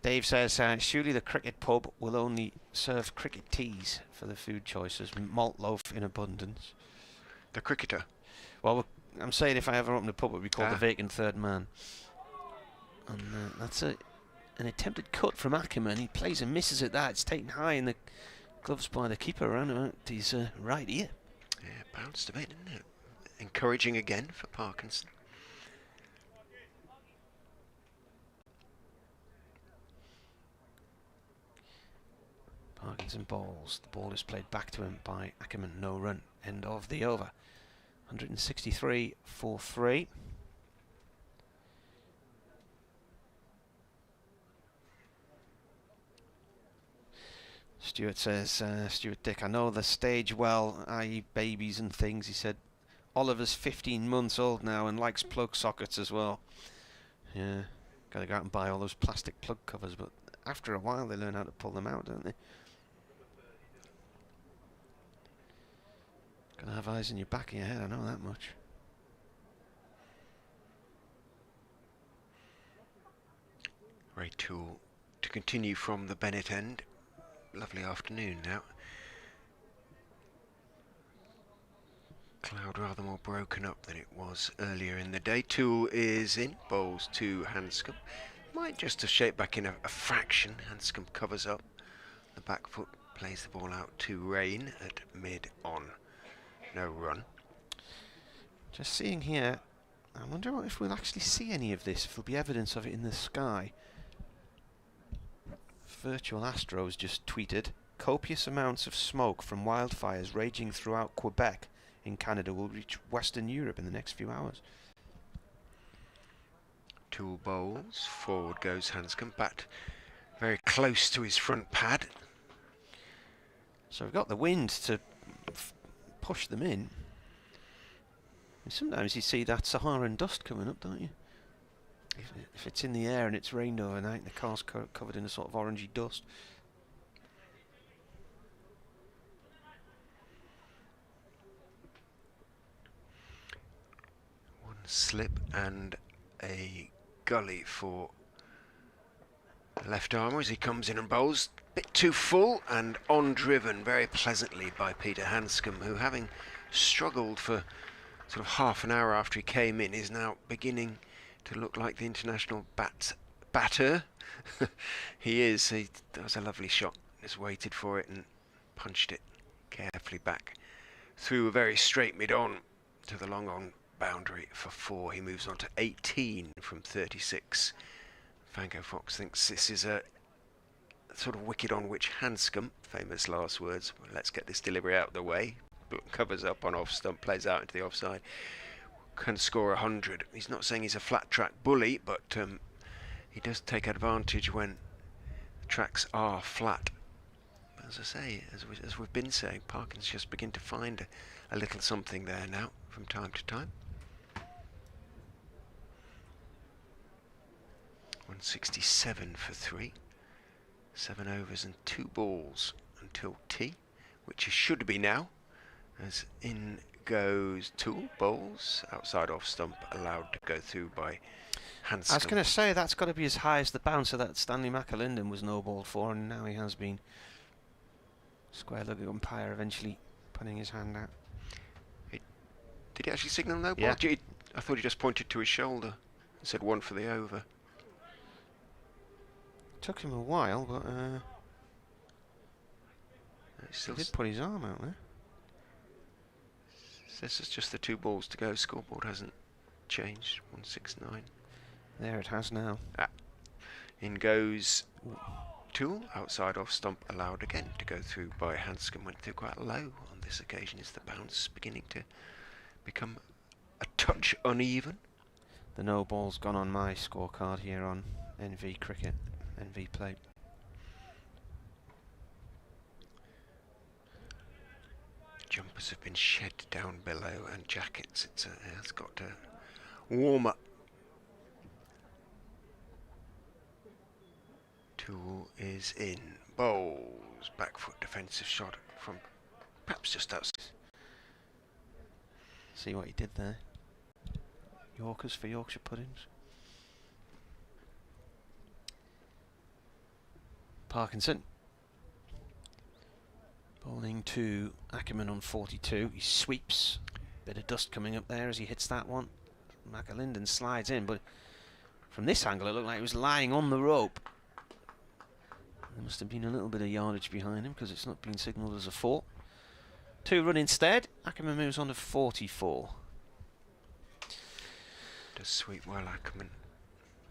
Dave says, surely the cricket pub will only serve cricket teas for the food choices, malt loaf in abundance. The cricketer? Well, I'm saying if I ever open a pub, it would be called the Vacant Third Man. And that's an attempted cut from Ackerman. He plays and misses at that. It's taken high in the gloves by the keeper around about his right ear. Yeah, bounced a bit, didn't it? Encouraging again for Parkinson. Parkinson bowls. The ball is played back to him by Ackerman. No run. End of the over. 163 for 3. Stuart says, Stuart Dick, I know the stage well, i.e. babies and things. He said, Oliver's 15 months old now and likes plug sockets as well. Yeah, got to go out and buy all those plastic plug covers, but after a while they learn how to pull them out, don't they? Got to have eyes in your back of your head, I know that much. Ray Toole to continue from the Bennett end. Lovely afternoon now. Cloud rather more broken up than it was earlier in the day. Toole is in, bowls to Hanscom. Might just have shaped back in a fraction. Hanscom covers up. The back foot plays the ball out to Rain at mid-on. No run. Just seeing here, I wonder if we'll actually see any of this, if there'll be evidence of it in the sky. Virtual Astros just tweeted, copious amounts of smoke from wildfires raging throughout Quebec in Canada will reach Western Europe in the next few hours. 2 bowls, forward goes Hanscom, bat very close to his front pad. So we've got the wind to push them in. And sometimes you see that Saharan dust coming up, don't you? If it's in the air and it's rained overnight, the car's covered in a sort of orangey dust. One slip and a gully for the left armour as he comes in and bowls. Bit too full and on driven very pleasantly by Peter Hanscom, who, having struggled for sort of half an hour after he came in, is now beginning to look like the international batter. He is. That was a lovely shot. Just waited for it and punched it carefully back through a very straight mid-on to the long-on boundary for 4. He moves on to 18 from 36. Fango Fox thinks this is a sort of wicket on which Hanscom, famous last words, well, let's get this delivery out of the way, covers up on off stump, plays out into the offside, can score 100. He's not saying he's a flat track bully, but he does take advantage when the tracks are flat. As I say, as we've been saying, Parkins just begin to find a little something there now from time to time. 167 for 3. 7 overs and 2 balls until tea, which it should be now, as in goes 2 balls, outside off stump, allowed to go through by Hanscom. I was going to say, that's got to be as high as the bouncer that Stanley McAlinden was no-balled for, and now he has been. Square-legged umpire eventually putting his hand out. Did he actually signal no ball? Yeah. I thought he just pointed to his shoulder and said 1 for the over. Took him a while, but He did put his arm out there. This is just the 2 balls to go. Scoreboard hasn't changed. 169. There it has now. In goes 2. Outside off stump, allowed again to go through by Hanscom. Went through quite low on this occasion. Is the bounce beginning to become a touch uneven? The no ball's gone on my scorecard here on NV Cricket, NV Play. Jumpers have been shed down below and jackets. It's got to warm up. 2 is in. Bowls. Back foot defensive shot from perhaps just outside. See what he did there. Yorkers for Yorkshire puddings. Parkinson. Bowling to Ackerman on 42. He sweeps. Bit of dust coming up there as he hits that one. McAlinden slides in, but from this angle it looked like he was lying on the rope. There must have been a little bit of yardage behind him because it's not been signalled as a 4. 2 run instead. Ackerman moves on to 44. Does sweep well, Ackerman.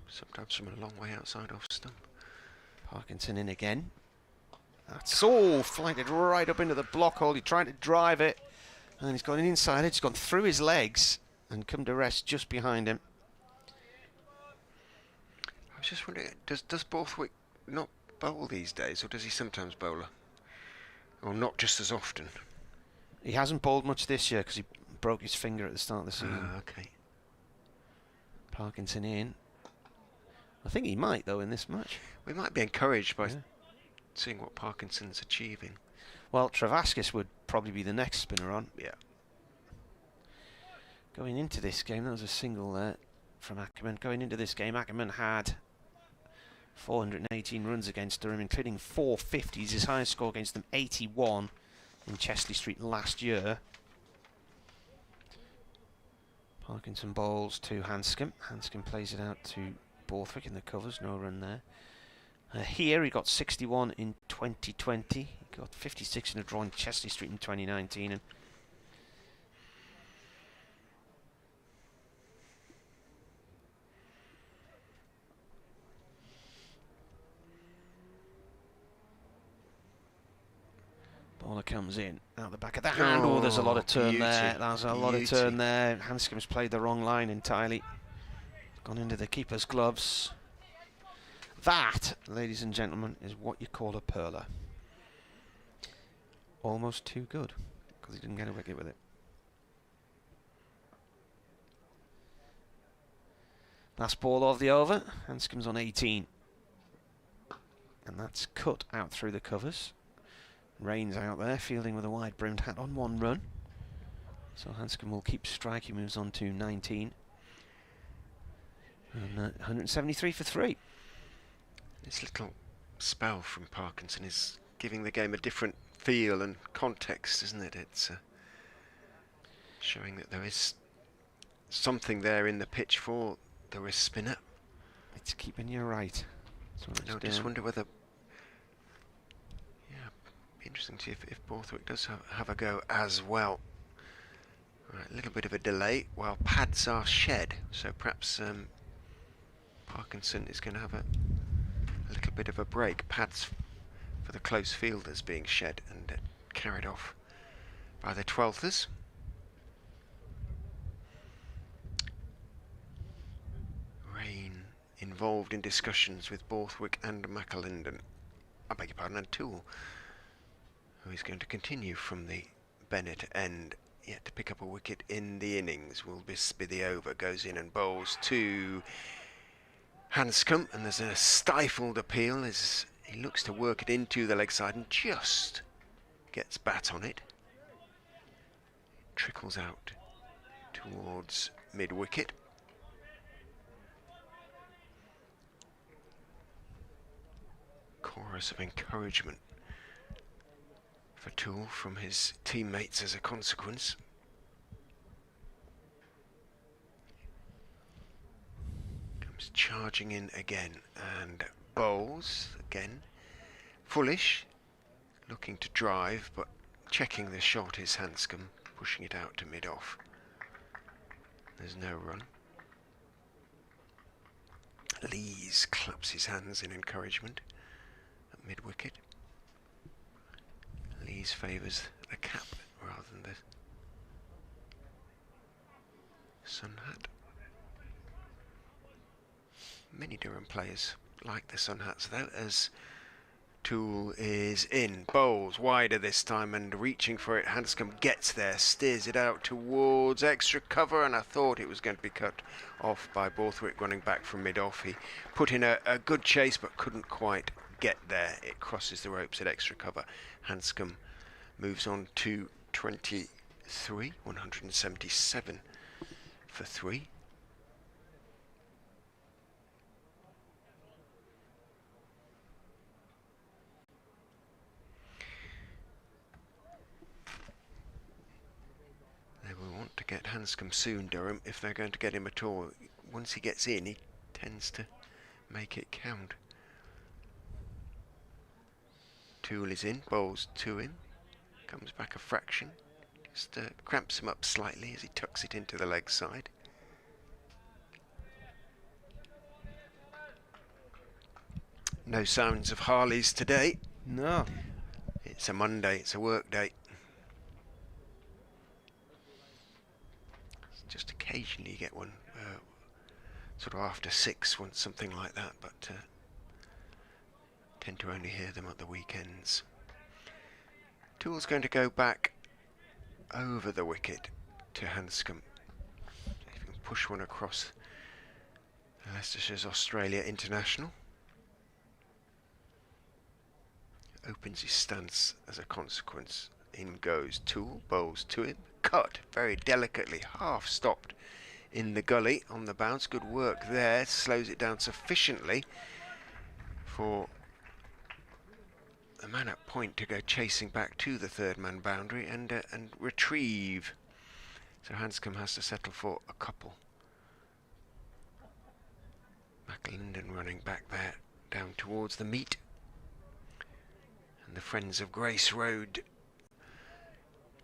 Sometimes from a long way outside off stump. Parkinson in again. That's all flighted right up into the block hole. He tried to drive it, and he's gone inside it. He's gone through his legs and come to rest just behind him. I was just wondering, does Borthwick not bowl these days, or does he sometimes bowl? Or not just as often? He hasn't bowled much this year because he broke his finger at the start of the season. Okay. Parkinson in. I think he might, though, in this match. We might be encouraged by seeing what Parkinson's achieving. Well, Travaskis would probably be the next spinner on. Yeah. Going into this game, that was a single there from Ackerman. Going into this game, Ackerman had 418 runs against Durham, including 450s. His highest score against them, 81 in Chesley Street last year. Parkinson bowls to Hanscom. Hanscom plays it out to Borthwick in the covers. No run there. Here he got 61 in 2020. He got 56 in a draw in Chesley Street in 2019. And bowler comes in out the back of the hand. Oh, there's a lot of turn there. There's a lot of turn there. Hanscom's played the wrong line entirely. Gone into the keeper's gloves. That, ladies and gentlemen, is what you call a perler. Almost too good, because he didn't get a wicket with it. Last ball of the over. Hanscom's on 18. And that's cut out through the covers. Rain's out there, fielding with a wide-brimmed hat on 1 run. So Hanscom will keep strike. He moves on to 19. And 173 for 3. This little spell from Parkinson is giving the game a different feel and context, isn't it? It's showing that there is something there in the pitch for the wrist spinner. It's keeping you right. I just wonder whether... be interesting to see if Borthwick does have a go as well. Right, a little bit of a delay while pads are shed, so perhaps Parkinson is going to have a little bit of a break. Pads for the close fielders being shed and carried off by the 12thers. Rain involved in discussions with Borthwick and McAlinden. I beg your pardon, and Toole, who is going to continue from the Bennett end, yet to pick up a wicket in the innings. Will this be the over? Goes in and bowls to Hanscom, and there's a stifled appeal as he looks to work it into the leg side and just gets bat on it. Trickles out towards mid-wicket. Chorus of encouragement for Toole from his teammates as a consequence. Comes charging in again and bowls again. Foolish, looking to drive, but checking the shot is Hanscom, pushing it out to mid-off. There's no run. Lees claps his hands in encouragement at mid-wicket. Lees favours the cap rather than the sun hat. Many Durham players like the sun hats though, as Toole is in, bowls wider this time and reaching for it. Hanscom gets there, steers it out towards extra cover, and I thought it was going to be cut off by Borthwick running back from mid-off. He put in a good chase but couldn't quite get there. It crosses the ropes at extra cover. Hanscom moves on to 23, 177 for 3. They will want to get Hanscom soon, Durham, if they're going to get him at all. Once he gets in, he tends to make it count. Toole is in, bowls to him, comes back a fraction, just cramps him up slightly as he tucks it into the leg side. No sounds of Harleys today. No. It's a Monday, it's a work day. Just occasionally you get one, sort of after 6, once something like that, but tend to only hear them at the weekends. Toole's going to go back over the wicket to Hanscom. If he can push one across Leicestershire's Australia international. Opens his stance as a consequence. In goes Toole, bowls to him. Cut very delicately, half stopped in the gully on the bounce. Good work there. Slows it down sufficiently for the man at point to go chasing back to the third man boundary and retrieve. So Hanscom has to settle for a couple. McAlinden running back there down towards the meet. And the Friends of Grace Road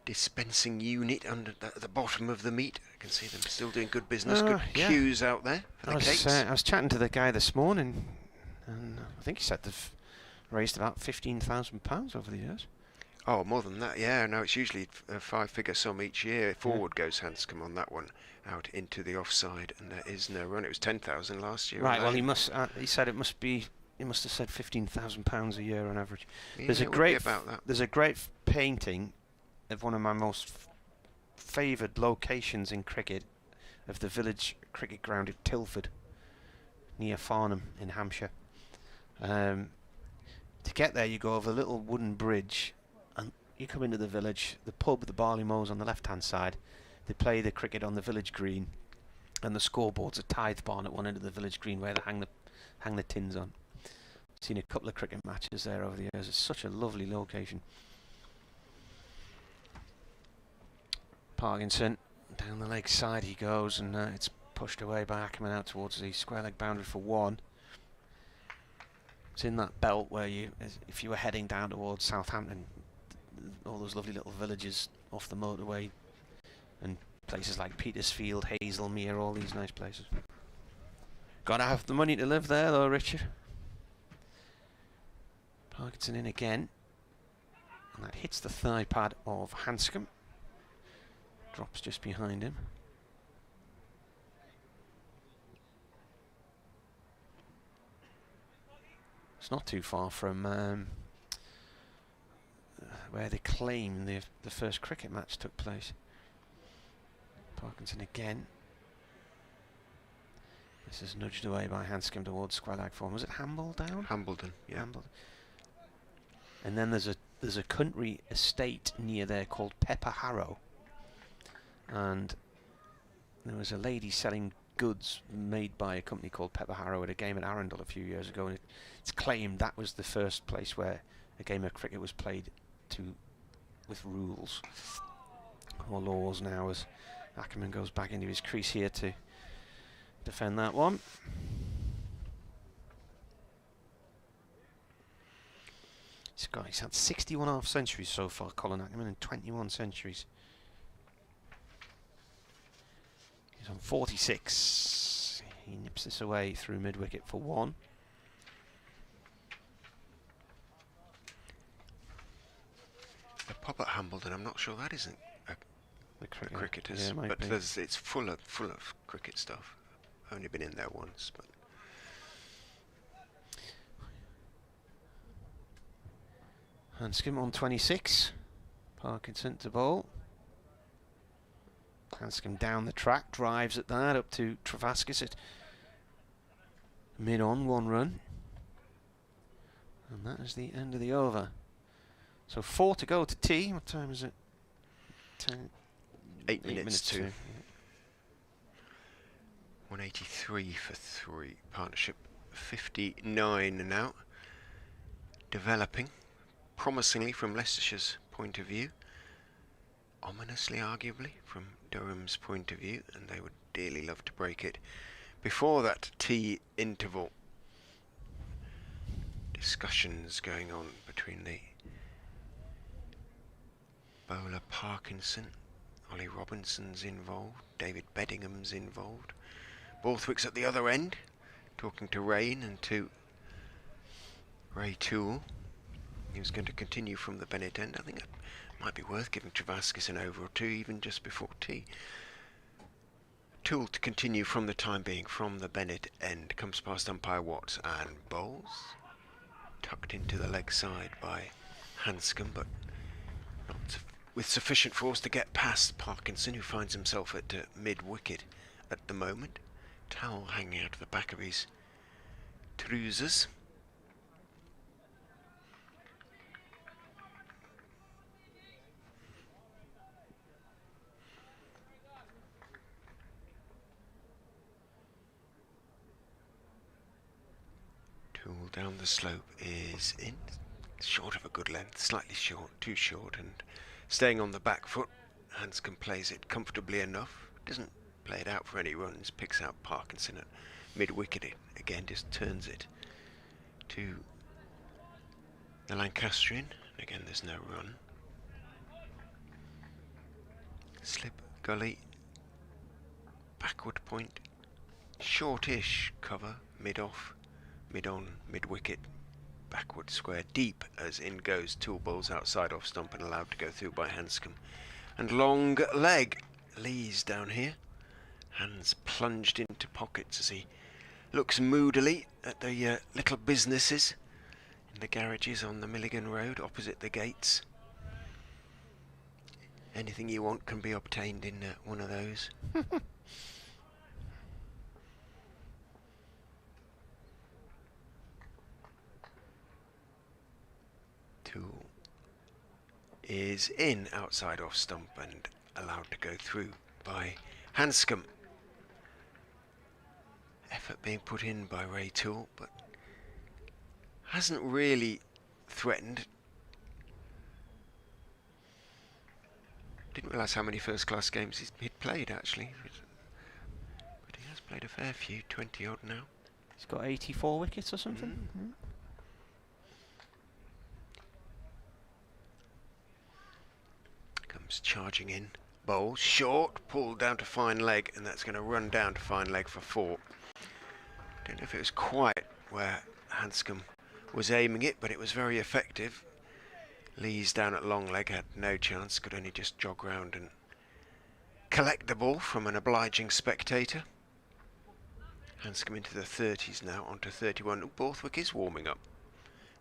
dispensing unit under the bottom of the meet. I can see them still doing good business. Good queues out there for the cakes. I was chatting to the guy this morning, and I think he said they've raised about £15,000 over the years. Oh, more than that, yeah. No, it's usually a five-figure sum each year. Forward goes Hanscom on that one, out into the offside, and there is no run. It was 10,000 last year. Right. Well, he must. He said it must be. He must have said £15,000 a year on average. Yeah, there's a it would be great. about that. There's a great painting of one of my most favoured locations in cricket, of the village cricket ground at Tilford, near Farnham in Hampshire. To get there, you go over a little wooden bridge, and you come into the village. The pub, the Barley Mows, on the left-hand side. They play the cricket on the village green, and the scoreboard's a tithe barn at one end of the village green where they hang the tins on. Seen a couple of cricket matches there over the years. It's such a lovely location. Parkinson, down the leg side he goes, and it's pushed away by Ackerman out towards the square leg boundary for one. It's in that belt where if you were heading down towards Southampton, all those lovely little villages off the motorway, and places like Petersfield, Hazelmere, all these nice places. Gotta have the money to live there though, Richard. Parkinson in again, and that hits the thigh pad of Hanscom. Drops just behind him. It's not too far from where they claim the first cricket match took place. Parkinson again. This is nudged away by Hanscom towards square leg form. Was it Hambledon? Hambledon, yeah. Hambledon. And then there's a country estate near there called Pepper Harrow. And there was a lady selling goods made by a company called Pepper Harrow at a game at Arundel a few years ago, and it's claimed that was the first place where a game of cricket was played with rules or laws. Now, as Ackerman goes back into his crease here to defend that one. He's had 61 half centuries so far, Colin Ackerman, in 21 centuries. He's on 46. He nips this away through mid-wicket for one. The pub at Hambledon, I'm not sure that isn't a cricketers, yeah, but it's full of cricket stuff. I've only been in there once, but. Hanscom on 26. Parkinson to bowl. Hanscom down the track, drives at that, up to Travaskis at mid-on, one run. And that is the end of the over. So 4 to go to tea. What time is it? 8 minutes to. Yeah. 183 for 3. Partnership 59 now. Developing promisingly from Leicestershire's point of view. Ominously, arguably, from Durham's point of view, and they would dearly love to break it before that tea interval. Discussions going on between the bowler Parkinson, Ollie Robinson's involved, David Beddingham's involved, Borthwick's at the other end, talking to Rain and to Ray Toole. He was going to continue from the Bennett end. I think it might be worth giving Travaskis an over or two, even just before tea. Toole to continue from the time being from the Bennett end. Comes past umpire Watts and bowls. Tucked into the leg side by Hanscom, but not with sufficient force to get past Parkinson, who finds himself at mid-wicket at the moment. Towel hanging out of the back of his trousers. Tool down the slope is in, short of a good length, slightly short, too short, and staying on the back foot. Hanscom plays it comfortably enough, doesn't play it out for any runs, picks out Parkinson at mid-wicket, again just turns it to the Lancastrian, and again there's no run. Slip, gully, backward point, shortish cover, mid-off, mid-on, mid-wicket, backward square deep as in goes. Tool balls outside off stump and allowed to go through by Hanscom. And long leg. Lee's down here. Hands plunged into pockets as he looks moodily at the little businesses in the garages on the Milligan Road opposite the gates. Anything you want can be obtained in one of those. Tool is in outside off stump and allowed to go through by Hanscom. Effort being put in by Ray Toole, but hasn't really threatened. Didn't realise how many first-class games he'd played, actually. But he has played a fair few, 20-odd now. He's got 84 wickets or something. Comes charging in. Bowl, short, pulled down to fine leg, and that's going to run down to fine leg for 4. Don't know if it was quite where Hanscom was aiming it, but it was very effective. Lee's down at long leg, had no chance, could only just jog round and collect the ball from an obliging spectator. Hanscom into the 30s now, onto 31. Borthwick is warming up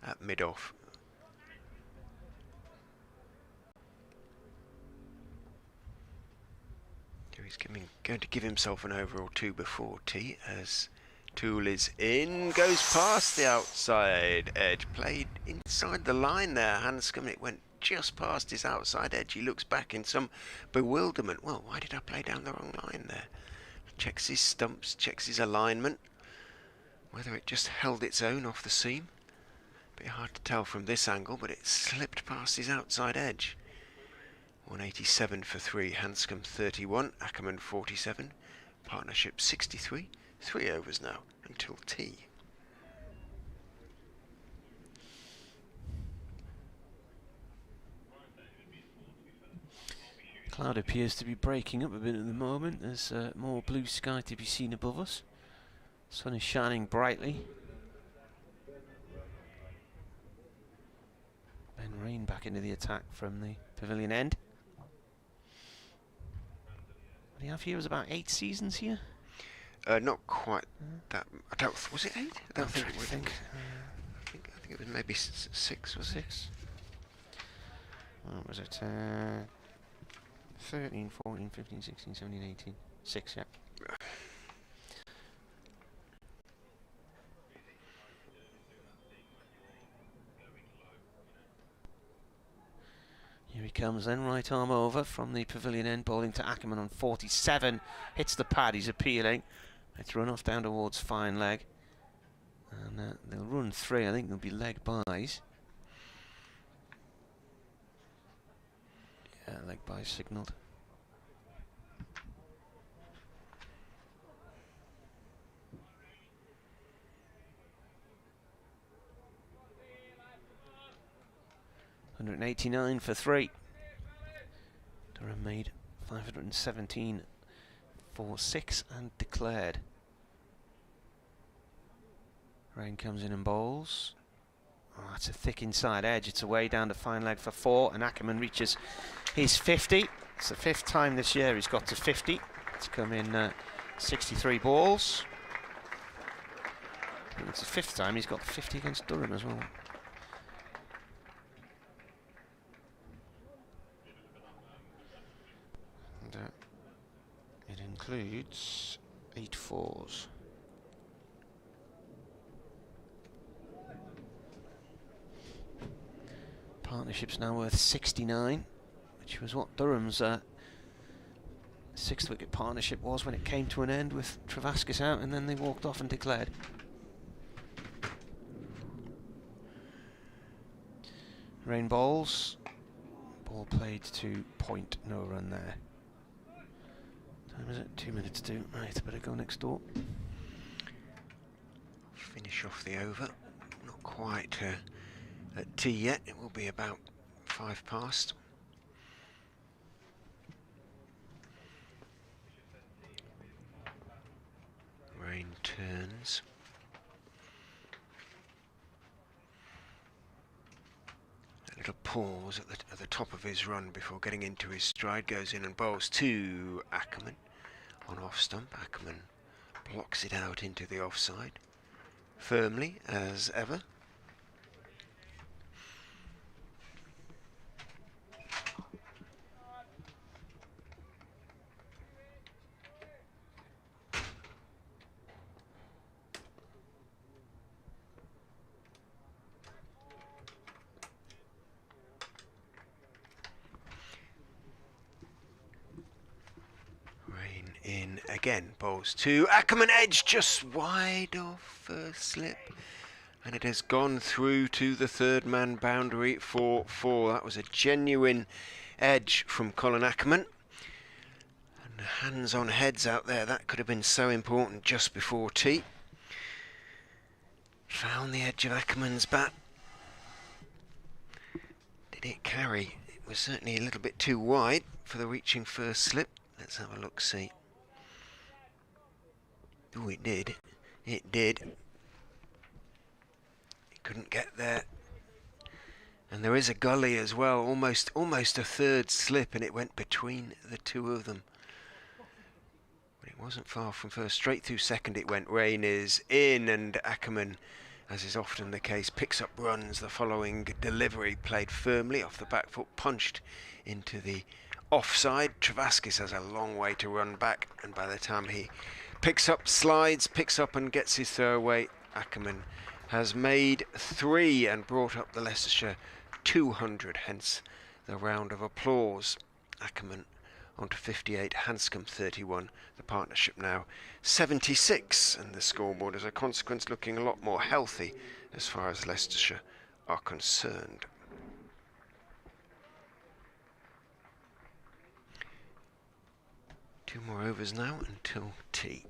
at mid-off. So he's going to give himself an over or 2 before tea as Toole is in, goes past the outside edge, played inside the line there. Hanscom, it went just past his outside edge. He looks back in some bewilderment. Well, why did I play down the wrong line there? Checks his stumps, checks his alignment, whether it just held its own off the seam. Bit hard to tell from this angle, but it slipped past his outside edge. 187 for 3, Hanscom 31, Ackerman 47, partnership 63. 3 overs now until tea. Cloud appears to be breaking up a bit at the moment. There's more blue sky to be seen above us. Sun is shining brightly. Ben Rain back into the attack from the pavilion end. What do you have here? Was about 8 seasons here? Not quite that. I don't. Was it 8? I don't think it was. I think it was maybe 6. Was it? 6. What was it? 13, 14, 15, 16, 17, 18. 6, yeah. Here he comes then, right arm over from the pavilion end, bowling to Ackerman on 47. Hits the pad, he's appealing. It's run off down towards fine leg. And they'll run 3, I think they'll be leg buys. Yeah, leg buys signalled. $189 for 3. Durham made 517 for 6 and declared. Rain comes in and bowls. Oh, that's a thick inside edge. It's away down to fine leg for 4, and Ackerman reaches his 50. It's the 5th time this year he's got to 50. It's come in 63 balls. And it's the 5th time he's got the 50 against Durham as well. And it includes 8 4s. Partnership's now worth 69, which was what Durham's 6th wicket partnership was when it came to an end with Travaskis out, and then they walked off and declared. Rain bowls. Ball played to point, no run there. Time is it? 2 minutes to. Right, better go next door. Finish off the over. Not quite at tea yet. It will be about 5 past. Rain turns. Little pause at the top of his run before getting into his stride. Goes in and bowls to Ackerman on off stump. Ackerman blocks it out into the offside firmly as ever. In again, bowls to Ackerman, edge just wide off first slip, and it has gone through to the third man boundary for 4. That was a genuine edge from Colin Ackerman, and hands on heads out there, that could have been so important just before tea. Found the edge of Ackerman's bat. Did it carry? It was certainly a little bit too wide for the reaching first slip. Let's have a look see. Oh, it did. It did. It couldn't get there. And there is a gully as well, almost a third slip, and it went between the two of them. But it wasn't far from first. Straight through second it went. Rain is in, and Ackerman, as is often the case, picks up runs. The following delivery played firmly off the back foot, punched into the offside. Travaskis has a long way to run back, and by the time he picks up, slides, picks up and gets his throw away, Ackerman has made 3 and brought up the Leicestershire 200, hence the round of applause. Ackerman onto 58, Hanscom 31, the partnership now 76, and the scoreboard as a consequence looking a lot more healthy as far as Leicestershire are concerned. Two more overs now until tea.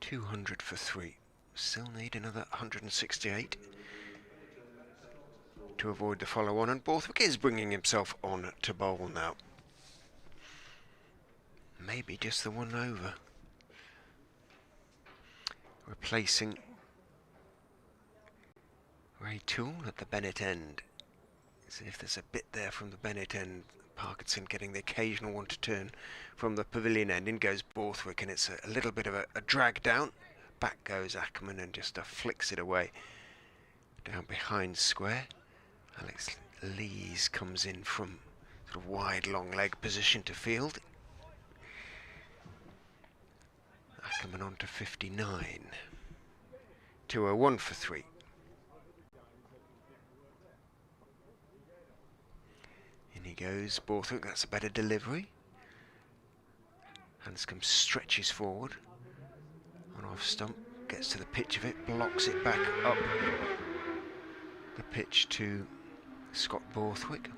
$200 for 3. Still need another 168 to avoid the follow-on, and Borthwick is bringing himself on to bowl now. Maybe just the one over. Replacing Ray Toole at the Bennett end. See if there's a bit there from the Bennett end. Parkinson getting the occasional one to turn from the pavilion end. In goes Borthwick, and it's a little bit of a drag down. Back goes Ackerman and just flicks it away. Down behind square. Alex Lees comes in from sort of wide long leg position to field. Ackerman on to 59. 201 for 3. He goes, Borthwick, that's a better delivery. Hanscom stretches forward. On off stump, gets to the pitch of it, blocks it back up the pitch to Scott Borthwick,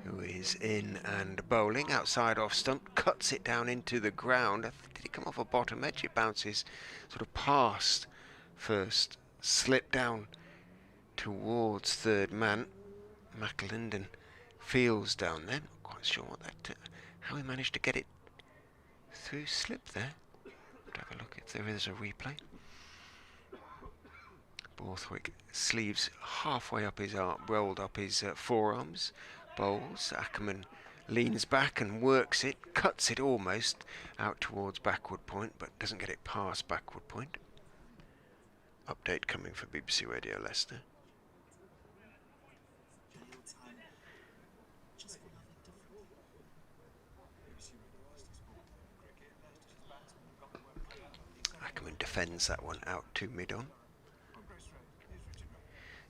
who is in and bowling outside off stump, cuts it down into the ground. Did it come off a bottom edge? It bounces sort of past first, slip down towards third man. McAlinden feels down there, not quite sure what that, how he managed to get it through slip there. Have a look if there is a replay. Borthwick sleeves halfway up his arm, rolled up his forearms, bowls. Ackerman leans back and works it, cuts it almost out towards backward point, but doesn't get it past backward point. Update coming for BBC Radio Leicester. Ackerman defends that one out to mid-on.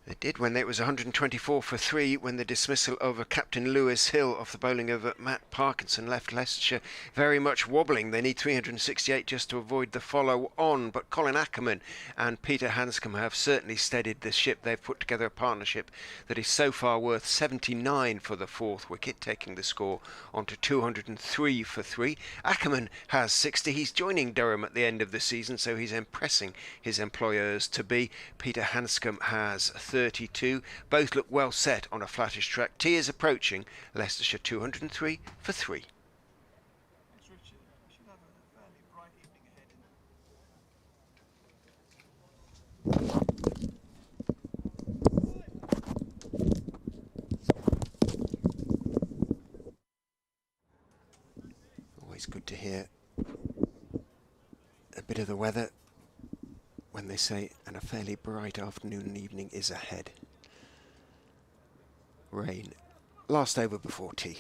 They did when it was 124 for 3 when the dismissal over Captain Lewis Hill off the bowling of Matt Parkinson left Leicestershire very much wobbling. They need 368 just to avoid the follow on, but Colin Ackerman and Peter Hanscom have certainly steadied the ship. They've put together a partnership that is so far worth 79 for the 4th wicket, taking the score on to 203 for 3. Ackerman has 60. He's joining Durham at the end of the season, so he's impressing his employers to be. Peter Hanscom has 32. Both look well set on a flattish track. Tea is approaching. Leicestershire 203 for 3. Always good to hear a bit of the weather when they say, and a fairly bright afternoon and evening is ahead. Rain, last over before tea.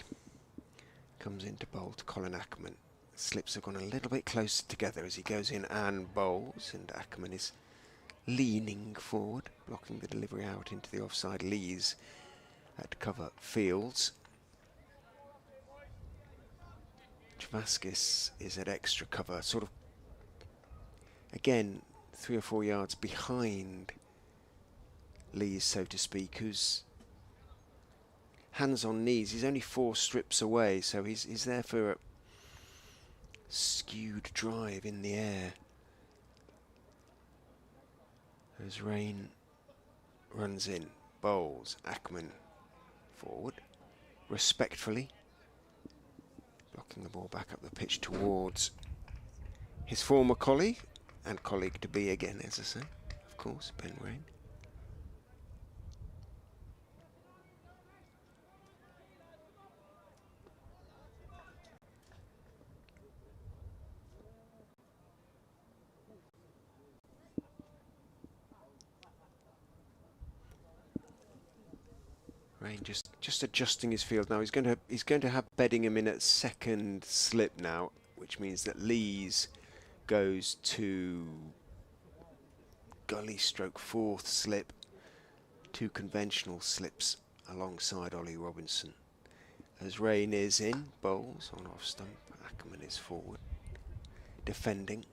Comes into bowl to Colin Ackerman. Slips have gone a little bit closer together as he goes in and bowls, and Ackerman is leaning forward, blocking the delivery out into the offside. Lees at cover Fields. Travaskis is at extra cover, sort of, again, 3 or 4 yards behind Lees, so to speak, who's hands on knees. He's only 4 strips away, so he's there for a skewed drive in the air. As Rain runs in, bowls, Ackerman forward, respectfully, blocking the ball back up the pitch towards his former colleague, and colleague to be again, as I say, of course, Ben Rain. Rain just adjusting his field now. He's going to have Beddingham in at second slip now, which means that Lees goes to gully stroke 4th slip. 2 conventional slips alongside Ollie Robinson. As Rain is in, bowls on off stump. Ackerman is forward, defending.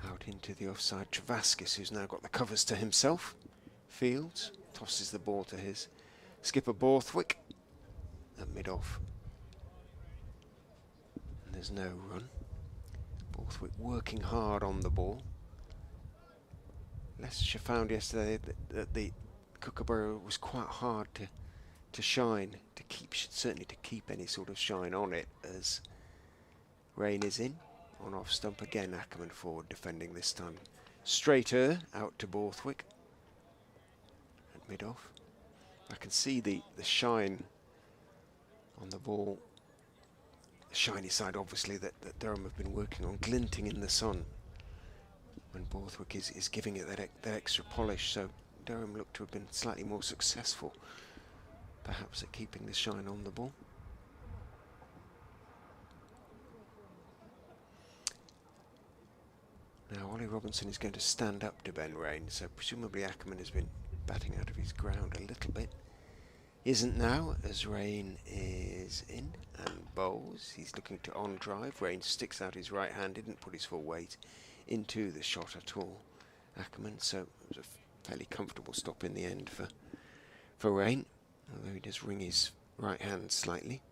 Out into the offside, Travaskis, who's now got the covers to himself. Fields tosses the ball to his skipper Borthwick at mid-off. And there's no run. Borthwick working hard on the ball. Leicestershire found yesterday that the Kookaburra was quite hard to shine, to keep, certainly to keep any sort of shine on it, as Rain is in. On off stump again, Ackerman forward, defending this time. Straighter out to Borthwick at mid-off. I can see the shine on the ball, the shiny side obviously that Durham have been working on, glinting in the sun when Borthwick is giving it that extra polish, so Durham looked to have been slightly more successful perhaps at keeping the shine on the ball. Now Ollie Robinson is going to stand up to Ben Rain, so presumably Ackerman has been batting out of his ground a little bit. Isn't now, as Rain is in and bowls. He's looking to on drive. Rain sticks out his right hand, didn't put his full weight into the shot at all, Ackerman, so it was a fairly comfortable stop in the end for Rain, although he does wring his right hand slightly.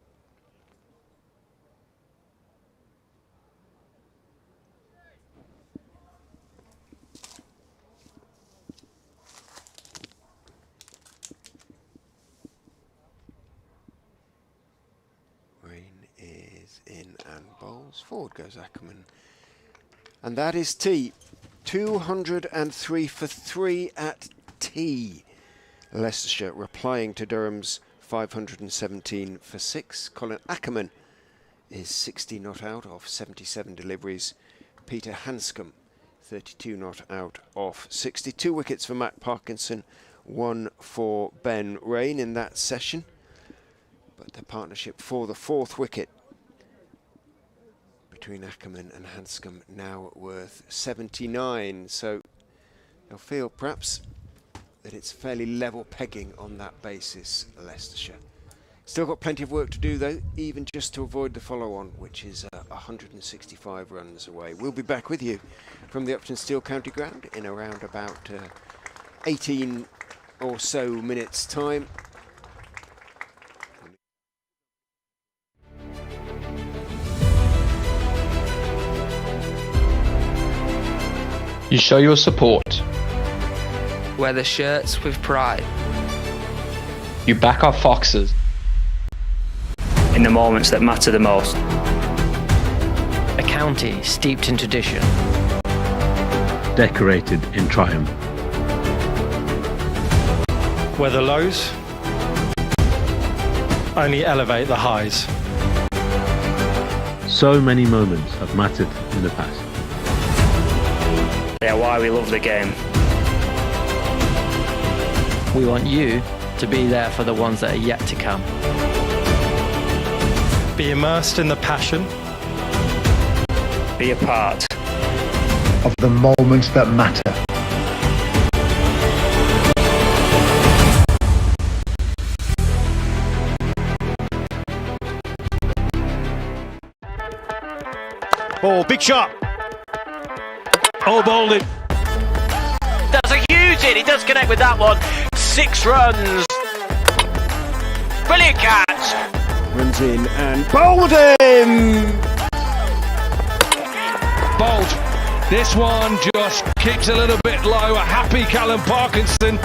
In and bowls. Forward goes Ackerman. And that is tea. 203 for 3 at tea. Leicestershire replying to Durham's 517 for 6. Colin Ackerman is 60 not out off 77 deliveries. Peter Hanscom 32 not out off 62 wickets for Matt Parkinson. 1 for Ben Rain in that session. But the partnership for the 4th wicket between Ackerman and Hanscom now worth 79, so they'll feel perhaps that it's fairly level pegging on that basis, Leicestershire. Still got plenty of work to do though, even just to avoid the follow-on, which is 165 runs away. We'll be back with you from the Uptonsteel County Ground in around about 18 or so minutes time. You show your support. Wear the shirts with pride. You back our Foxes. In the moments that matter the most. A county steeped in tradition. Decorated in triumph. Where the lows only elevate the highs. So many moments have mattered in the past. They are why we love the game. We want you to be there for the ones that are yet to come. Be immersed in the passion. Be a part of the moments that matter. Oh, big shot. Oh, bowled it. That's a huge hit. He does connect with that one. 6 runs. Brilliant catch. Runs in and bowled him. Bolt. This one just keeps a little bit low. A happy Callum Parkinson.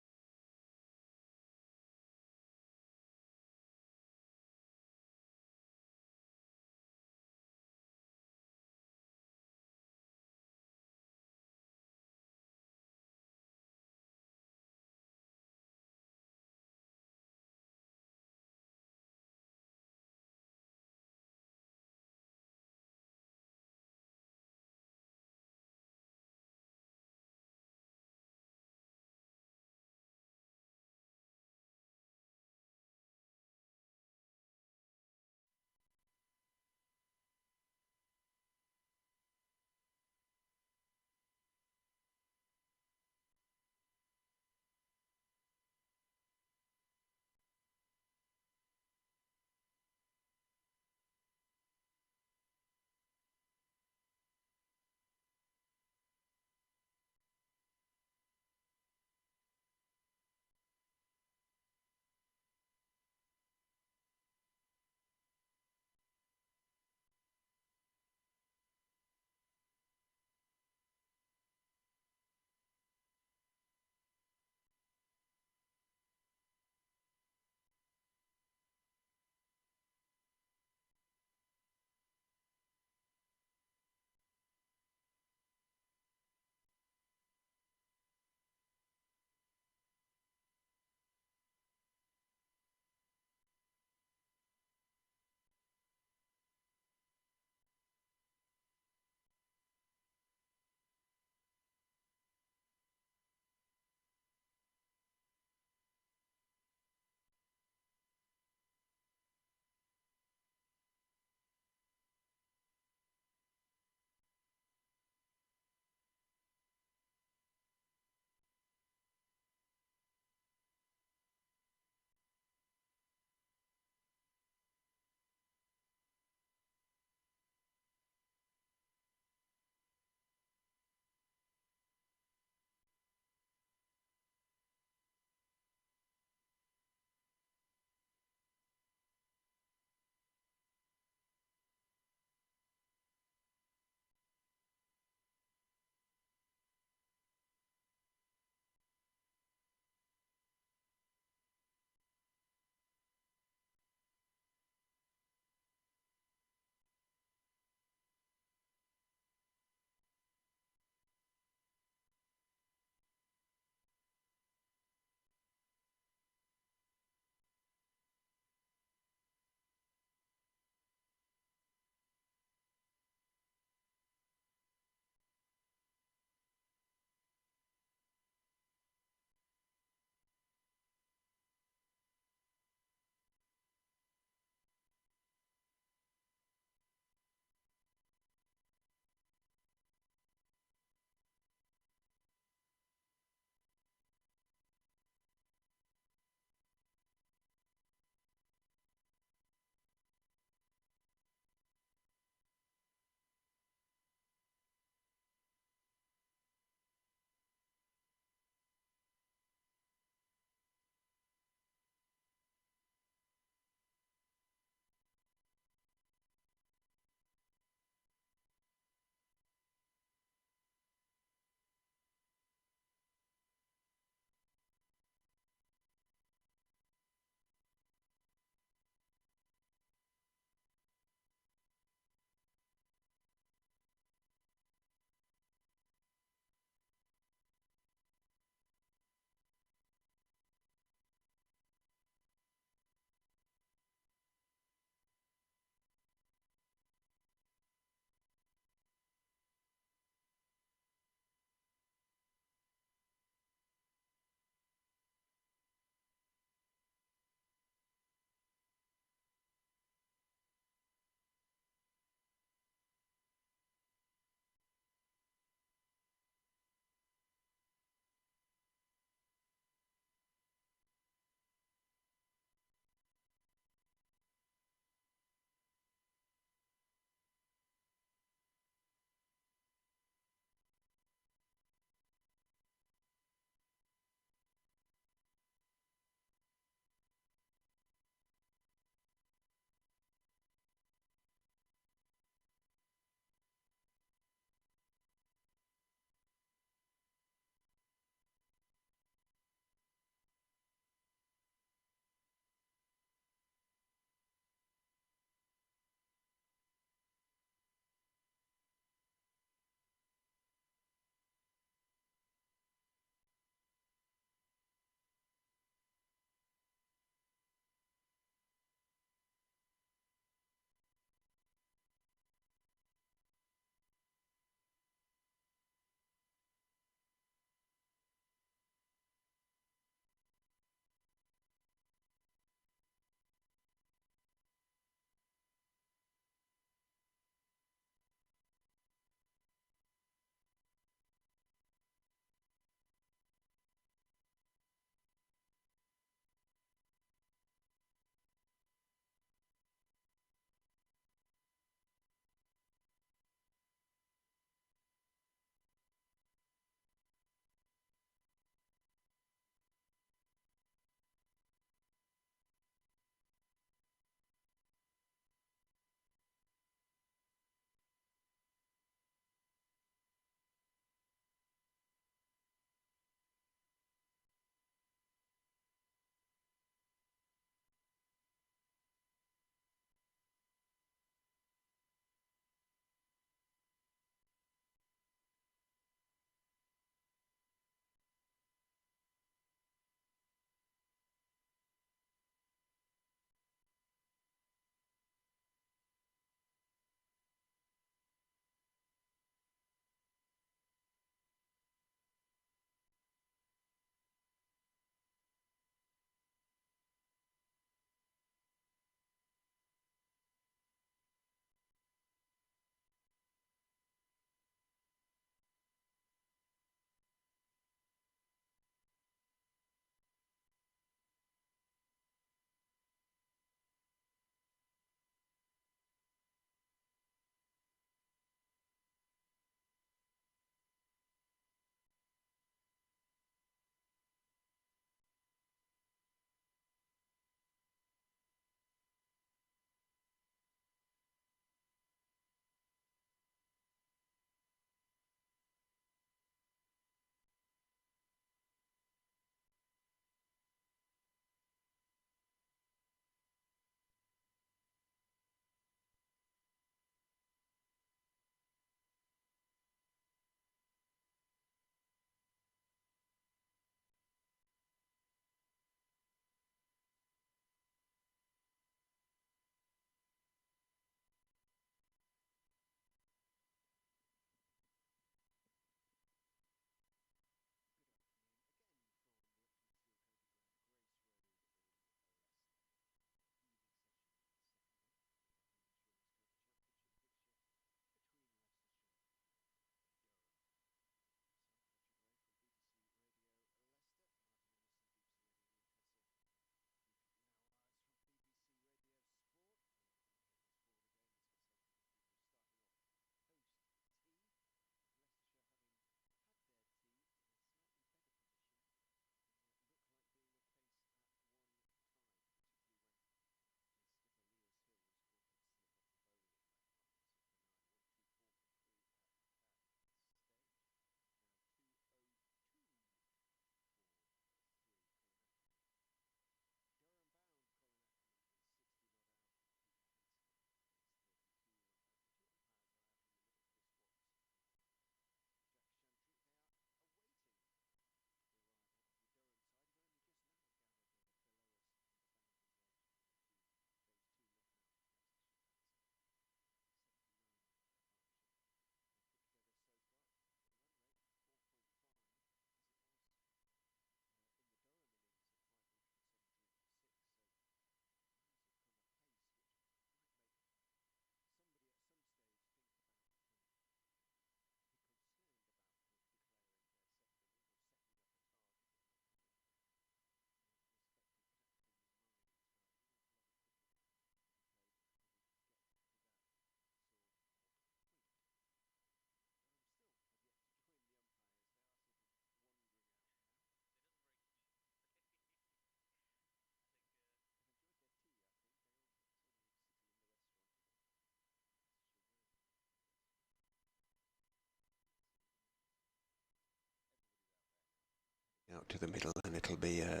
out to the middle, and it'll be I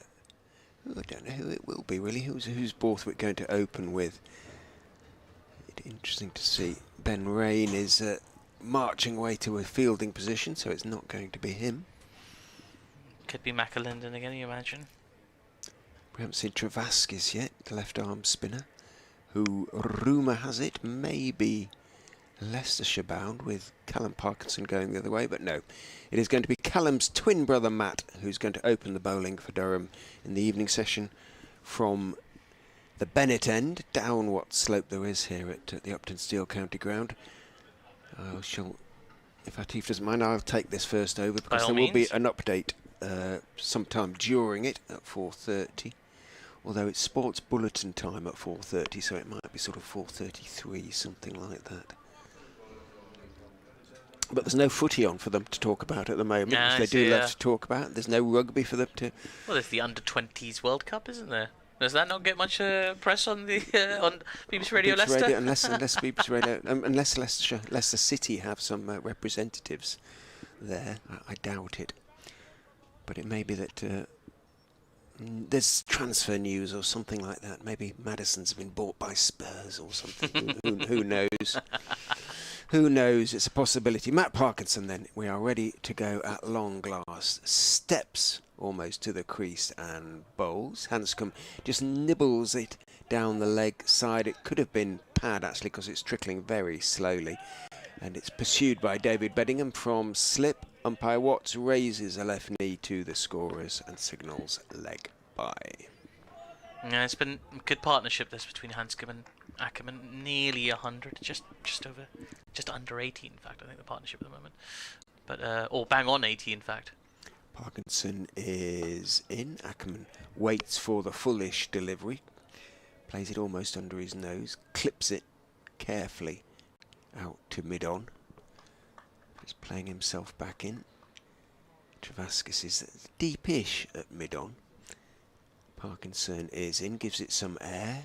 don't know who it will be really. Who's Borthwick going to open with? Interesting to see. Ben Rain is marching away to a fielding position, so it's not going to be him. Could be McAlinden again, you imagine. We haven't seen Travaskis yet, the left arm spinner, who rumour has it may be Leicestershire bound, with Callum Parkinson going the other way, but no. It is going to be Callum's twin brother Matt who's going to open the bowling for Durham in the evening session from the Bennett end, down what slope there is here at the Uptonsteel County Ground. I shall, if Atif doesn't mind, I'll take this first over, because there will be an update sometime during it at 4:30. Although it's sports bulletin time at 4:30, so it might be sort of 4:33, something like that. But there's no footy on for them to talk about at the moment, which they do love to talk about. There's no rugby for them to... Well, there's the Under-20s World Cup, isn't there? Does that not get much press on the on BBC Radio Leicester? Radio, unless BBC Radio, unless Leicester City have some representatives there, I doubt it. But it may be that there's transfer news or something like that. Maybe Maddison's been bought by Spurs or something. who knows? Who knows? It's a possibility. Matt Parkinson, then. We are ready to go at long last. Steps almost to the crease and bowls. Hanscom just nibbles it down the leg side. It could have been pad, actually, because it's trickling very slowly. And it's pursued by David Beddingham from slip. Umpire Watts raises a left knee to the scorers and signals leg bye. Yeah, it's been a good partnership this between Hanscom and Ackerman. Nearly 100, just under 80, in fact. I think the partnership at the moment, but or bang on 80, in fact. Parkinson is in. Ackerman waits for the fullish delivery, plays it almost under his nose, clips it carefully out to mid-on. Just playing himself back in. Travaskis is deepish at mid-on. Parkinson is in, gives it some air,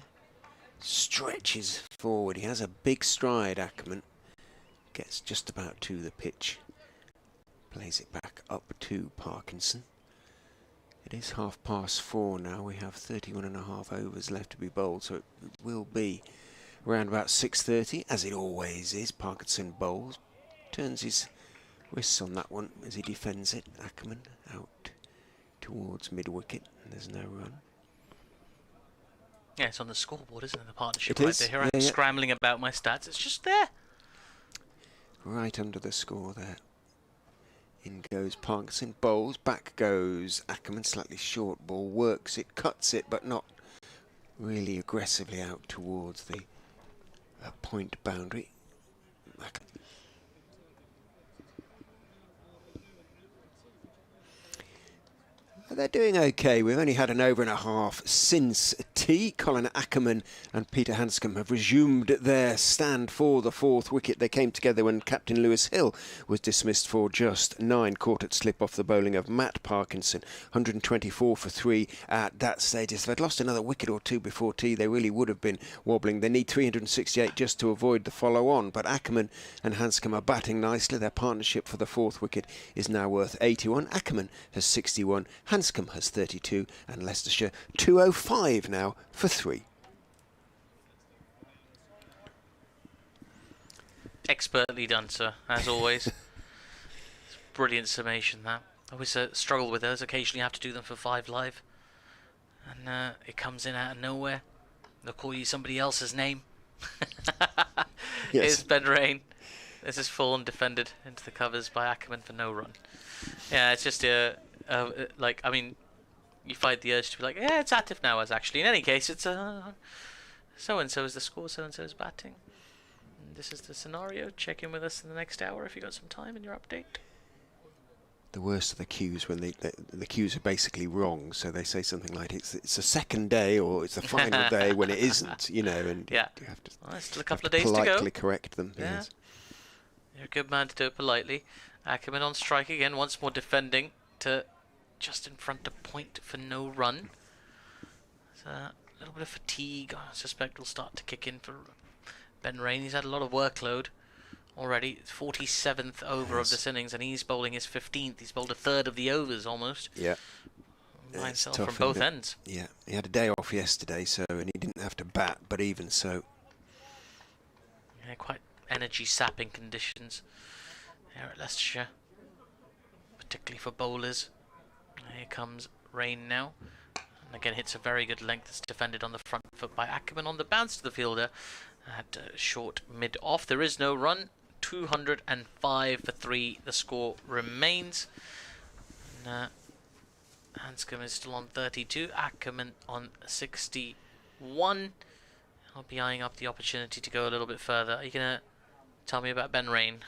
stretches forward. He has a big stride, Ackerman. Gets just about to the pitch. Plays it back up to Parkinson. It is 4:30 now. We have 31.5 overs left to be bowled, so it will be around about 6:30, as it always is. Parkinson bowls, turns his wrists on that one as he defends it. Ackerman out towards mid-wicket, and there's no run. Yeah, it's on the scoreboard, isn't it? The partnership it right is. there. Here I'm scrambling about my stats. It's just there. Right under the score there. In goes Parkinson, bowls, back goes Ackerman, slightly short ball, works it, cuts it, but not really aggressively out towards the point boundary. They're doing okay. We've only had an over and a half since tea. Colin Ackerman and Peter Hanscom have resumed their stand for the fourth wicket. They came together when Captain Lewis Hill was dismissed for just 9, caught at slip off the bowling of Matt Parkinson. 124 for 3 at that stage. If they'd lost another wicket or two before tea, they really would have been wobbling. They need 368 just to avoid the follow-on, but Ackerman and Hanscom are batting nicely. Their partnership for the fourth wicket is now worth 81. Ackerman has 61. Hanscom has 32, and Leicestershire 205 now for 3. Expertly done, sir, as always. It's brilliant summation, that. I always struggle with those. Occasionally have to do them for 5 Live. And it comes in out of nowhere. They'll call you somebody else's name. Yes. It's Ben Rain. This is full and defended into the covers by Ackerman for no run. Yeah, it's just like, I mean, you find the urge to be like, yeah, it's Atif now, as actually in any case it's so-and-so is the score, so-and-so is batting. And this is the scenario. Check in with us in the next hour if you got some time in your update. The worst of the cues when the cues are basically wrong, so they say something like it's a second day or it's the final day when it isn't, you know, and yeah. you have to, well, still a couple of days to go. Politely correct them. Yeah. Yes. You're a good man to do it politely. Ackerman on strike again, once more defending to just in front of point for no run. So a little bit of fatigue, I suspect, will start to kick in for Ben Rain. He's had a lot of workload already. 47th over of this innings, and he's bowling his 15th. He's bowled a third of the overs almost. Yeah. Myself from both ends. Yeah, he had a day off yesterday, and he didn't have to bat, but even so. Yeah, quite energy-sapping conditions here at Leicestershire, particularly for bowlers. Here comes rain now. And again, hits a very good length. It's defended on the front foot by Ackerman on the bounce to the fielder. At short mid-off. There is no run. 205 for 3. The score remains. And, Hanscom is still on 32. Ackerman on 61. I'll be eyeing up the opportunity to go a little bit further. Are you going to tell me about Ben Rain?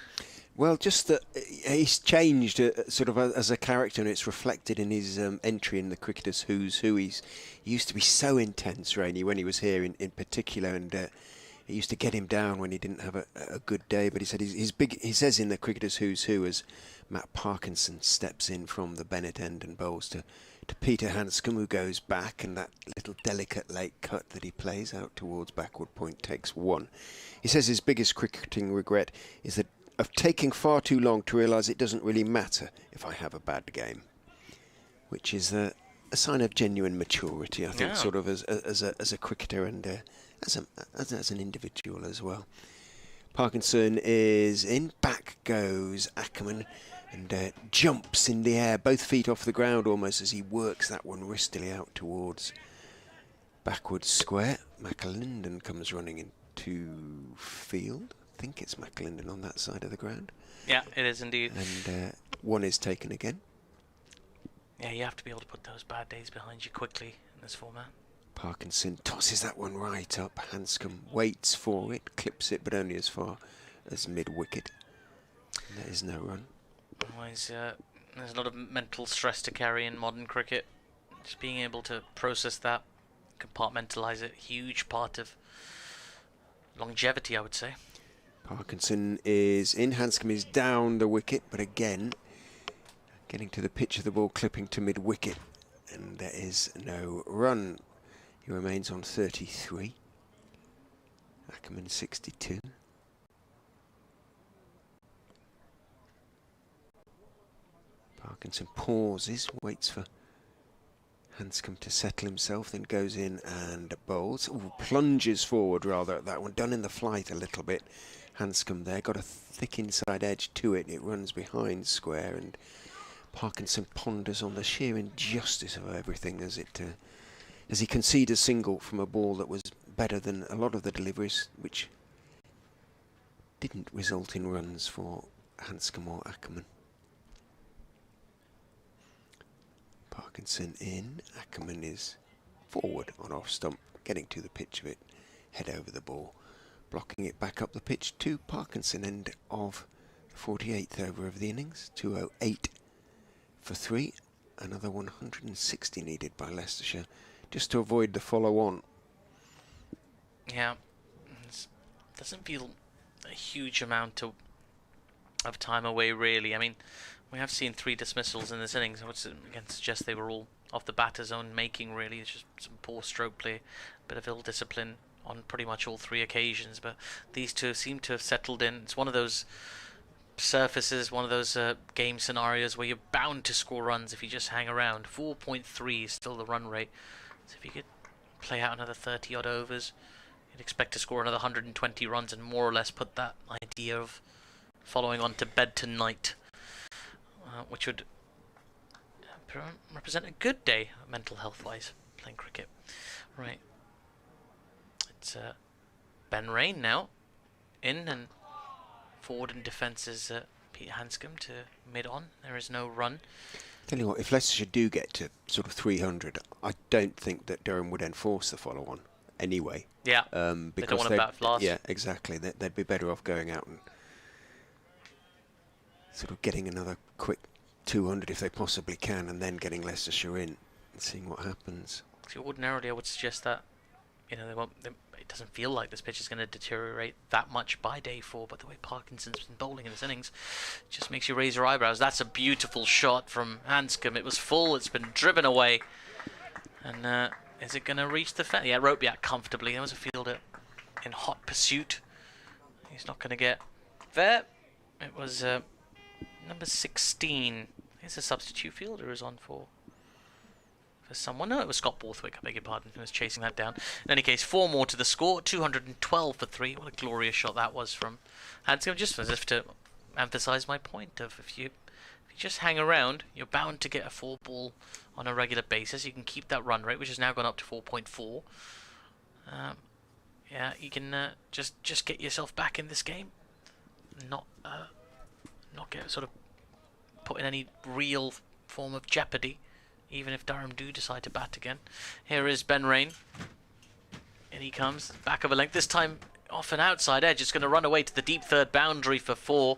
Well, just that he's changed sort of as a character, and it's reflected in his entry in the Cricketers' Who's Who. He used to be so intense, Rainey, when he was here in particular, and it used to get him down when he didn't have a good day. But he said he's big. He says in the Cricketers' Who's Who, as Matt Parkinson steps in from the Bennett end and bowls to Peter Hanscom, who goes back, and that little delicate late cut that he plays out towards backward point takes 1. He says his biggest cricketing regret is that of taking far too long to realise it doesn't really matter if I have a bad game, which is a sign of genuine maturity, I think, sort of as a cricketer and as an individual as well. Parkinson is in, back goes Ackerman, and jumps in the air, both feet off the ground almost, as he works that one wristily out towards backwards square. McAlinden comes running into field. I think it's McAlinden on that side of the ground. Yeah, it is indeed. And one is taken again. Yeah, you have to be able to put those bad days behind you quickly in this format. Parkinson tosses that one right up. Hanscom waits for it, clips it, but only as far as mid-wicket. There is no run. Otherwise, there's a lot of mental stress to carry in modern cricket. Just being able to process that, compartmentalise it, huge part of longevity, I would say. Parkinson is in, Hanscom is down the wicket, but again, getting to the pitch of the ball, clipping to mid-wicket, and there is no run. He remains on 33. Ackerman 62. Parkinson pauses, waits for Hanscom to settle himself, then goes in and bowls. Ooh, plunges forward rather at that one, done in the flight a little bit. Hanscom there, got a thick inside edge to it. It runs behind square, and Parkinson ponders on the sheer injustice of everything as he concedes a single from a ball that was better than a lot of the deliveries, which didn't result in runs for Hanscom or Ackerman. Parkinson in, Ackerman is forward on off stump, getting to the pitch of it, head over the ball, blocking it back up the pitch to Parkinson. End of the 48th over of the innings, 208 for 3, another 160 needed by Leicestershire just to avoid the follow-on. Yeah, it doesn't feel a huge amount of time away, really. I mean, we have seen 3 dismissals in this innings, which again suggests they were all off the batter's own making, really. It's just some poor stroke play, a bit of ill discipline on pretty much all 3 occasions, but these 2 seem to have settled in. It's one of those surfaces, one of those game scenarios where you're bound to score runs if you just hang around. 4.3 is still the run rate, so if you could play out another 30 odd overs, you'd expect to score another 120 runs and more or less put that idea of following on to bed tonight, which would represent a good day mental health wise playing cricket. Right, it's Ben Rain now in, and forward in defence is Pete Hanscom to mid on. There is no run. Tell you what, if Leicestershire do get to sort of 300, I don't think that Durham would enforce the follow-on anyway. Yeah, because they don't want to bat last. Yeah, exactly. They'd be better off going out and sort of getting another quick 200 if they possibly can, and then getting Leicestershire in and seeing what happens. So ordinarily, I would suggest that, you know, it doesn't feel like this pitch is going to deteriorate that much by day 4, but the way Parkinson's been bowling in this innings just makes you raise your eyebrows. That's a beautiful shot from Hanscom. It was full, it's been driven away, and is it going to reach the fence? Yeah, Ropiak comfortably. There was a fielder in hot pursuit. He's not going to get there. It was number 16. It's a substitute fielder who's on for someone. No, it was Scott Borthwick, I beg your pardon, who was chasing that down. In any case, 4 more to the score. 212 for 3. What a glorious shot that was from Hanscom. Just as if to emphasise my point of if you just hang around, you're bound to get a 4 ball on a regular basis. You can keep that run rate, which has now gone up to 4.4. Yeah, you can just get yourself back in this game, not get sort of put in any real form of jeopardy, even if Durham do decide to bat again. Here is Ben Rain. In he comes, back of a length, this time off an outside edge. It's going to run away to the deep third boundary for 4.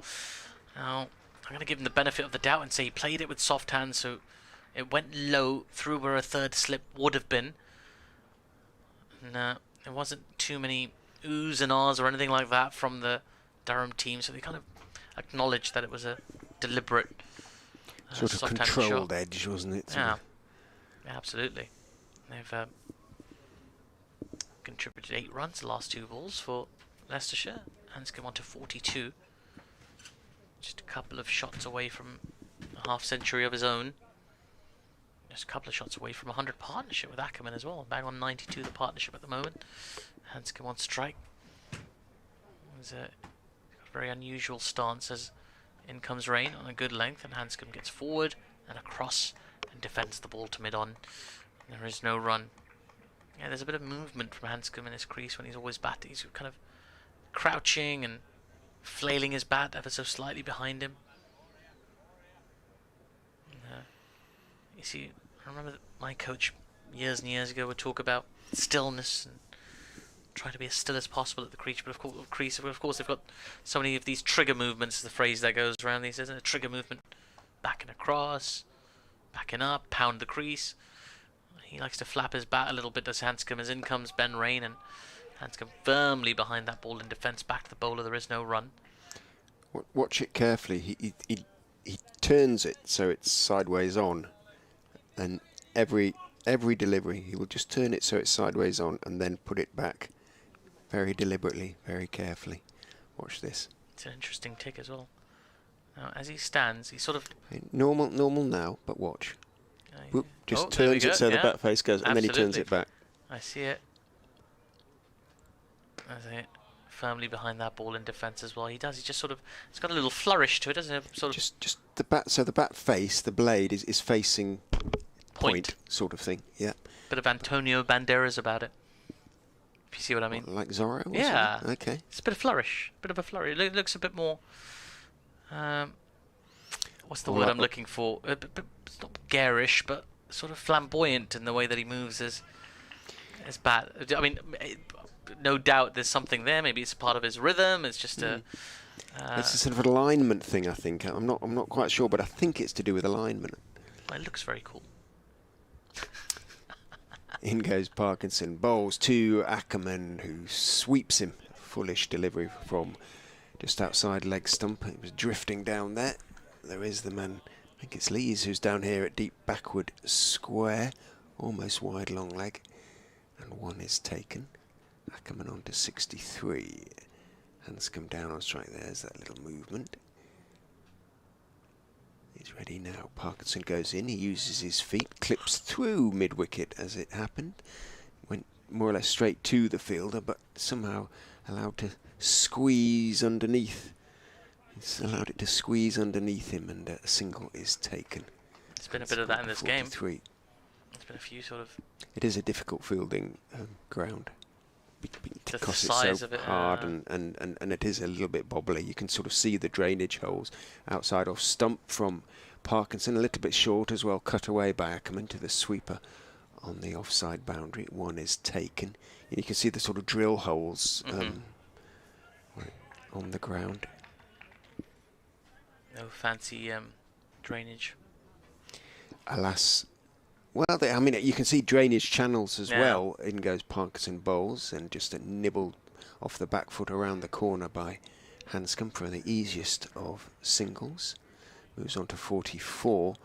Now, I'm going to give him the benefit of the doubt and say he played it with soft hands, so it went low through where a third slip would have been. And there wasn't too many oohs and ahs or anything like that from the Durham team, so they kind of acknowledged that it was a deliberate sort of controlled edge, wasn't it? Yeah, absolutely. They've contributed 8 runs the last 2 balls for Leicestershire. Hanscom on to 42. Just a couple of shots away from a half century of his own. Just a couple of shots away from 100 partnership with Ackerman as well. Bang on 92 the partnership at the moment. Hanscom on strike. It's a very unusual stance as in comes Rain on a good length, and Hanscom gets forward and across and defends the ball to mid-on. There is no run. Yeah, there's a bit of movement from Hanscom in his crease when he's always batting. He's kind of crouching and flailing his bat ever so slightly behind him. You see, I remember that my coach years and years ago would talk about stillness and try to be as still as possible at the crease, but of course they've got so many of these trigger movements, the phrase that goes around these, isn't it? A trigger movement, back and across, backing up, pound the crease. He likes to flap his bat a little bit as Hanscom, as in comes Ben Rain, and Hanscom firmly behind that ball in defence, back to the bowler, there is no run. Watch it carefully, he turns it so it's sideways on, and every delivery he will just turn it so it's sideways on and then put it back very deliberately, very carefully. Watch this. It's an interesting tick as well. Now as he stands, he sort of normal now, but watch. Whoop, just turns it so the bat face goes, and then he turns it back. I see it. That's it. Firmly behind that ball in defence as well. He does. He just sort of. It's got a little flourish to it, doesn't it? Sort of. Just the bat. So the bat face, the blade is facing point sort of thing. Yeah. Bit of Antonio Banderas about it. If you see what I mean. What, like Zorro? Or yeah. Something? Okay. It's a bit of flourish. Bit of a flourish. It looks a bit more. What's the word I'm looking for? It's not garish, but sort of flamboyant in the way that he moves his bat. I mean, no doubt there's something there. Maybe it's a part of his rhythm. It's just a. It's a sort of alignment thing, I think. I'm not quite sure, but I think it's to do with alignment. Well, it looks very cool. In goes Parkinson, bowls to Ackerman, who sweeps him. Foolish delivery from just outside leg stump. It was drifting down there. There is the man, I think it's Lees, who's down here at deep backward square, almost wide long leg, and 1 is taken. Ackerman on to 63. Hanscom down on strike. There's that little movement. He's ready now. Parkinson goes in. He uses his feet, clips through mid-wicket as it happened. Went more or less straight to the fielder, but somehow allowed to squeeze underneath. He's allowed it to squeeze underneath him, and a single is taken. There's been a bit of that in this game. 43. There's been a few sort of. It is a difficult fielding ground. Because the size it's so of it, hard and it is a little bit bobbly. You can sort of see the drainage holes outside off stump from Parkinson, a little bit short as well, cut away by Ackerman to the sweeper on the offside boundary. 1 is taken. And you can see the sort of drill holes on the ground. No fancy drainage. Alas. Well, I mean, you can see drainage channels as well. In goes Parkinson bowls, and just a nibble off the back foot around the corner by Hanscom for the easiest of singles. Moves on to 44.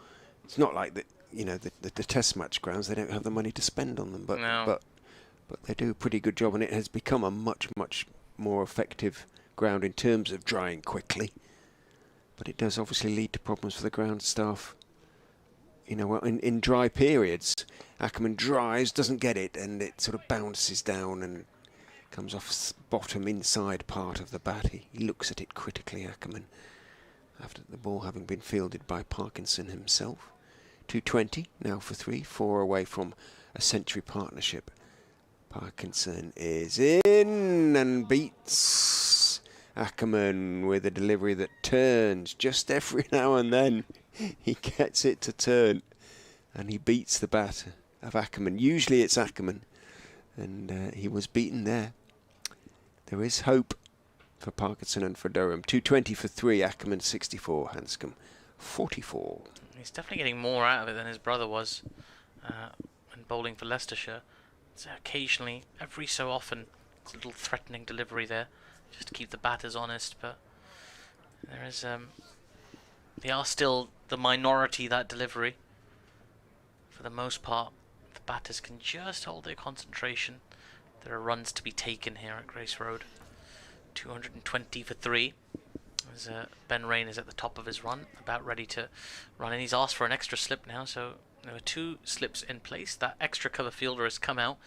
It's not like that, you know, the test match grounds, they don't have the money to spend on them, but they do a pretty good job, and it has become a much more effective ground in terms of drying quickly, but it does obviously lead to problems for the ground staff. You know, in dry periods, Ackerman drives, doesn't get it, and it sort of bounces down and comes off bottom inside part of the bat. He looks at it critically, Ackerman, after the ball having been fielded by Parkinson himself. 220 now for 3, 4 away from a century partnership. Parkinson is in and beats Ackerman with a delivery that turns just every now and then. He gets it to turn and he beats the bat of Ackerman. Usually it's Ackerman, and he was beaten there. There is hope for Parkinson and for Durham. 220 for 3, Ackerman 64, Hanscom 44. He's definitely getting more out of it than his brother was when bowling for Leicestershire. So occasionally, every so often, it's a little threatening delivery there, just to keep the batters honest. But there is, they are still the minority, that delivery. For the most part, the batters can just hold their concentration. There are runs to be taken here at Grace Road. 220 for 3. As Ben Rain is at the top of his run, about ready to run in. He's asked for an extra slip now, so there are 2 slips in place. That extra cover fielder has come out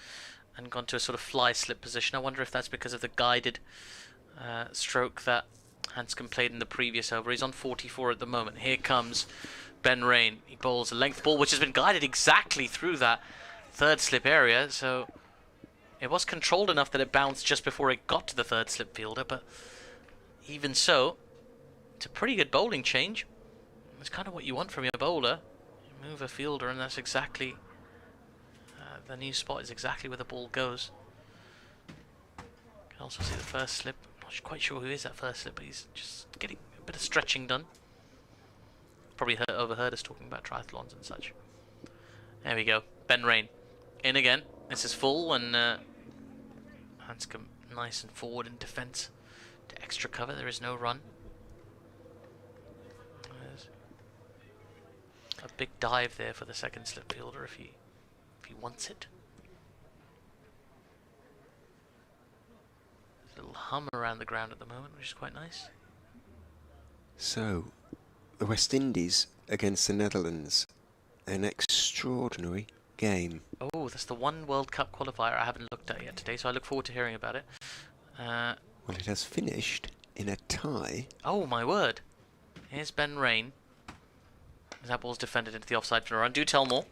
and gone to a sort of fly slip position. I wonder if that's because of the guided stroke that Hanscom played in the previous over. He's on 44 at the moment. Here comes Ben Rain. He bowls a length ball, which has been guided exactly through that 3rd slip area, so it was controlled enough that it bounced just before it got to the 3rd slip fielder, but even so, it's a pretty good bowling change. It's kind of what you want from your bowler. You move a fielder, and that's exactly the new spot is exactly where the ball goes. You can also see the 1st slip. I'm not quite sure who is that 1st slip, but he's just getting a bit of stretching done. Probably overheard us talking about triathlons and such. There we go. Ben Rain in again. This is full, and Hanscom nice and forward in defence to extra cover. There is no run. There's a big dive there for the 2nd slip fielder if he wants it. There's a little hum around the ground at the moment, which is quite nice. So, the West Indies against the Netherlands, an extraordinary game. Oh, that's the one World Cup qualifier I haven't looked at yet today, so I look forward to hearing about it. Well, it has finished in a tie. Oh, my word. Here's Ben Rain. That ball's defended into the offside for a run. Do tell more.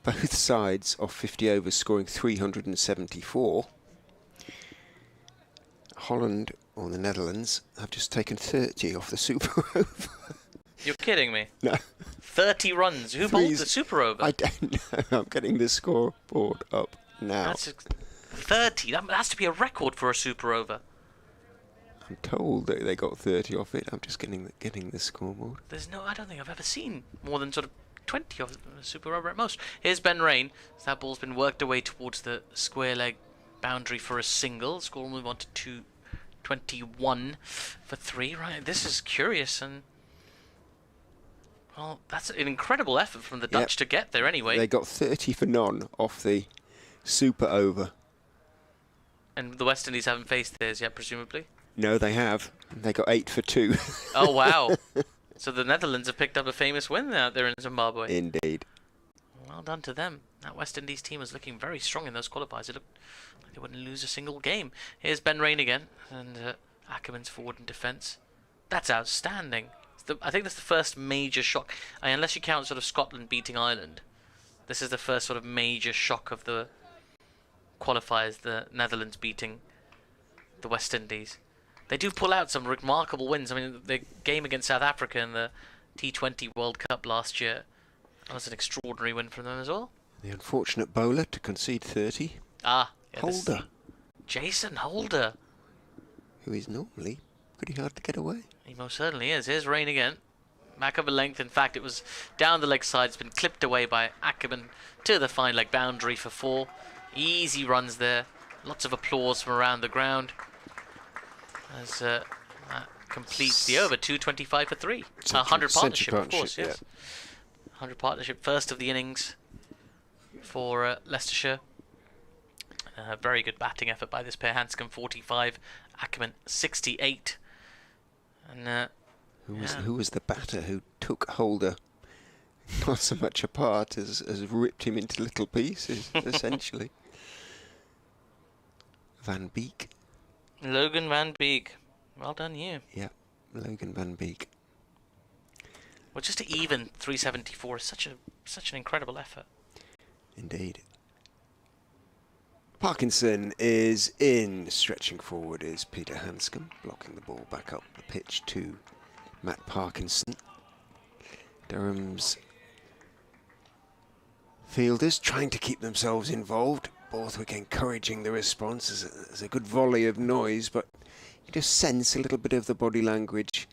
Both sides of 50 overs scoring 374. Holland, or the Netherlands, have just taken 30 off the super over. You're kidding me? No. 30 runs. Who bowled the super over? I don't know. I'm getting the scoreboard up now. That's 30. That has to be a record for a super over. I'm told that they got 30 off it. I'm just getting the scoreboard. I don't think I've ever seen more than sort of 20 of a super over at most. Here's Ben Rain. That ball's been worked away towards the square leg boundary for a single. Score will move on to 221 for 3. Right, this is curious, and well, that's an incredible effort from the Dutch to get there anyway. They got 30 for none off the super over. And the West Indies haven't faced theirs yet, presumably? No, they have. They got 8 for 2. Oh, wow. So the Netherlands have picked up a famous win out there in Zimbabwe. Indeed. Well done to them. That West Indies team was looking very strong in those qualifiers. It looked like they wouldn't lose a single game. Here's Ben Rain again, and Ackerman's forward in defence. That's outstanding. I think that's the first major shock. Unless you count sort of Scotland beating Ireland, this is the first sort of major shock of the qualifiers, the Netherlands beating the West Indies. They do pull out some remarkable wins. I mean, the game against South Africa in the T20 World Cup last year, that was an extraordinary win from them as well. The unfortunate bowler to concede 30. Ah, yeah, Holder. Jason Holder. Who is normally pretty hard to get away. He most certainly is. Here's Rain again. Back of a length. In fact, it was down the leg side. It's been clipped away by Ackerman to the fine leg boundary for 4. Easy runs there. Lots of applause from around the ground. As that completes the over. 225 for 3. 100 partnership, of course, yes. Yeah. 100 partnership, first of the innings for Leicestershire. Very good batting effort by this pair. Hanscom 45 Ackerman 68. And who was the batter who took Holder not so much apart as ripped him into little pieces, essentially? Van Beek. Logan Van Beek. Well done, you. Yeah, Logan Van Beek. Well, just to even 374 is such an incredible effort. Indeed. Parkinson is in. Stretching forward is Peter Hanscom, blocking the ball back up the pitch to Matt Parkinson. Durham's fielders trying to keep themselves involved. Borthwick encouraging the response. There's a good volley of noise, but you just sense a little bit of the body language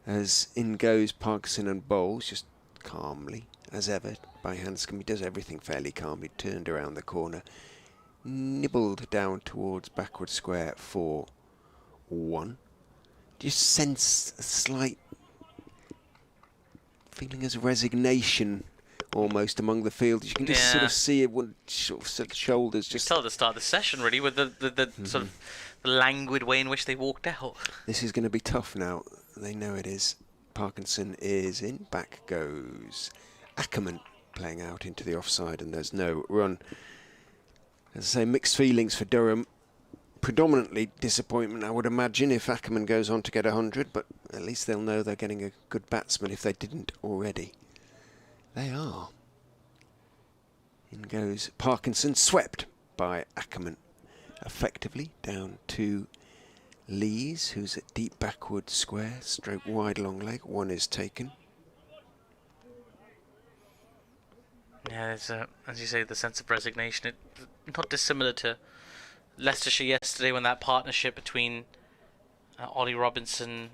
as in goes Parkinson and bowls, just calmly, as ever, by Hanscom. He does everything fairly calmly. Turned around the corner, nibbled down towards backward square for 1. Just sense a slight feeling as resignation almost among the fielders. You can just sort of see it, sort of shoulders just... You can tell at the start of the session, really, with the sort of the languid way in which they walked out. This is going to be tough now. They know it is. Parkinson is in. Back goes Ackerman, playing out into the offside, and there's no run. As I say, mixed feelings for Durham. Predominantly disappointment, I would imagine, if Ackerman goes on to get 100, but at least they'll know they're getting a good batsman if they didn't already. They are. In goes Parkinson, swept by Ackerman. Effectively down to Lees, who's at deep backward square, stroke wide long leg. 1 is taken. Yeah, there's, as you say, the sense of resignation. Not dissimilar to Leicestershire yesterday, when that partnership between Ollie Robinson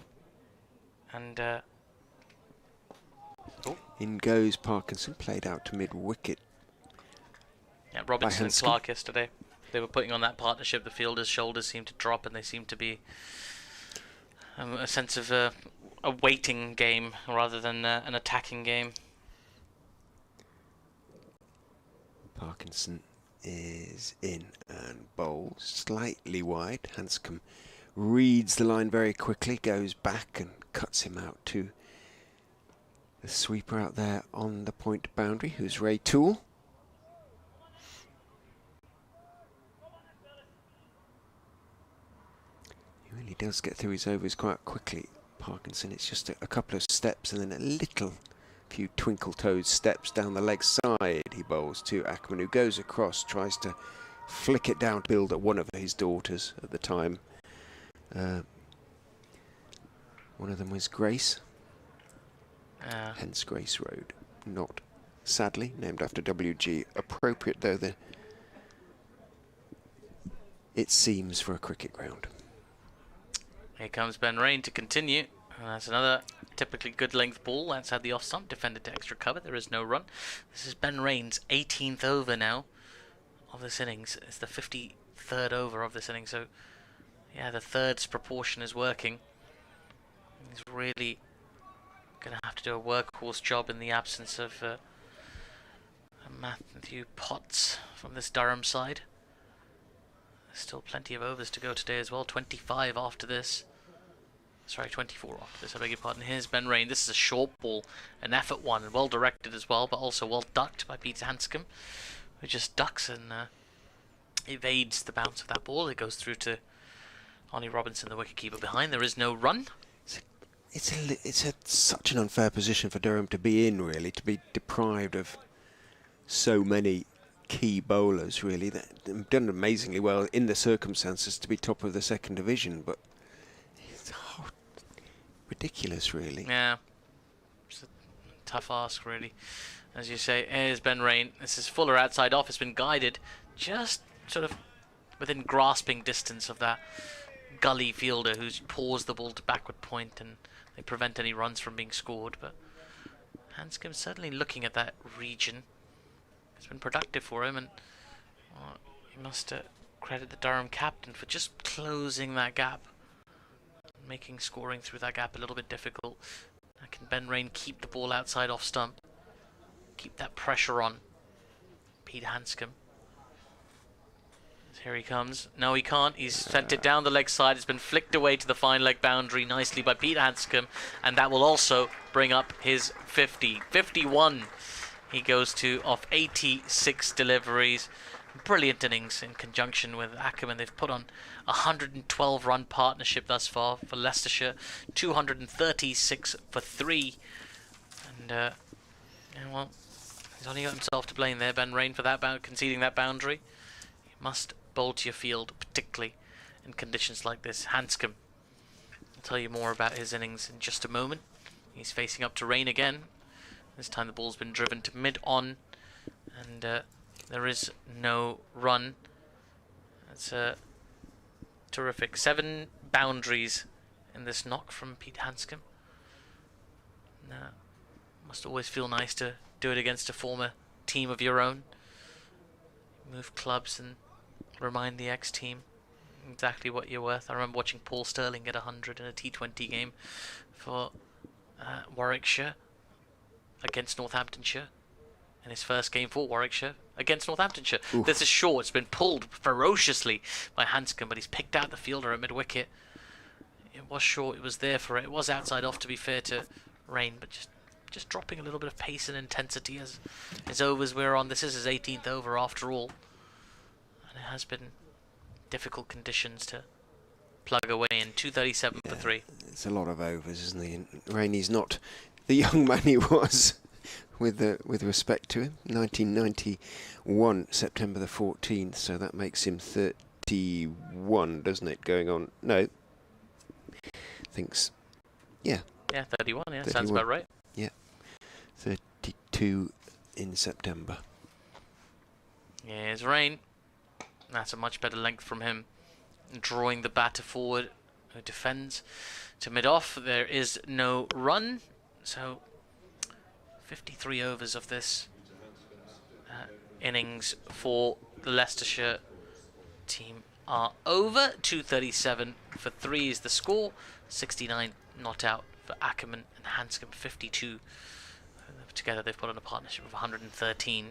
and... In goes Parkinson, played out to mid-wicket. Yeah, Robinson and Clark yesterday. They were putting on that partnership. The fielders' shoulders seemed to drop, and they seemed to be a sense of a waiting game rather than an attacking game. Parkinson is in and bowls slightly wide. Hanscom reads the line very quickly, goes back and cuts him out to the sweeper out there on the point boundary, who's Ray Toole. He really does get through his overs quite quickly, Parkinson. It's just a couple of steps and then a few twinkle-toed steps down the leg side. He bowls to Ackerman, who goes across, tries to flick it down to build at one of his daughters at the time. One of them was Grace. Hence Grace Road. Not, sadly, named after W.G. Appropriate, though, it seems, for a cricket ground. Here comes Ben Rain to continue. And that's another typically good length ball. That's had the off stump, defended to extra cover. There is no run. This is Ben Rain's 18th over now of this innings. It's the 53rd over of this innings. So, yeah, the thirds proportion is working. He's really going to have to do a workhorse job in the absence of Matthew Potts from this Durham side. There's still plenty of overs to go today as well. 25 after this. Sorry, 24 after this, I beg your pardon. Here's Ben Rain. This is a short ball, an effort one, and well directed as well, but also well ducked by Peter Hanscom, who just ducks and evades the bounce of that ball. It goes through to Ollie Robinson, the wicketkeeper behind. There is no run. It's such an unfair position for Durham to be in, really, to be deprived of so many key bowlers, really. They've done amazingly well in the circumstances to be top of the second division, but it's ridiculous, really. Yeah, it's a tough ask, really. As you say, here's Ben Rain. This is Fuller outside off. It's been guided just sort of within grasping distance of that gully fielder who's paused the ball to backward point, and they prevent any runs from being scored. But Hanscom's certainly looking at that region. It's been productive for him, and you must credit the Durham captain for just closing that gap, making scoring through that gap a little bit difficult. Can Ben Rain keep the ball outside off stump? Keep that pressure on Pete Hanscom. Here he comes. No, he can't. He's sent it down the leg side. It's been flicked away to the fine leg boundary nicely by Pete Hanscom, and that will also bring up his 50. 51 he goes to off 86 deliveries. Brilliant innings in conjunction with Ackerman. They've put on a 112-run partnership thus far for Leicestershire, 236 for 3. And, well, he's only got himself to blame there, Ben Rain, for that conceding that boundary. You must bowl to your field, particularly in conditions like this. Hanscom, I'll tell you more about his innings in just a moment. He's facing up to Rain again. This time the ball's been driven to mid-on, and there is no run. That's terrific. 7 boundaries in this knock from Pete Hanscom. Must always feel nice to do it against a former team of your own. Move clubs and remind the ex-team exactly what you're worth. I remember watching Paul Sterling get 100 in a T20 game for Warwickshire against Northamptonshire. In his first game for Warwickshire against Northamptonshire. Oof. This is short. It's been pulled ferociously by Hanscom, but he's picked out the fielder at mid-wicket. It was short. It was there for it. It was outside off, to be fair to Rain, but just dropping a little bit of pace and intensity as his overs wear on. This is his 18th over after all. And it has been difficult conditions to plug away in. 237 for 3. It's a lot of overs, isn't he? And Rainey's not the young man he was with respect to him. 1991, September the 14th, so that makes him 31, doesn't it, going on? No. Thinks, yeah. Yeah, 31, yeah, 31. Sounds about right. Yeah. 32 in September. Yeah, it's Rain. That's a much better length from him. Drawing the batter forward, who defends to mid-off. There is no run, so 53 overs of this innings for the Leicestershire team are over. 237 for 3 is the score. 69 not out for Ackerman and Hanscom. 52 together. They've put on a partnership of 113.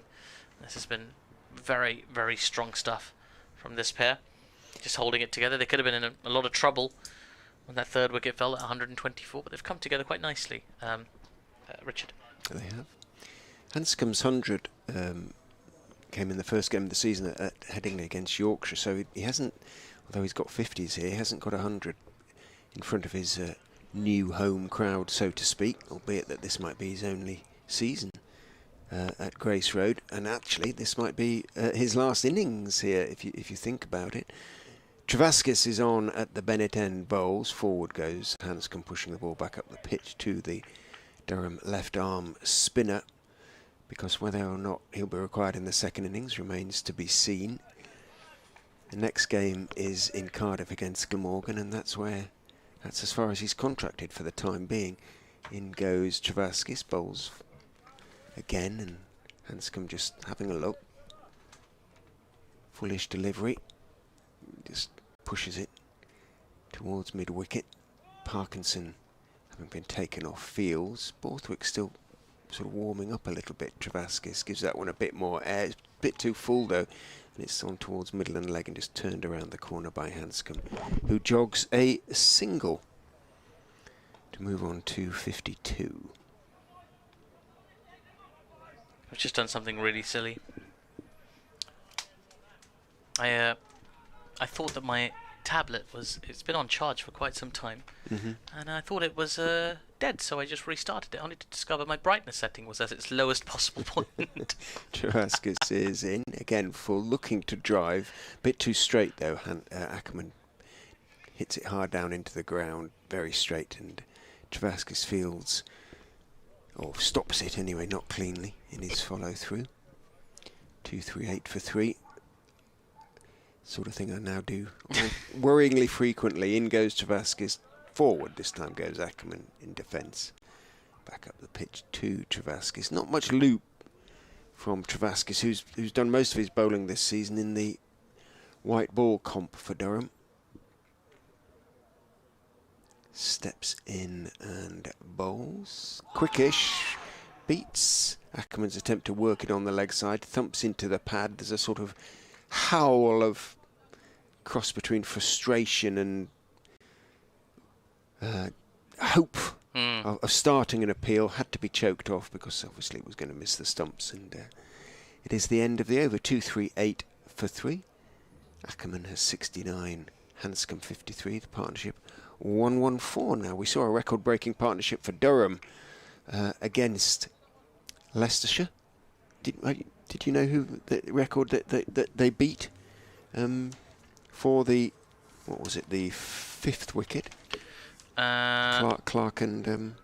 This has been very, very strong stuff from this pair. Just holding it together. They could have been in a lot of trouble when that third wicket fell at 124, but they've come together quite nicely. Richard. They have. Hanscom's 100 came in the first game of the season at Headingley against Yorkshire, so he hasn't, although he's got 50s here, he hasn't got 100 in front of his new home crowd, so to speak, albeit that this might be his only season at Grace Road, and actually this might be his last innings here, if you think about it. Travaskis is on at the Bennett end bowls. Forward goes Hanscom, pushing the ball back up the pitch to the Durham left arm spinner, because whether or not he'll be required in the second innings remains to be seen. The next game is in Cardiff against Glamorgan, and that's as far as he's contracted for the time being. In goes Travaskis, bowls again, and Hanscom just having a look. Foolish delivery, just pushes it towards mid-wicket. Parkinson having been taken off fields. Borthwick still sort of warming up a little bit. Travaskis gives that one a bit more air. It's a bit too full though, and it's on towards middle and leg and just turned around the corner by Hanscom, who jogs a single to move on to 52. I've just done something really silly. I thought that my tablet it's been on charge for quite some time, and I thought it was dead, so I just restarted it, only to discover my brightness setting was at its lowest possible point. Travaskis is in, again full, looking to drive, a bit too straight though. Ackerman hits it hard down into the ground, very straight, and Travaskis fields, or stops it anyway, not cleanly, in his follow through. 238 for 3. Sort of thing I now do worryingly frequently. In goes Travaskis, forward this time goes Ackerman in defence. Back up the pitch to Travaskis. Not much loop from Travaskis, who's done most of his bowling this season in the white ball comp for Durham. Steps in and bowls. Quickish, beats Ackerman's attempt to work it on the leg side, thumps into the pad. There's a sort of howl of cross between frustration and hope of starting an appeal. Had to be choked off because obviously it was going to miss the stumps, and it is the end of the over. 2-3-8 for 3. Ackerman has 69, Hanscom 53. The partnership 1-1-4 now. We saw a record-breaking partnership for Durham against Leicestershire. Did you know who the record that they beat for the, what was it, the 5th wicket? Clark and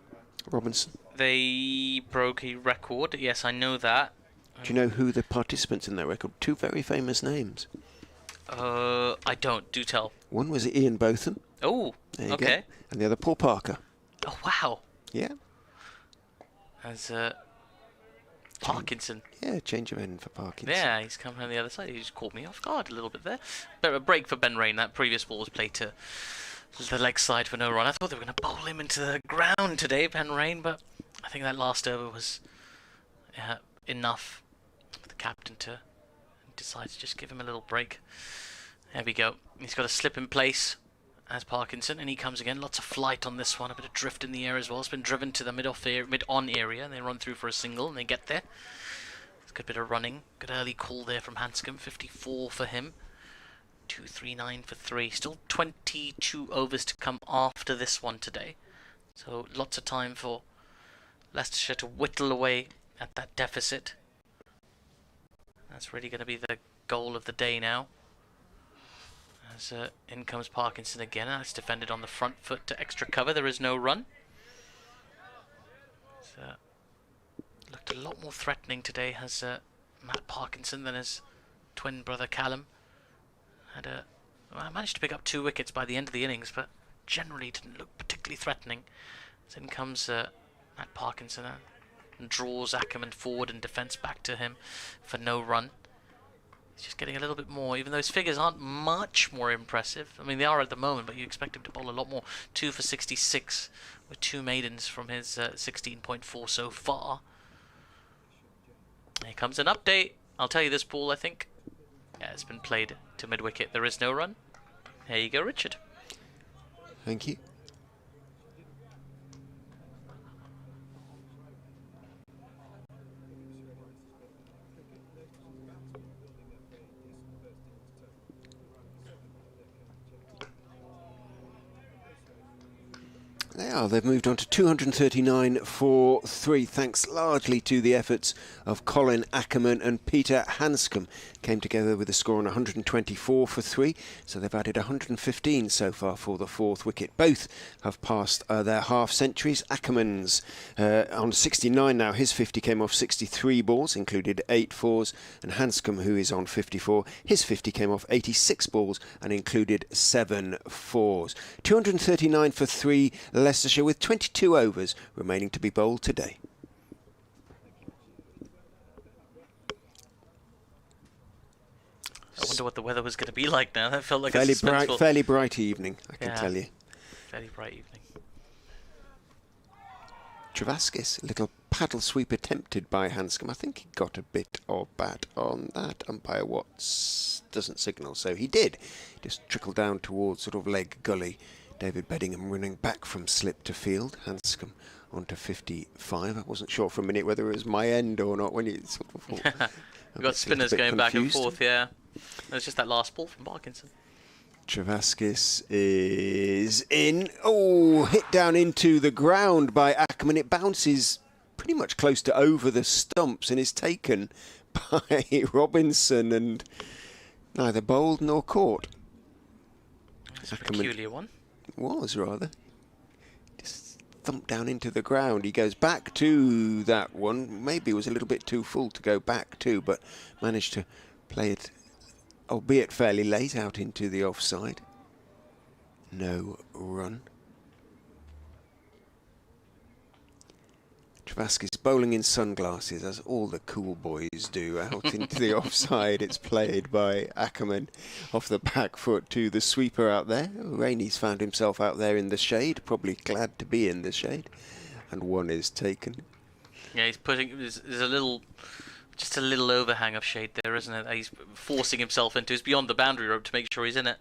Robinson. They broke a record. Yes, I know that. Do you know who the participants in that record? 2 very famous names. I don't. Do tell. One was Ian Botham. Oh, there you okay. go. And the other Paul Parker. Oh, wow. Yeah. As Parkinson. Yeah, change of end for Parkinson. Yeah, he's come from the other side. He just caught me off guard a little bit there. Bit of a break for Ben Rain. That previous ball was played to the leg side for no run. I thought they were going to bowl him into the ground today, Ben Rain, but I think that last over was enough for the captain to decide to just give him a little break. There we go. He's got a slip in place as Parkinson, and he comes again. Lots of flight on this one, a bit of drift in the air as well. It's been driven to the mid-on area, and they run through for a single, and they get there. It's a good bit of running. Good early call there from Hanscom. 54 for him. 2-3-9 for 3. Still 22 overs to come after this one today. So lots of time for Leicestershire to whittle away at that deficit. That's really going to be the goal of the day now. As in comes Parkinson again. It's defended on the front foot to extra cover. There is no run. Looked a lot more threatening today, has Matt Parkinson, than his twin brother Callum. Managed to pick up 2 wickets by the end of the innings, but generally didn't look particularly threatening. So in comes Matt Parkinson and draws Ackerman forward and defence back to him for no run. He's just getting a little bit more, even though his figures aren't much more impressive. I mean, they are at the moment, but you expect him to bowl a lot more. 2 for 66 with 2 maidens from his 16.4 so far. Here comes an update. I'll tell you this ball, I think. Yeah, it's been played to mid-wicket. There is no run. There you go, Richard. Thank you. They are. They've moved on to 239 for 3, thanks largely to the efforts of Colin Ackerman and Peter Hanscom. Came together with a score on 124 for 3, so they've added 115 so far for the 4th wicket. Both have passed their half centuries. Ackerman's on 69 now. His 50 came off 63 balls, included 8 fours, and Hanscom, who is on 54, his 50 came off 86 balls and included 7 fours. 239 for 3. Leicestershire with 22 overs remaining to be bowled today. I wonder what the weather was going to be like now. That felt like fairly bright evening, I can tell you. Fairly bright evening. Travaskis, a little paddle sweep attempted by Hanscom. I think he got a bit of bat on that. Umpire Watts doesn't signal, so he did. Just trickled down towards sort of leg gully. David Beddingham running back from slip to field. Hanscom onto 55. I wasn't sure for a minute whether it was my end or not when you sort of thought. We've got spinners going back and forth, yeah. It's just that last ball from Parkinson. Travaskis is in. Oh, hit down into the ground by Ackerman. It bounces pretty much close to over the stumps and is taken by Robinson and neither bowled nor caught. That's a peculiar one. It was, rather. Just thumped down into the ground. He goes back to that one. Maybe it was a little bit too full to go back to, but managed to play it, albeit fairly late, out into the offside. No run. Travaskis bowling in sunglasses, as all the cool boys do, out into the offside. It's played by Ackerman off the back foot to the sweeper out there. Rainey's found himself out there in the shade, probably glad to be in the shade. And one is taken. Yeah, he's putting. There's a little Just a little overhang of shade there, isn't it? He's forcing himself into. It's beyond the boundary rope to make sure he's in it.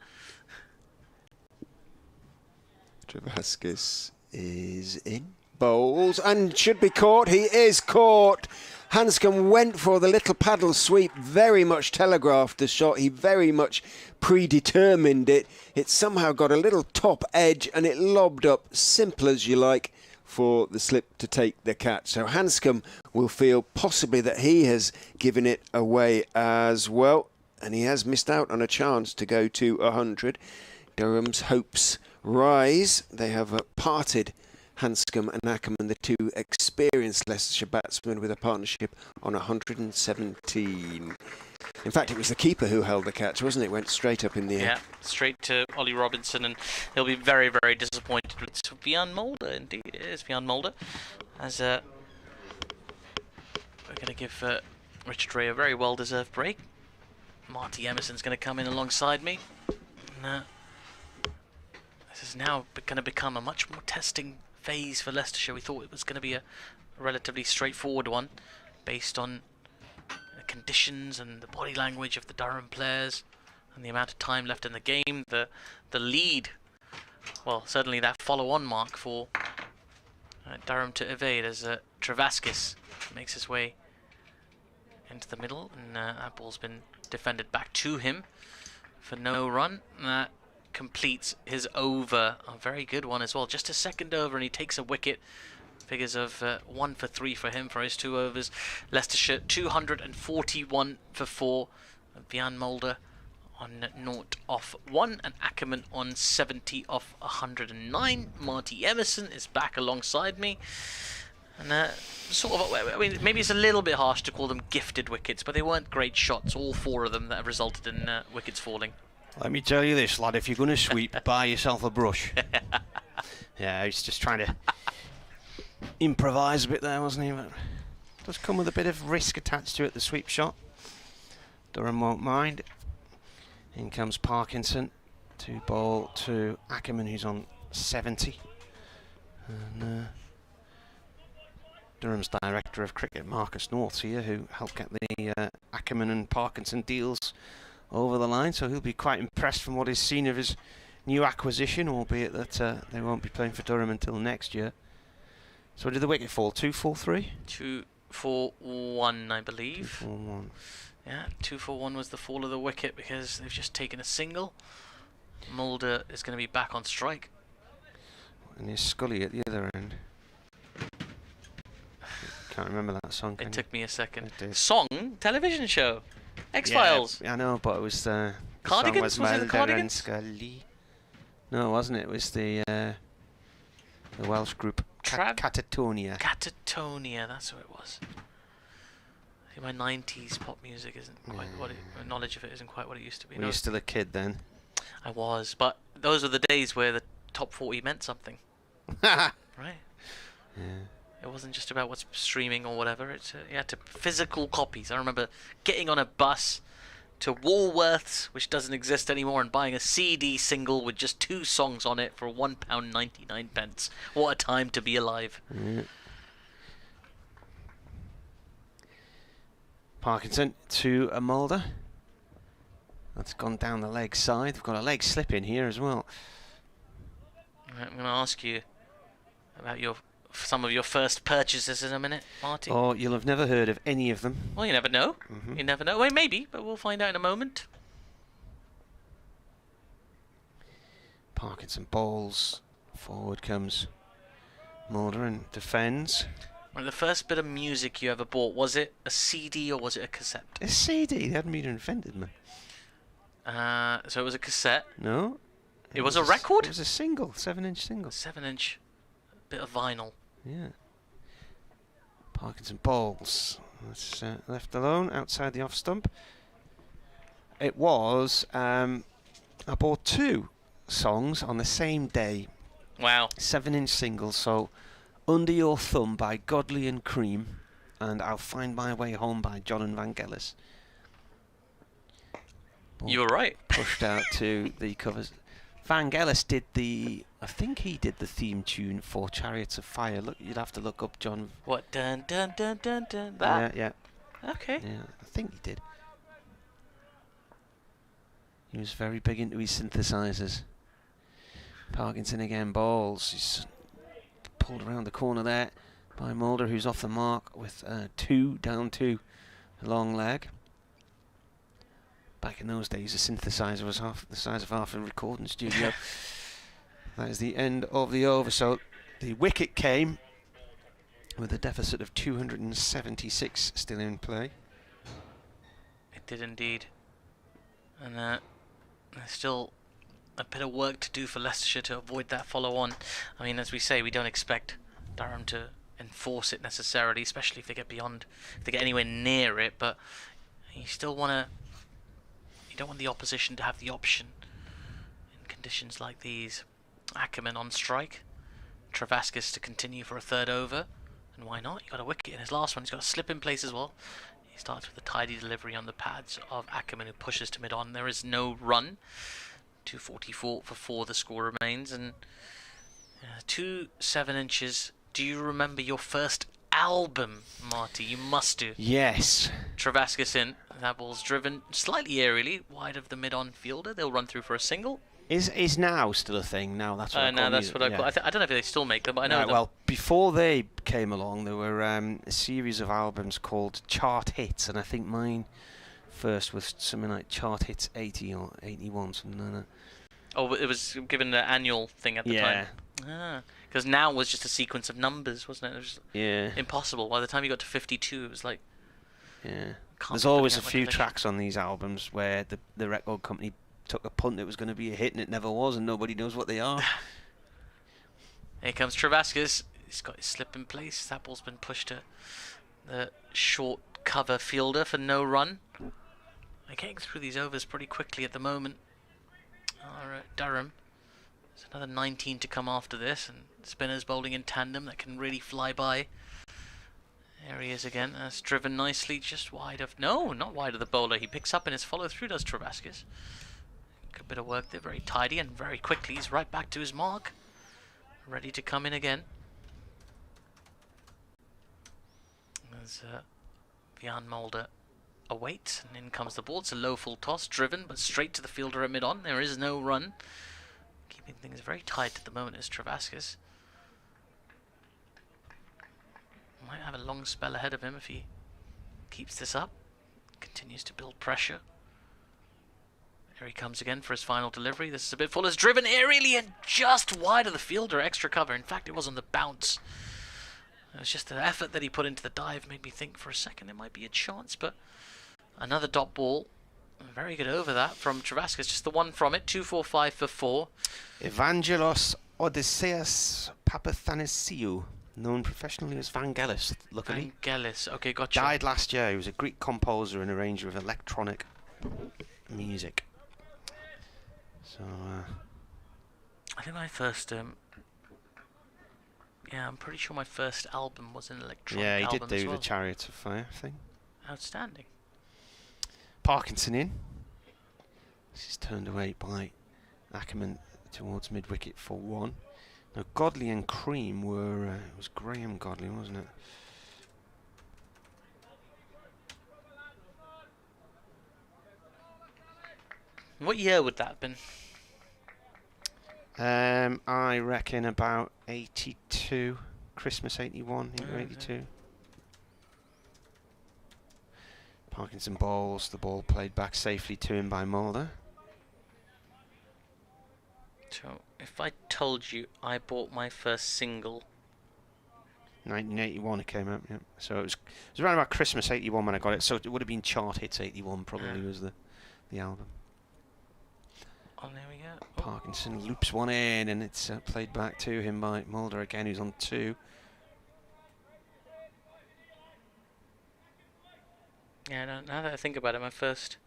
Travaskis is in. Bowls and should be caught. He is caught. Hanscom went for the little paddle sweep, very much telegraphed the shot. He very much predetermined it. It somehow got a little top edge and it lobbed up, simple as you like, for the slip to take the catch. So Hanscom will feel possibly that he has given it away as well, and he has missed out on a chance to go to 100. Durham's hopes rise. They have parted Hanscom and Ackerman, the two experienced Leicestershire batsmen, with a partnership on 117. In fact, it was the keeper who held the catch, wasn't it? It went straight up in the air. Yeah, straight to Ollie Robinson, and he'll be very, very disappointed with Bjorn Mulder. Indeed, it is Bjorn Mulder. As we're going to give Richard Ray a very well-deserved break. Marty Emerson's going to come in alongside me. And, this is now going to become a much more testing phase for Leicestershire. We thought it was going to be a relatively straightforward one, based on the conditions and the body language of the Durham players and the amount of time left in the game. The lead, well, certainly that follow-on mark for Durham to evade as Travaskis makes his way into the middle, and that ball's been defended back to him for no run. That completes his over, a very good one as well, just a second over, and he takes a wicket. Figures of 1 for 3 for him for his 2 overs. Leicestershire 241 for 4. Bjorn Mulder on 0 off 1, and Ackerman on 70 off 109. Marty Emerson is back alongside me, and sort of, I mean, maybe it's a little bit harsh to call them gifted wickets, but they weren't great shots, all 4 of them, that have resulted in wickets falling. Let me tell you this, lad, if you're going to sweep, buy yourself a brush. Yeah, he's just trying to improvise a bit there, wasn't he? But it does come with a bit of risk attached to it, the sweep shot. Durham won't mind. In comes Parkinson to bowl to Ackerman, who's on 70. And Durham's director of cricket, Marcus North's here, who helped get the Ackerman and Parkinson deals over the line, so he'll be quite impressed from what he's seen of his new acquisition, albeit that they won't be playing for Durham until next year. So did the wicket fall? 2 4 3? 2 4 1, I believe. 2 4 1. Yeah, 2 4 1 was the fall of the wicket because they've just taken a single. Mulder is going to be back on strike. And there's Scully at the other end. Can't remember that song. It took me a second. Song? Television show? X-Files? Yeah, I know, but it was Cardigans? Was it the Cardigans? Scully. No, it wasn't it? It was the Welsh group Catatonia. Catatonia, that's what it was. See, my 90s pop music isn't quite what it, my knowledge of it isn't quite what it used to be. Were you still a kid then? I was, but those were the days where the top 40 meant something. Right? Yeah. It wasn't just about what's streaming or whatever. It's you had to physical copies. I remember getting on a bus to Woolworths, which doesn't exist anymore, and buying a CD single with just 2 songs on it for £1.99. What a time to be alive. Yeah. Parkinson to a Mulder. That's gone down the leg side. We've got a leg slip in here as well. I'm going to ask you about some of your first purchases in a minute, Marty. Oh, you'll have never heard of any of them. Well, you never know. You never know. Well, maybe, but we'll find out in a moment. Parkinson bowls. Forward comes Mulder and defends. Right, the first bit of music you ever bought, was it a CD or was it a cassette? A CD. They hadn't been invented, man. So it was a cassette? No. It was a record? It was a single, 7-inch single. 7-inch bit of vinyl. Yeah. Parkinson bowls. That's left alone outside the off stump. It was, I bought 2 songs on the same day. Wow. 7-inch singles, so Under Your Thumb by Godley and Cream and I'll Find My Way Home by John and Vangelis. You were right. Pushed out to the covers. Vangelis did I think he did the theme tune for Chariots of Fire. Look, you'd have to look up John. What? Dun dun dun dun dun. That? Yeah. Okay. Yeah, I think he did. He was very big into his synthesizers. Parkinson again, balls. He's pulled around the corner there by Mulder, who's off the mark with 2 down 2, a long leg. Back in those days, a synthesizer was half the size of half a recording studio. That is the end of the over. So the wicket came with a deficit of 276 still in play. It did indeed. And there's still a bit of work to do for Leicestershire to avoid that follow-on. I mean, as we say, we don't expect Durham to enforce it necessarily, especially if they get beyond, if they get anywhere near it, but you still want to, you don't want the opposition to have the option in conditions like these. Ackerman on strike, Travaskis to continue for a third over, and why not? He got a wicket in his last one, he's got a slip in place as well. He starts with a tidy delivery on the pads of Ackerman, who pushes to mid-on. There is no run. 2:44 for 4 the score remains, and 2 7-inches. Do you remember your first album, Marty? You must do. Yes. Travaskis in. That ball's driven slightly aerially wide of the mid-on fielder. They'll run through for a single. Is now still a thing? Now that's what I call now that's music. what I call. I don't know if they still make them, but I know them. Well, before they came along, there were a series of albums called Chart Hits, and I think mine first was something like Chart Hits 80 or 81, something like that. Oh, it was given an annual thing at the time. Yeah. Because now was just a sequence of numbers, wasn't it? It was just impossible. By the time you got to 52, it was like... Yeah. There's always a few tracks on these albums where the record company took a punt it was going to be a hit and it never was, and nobody knows what they are. Here comes Travaskis. He's got his slip in place. That ball's been pushed to the short cover fielder for no run. They're getting through these overs pretty quickly at the moment. Durham. There's another 19 to come after this, and spinners bowling in tandem that can really fly by. There he is again. That's driven nicely, just wide of... No, not wide of the bowler. He picks up and his follow-through does Travaskis. Good bit of work there, very tidy and very quickly. He's right back to his mark. Ready to come in again. As Jan Mulder awaits, and in comes the ball. It's a low full toss, driven, but straight to the fielder at mid-on. There is no run. Keeping things very tight at the moment is Travaskis. Might have a long spell ahead of him if he keeps this up. Continues to build pressure. Here he comes again for his final delivery. This is a bit full. It's driven aerially and just wide of the fielder. Extra cover. In fact, it was on the bounce. It was just the effort that he put into the dive made me think for a second it might be a chance, but another dot ball. Very good over that from Travaskis. Just the one from it. 2-4-5 for 4. Evangelos Odysseus Papathanasiou, known professionally as Vangelis, luckily. Vangelis, okay, gotcha. Died last year. He was a Greek composer and arranger of electronic music. So, I think my first, yeah, I'm pretty sure my first album was an electronic album. Yeah, he did do well. the Chariots of Fire thing. Outstanding. Parkinson in. This is turned away by Ackerman towards mid-wicket for 1. Now, Godley and Cream were... it was Graham Godley, wasn't it? What year would that have been? I reckon about 82. Christmas 81, either 82. Parkinson bowls, the ball played back safely to him by Mulder. So, if I told you I bought my first single... 1981 it came out, yeah. So it was around about Christmas 81 when I got it, so it would have been Chart Hits 81 probably was the album. Oh, there we go. Oh. Parkinson loops one in, and it's played back to him by Mulder again, who's on 2. Yeah, now that I think about it, my first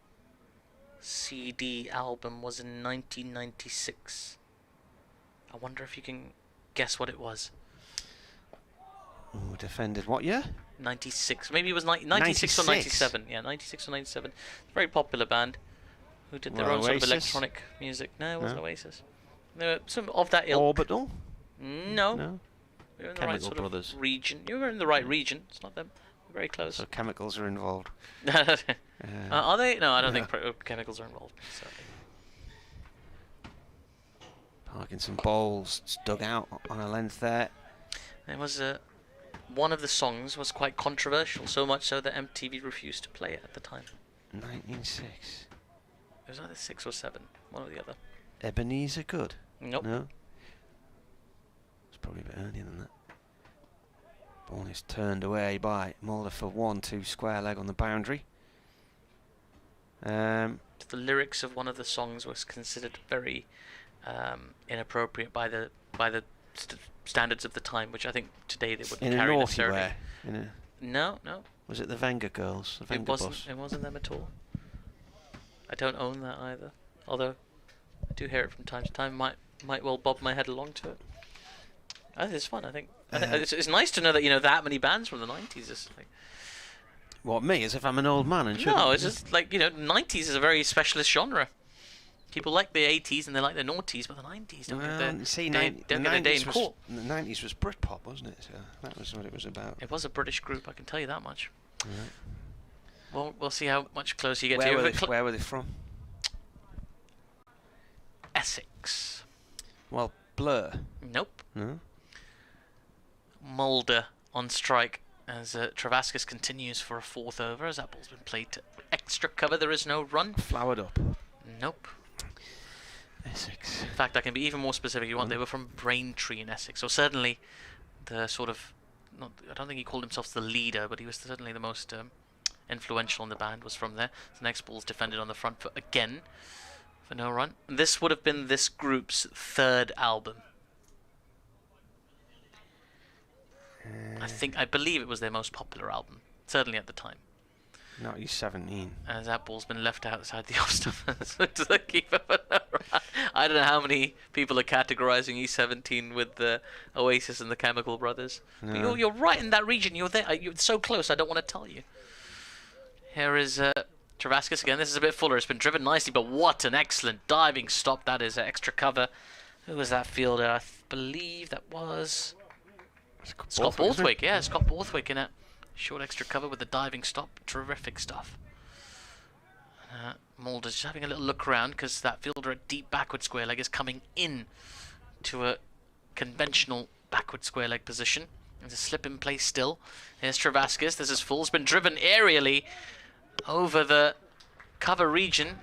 CD album was in 1996. I wonder if you can guess what it was. Ooh, defended what year? 96. Maybe it was 96 or 97. Yeah, 96 or 97. Very popular band who did their own sort of electronic music. No, it wasn't Oasis. There were some of that ilk. Orbital? No. No. We were in the Chemical right sort Brothers. of region. You were in the right region. It's not them. Very close. So chemicals are involved. Are they? No, I don't think chemicals are involved. So. Parkinson bowls dug out on a length there. It was one of the songs was quite controversial, so much so that MTV refused to play it at the time. 1906. It was either 6 or 7, one or the other. Ebenezer Good? Nope. No. It's probably a bit earlier than that. Ball is turned away by Mulder for 1-2 square leg on the boundary. The lyrics of one of the songs was considered very inappropriate by the standards of the time, which I think today they wouldn't carry necessarily. In a No. Was it the Venga Girls? The Venga Bus? It wasn't them at all. I don't own that either. Although I do hear it from time to time. Might well bob my head along to it. I think it's fun. I think it's nice to know that you know that many bands from the 90s. It's like, what, me? As if I'm an old man and no, it's just like, you know, 90s is a very specialist genre. People like the 80s and they like the noughties, but the 90s don't get their day in court. The 90s was Britpop, wasn't it? So that was what it was about. It was a British group, I can tell you that much. Right. Well, we'll see how much closer you get to it. Where were they from? Essex. Well, Blur. Nope. No. Mulder on strike as Travascus continues for a 4th over as that ball's been played to extra cover. There is no run. Flowered up. Nope. Essex. In fact, I can be even more specific if you want. They were from Braintree in Essex. So certainly the sort of, I don't think he called himself the leader, but he was certainly the most influential in the band, was from there. The next ball's defended on the front foot again for no run. This would have been this group's 3rd album. I believe it was their most popular album, certainly at the time. Not he's 17. As that ball's been left outside the off stump to the keeper. I don't know how many people are categorizing E17 with the Oasis and the Chemical Brothers. No. But you're right in that region. You're there. You're so close. I don't want to tell you. Here is Travascus again. This is a bit fuller. It's been driven nicely, but what an excellent diving stop. That is extra cover. Who was that fielder? I believe that was Scott Borthwick. Yeah, Scott Borthwick in it. Short extra cover with the diving stop. Terrific stuff. Mulder's just having a little look around because that fielder at deep backward square leg is coming in to a conventional backward square leg position. There's a slip in place still. Here's Travascus. This is full. It's been driven aerially over the cover region.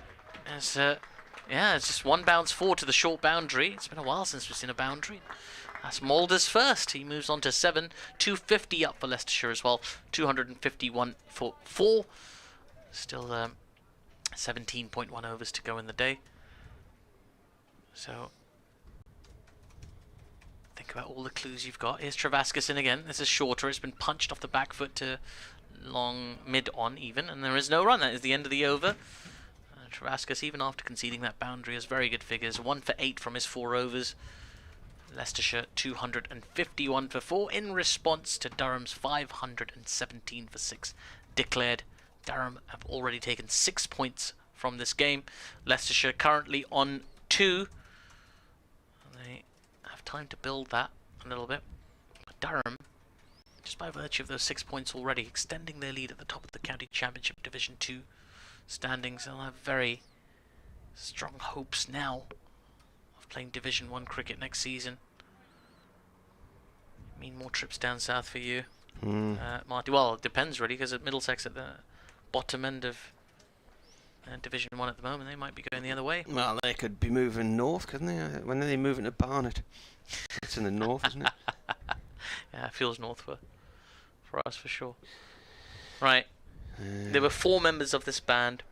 As, it's just one bounce forward to the short boundary. It's been a while since we've seen a boundary. That's Mulder's first. He moves on to 7. 250 up for Leicestershire as well. 251 for 4. Still 17.1 overs to go in the day. So think about all the clues you've got. Here's Travascus in again. This is shorter. It's been punched off the back foot to long mid-on even. And there is no run. That is the end of the over. Travascus, even after conceding that boundary, has very good figures. 1 for 8 from his 4 overs. Leicestershire 251 for 4 in response to Durham's 517 for 6 declared. Durham have already taken 6 points from this game. Leicestershire currently on 2. They have time to build that a little bit. But Durham, just by virtue of those 6 points already, extending their lead at the top of the County Championship Division 2 standings. They'll have very strong hopes now of playing Division 1 cricket next season. Mean more trips down south for you, Marty? Well, it depends really, because at Middlesex at the bottom end of Division 1 at the moment, they might be going the other way. Well, they could be moving north, couldn't they? When are they moving to Barnet? It's in the north, isn't it? Yeah, it feels north for us for sure. Right. There were 4 members of this band.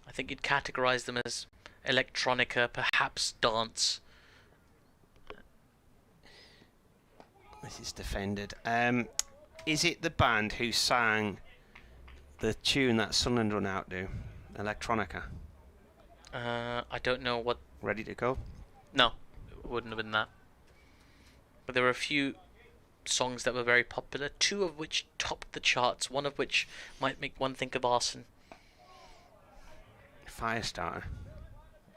I think you'd categorise them as electronica, perhaps dance. This is defended. Is it the band who sang the tune that Sunderland run out to? Electronica? I don't know what... Ready to Go? No, it wouldn't have been that. But there were a few songs that were very popular, 2 of which topped the charts, one of which might make one think of arson. Firestarter.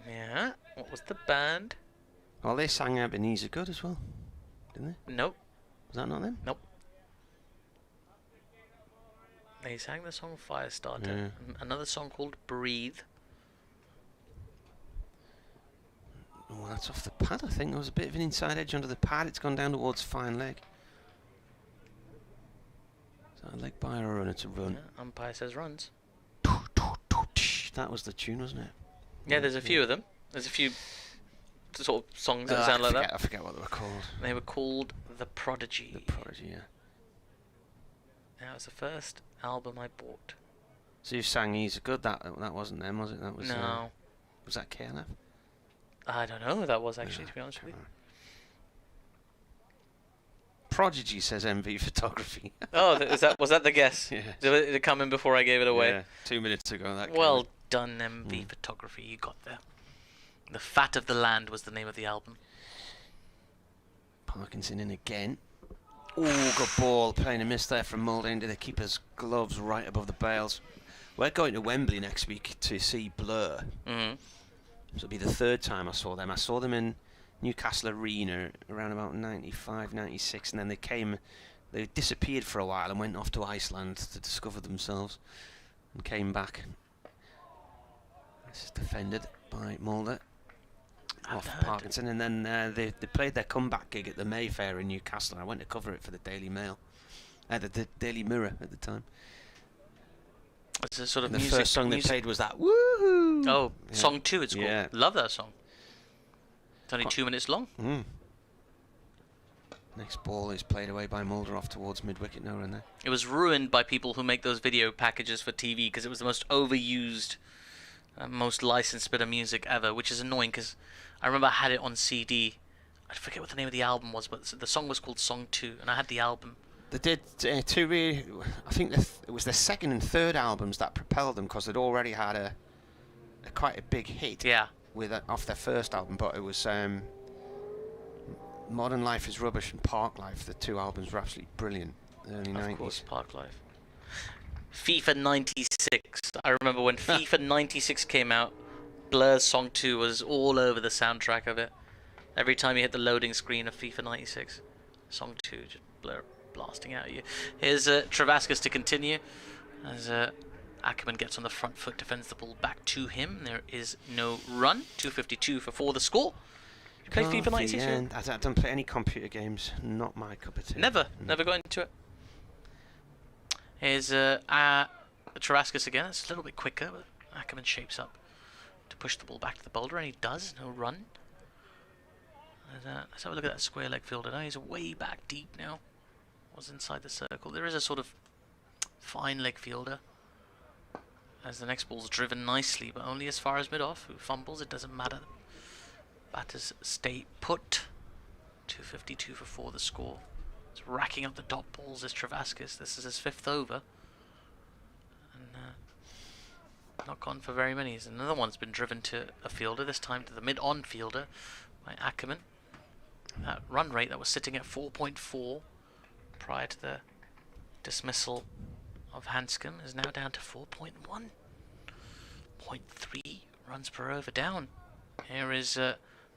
Yeah, what was the band? Well, they sang Ebenezer Good as well, didn't they? Nope. Was that not them? Nope. They sang the song Firestarter. Another song called Breathe. Oh, that's off the pad, I think. There was a bit of an inside edge under the pad. It's gone down towards fine leg. Is that a leg by or a runner to run? Yeah, umpire says runs. That was the tune, wasn't it? Yeah, there's a few of them. There's a few sort of songs that sound like that. I forget what they were called. They were called The Prodigy. The Prodigy, yeah. That was the first album I bought. So you sang Easy Good. That wasn't them, was it? That was no. Was that KLF? I don't know who that was actually, to be honest with you. Prodigy says MV Photography. Oh, was that the guess? Yeah. Did it come in before I gave it away? Yeah, 2 minutes ago. That well done, MV Photography. You got there. The Fat of the Land was the name of the album. Parkinson in again. Oh, good ball. Playing a miss there from Mulder into the keeper's gloves right above the bails. We're going to Wembley next week to see Blur. Mm-hmm. So it'll be the third time I saw them. I saw them in Newcastle Arena around about 95, 96, and then they disappeared for a while and went off to Iceland to discover themselves and came back. This is defended by Mulder off Parkinson, and then they played their comeback gig at the Mayfair in Newcastle. I went to cover it for the Daily Mail, the Daily Mirror at the time. It's a sort of and the music. first song they played was that Woohoo! Oh, yeah. Song 2 it's called. Yeah. Love that song. It's only 2 minutes long. Next ball is played away by Mulder off towards mid-wicket now and there. It was ruined by people who make those video packages for TV because it was the most overused, most licensed bit of music ever, which is annoying because I remember I had it on CD. I forget what the name of the album was, but the song was called Song 2, and I had the album. They did two really. I think it was their second and third albums that propelled them because they'd already had a quite a big hit. Yeah. With off their first album, but it was Modern Life is Rubbish and Park Life. The two albums were absolutely brilliant. The early 90s. Of course, Park Life. FIFA 96. I remember when FIFA 96 came out, Blur's Song 2 was all over the soundtrack of it. Every time you hit the loading screen of FIFA 96, Song 2 just Blur blasting out at you. Here's Travascus to continue as Ackerman gets on the front foot, defends the ball back to him. There is no run. 252 for 4 the score. You play FIFA 96? I don't play any computer games. Not my cup of tea. Never got into it. Here's Travascus again. It's a little bit quicker, but Ackerman shapes up to push the ball back to the boulder, and he does. No run. And, let's have a look at that square leg fielder. Now he's way back deep now. Was inside the circle. There is a sort of fine leg fielder. As the next ball's driven nicely, but only as far as mid-off. Who fumbles, it doesn't matter. Batters stay put. 252 for 4 the score. It's racking up the dot balls as Travascus. This is his 5th over. And not gone for very many. Another one's been driven to a fielder, this time to the mid-on fielder by Ackerman. That run rate that was sitting at 4.4 prior to the dismissal of Hanscom is now down to 4.1. 0.3 runs per over down. Here is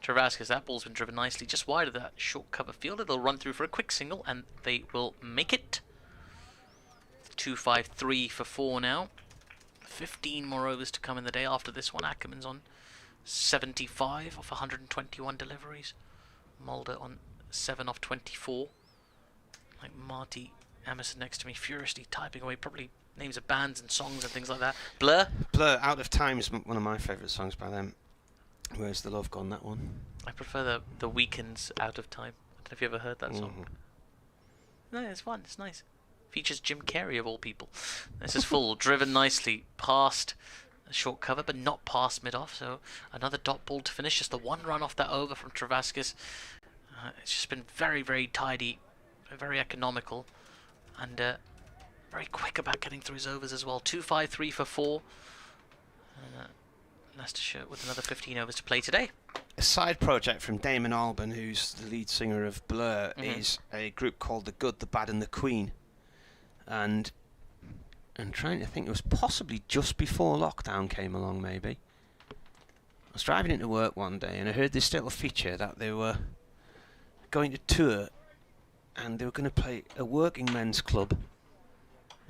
Travascus. That ball's been driven nicely just wide of that short cover fielder. They'll run through for a quick single and they will make it. 253 for 4 now. 15 more overs to come in the day after this one. Ackerman's on 75 off 121 deliveries. Mulder on 7 off 24. Like Marty Emerson next to me, furiously typing away probably names of bands and songs and things like that. Blur, Out of Time is one of my favourite songs by them. Where's the Love Gone, that one? I prefer the Weeknd's Out of Time. I don't know if you ever heard that song. No, it's fun, it's nice. Features Jim Carrey of all people. This is full, driven nicely past a short cover, but not past mid-off. So another dot ball to finish. Just the one run off that over from Travascus. It's just been very, very tidy, very economical, and very quick about getting through his overs as well. 253 for 4. And, Leicestershire with another 15 overs to play today. A side project from Damon Albarn, who's the lead singer of Blur, is a group called The Good, The Bad and The Queen. And I'm trying to think, it was possibly just before lockdown came along, maybe. I was driving into work one day and I heard this little feature that they were going to tour and they were going to play a working men's club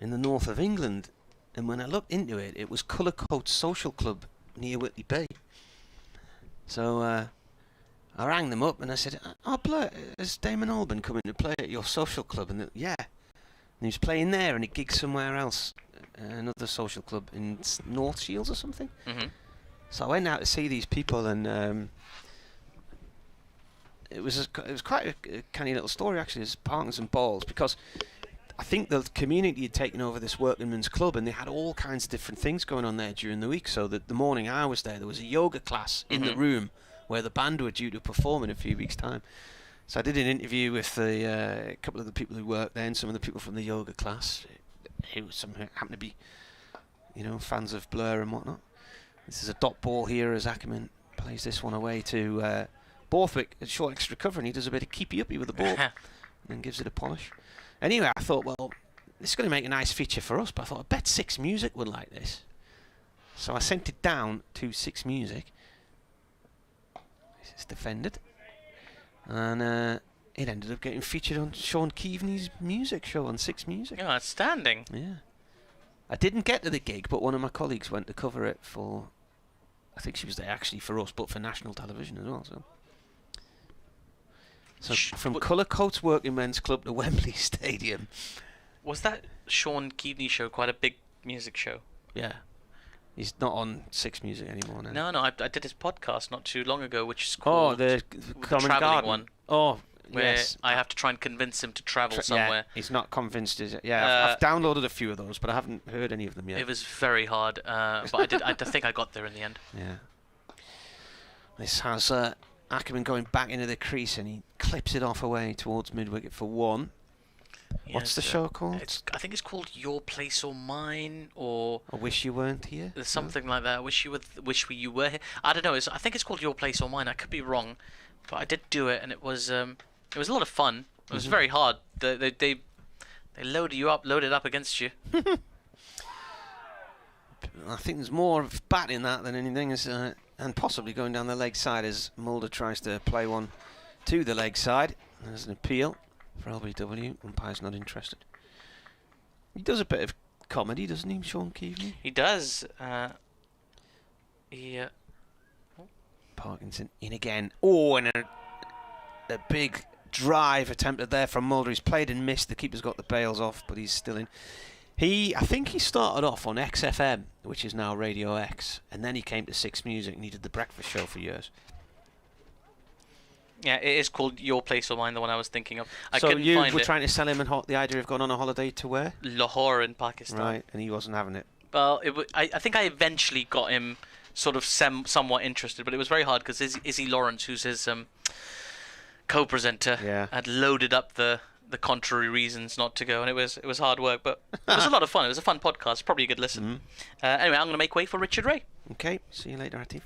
in the north of England. And when I looked into it, it was Cullercoats Social Club near Whitley Bay. So I rang them up and I said, "Oh, Blur, is Damon Alban coming to play at your social club?" And yeah. And he was playing there, and he gigged somewhere else, another social club in North Shields or something. Mm-hmm. So I went out to see these people, and it was quite a canny little story actually. It's Parkins and Balls, because I think the community had taken over this workingmen's club, and they had all kinds of different things going on there during the week. So that the morning I was there was a yoga class in the room where the band were due to perform in a few weeks' time. So I did an interview with a couple of the people who worked there and some of the people from the yoga class who happened to be, fans of Blur and whatnot. This is a dot ball here as Ackerman plays this one away to Borthwick, a short extra cover, and he does a bit of keepy-uppy with the ball and then gives it a polish. Anyway, I thought, well, this is going to make a nice feature for us, but I thought, I bet Six Music would like this. So I sent it down to Six Music. This is defended. And it ended up getting featured on Sean Keaveney's music show on Six Music. Oh, outstanding. Yeah. I didn't get to the gig, but one of my colleagues went to cover it for, I think she was there actually for us, but for national television as well. So from Cullercoats Working Men's Club to Wembley Stadium. Was that Sean Keaveney show quite a big music show? Yeah. He's not on Six Music anymore now. No, I did his podcast not too long ago, which is called the Common travelling Garden one. Oh, where yes. I have to try and convince him to travel somewhere. Yeah, he's not convinced, is it? Yeah, I've downloaded a few of those, but I haven't heard any of them yet. It was very hard, but I think I got there in the end. Yeah. This has Ackerman going back into the crease, and he clips it off away towards mid-wicket for one. Yes, What's the show called? I think it's called Your Place or Mine, or I Wish You Weren't Here. There's something like that. Wish you were here. I don't know. I think it's called Your Place or Mine. I could be wrong, but I did do it, and it was a lot of fun. It was very hard. They loaded up against you. I think there's more of bat in that than anything, and possibly going down the leg side as Mulder tries to play one to the leg side. There's an appeal for LBW. Umpire's not interested. He does a bit of comedy, doesn't he, Sean Keaveney? He does. Parkinson in again. Oh, and a big drive attempted there from Mulder. He's played and missed. The keeper's got the bails off, but he's still in. I think he started off on XFM, which is now Radio X, and then he came to Six Music and he did the breakfast show for years. Yeah, it is called Your Place or Mine, the one I was thinking of. So you were trying to sell him the idea of going on a holiday to where? Lahore in Pakistan. Right, and he wasn't having it. Well, I think I eventually got him sort of somewhat interested, but it was very hard because Izzy Lawrence, who's his co-presenter, had loaded up the contrary reasons not to go, and it was hard work, but it was a lot of fun. It was a fun podcast, probably a good listen. Anyway, I'm going to make way for Richard Ray. Okay, see you later, Atif.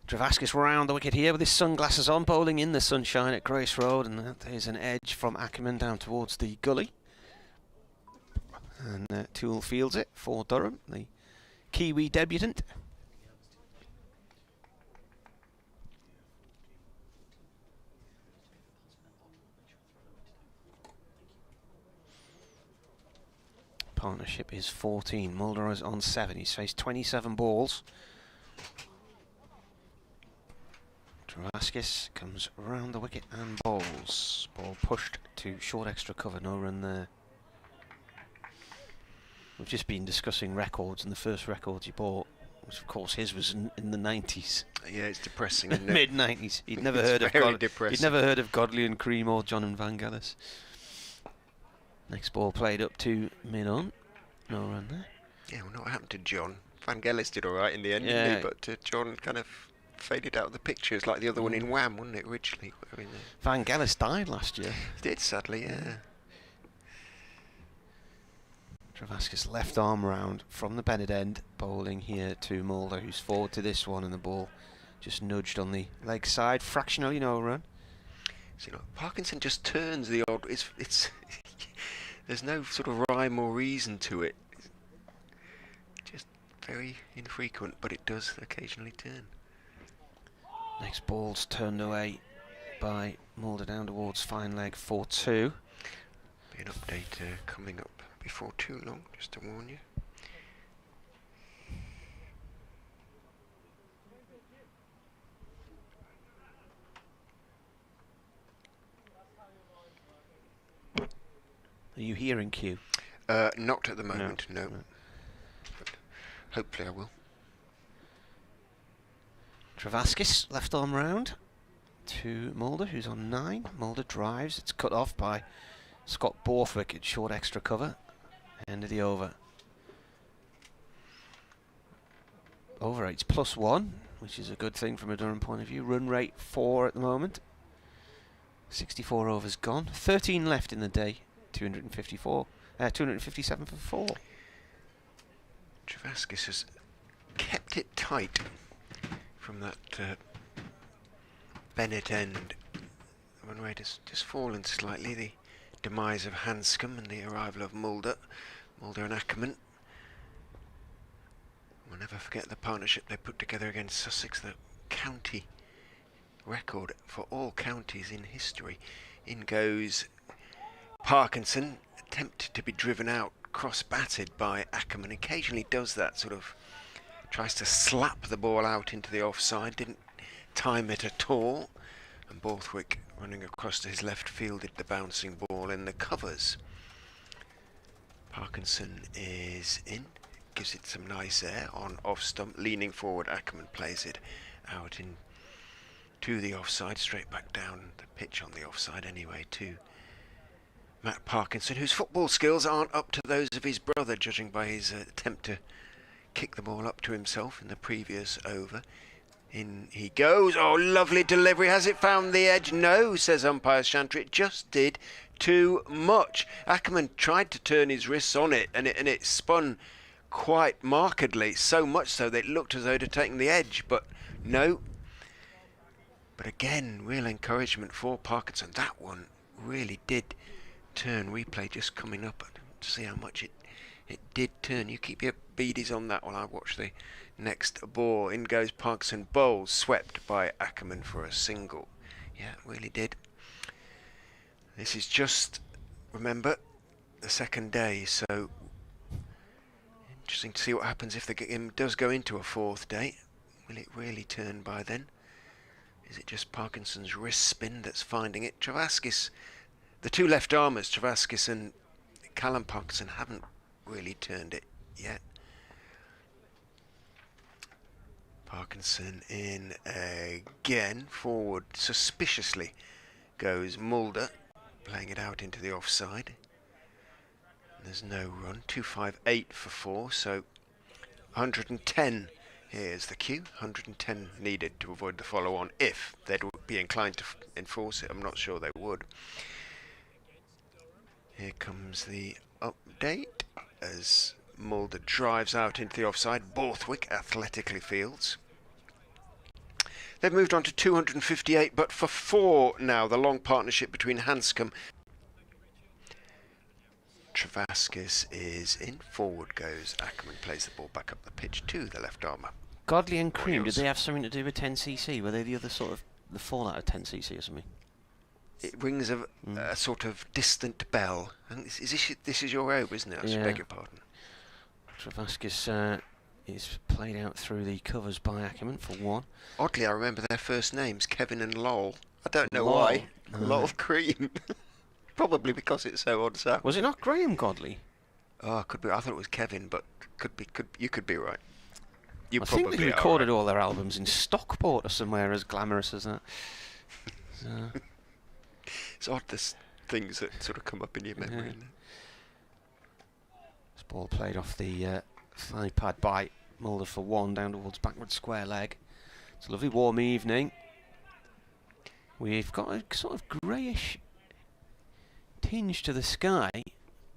Travaskis round the wicket here with his sunglasses on, bowling in the sunshine at Grace Road, and there's an edge from Ackerman down towards the gully. And Toole fields it for Durham, the Kiwi debutant. Partnership is 14. Mulder is on 7. He's faced 27 balls. Travaskis comes round the wicket and bowls. Ball pushed to short extra cover. No run there. We've just been discussing records, and the first records he bought, which of course his was in the 90s. Yeah, it's depressing, isn't it? Mid-90s. He'd never heard of Godley and Cream or John and Vangelis. Next ball played up to mid-on. No run there. Yeah, well, what happened to John? Vangelis did all right in the end, didn't he? But John kind of faded out of the pictures, like the other one in Wham, wasn't it, originally? Vangelis died last year. He did, sadly, yeah. Travaskis left arm round from the Bennett end, bowling here to Mulder, who's forward to this one, and the ball just nudged on the leg side. Fractionally no run. So, Parkinson just turns the odd... It's there's no sort of rhyme or reason to it. It's just very infrequent, but it does occasionally turn. Next ball's turned away by Mulder down towards fine leg 4-2. Be an update coming up before too long, just to warn you. Are you hearing Q? Not at the moment, no. But hopefully I will. Travaskis, left arm round to Mulder, who's on 9. Mulder drives. It's cut off by Scott Borthwick at short extra cover. End of the over. Over rate's +1, which is a good thing from a Durham point of view. Run rate 4 at the moment. 64 overs gone. 13 left in the day. 257 for 4. Travaskis has kept it tight from that Bennett end. The run rate has just fallen slightly. The demise of Hanscom and the arrival of Mulder and Ackerman. We'll never forget the partnership they put together against Sussex, the county record for all counties in history. In goes Parkinson, attempted to be driven out, cross-batted by Ackerman. Occasionally does that, sort of tries to slap the ball out into the offside, didn't time it at all, and Borthwick, running across to his left, fielded the bouncing ball in the covers. Parkinson is in, gives it some nice air on off stump, leaning forward. Ackerman plays it out in to the offside, straight back down the pitch on the offside anyway to Matt Parkinson, whose football skills aren't up to those of his brother, judging by his attempt to kick the ball up to himself in the previous over. In he goes. Oh, lovely delivery. Has it found the edge? No, says umpire Chantry. It just did too much. Ackerman tried to turn his wrists on it, and it spun quite markedly, so much so that it looked as though it had taken the edge, but no. But again, real encouragement for Parkinson. That one really did turn. Replay just coming up to see how much it did turn. You keep your beadies on that while I watch the next ball. In goes Parkinson, bowls, swept by Ackerman for a single. Yeah, really did. This is just, remember, the second day, so interesting to see what happens if the game does go into a fourth day. Will it really turn by then? Is it just Parkinson's wrist spin that's finding it? Travaskis, the two left armers, Travaskis and Callum Parkinson, haven't really turned it yet. Parkinson in again, forward suspiciously goes Mulder, playing it out into the offside. There's no run. 258 for 4, so 110. Here's the cue. 110 needed to avoid the follow-on if they'd be inclined to enforce it. I'm not sure they would. Here comes the update as Mulder drives out into the offside. Borthwick athletically fields. They've moved on to 258, but for 4 now. The long partnership between Hanscom. Travaskis is in. Forward goes Ackerman, plays the ball back up the pitch to the left armour. Godley and Cream, did they have something to do with 10cc? Were they the other sort of the fallout of 10cc or something? It rings a sort of distant bell. And this is your over, isn't it? I beg your pardon. Travaskis is played out through the covers by Ackerman for 1. Oddly, I remember their first names, Kevin and Lowell. I don't know why. Lowell Cream. Probably because it's so odd sound. Was it not Graham Godley? Oh, could be. I thought it was Kevin, but you could be right. You I probably think they recorded all their albums in Stockport or somewhere as glamorous as that. It's odd, there's things that sort of come up in your memory. Isn't it? This ball played off the thigh pad by Mulder for 1 down towards backward square leg. It's a lovely warm evening. We've got a sort of greyish tinge to the sky,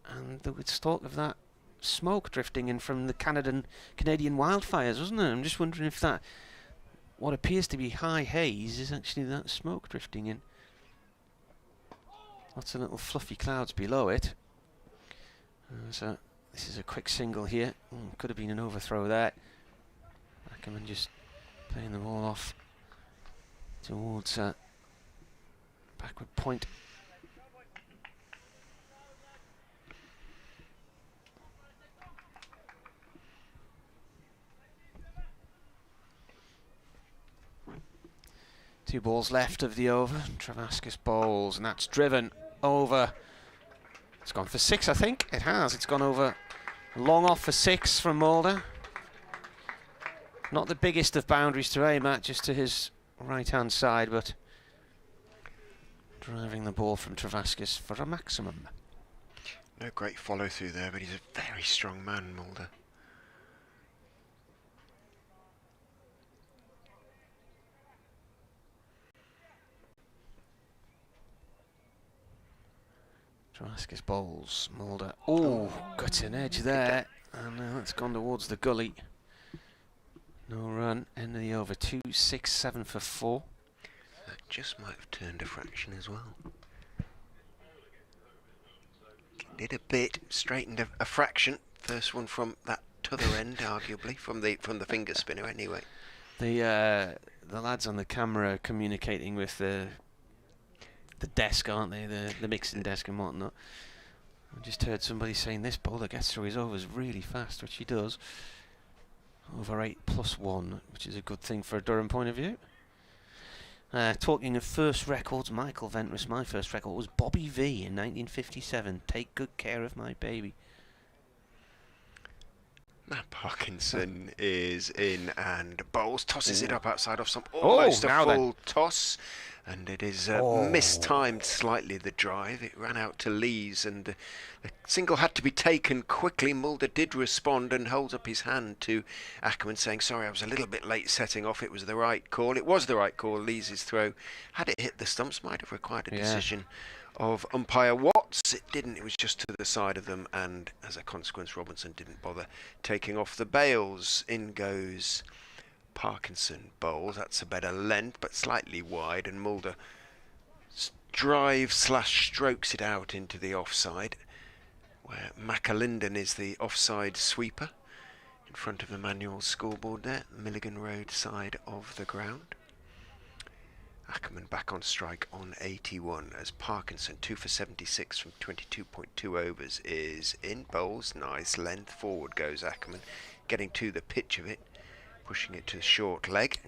and there was talk of that smoke drifting in from the Canadian wildfires, wasn't it? I'm just wondering if that, what appears to be high haze, is actually that smoke drifting in. Lots of little fluffy clouds below it. So this is a quick single here. Could have been an overthrow there. Ackerman just playing the ball off towards backward point. 2 balls left of the over. Travaskis bowls, and that's driven over. It's gone for 6, I think. It has. It's gone over long off for 6 from Mulder. Not the biggest of boundaries to aim at, just to his right-hand side, but driving the ball from Travaskis for a maximum. No great follow-through there, but he's a very strong man, Mulder. Travaskis bowls, Mulder. Oh, got an edge there, and that's gone towards the gully. No run, end of the over. 2, 6, 7 for 4. That just might have turned a fraction as well. Did a bit, straightened a fraction. First one from that t'other end, arguably, from the finger spinner anyway. The lads on the camera communicating with the desk, aren't they? The mixing desk and whatnot. I just heard somebody saying this bowler gets through his overs really fast, which he does. Over 8+1, which is a good thing for a Durham point of view. Talking of first records, Michael Ventris, my first record was Bobby V in 1957. Take good care of my baby. Matt Parkinson is in and bowls, tosses it up outside off some, almost a full toss. And it is mistimed slightly, the drive. It ran out to Lees, and the single had to be taken quickly. Mulder did respond and holds up his hand to Ackerman, saying, sorry, I was a little bit late setting off. It was the right call. It was the right call. Lees' throw, had it hit the stumps, might have required a decision of umpire Watts. It didn't. It was just to the side of them, and as a consequence, Robinson didn't bother taking off the bails. In goes Parkinson bowls. That's a better length, but slightly wide, and Mulder drive/strokes it out into the offside, where McAlinden is the offside sweeper in front of the manual scoreboard there, Milligan Road side of the ground. Ackerman back on strike on 81 as Parkinson 2 for 76 from 22.2 overs is in. Bowls, nice length, forward goes Ackerman, getting to the pitch of it, pushing it to the short leg.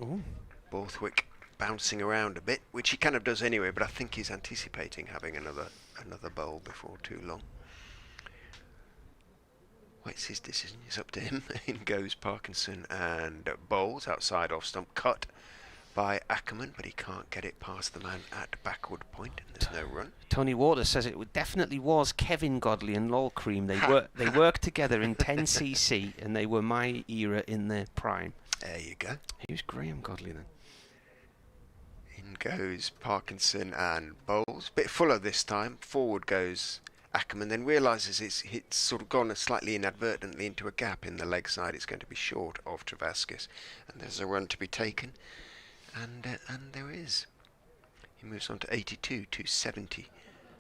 Borthwick bouncing around a bit, which he kind of does anyway, but I think he's anticipating having another bowl before too long. Well, it's his decision, it's up to him. In goes Parkinson and bowls outside off stump, cut by Ackerman, but he can't get it past the man at backward point, and there's no run. Tony Waters says it definitely was Kevin Godley and Lol Cream. They worked together in 10cc, and they were my era in their prime. There you go. Who's Graham Godley then? In goes Parkinson and bowls. Bit fuller this time. Forward goes Ackerman, then realises it's sort of gone slightly inadvertently into a gap in the leg side. It's going to be short of Travaskis, and there's a run to be taken. And there is. He moves on to 82, 270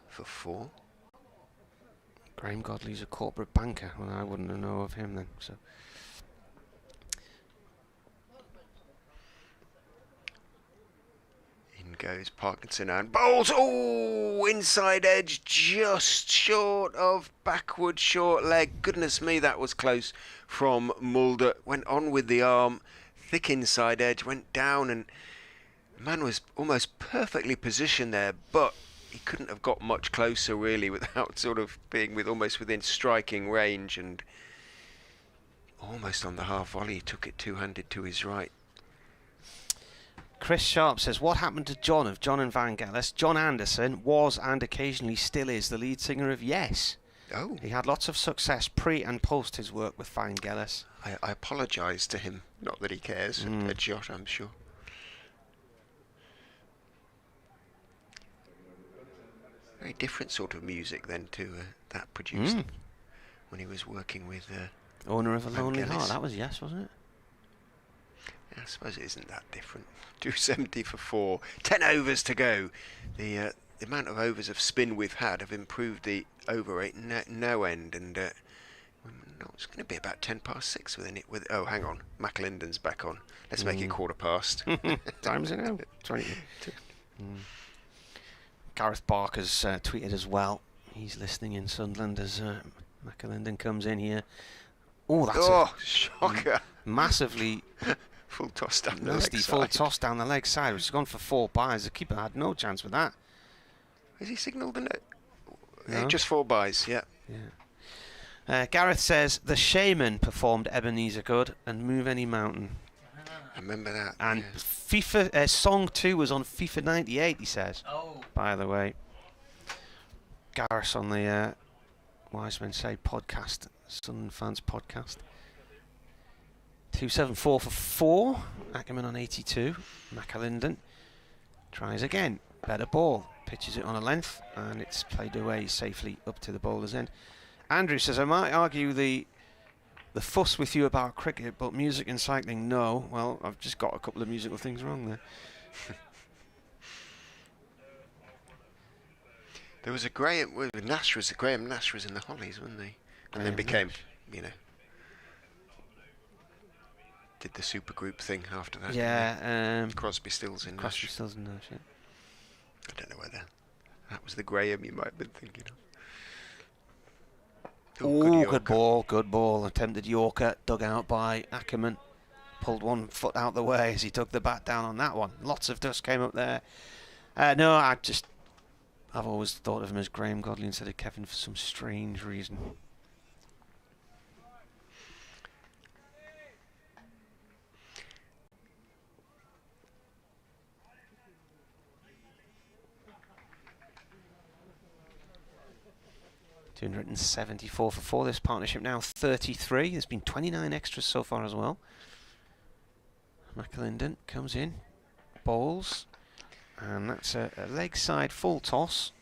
for 4. Graham Godley's a corporate banker. Well, I wouldn't know of him then. So. In goes Parkinson and bowls. Oh, inside edge, just short of backward short leg. Goodness me, that was close from Mulder. Went on with the arm. Thick inside edge, went down, and the man was almost perfectly positioned there, but he couldn't have got much closer really without sort of being almost within striking range, and almost on the half volley. He took it two-handed to his right. Chris Sharp says, what happened to John of John and Vangelis? John Anderson was and occasionally still is the lead singer of Yes. Oh. He had lots of success pre and post his work with Vangelis. I apologise to him, not that he cares, a jot, I'm sure. Very different sort of music then to that produced when he was working with Owner of a Lonely Vangelis. Heart. That was Yes, wasn't it? Yeah, I suppose it isn't that different. 270 for 4. 10 overs to go. The amount of overs of spin we've had have improved the over rate no end, and it's going to be about 10 past 6 within it. Oh, hang on, McAlinden's back on. Let's make it quarter past. Time's it now? 20. Gareth Barker's tweeted as well. He's listening in Sunderland as McAlinden comes in here. Oh, that's shocker! Massively Full toss down the Nasty leg full side. toss down the leg side, which has gone for 4 byes. The keeper had no chance with that. Has he signalled it? No. Just 4 byes, yeah. Gareth says, the Shaman performed Ebenezer Good and Move Any Mountain. I remember that. And yeah. FIFA Song 2 was on FIFA 98, he says. Oh. By the way. Gareth on the Wise Men Say podcast, Sun Fans podcast. 274 for 4. Ackerman on 82. McAlinden tries again. Better ball. Pitches it on a length, and it's played away safely up to the bowler's end. Andrew says, I might argue the fuss with you about cricket, but music and cycling, no. Well, I've just got a couple of musical things wrong there. There was a Graham Nash was in the Hollies, wasn't he? And then became, you know, did the supergroup thing after that. Yeah, Crosby, Stills and Nash. Crosby, Stills and Nash, yeah. I don't know whether that was the Graham you might have been thinking of. Oh, good ball. Attempted Yorker, dug out by Ackerman. Pulled 1 foot out the way as he took the bat down on that one. Lots of dust came up there. No, I've always thought of him as Graham Godley instead of Kevin for some strange reason. .274 for 4. This partnership now 33. There's been 29 extras so far as well. McAlinden comes in, bowls, and that's a leg side full toss,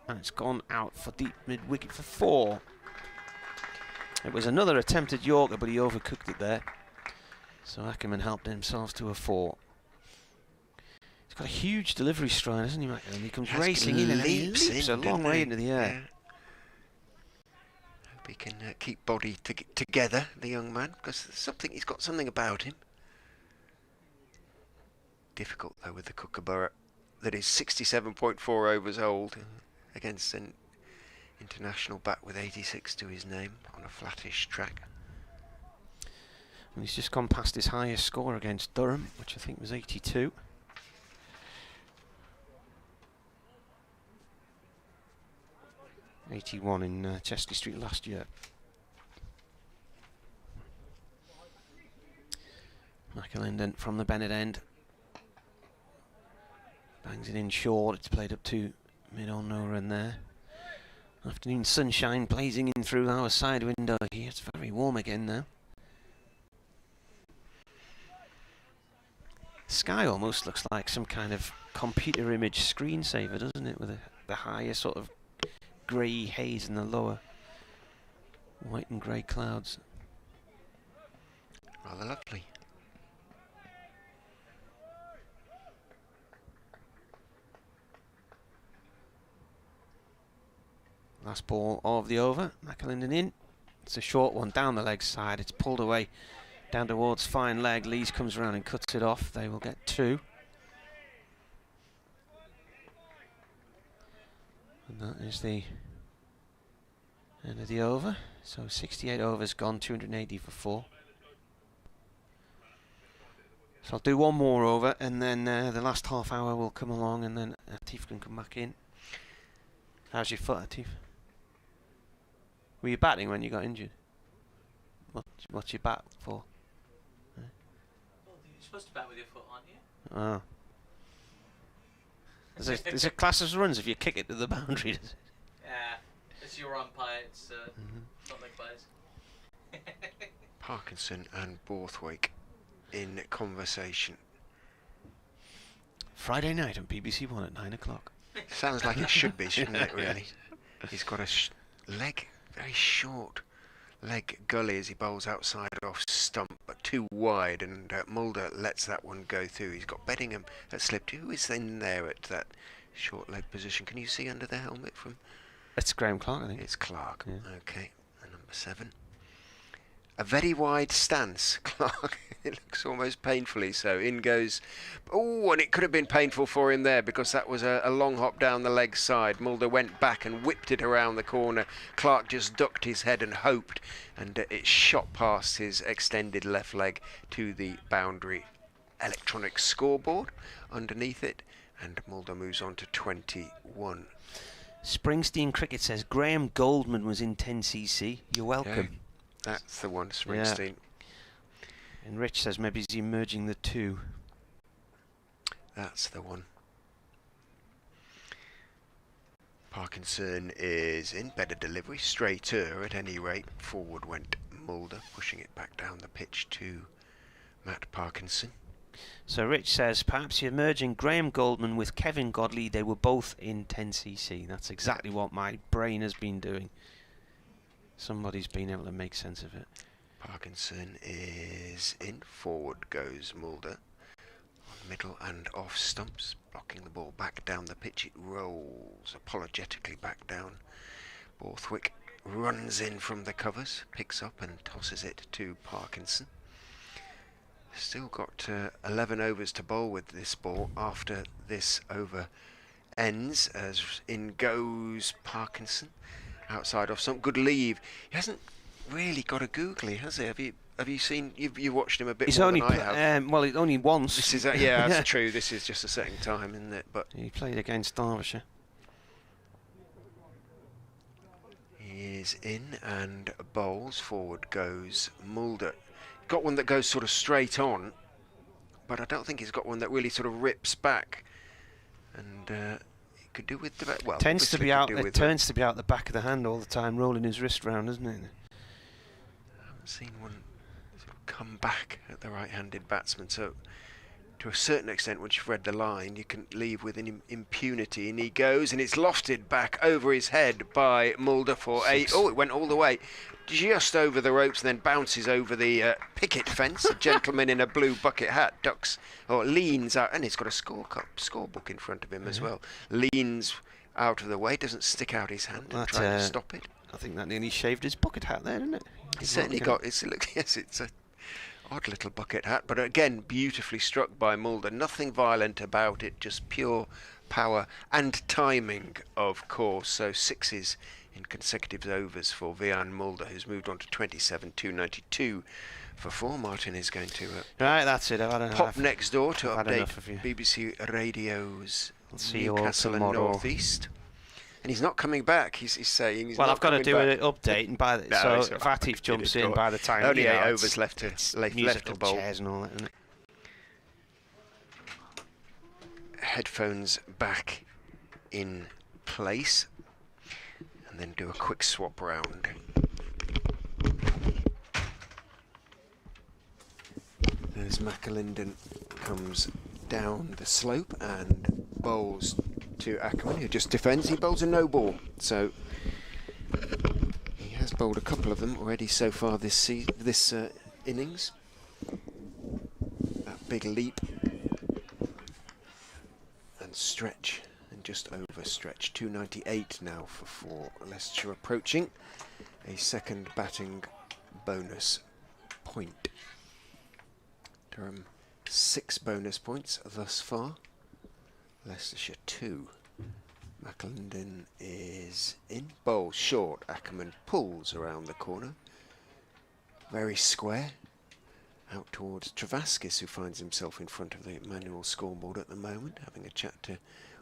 and it's gone out for deep mid wicket for 4. It was another attempted Yorker, but he overcooked it there. So Ackerman helped himself to a 4. He's got a huge delivery stride, hasn't he, McAlinden? He comes racing in and he leaps a long way into the air. Yeah. He can keep body together, the young man, because he's got something about him. Difficult though with the Kookaburra that is 67.4 overs old against an international bat with 86 to his name on a flattish track. And he's just gone past his highest score against Durham, which I think was 82. '81 in Chester Street last year. McAlinden from the Bennett end. Bangs it in short. It's played up to mid-on nowhere in there. Afternoon sunshine blazing in through our side window here. It's very warm again now. Sky almost looks like some kind of computer image screensaver, doesn't it? With the higher sort of grey haze in the lower white and grey clouds. Rather lovely. Last ball of the over. McAlinden in. It's a short one down the leg side. It's pulled away down towards fine leg. Lees comes around and cuts it off. They will get 2. And that is the end of the over. So 68 overs gone, 280 for 4. So I'll do one more over, and then the last half hour will come along, and then Atif can come back in. How's your foot, Atif? Were you batting when you got injured? What's your bat for? Well, you're supposed to bat with your foot, aren't you? Oh. There's a class of runs if you kick it to the boundary, does it? Yeah, it's your umpire, it's not like players. Parkinson and Borthwaite in conversation. Friday night on BBC One at 9 o'clock. Sounds like it should be, shouldn't it, really? He's got a leg, very short leg gully as he bowls outside off stump, but too wide, and Mulder lets that one go through. He's got Beddingham at slip. Who is in there at that short leg position? Can you see under the helmet from... It's Graham Clark, I think. It's Clark, yeah. Okay, and number 7. A very wide stance, Clark. It looks almost painfully so. In goes... Oh, and it could have been painful for him there because that was a long hop down the leg side. Mulder went back and whipped it around the corner. Clark just ducked his head and hoped, and it shot past his extended left leg to the boundary electronic scoreboard underneath it, and Mulder moves on to 21. Springsteen Cricket says Graham Goldman was in 10cc. You're welcome. Yeah, that's the one, Springsteen. Yeah. And Rich says maybe he's merging the two. That's the one. Parkinson is in, better delivery, straighter at any rate. Forward went Mulder, pushing it back down the pitch to Matt Parkinson. So Rich says perhaps you're merging Graham Goldman with Kevin Godley. They were both in 10cc. That's exactly what my brain has been doing. Somebody's been able to make sense of it. Parkinson is in, forward goes Mulder. Middle and off stumps, blocking the ball back down the pitch. It rolls apologetically back down. Borthwick runs in from the covers, picks up and tosses it to Parkinson. Still got 11 overs to bowl with this ball after this over ends, as in goes Parkinson. Outside off stump, good leave. He hasn't really got a googly, has he? Have you seen? You watched him a bit more than I have. Well, only once. This is yeah, that's true. This is just the second time, isn't it? But he played against Derbyshire. He is in and bowls. Forward goes Mulder. Got one that goes sort of straight on, but I don't think he's got one that really sort of rips back. And he could do with the well. Tends to be out. It turns to be out the back of the hand all the time, rolling his wrist round, isn't it? I haven't seen one come back at the right-handed batsman, so to a certain extent once you've read the line you can leave with an impunity, and he goes and it's lofted back over his head by Mulder for it went all the way just over the ropes and then bounces over the picket fence. A gentleman in a blue bucket hat ducks or leans out, and he's got a scorebook in front of him as well, leans out of the way, doesn't stick out his hand and try to stop it. I think that nearly shaved his bucket hat there, didn't it? It's certainly got it's a odd little bucket hat, but again beautifully struck by Mulder. Nothing violent about it, just pure power and timing, of course. So sixes in consecutive overs for Vian Mulder, who's moved on to 27, 292 for 4. Martin is going to right, that's it. I've had enough. Pop next door to update BBC Radio's Newcastle and North East. And he's not coming back. He's saying he's well, not I've got to do back. an update, and by the so if Atif jumps in by the time only 8 overs left to bowl. Chairs and all that, isn't it? Headphones back in place, and then do a quick swap round. As McAlinden comes down the slope and bowls to Ackerman, who just defends. He bowls a no ball, so he has bowled a couple of them already so far this innings. That big leap and stretch, and just over stretch. 298 now for 4. Leicestershire approaching a second batting bonus point. Durham 6 bonus points thus far. Leicestershire 2. McAlinden is in. Bowl short. Ackerman pulls around the corner. Very square. Out towards Travaskis, who finds himself in front of the manual scoreboard at the moment, having a chat to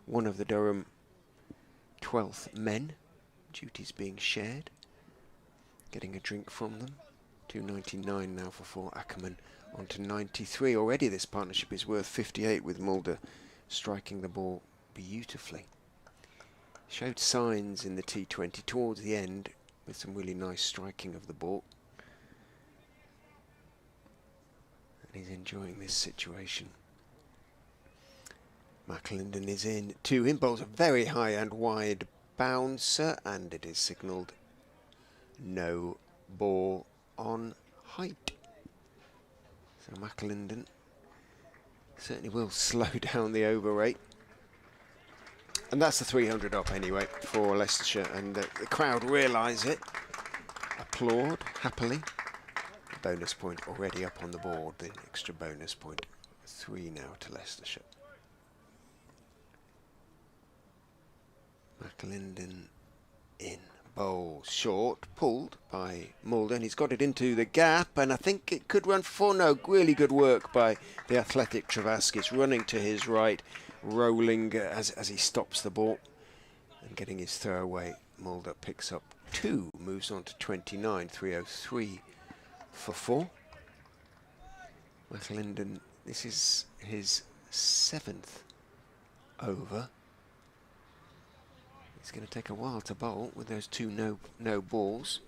one of the Durham 12th men. Duties being shared. Getting a drink from them. 299 now for 4. Ackerman on to 93. Already this partnership is worth 58, with Mulder striking the ball beautifully. Showed signs in the T20 towards the end with some really nice striking of the ball. And he's enjoying this situation. McAlinden is in. 2 in, bowls a very high and wide bouncer, and it is signalled no ball on height. So McAlinden certainly will slow down the over rate. And that's the 300 up anyway for Leicestershire, and the crowd realise it, applaud happily. The bonus point already up on the board, the extra bonus point. 3 now to Leicestershire. McAlinden in. Bowl short, pulled by Mulder, and he's got it into the gap, and I think it could run for 4. No, really good work by the athletic Travaskis, running to his right, rolling as he stops the ball and getting his throw away. Mulder picks up 2, moves on to 29, 303 for 4. McAlinden, this is his 7th over. It's going to take a while to bowl with those 2 no balls.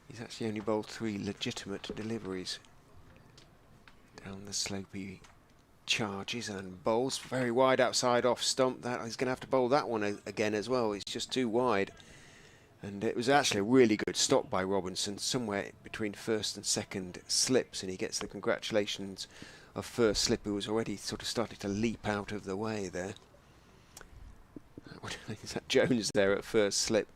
He's actually only bowled 3 legitimate deliveries down the slopey charges and bowls very wide outside off stump. That he's going to have to bowl that one again as well. It's just too wide, and it was actually a really good stop by Robinson, somewhere between first and second slips, and he gets the congratulations of first slip, who was already sort of starting to leap out of the way there. Is that Jones there at first slip?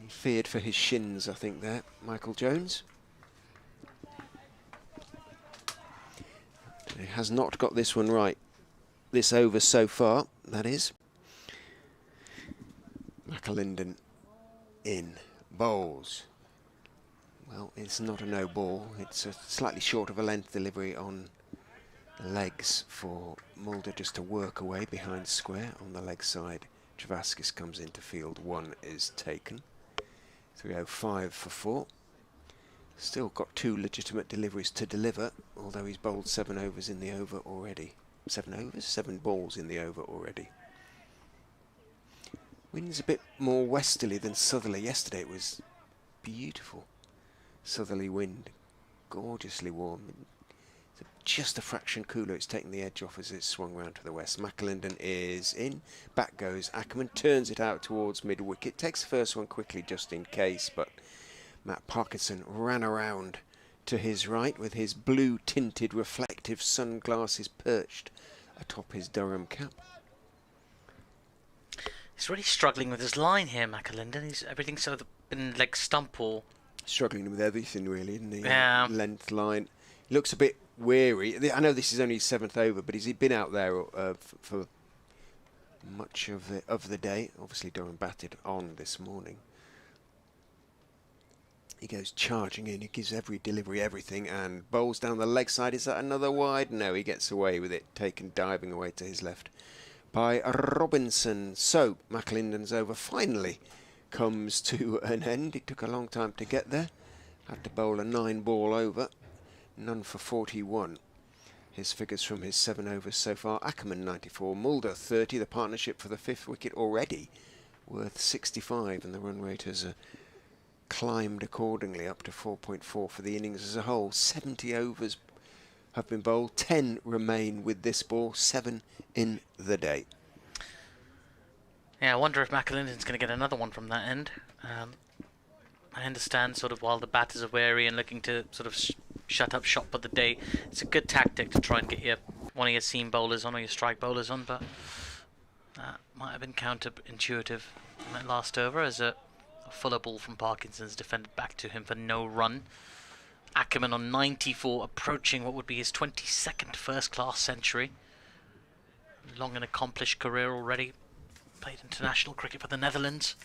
He feared for his shins, I think, there, Michael Jones. He has not got this one right. This over so far, that is. McAlinden in. Bowls. Well, it's not a no ball. It's a slightly short of a length delivery on the legs for Mulder just to work away behind square on the leg side. Travaskis comes into field. 1 is taken. 305 for 4. Still got 2 legitimate deliveries to deliver, although he's bowled 7 overs in the over already. 7 overs? 7 balls in the over already. Wind's a bit more westerly than southerly. Yesterday it was beautiful. Southerly wind, gorgeously warm. Just a fraction cooler. It's taken the edge off as it's swung round to the west. McAlinden is in. Back goes Ackerman. Turns it out towards mid-wicket. Takes the first one quickly just in case, but Matt Parkinson ran around to his right with his blue-tinted reflective sunglasses perched atop his Durham cap. He's really struggling with his line here, McAlinden. Everything's sort of been like stump or... Struggling with everything, really, isn't he? Yeah. Length line. He looks a bit weary. I know this is only his 7th over, but he's been out there for much of the day. Obviously, Durham batted on this morning. He goes charging in. He gives every delivery, everything, and bowls down the leg side. Is that another wide? No, he gets away with it. Taken diving away to his left by Robinson. So McAlinden's over finally comes to an end. It took a long time to get there. Had to bowl a 9-ball over. None for 41. His figures from his 7 overs so far. Ackerman 94, Mulder 30. The partnership for the 5th wicket already worth 65, and the run rate has climbed accordingly up to 4.4 for the innings as a whole. 70 overs have been bowled. 10 remain with this ball. 7 in the day. Yeah, I wonder if McAlinden's going to get another one from that end. I understand sort of while the batters are wary and looking to sort of shut up shop for the day, it's a good tactic to try and get one of your seam bowlers on or your strike bowlers on, but that might have been counterintuitive in that last over as a fuller ball from Parkinson's defended back to him for no run. Ackerman on 94, approaching what would be his 22nd first-class century. Long and accomplished career already. Played international cricket for the Netherlands.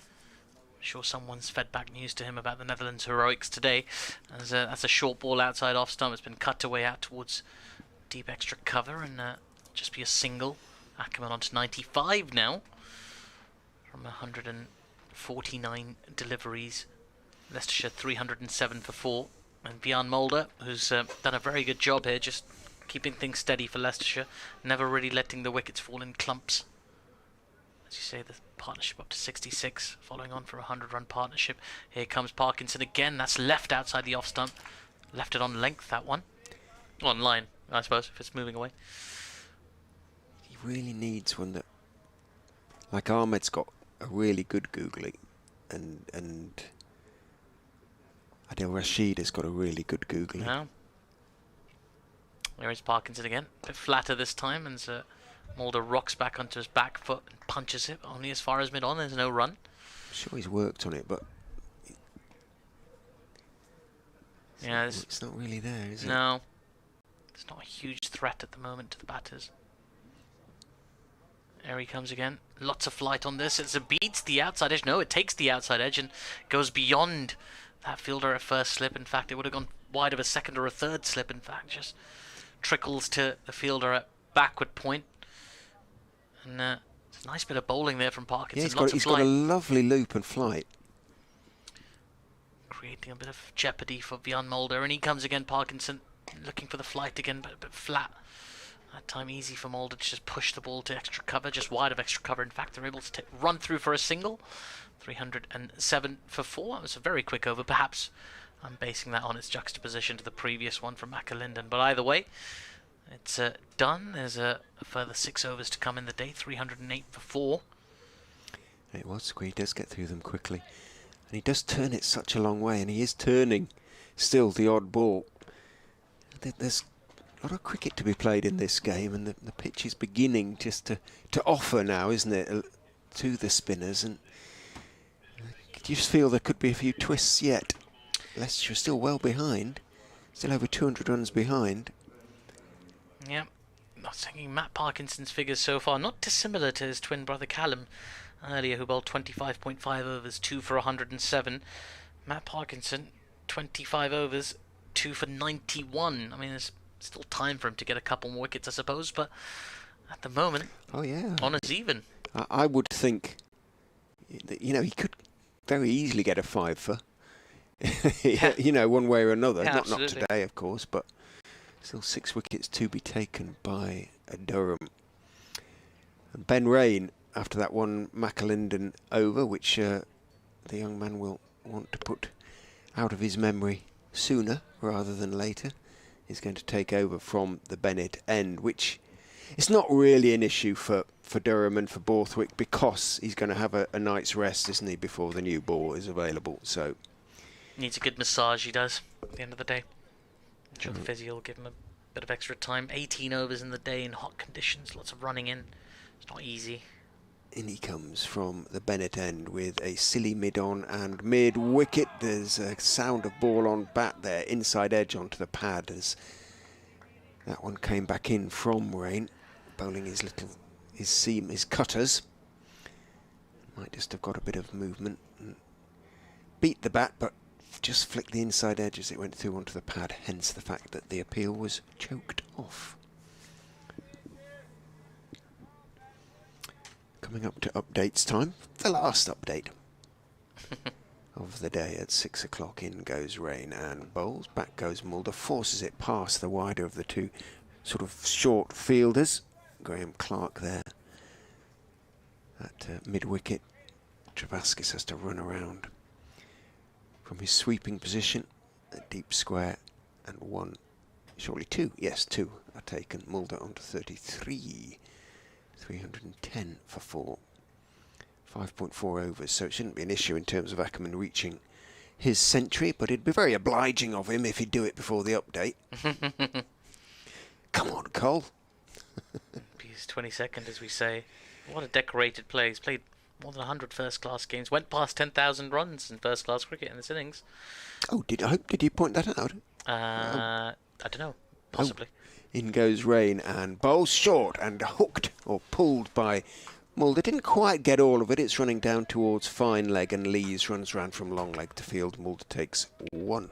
I'm sure someone's fed back news to him about the Netherlands heroics today. That's a short ball outside off stump. It's been cut away out towards deep extra cover and just be a single. Ackerman on to 95 now from 149 deliveries. Leicestershire 307 for 4. And Bjorn Mulder, who's done a very good job here, just keeping things steady for Leicestershire, never really letting the wickets fall in clumps. As you say, the partnership up to 66, following on for a 100-run partnership. Here comes Parkinson again. That's left outside the off stump. Left it on length, that one. On line, I suppose, if it's moving away. He really needs one that, like Ahmed's got a really good googly, and Adil Rashid has got a really good googly. Yeah. There is Parkinson again. A bit flatter this time, and Mulder rocks back onto his back foot and punches it only as far as mid-on. There's no run. I'm sure he's worked on it, but yeah, it's not really there, is it? No. It's not a huge threat at the moment to the batters. There he comes again. Lots of flight on this. It beats the outside edge. No, it takes the outside edge and goes beyond that fielder at first slip. In fact, it would have gone wide of a second or a third slip. In fact, just trickles to the fielder at backward point. And it's a nice bit of bowling there from Parkinson. Yeah, he's got a lovely loop and flight. Creating a bit of jeopardy for Bjorn Mulder. And he comes again, Parkinson, looking for the flight again, but a bit flat. That time easy for Mulder to just push the ball to extra cover, just wide of extra cover. In fact, they're able to run through for a single. 307 for 4. It was a very quick over. Perhaps I'm basing that on its juxtaposition to the previous one from McAlinden. But either way, it's done. There's a further 6 overs to come in the day. 308 for 4. It was. He does get through them quickly. And he does turn it such a long way. And he is turning still the odd ball. There's a lot of cricket to be played in this game, and the pitch is beginning just to offer now, isn't it, to the spinners, and you just feel there could be a few twists yet. Leicestershire still well behind, still over 200 runs behind. Yeah, not thinking Matt Parkinson's figures so far, not dissimilar to his twin brother Callum earlier, who bowled 25.5 overs, 2 for 107. Matt Parkinson, 25 overs, 2 for 91. I mean, there's still time for him to get a couple more wickets, I suppose, but at the moment, honours even. I would think that, he could very easily get a 5 for, one way or another. Yeah, not today, of course, but still 6 wickets to be taken by Durham. And Ben Rain, after that one McAlinden over, which the young man will want to put out of his memory sooner rather than later, is going to take over from the Bennett end, which is not really an issue for Durham and for Borthwick, because he's going to have a night's rest, isn't he, before the new ball is available. So needs a good massage, he does, at the end of the day. I'm sure the physio will give him a bit of extra time. 18 overs in the day in hot conditions, lots of running in. It's not easy. In he comes from the Bennett end with a silly mid-on and mid-wicket. There's a sound of ball on bat there, inside edge onto the pad, as that one came back in from Rain, bowling his cutters. Might just have got a bit of movement and beat the bat, but just flicked the inside edge as it went through onto the pad, hence the fact that the appeal was choked off. Coming up to updates time, the last update of the day at 6 o'clock. In goes Rain and bowls, back goes Mulder, forces it past the wider of the two sort of short fielders. Graham Clark there at mid-wicket. Travaskis has to run around from his sweeping position, a deep square, and 1, surely 2, yes, 2 are taken. Mulder onto 33. 310 for 4. 5.4 overs, so it shouldn't be an issue in terms of Ackerman reaching his century, but it'd be very obliging of him if he'd do it before the update. Come on, Cole. He's 22nd, as we say. What a decorated play. He's played more than 100 first-class games, went past 10,000 runs in first-class cricket in this innings. Oh, did you point that out? I don't know, possibly. Oh. In goes Rain and bowls short and hooked or pulled by Mulder. Didn't quite get all of it. It's running down towards fine leg, and Lees runs round from long leg to field. Mulder takes 1.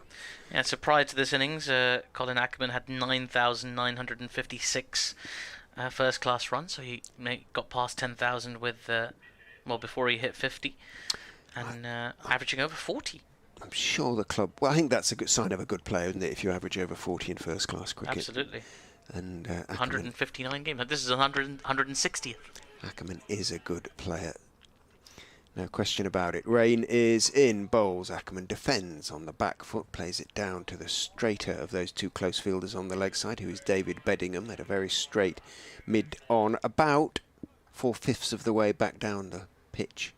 Yeah, so prior to this innings, Colin Ackerman had 9,956 first-class runs, so he got past 10,000 with, before he hit 50, and averaging over 40. I'm sure the club... Well, I think that's a good sign of a good player, isn't it, if you average over 40 in first-class cricket. Absolutely. And 159 games. This is 160th. Ackerman is a good player. No question about it. Rain is in, bowls. Ackerman defends on the back foot, plays it down to the straighter of those two close fielders on the leg side, who is David Beddingham, at a very straight mid-on, about 4/5 of the way back down the pitch.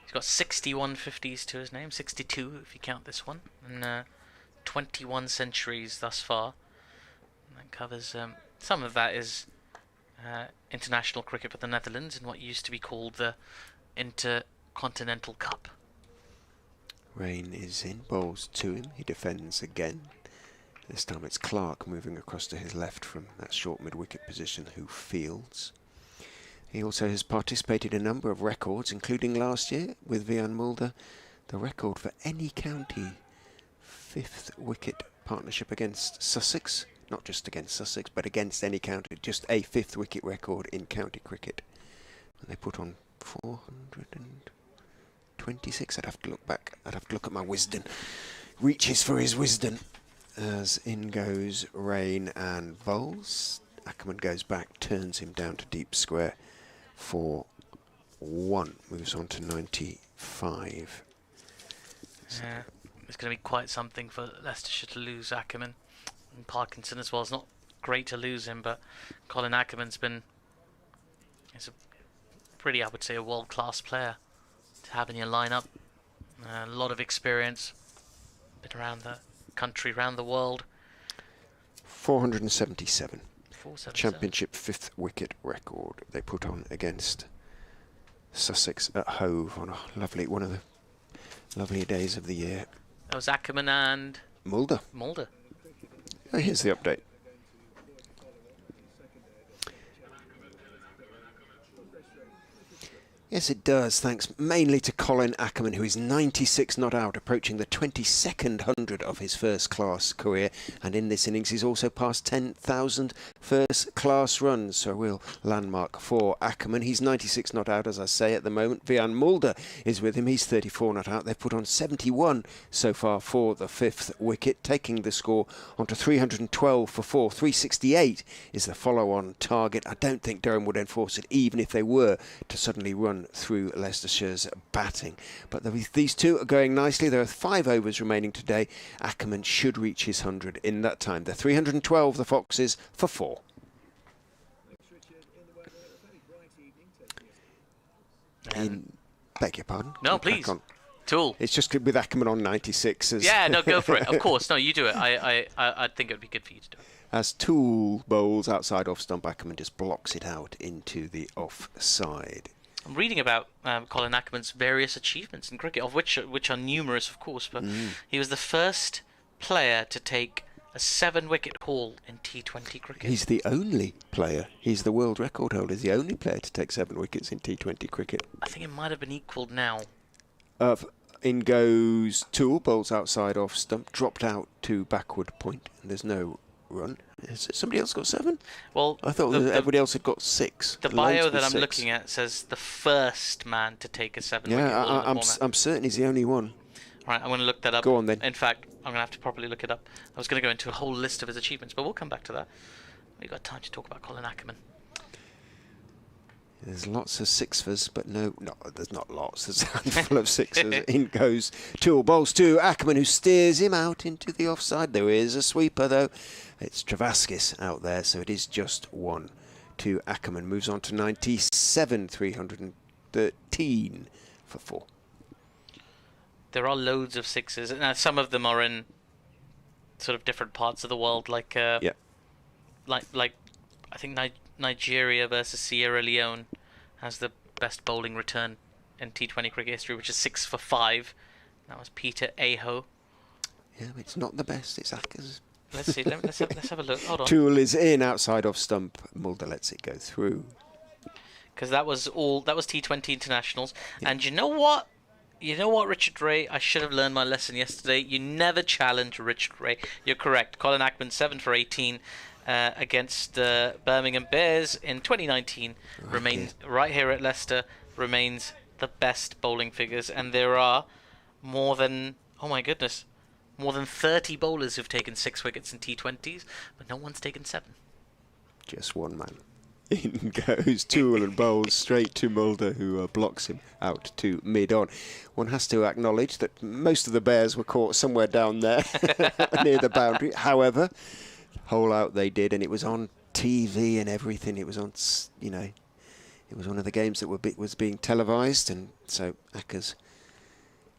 He's got 61 50s to his name, 62 if you count this one, and 21 centuries thus far. And that covers, some of that is international cricket for the Netherlands in what used to be called the Intercontinental Cup. Rain is in, bowls to him, he defends again. This time it's Clark moving across to his left from that short mid-wicket position, who fields. He also has participated in a number of records, including last year with Vian Mulder, the record for any county 5th wicket partnership against Sussex. Not just against Sussex, but against any county. Just a 5th wicket record in county cricket. And they put on 426. I'd have to look back. I'd have to look at my Wisden. Reaches for his Wisden as in goes Rain and Vols. Ackerman goes back, turns him down to deep square for 1. Moves on to 95. Yeah, it's going to be quite something for Leicestershire to lose Ackerman. And Parkinson as well. It's not great to lose him, but Colin Ackerman's he's a pretty, I would say, a world-class player to have in your lineup. A lot of experience. Been around the country, around the world. 477. 477. Championship 5th wicket record they put on against Sussex at Hove on one of the lovely days of the year. That was Ackerman and Mulder. Oh, here's the update. Yes, it does, thanks mainly to Colin Ackerman, who is 96 not out, approaching the 22nd hundred of his first-class career, and in this innings he's also passed 10,000 first-class runs, so a real landmark for Ackerman. He's 96 not out, as I say, at the moment. Vian Mulder is with him, he's 34 not out. They've put on 71 so far for the 5th wicket, taking the score onto 312 for 4. 368 is the follow-on target. I don't think Durham would enforce it, even if they were to suddenly run through Leicestershire's batting. But these two are going nicely. There are 5 overs remaining today. Ackerman should reach his 100 in that time. They're 312, the Foxes, for 4. Beg your pardon? No, please. Tool. It's just with Ackerman on 96. Yeah, no, go for it. Of course. No, you do it. I think it would be good for you to do it. As Tool bowls outside off stump, Ackerman just blocks it out into the offside. I'm reading about Colin Ackerman's various achievements in cricket, of which are numerous, of course, but he was the first player to take a 7-wicket haul in T20 cricket. He's the only player. He's the world record holder. He's the only player to take 7 wickets in T20 cricket. I think it might have been equalled now. In goes Tool, bowls outside off stump, dropped out to backward point, and there's no run. Has somebody else got 7? Well, I thought everybody else had got 6. The bio that I'm looking at says the first man to take a 7-wicket haul. I'm certain he's the only one. All right, I'm going to look that up. Go on then. In fact, I'm going to have to properly look it up. I was going to go into a whole list of his achievements, but we'll come back to that. We've got time to talk about Colin Ackerman. There's lots of 6-fers, but no, there's not lots. There's a handful of 6-fers. In goes Tool, bowls to Ackerman, who steers him out into the offside. There is a sweeper, though. It's Travaskis out there, so it is just 1 to Ackerman. Moves on to 97, 313 for 4. There are loads of 6s. Now, some of them are in sort of different parts of the world, like I think Nigeria versus Sierra Leone has the best bowling return in T20 cricket history, which is 6 for 5. That was Peter Aho. Yeah, it's not the best. It's Acker's. Let's see. Let's have a look. Hold on. Tool is in outside off stump. Mulder lets it go through. Because that was T20 internationals. Yeah. And you know what? Richard Ray? I should have learned my lesson yesterday. You never challenge Richard Ray. You're correct. Colin Ackerman 7 for 18 against Birmingham Bears in 2019. Remains right here at Leicester. Remains the best bowling figures, and there are more than 30 bowlers who've taken 6 wickets in T20s, but no one's taken 7. Just one man. In goes Tool and bowls straight to Mulder, who blocks him out to mid-on. One has to acknowledge that most of the Bears were caught somewhere down there near the boundary. However, hole out they did, and it was on TV and everything. It was on, it was one of the games that was being televised, and so Ackers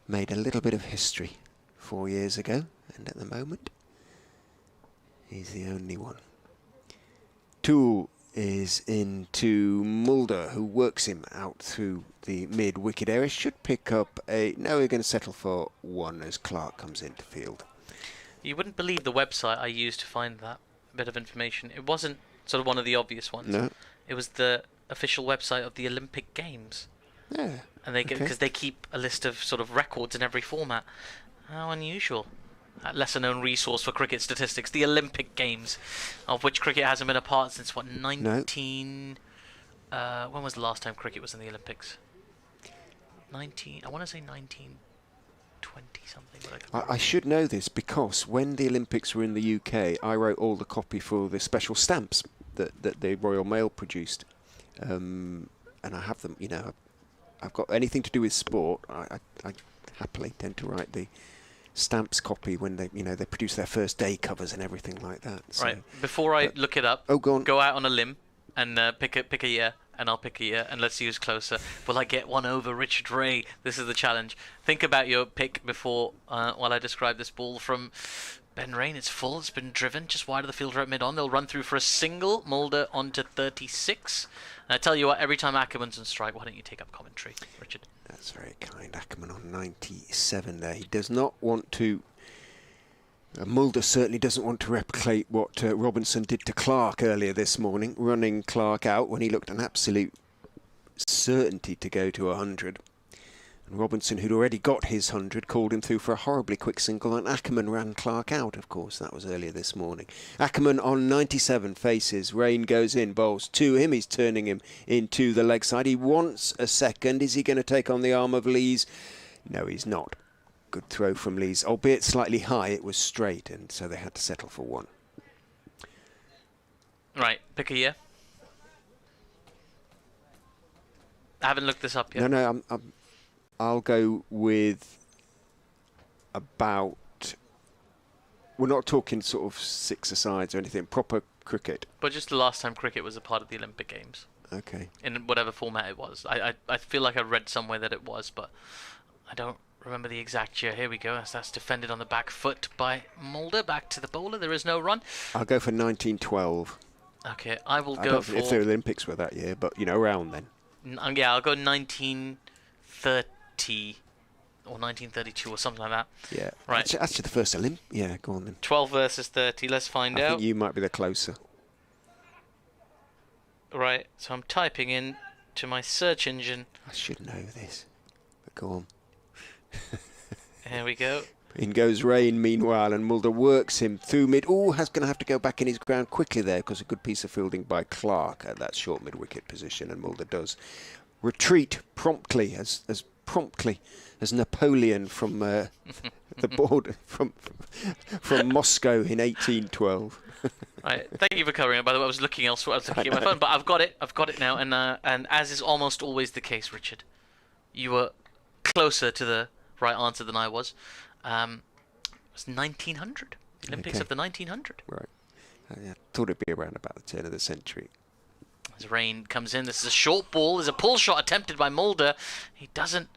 made a little bit of history 4 years ago, and at the moment he's the only one. Tool is into Mulder, who works him out through the mid-wicket area. Should pick up a... No, we're going to settle for 1 as Clark comes into field. You wouldn't believe the website I used to find that bit of information. It wasn't sort of one of the obvious ones. No. It was the official website of the Olympic Games. Yeah. And because they keep a list of sort of records in every format. How unusual. A lesser known resource for cricket statistics, the Olympic Games, of which cricket hasn't been a part since what, 19... when was the last time cricket was in the Olympics? I want to say 1920 something. I should know this because when the Olympics were in the UK, I wrote all the copy for the special stamps that the Royal Mail produced, and I have them. You know, I've got anything to do with sport. I happily tend to write the stamps copy when they produce their first day covers and everything like that. So, right. Before I look it up, go out on a limb and pick a year. And I'll pick a year, and let's see who's closer. Will I get one over Richard Ray? This is the challenge. Think about your pick before, while I describe this ball from Ben Rain. It's full, it's been driven just wide of the fielder at mid-on. They'll run through for a single. Mulder onto 36. And I tell you what, every time Ackerman's on strike, why don't you take up commentary, Richard? That's very kind. Ackerman on 97 there. He does not want to... Mulder certainly doesn't want to replicate what Robinson did to Clark earlier this morning, running Clark out when he looked an absolute certainty to go to 100. And Robinson, who'd already got his 100, called him through for a horribly quick single, and Ackerman ran Clark out, of course. That was earlier this morning. Ackerman on 97 faces. Rain goes in, bowls to him. He's turning him into the leg side. He wants a second. Is he going to take on the arm of Lees? No, he's not. Good throw from Lees, albeit slightly high. It was straight, and so they had to settle for one. Right, pick a year. I haven't looked this up yet. No, I'll go with about... We're not talking sort of six-a-sides or anything, proper cricket. But just the last time cricket was a part of the Olympic Games. Okay. In whatever format it was. I feel like I read somewhere that it was, but I don't remember the exact year. Here we go, as that's defended on the back foot by Mulder. Back to the bowler, there is no run. I'll go for 1912. Okay, I will I go don't for... know if the Olympics were that year, but, around then. Yeah, I'll go 1930 or 1932 or something like that. Yeah. Right. Actually, the first Olymp... Yeah, go on then. 12 versus 30, let's find out. I think you might be the closer. Right, so I'm typing in to my search engine. I should know this, but go on. Here we go. In goes Rain meanwhile, and Mulder works him through mid. Oh, has going to have to go back in his ground quickly there because a good piece of fielding by Clark at that short mid-wicket position, and Mulder does retreat promptly, as promptly as Napoleon from the border from Moscow in 1812. Right, thank you for covering it. By the way, I was looking elsewhere. I was looking at my phone, but I've got it now, and as is almost always the case, Richard, you were closer to the right answer than I was. It was 1900. Olympics of the 1900. Right. I thought it'd be around about the turn of the century. As Rain comes in, this is a short ball. There's a pull shot attempted by Mulder. He doesn't...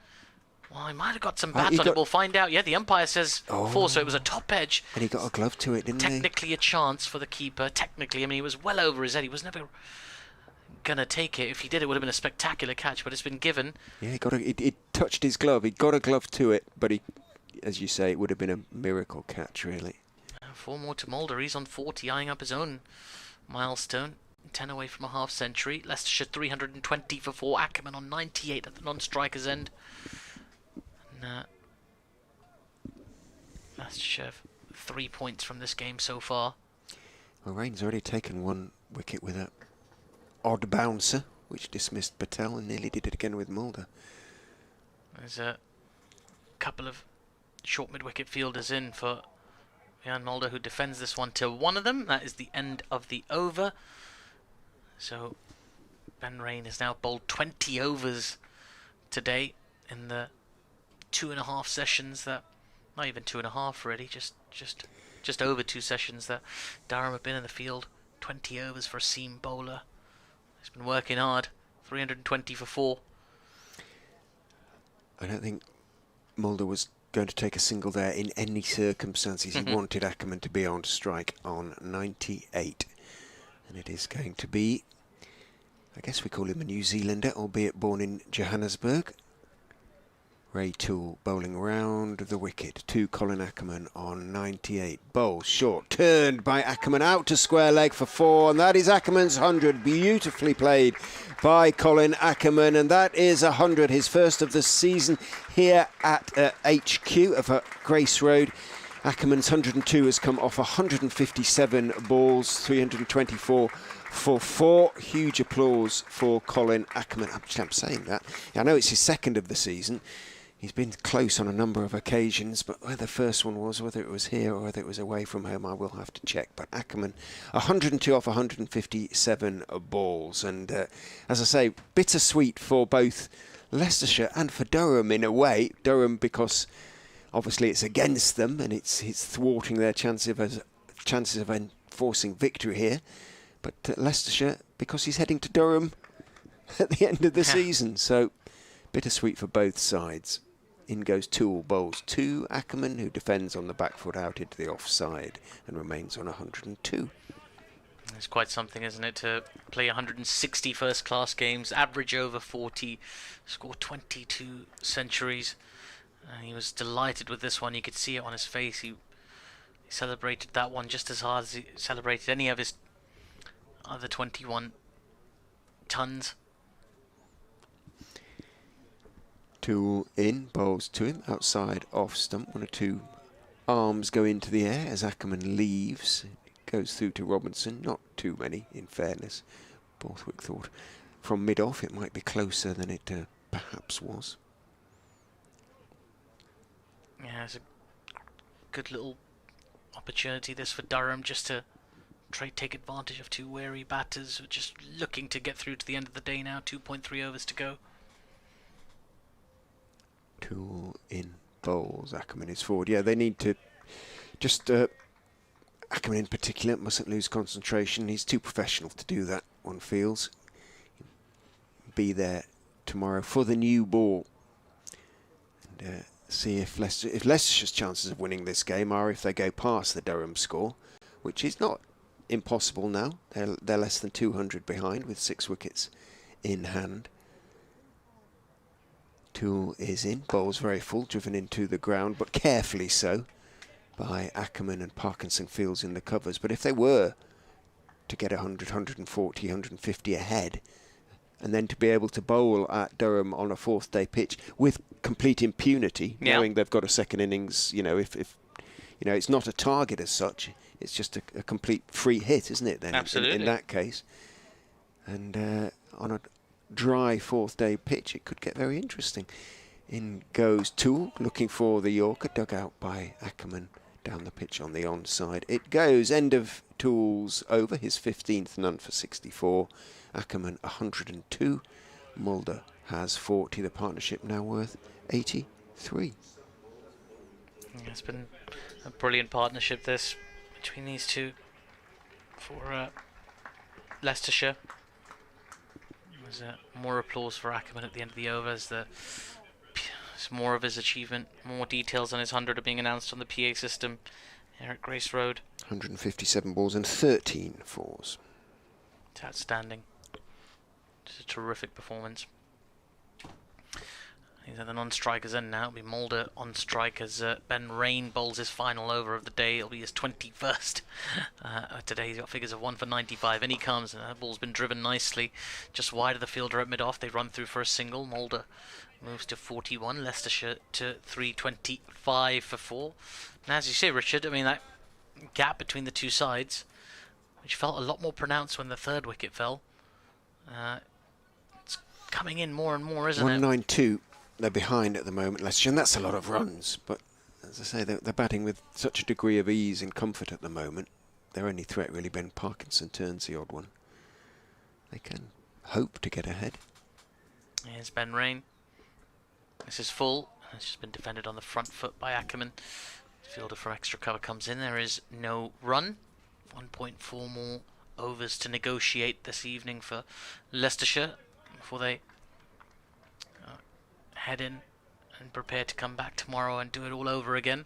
Well, he might have got some bats on it. We'll find out. Yeah, the umpire says 4, so it was a top edge. And he got a glove to it, didn't he? Technically a chance for the keeper. Technically, I mean, he was well over his head. He was never going to take it. If he did, it would have been a spectacular catch, but it's been given. Yeah, it touched his glove. He got a glove to it, but he, as you say, it would have been a miracle catch, really. 4 more to Mulder. He's on 40, eyeing up his own milestone. 10 away from a half century. Leicestershire 320 for 4. Ackerman on 98 at the non-striker's end. And Leicestershire 3 points from this game so far. Well, Rain's already taken 1 wicket with a odd bouncer, which dismissed Patel, and nearly did it again with Mulder. There's a couple of short mid-wicket fielders in for Jan Mulder, who defends this one to one of them. That is the end of the over. So Ben Rain has now bowled 20 overs today in the 2.5 sessions that, not even 2.5 really, just over 2 sessions that Durham have been in the field. 20 overs for a seam bowler. He's been working hard. 320 for 4. I don't think Mulder was going to take a single there in any circumstances. He wanted Ackerman to be on strike on 98. And it is going to be, I guess we call him a New Zealander, albeit born in Johannesburg. Ray Toole bowling round the wicket to Colin Ackerman on 98. Bowl short, turned by Ackerman out to square leg for 4, and that is Ackerman's 100. Beautifully played by Colin Ackerman, and that is 100, his first of the season here at HQ of Grace Road. Ackerman's 102 has come off 157 balls, 324 for 4. Huge applause for Colin Ackerman. I'm saying that. I know it's his second of the season. He's been close on a number of occasions, but where the first one was, whether it was here or whether it was away from home, I will have to check. But Ackerman, 102 off 157 balls. And as I say, bittersweet for both Leicestershire and for Durham in a way. Durham because obviously it's against them and it's thwarting their chances of enforcing victory here. But Leicestershire because he's heading to Durham at the end of the season. So bittersweet for both sides. In goes Toole, bowls to Ackerman, who defends on the back foot out into the offside and remains on 102. It's quite something, isn't it, to play 160 first-class games, average over 40, score 22 centuries. And he was delighted with this one. You could see it on his face. He celebrated that one just as hard as he celebrated any of his other 21 tons. Toole in, bowls to him, outside off stump. 1 or 2 arms go into the air as Ackerman leaves. It goes through to Robinson, not too many in fairness. Borthwick thought from mid-off it might be closer than it perhaps was. Yeah, it's a good little opportunity this for Durham just to take advantage of 2 wary batters who are just looking to get through to the end of the day now. 2.3 overs to go. Toole in, bowls. Ackerman is forward. Yeah, they need to just Ackerman in particular mustn't lose concentration. He's too professional to do that, one feels. Be there tomorrow for the new ball and see if Leicestershire's chances of winning this game are if they go past the Durham score, which is not impossible now. They're less than 200 behind with 6 wickets in hand. Toole is in, bowls very full, driven into the ground, but carefully so by Ackerman, and Parkinson fields in the covers. But if they were to get 100, 140, 150 ahead, and then to be able to bowl at Durham on a 4th day pitch with complete impunity, knowing they've got a second innings, if it's not a target as such, it's just a complete free hit, isn't it then? Absolutely. In that case. And on a dry 4th day pitch, it could get very interesting. In goes Toole, looking for the Yorker, dug out by Ackerman down the pitch on the onside. It goes, end of Toole's over, his 15th, none for 64. Ackerman 102. Mulder has 40. The partnership now worth 83. Yeah, it's been a brilliant partnership this between these two for Leicestershire. There's more applause for Ackerman at the end of the over as it's more of his achievement. More details on his 100 are being announced on the PA system here at Grace Road. 157 balls and 13 fours. It's outstanding. It's a terrific performance. These are the non-strikers in now. It'll be Mulder on strike as Ben Rain bowls his final over of the day. It'll be his 21st. Today he's got figures of 1 for 95. In he comes, and that ball's been driven nicely just wide of the fielder at mid-off. They run through for a single. Mulder moves to 41. Leicestershire to 325 for 4. And as you say, Richard, I mean, that gap between the two sides, which felt a lot more pronounced when the 3rd wicket fell, it's coming in more and more, isn't it? 192. They're behind at the moment, Leicestershire, and that's a lot of runs. But as I say, they're batting with such a degree of ease and comfort at the moment. Their only threat really Ben Parkinson turns the odd one. They can hope to get ahead. Here's Ben Rain. This is full. It's just been defended on the front foot by Ackerman. Fielder from extra cover comes in. There is no run. 1.4 more overs to negotiate this evening for Leicestershire before they head in and prepare to come back tomorrow and do it all over again.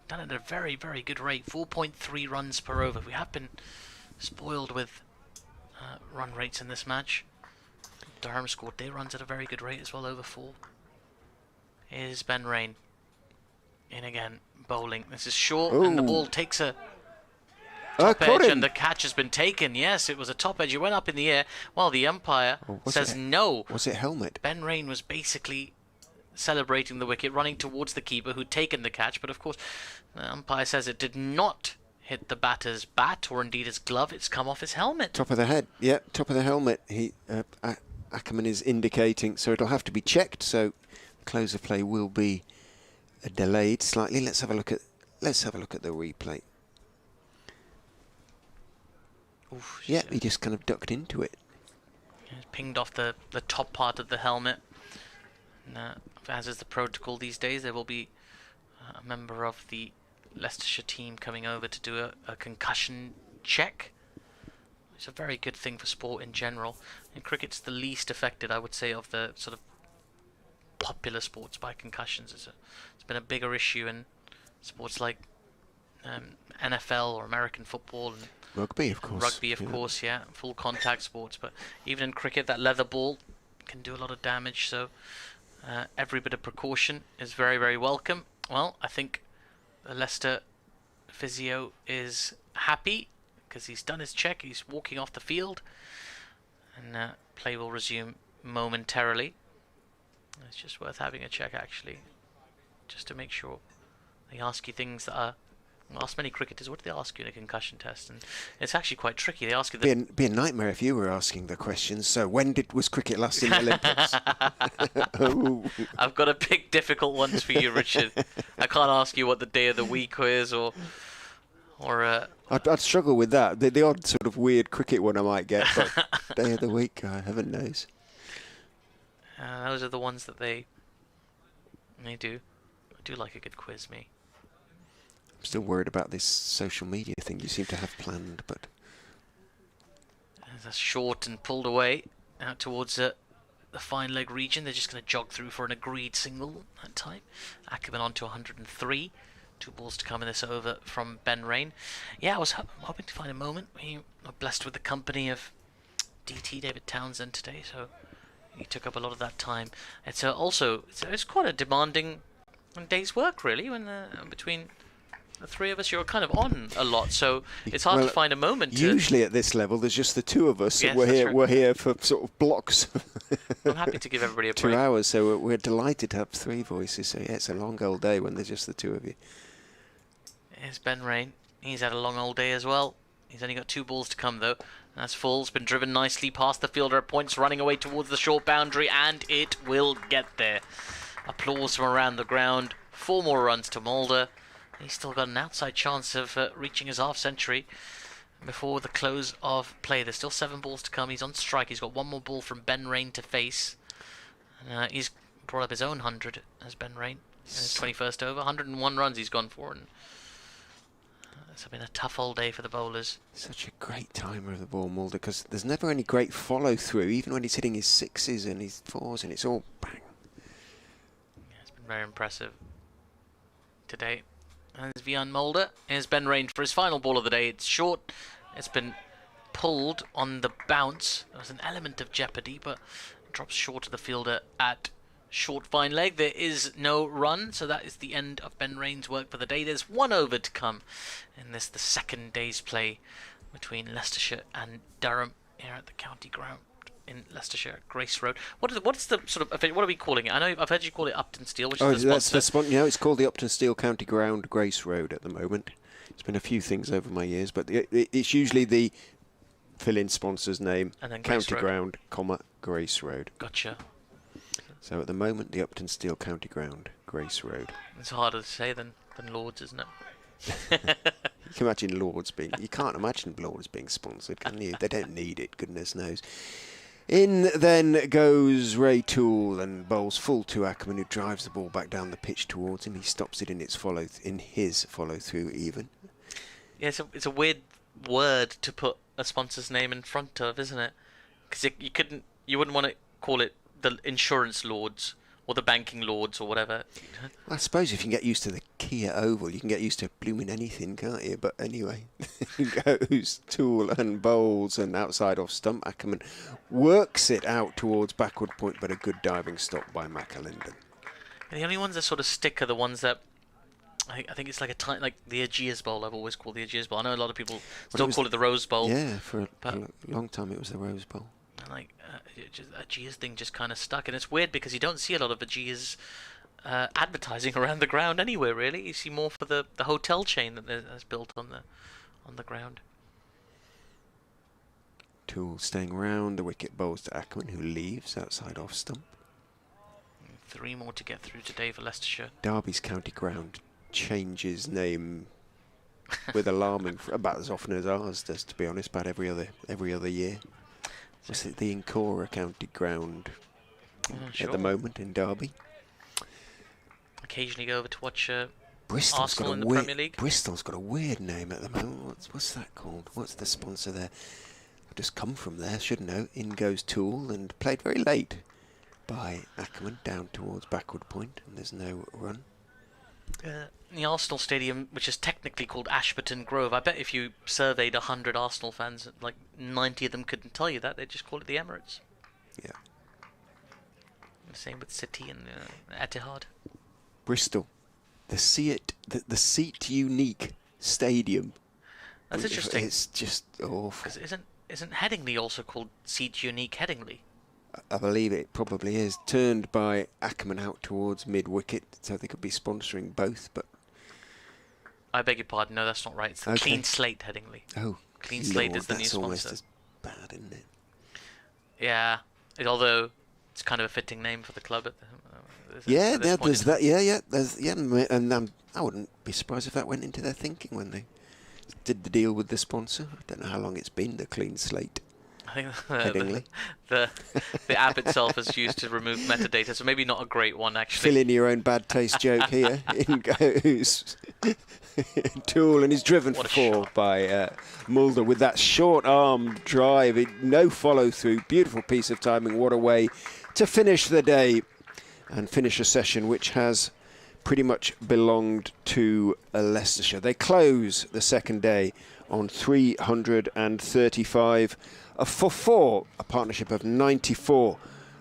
Done at a very, very good rate. 4.3 runs per over. We have been spoiled with run rates in this match. Durham scored day runs at a very good rate as well, over 4. is Ben Rain. In again, bowling. This is short, and the ball takes a top edge, and the catch has been taken. Yes, it was a top edge. It went up in the air. Well, the umpire says no. Was it helmet? Ben Rain was basically celebrating the wicket, running towards the keeper who'd taken the catch, but of course, the umpire says it did not hit the batter's bat, or indeed his glove. It's come off his helmet. Top of the head. Yeah, top of the helmet. Ackerman is indicating, so it'll have to be checked. So, close of play will be delayed slightly. Let's have a look at the replay. Oof, yeah, he just kind of ducked into it. It's pinged off the top part of the helmet. And, as is the protocol these days, there will be a member of the Leicestershire team coming over to do a concussion check. It's a very good thing for sport in general. And cricket's the least affected, I would say, of the sort of popular sports by concussions. It's been a bigger issue in sports like NFL or American football and rugby, of course. Yeah, full contact sports. But even in cricket, that leather ball can do a lot of damage. So every bit of precaution is very, very welcome. Well, I think the Leicester physio is happy because he's done his check. He's walking off the field, and play will resume momentarily. It's just worth having a check, actually, just to make sure. They ask you things that are... Well, ask many cricketers, what do they ask you in a concussion test? And it's actually quite tricky. They ask you... Be a nightmare if you were asking the questions. So, when was cricket last in the Olympics? I've got a big, difficult ones for you, Richard. I can't ask you what the day of the week is, or I'd struggle with that. The odd sort of weird cricket one I might get, but day of the week, heaven knows. Those are the ones that they do. I do like a good quiz, me. I'm still worried about this social media thing you seem to have planned, but... That's short and pulled away out towards the fine leg region. They're just going to jog through for an agreed single that time. Ackerman on to 103. 2 balls to come in this over from Ben Rain. Yeah, I was hoping to find a moment. We were blessed with the company of DT, David Townsend, today, so he took up a lot of that time. It's it's quite a demanding day's work, really, when between the three of us, you're kind of on a lot, so it's hard to find a moment. Usually at this level, there's just the two of us. Yes, we're here for sort of blocks. I'm happy to give everybody a break. 2 hours, so we're delighted to have 3 voices. So yeah, it's a long old day when there's just the 2 of you. Here's Ben Rain. He's had a long old day as well. He's only got 2 balls to come, though. That's full. It's been driven nicely past the fielder at points, running away towards the short boundary, and it will get there. Applause from around the ground. 4 more runs to Mulder. He's still got an outside chance of reaching his half-century before the close of play. There's still 7 balls to come. He's on strike. He's got 1 more ball from Ben Rain to face. And, he's brought up his own 100 as Ben Rain in his 21st over. 101 runs he's gone for. And it's been a tough old day for the bowlers. Such a great timer of the ball, Mulder, because there's never any great follow-through, even when he's hitting his 6s and his 4s, and it's all bang. Yeah, it's been very impressive today. And there's Vian Mulder. Here's Ben Rain for his final ball of the day. It's short. It's been pulled on the bounce. There was an element of jeopardy, but it drops short of the fielder at short fine leg. There is no run, so that is the end of Ben Rain's work for the day. There's 1 over to come in this, the second day's play between Leicestershire and Durham here at the county ground in Leicestershire, Grace Road. What is the sort of, what are we calling it? I know I've heard you call it Uptonsteel, which is the that's the sponsor. You know, it's called the Uptonsteel County Ground, Grace Road at the moment. It's been a few things over my years, but it's usually the fill-in sponsor's name, and then County Ground, Grace Road. Gotcha. So at the moment, the Uptonsteel County Ground, Grace Road. It's harder to say than Lords, isn't it? You can imagine Lords being... You can't imagine Lords being sponsored, can you? They don't need it, goodness knows. In then goes Ray Toole and bowls full to Ackerman, who drives the ball back down the pitch towards him. He stops it in his follow-through even. Yeah, it's a weird word to put a sponsor's name in front of, isn't it? Because you wouldn't want to call it the Insurance Lords or the Banking Lords or whatever. Well, I suppose if you can get used to the Kia Oval, you can get used to blooming anything, can't you? But anyway, goes Toole and bowls and outside off stump. Ackerman works it out towards backward point, but a good diving stop by McAlinden. The only ones that sort of stick are the ones that I think it's like like the Aegeus Bowl. I've always called the Aegeus Bowl. I know a lot of people still call it the Rose Bowl. Yeah, for a long time it was the Rose Bowl. And like Aegeus thing just kind of stuck, and it's weird because you don't see a lot of Aegeus advertising around the ground anywhere really. You see more for the hotel chain that's built on the ground. Toole staying round. The wicket bowls to Ackerman, who leaves outside off stump. 3 more to get through today for Leicestershire. Derby's county ground changes name with alarming about as often as ours does, to be honest, about every other year. Was it the Incora county ground at the moment in Derby? Occasionally go over to watch Bristol's Arsenal got in the Premier League. Bristol's got a weird name at the moment. What's that called? What's the sponsor there? I've just come from there, should know. In goes Toole, and played very late by Ackerman down towards backward point, and there's no run. The Arsenal Stadium, which is technically called Ashburton Grove, I bet if you surveyed 100 Arsenal fans, like 90 of them couldn't tell you that. They'd just call it the Emirates. Yeah. The same with City and Etihad. Bristol, the seat unique stadium. That's interesting. It's just awful. Isn't Headingley also called Seat Unique Headingley? I believe it probably is. Turned by Ackerman out towards mid-wicket, so they could be sponsoring both, but... I beg your pardon, no, that's not right. It's the Clean Slate Headingley. Oh, Clean Slate is the new sponsor. That's almost as bad, isn't it? Yeah, although it's kind of a fitting name for the club at there's that. Yeah, and I wouldn't be surprised if that went into their thinking when they did the deal with the sponsor. I don't know how long it's been, the Clean Slate. I think the app itself is used to remove metadata, so maybe not a great one actually. Fill in your own bad taste joke here. In goes Toole, and he's driven for 4 by Mulder with that short arm drive. No follow through. Beautiful piece of timing. What a way to finish the day and finish a session which has pretty much belonged to Leicestershire. They close the second day on 335 for 4, a partnership of 94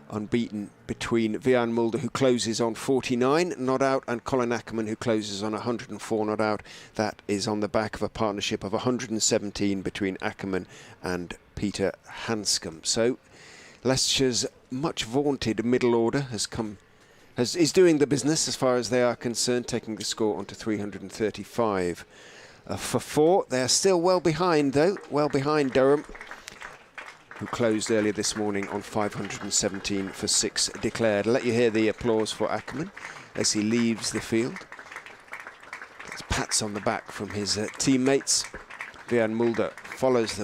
unbeaten between Vian Mulder, who closes on 49 not out, and Colin Ackerman, who closes on 104 not out. That is on the back of a partnership of 117 between Ackerman and Peter Hanscom. So Leicestershire's much vaunted middle order is doing the business as far as they are concerned, taking the score onto 335 for 4. They are still well behind, though, well behind Durham, who closed earlier this morning on 517 for 6 declared. I'll let you hear the applause for Ackerman as he leaves the field. There's pats on the back from his teammates. Vian Mulder follows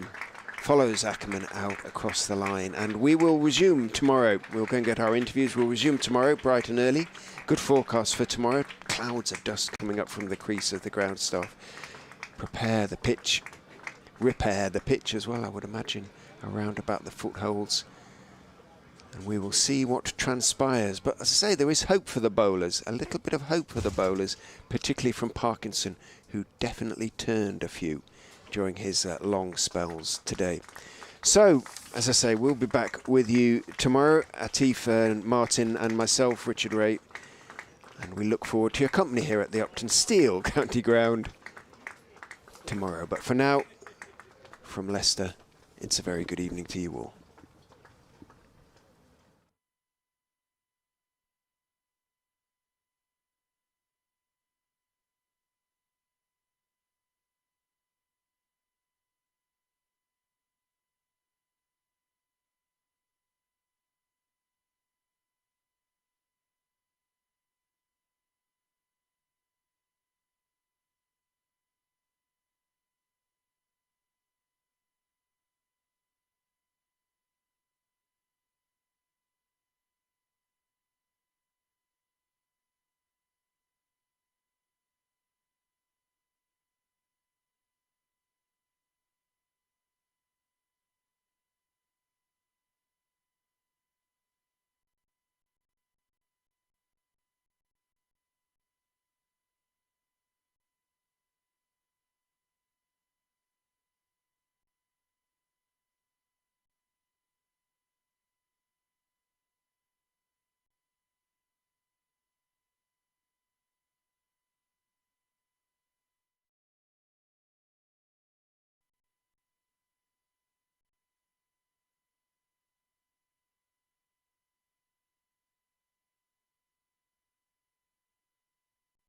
Ackerman out across the line, and we will resume tomorrow. We'll go and get our interviews. We'll resume tomorrow bright and early. Good forecast for tomorrow. Clouds of dust coming up from the crease of the ground staff. Prepare the pitch, repair the pitch as well, I would imagine, around about the footholds, and we will see what transpires. But as I say, there is hope for the bowlers, a little bit of hope for the bowlers, particularly from Parkinson, who definitely turned a few during his long spells today. So, as I say, we'll be back with you tomorrow, Atif and Martin and myself, Richard Ray, and we look forward to your company here at the Uptonsteel County Ground tomorrow. But for now, from Leicester, it's a very good evening to you all.